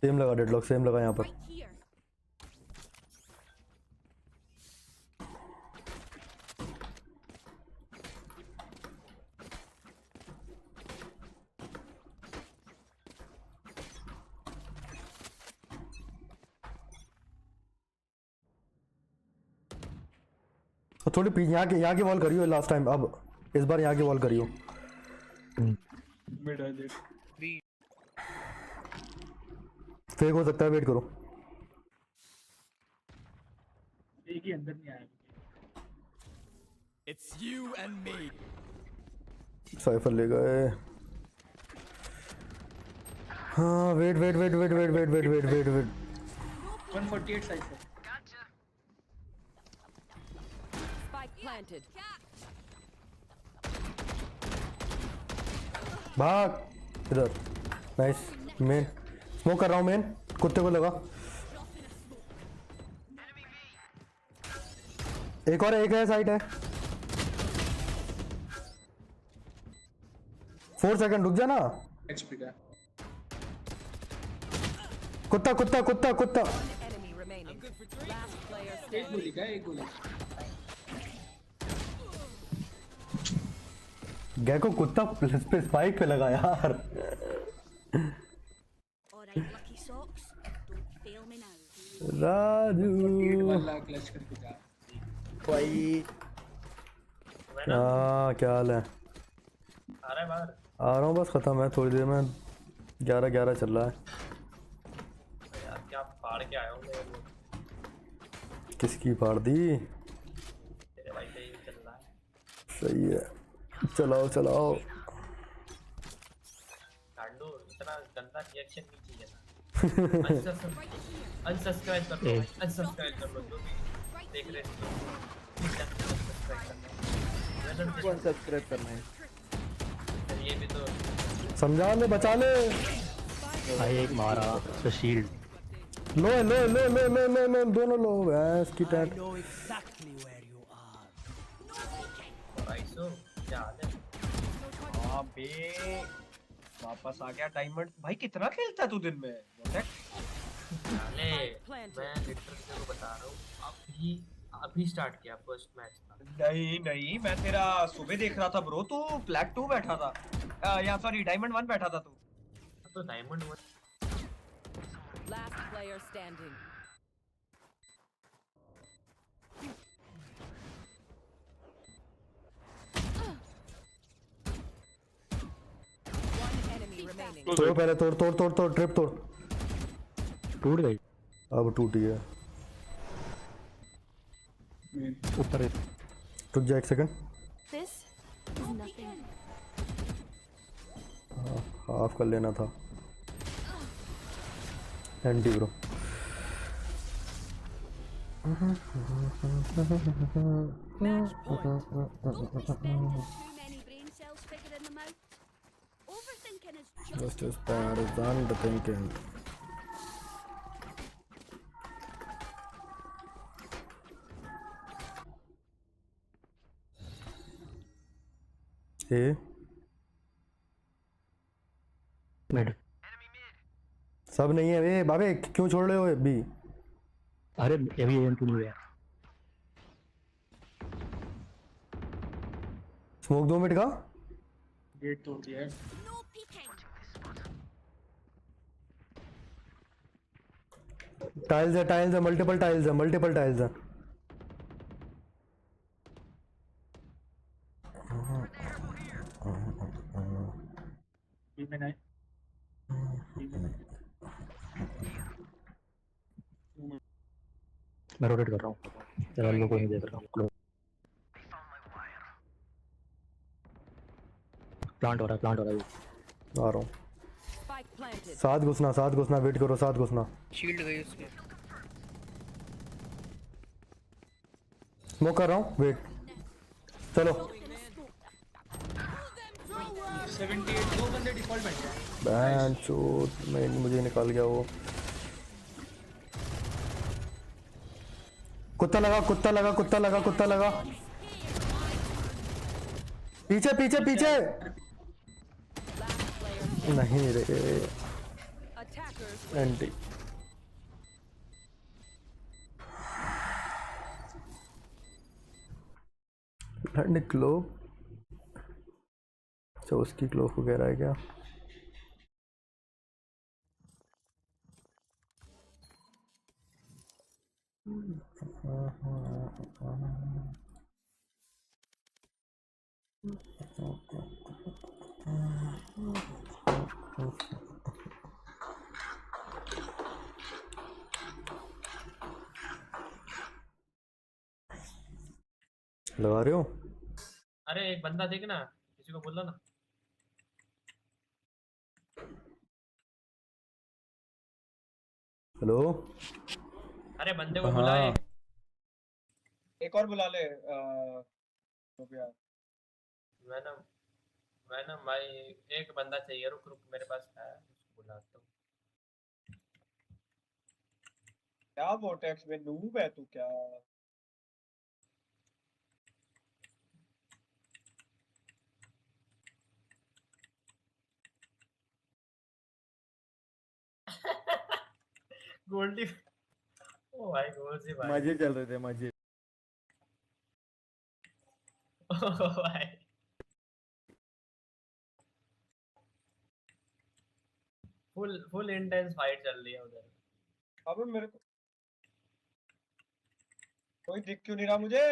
Same लगा डेडलॉक, सेम लगा यहाँ पर। थोड़ी यहाँ की वॉल करियो लास्ट टाइम, अब इस बार यहाँ की वॉल करियो। फेक हो सकता है, वेट करो। एक ही अंदर नहीं आया। It's you and me. Cipher ले गए। हाँ wait wait wait wait wait wait wait wait wait wait 148 Cypher. Planted. भाग इधर। नाइस। मेन स्मोक कर रहा हूँ, मेन कुत्ते को लगा। एक और एक है, साइड है। 4 सेकंड रुक जाना। एचपी का कुत्ता कुत्ता कुत्ता कुत्ता। एक गोली का, एक गोली। गैको कुत्ता प्लस पे स्पाइक पे लगा यार। राजू भाई क्या हाल है? आ रहा हूँ बस, खत्म है थोड़ी देर में। 11-11 चल रहा है। यार क्या फाड़ के आया हूँ मैं। किसकी फाड़ दी? तेरे भाई से ही चल रहा है। सही है, चलाओ चलाओ। गांडू इतना गंदा रिएक्शन नहीं चाहिए था। अनसब्सक्राइब कर लो, अनसब्सक्राइब कर लो जो भी देख रहे थे। अनसब्सक्राइब करना है। ये भी तो समझा ले, बचा ले भाई। एक मारा तो शील्ड लो लो लो लो लो लो लो दोनों लो। भैंस की टैट। क्या हाल है? हाँ बे, वापस आ गया डायमंड। भाई कितना खेलता है तू दिन में? मैं लिटरली तेरे को बता रहा हूँ, अभी स्टार्ट किया फर्स्ट मैच था। नहीं नहीं, मैं तेरा सुबह देख रहा था ब्रो। तू ब्लैक 2 बैठा था, या सॉरी डायमंड 1 बैठा था तू। तो diamond 1 Last player standing. One enemy remaining. तोड़ पहले, तोड़ तोड़ तोड़ तोड़, ट्रिप तोड़। टूट गई। अब टूटी है। ऊपर रुक जा 1 second. This is nothing. Half कर लेना था। NT bro. Match point. Don't be spending too many brain cells figuring them out. Overthinking is Just as bad as underthinking. Hey. Mid. सब नहीं है वे बाबे, क्यों छोड़ रहे हो अभी? अरे अभी इवेंट नहीं है। स्मोक 2 मिनट का गेट तोड़ दिया है। टाइल्स है, मल्टीपल टाइल्स है। बी में नहीं। मैं रोटेट कर रहा हूँ, चल को कोई नहीं देख रहा हूँ। प्लांट हो रहा है आ रहा हूँ। साथ घुसना, वेट करो, साथ घुसना। शील्ड गई उसकी। स्मोक कर रहा हूँ, वेट। चलो 78 दो बंदे डिफॉल्ट बैठे हैं। बैन चोट में मुझे निकाल गया वो। कुत्ता लगा। पीछे नहीं रे एंटी। लैंड क्लोव, अच्छा उसकी क्लोव को कह रहा है क्या? लगा रहे हो? अरे एक बंदा देख ना, किसी को बोल लो ना। हेलो, अरे बंदे को बुला एक और बुला ले। हो गया। वैनम भाई, एक बंदा चाहिए। रुक रुक, मेरे पास है, उसको बुलाता हूँ। क्या वोटेक्स में नूब है तू क्या? गोल्डी ओ भाई, गोल्डी भाई। मजे चल रहे थे मजे। ओ भाई, फुल इंटेंस फाइट चल रही है उधर। अबे मेरे को कोई दिख क्यों नहीं रहा मुझे?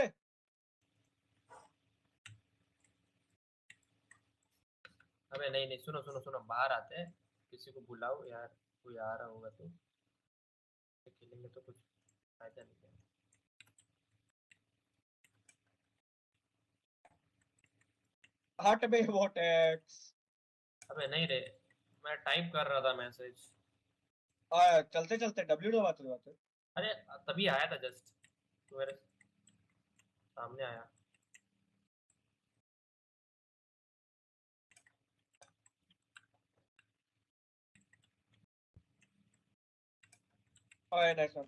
अबे नहीं, सुनो, बाहर आते हैं। किसी को बुलाओ यार, कोई आ रहा होगा तो खेलेंगे, तो कुछ फायदा नहीं है। हट बे वोटेक्स। अबे नहीं रे, मैं टाइप कर रहा था मैसेज। चलते चलते डब्ल्यू दबाते। अरे तभी आया था जस्ट, तो मेरे सामने आया। Nice one.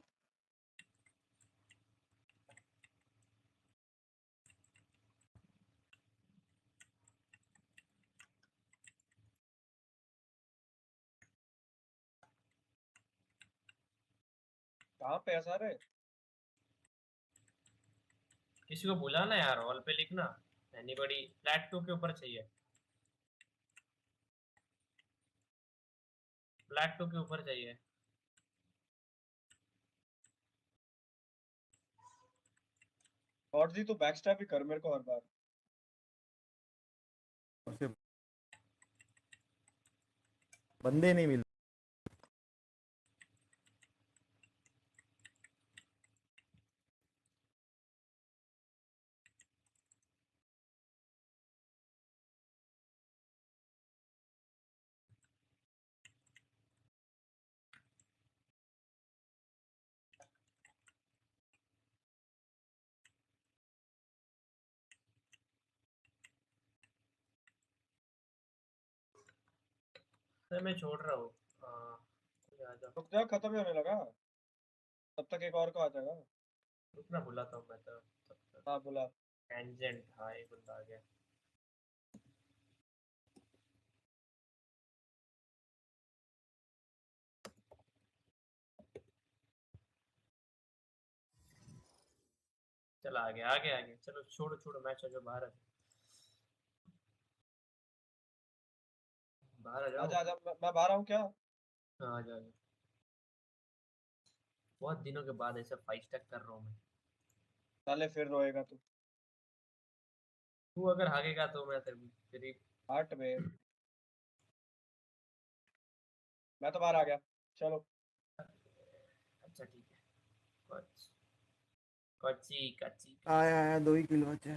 कहाँ पे है सारे? किसी को बुलाना यार, हॉल पे लिखना। एनीबॉडी फ्लैट 2 के ऊपर चाहिए, फ्लैट 2 के ऊपर चाहिए। और जी तो बैकस्टैप ही कर मेरे को हर बार। बंदे नहीं मिल। अरे मैं छोड़ रहा हूँ। कोई आ जाओ। रुक जा, खत्म ही होने लगा। तब तक एक और को आ जाएगा। रुकना, बुलाता हूँ मैं तो। हाँ बुला। टेंजेंट, हाँ एक बंदा आ गया। चल आगे आगे आगे, चलो छोड़ो छोड़ो मैच, जो बाहर आ जाओ। आजा आजा, मैं बाहर आऊँ क्या? हाँ, आ जाओ। बहुत दिनों के बाद ऐसा 5 स्टैक कर रहा हूँ मैं। साले फिर रोएगा तू। तू अगर हारेगा तो मैं तेरी 8 में मैं तो बाहर आ गया, चलो। अच्छा ठीक है। कच्ची कच्ची कच्ची आया 2 ही किल बचे।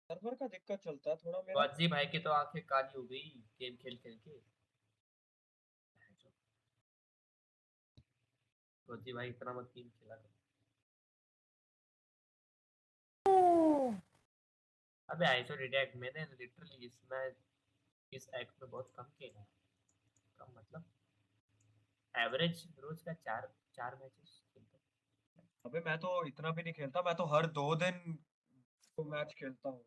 सर्वर का दिक्कत चलता है थोड़ा मेरा। कच्ची भाई की तो आंखें काली हो गई गेम खेल खेल के। कच्ची भाई इतना मत गेम खेला कर। अबे आइसो डिटेक्ट मैंने लिटरली इस एक्ट में बहुत कम खेला है। कम मतलब एवरेज रोज का 4 मैचेस खेलता हूं। अबे मैं तो इतना भी नहीं खेलता, मैं तो हर 2 दिन तो मैच खेलता हूँ।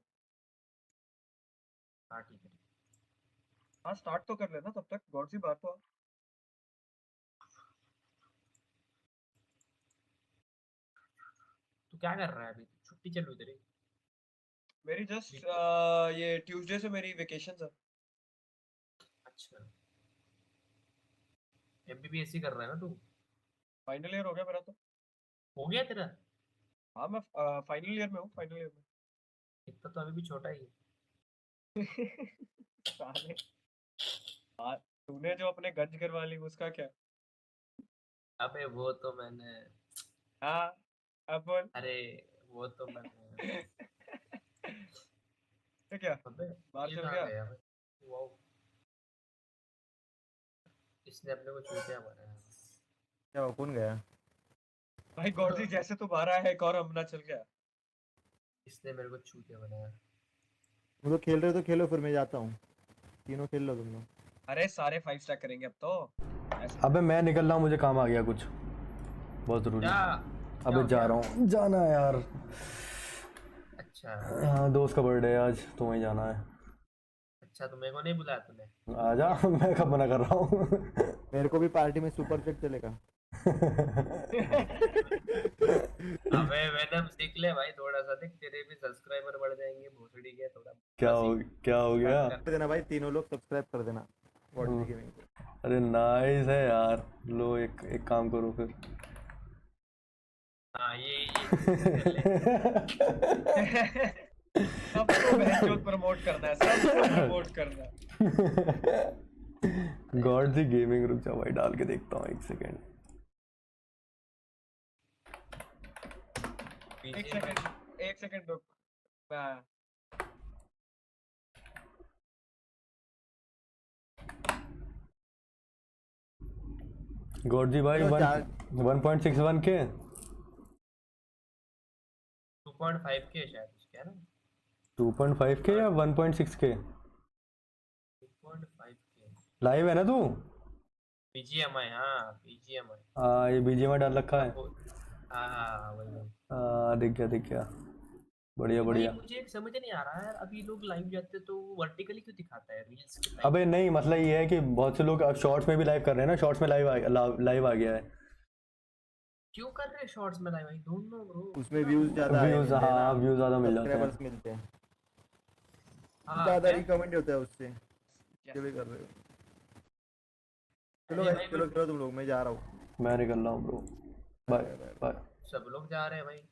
हाँ ठीक है। हाँ स्टार्ट तो कर लेना तब तक, बहुत सी बात तो। तू क्या कर रहा है अभी? छुट्टी चल रही तेरी? मेरी जस्ट ये ट्यूसडे से मेरी वेकेशंस है। अच्छा, एमबीबीएस ही कर रहा है ना तू? फाइनल ईयर हो गया मेरा तो। हो गया तेरा? हाँ मैं फाइनल ईयर में हूँ, फाइनल ईयर में। इतना तो अभी भी छोटा ही है। साले हाँ, तूने जो अपने गंज करवा ली उसका क्या? अबे वो तो मैंने। हाँ अब बोल। अरे वो तो मैंने। ये क्या अबे बाहर ये चल कहाँ गया? गया भाई? वाओ, इसने अपने को चूतिया बनाया। क्या कौन गया? भाई गॉडजी जैसे तू बाहर आया है एक और हमला चल गया। इसने मेरे को चूतिया बनाया। तुम लोग खेल रहे हो तो खेलो, फिर मैं जाता हूँ। तीनों खेल लो तुम लोग। अरे सारे 5 स्टैक करेंगे अब तो। अबे मैं निकल रहा हूँ, मुझे काम आ गया कुछ बहुत जरूरी। अबे जा रहा हूँ, जाना है यार। अच्छा हाँ दोस्त का बर्थडे है आज, तो वहीं जाना है। अच्छा, तो मेरे को नहीं बुलाया तूने? आजा, मैं कब मना कर रहा हूँ। मेरे को भी पार्टी में सुपर चैट चलेगा। अबे मैडम सीख ले भाई, थोड़ा सा देख, तेरे भी सब्सक्राइबर बढ़ जाएंगे। भोसड़ी के थोड़ा क्या हो गया? कर देना भाई, तीनों लोग सब्सक्राइब कर देना WATCHPARTY गेमिंग को। अरे नाइस है यार। लो एक काम करो फिर। हाँ ये सबको बहनचोद प्रमोट करना है, सबको प्रमोट करना है। गॉड जी गेमिंग, रुक जा भाई, डाल के देखता हूँ 1 सेकेंड। एक सेकंड रुक। गॉड जी भाई 1.61 के 2.5 के शायद उसके है ना। 2.5 के या 1.6 के? 2.5 के लाइव है ना तू? बीजीएमआई, हाँ बीजीएमआई। हाँ ये बीजीएमआई डाल रखा है। हाँ वही। दिख गया बढ़िया भाई बढ़िया। मुझे एक समझ नहीं आ रहा है, अभी लोग लाइव जाते तो वर्टिकली क्यों दिखाता है रील्स के? अबे नहीं, मतलब ये है कि बहुत से लोग अब शॉर्ट्स में भी लाइव कर रहे हैं ना, शॉर्ट्स में लाइव आ गया है। क्यों कर रहे हैं शॉर्ट्स में live? I don't know bro. उसमें व्यूज ज्यादा व्यूज, हाँ व्यूज ज्यादा मिल जाते हैं, सब्सक्राइबर्स मिलते हैं, हाँ, ज्यादा क्या? रिकमेंड होता है उससे। क्या भी कर रहे हो? चलो अरे भाई, चलो तुम लोग, मैं जा रहा हूँ। मैं निकल रहा हूँ ब्रो। Bye bye. सब लोग जा रहे हैं भाई।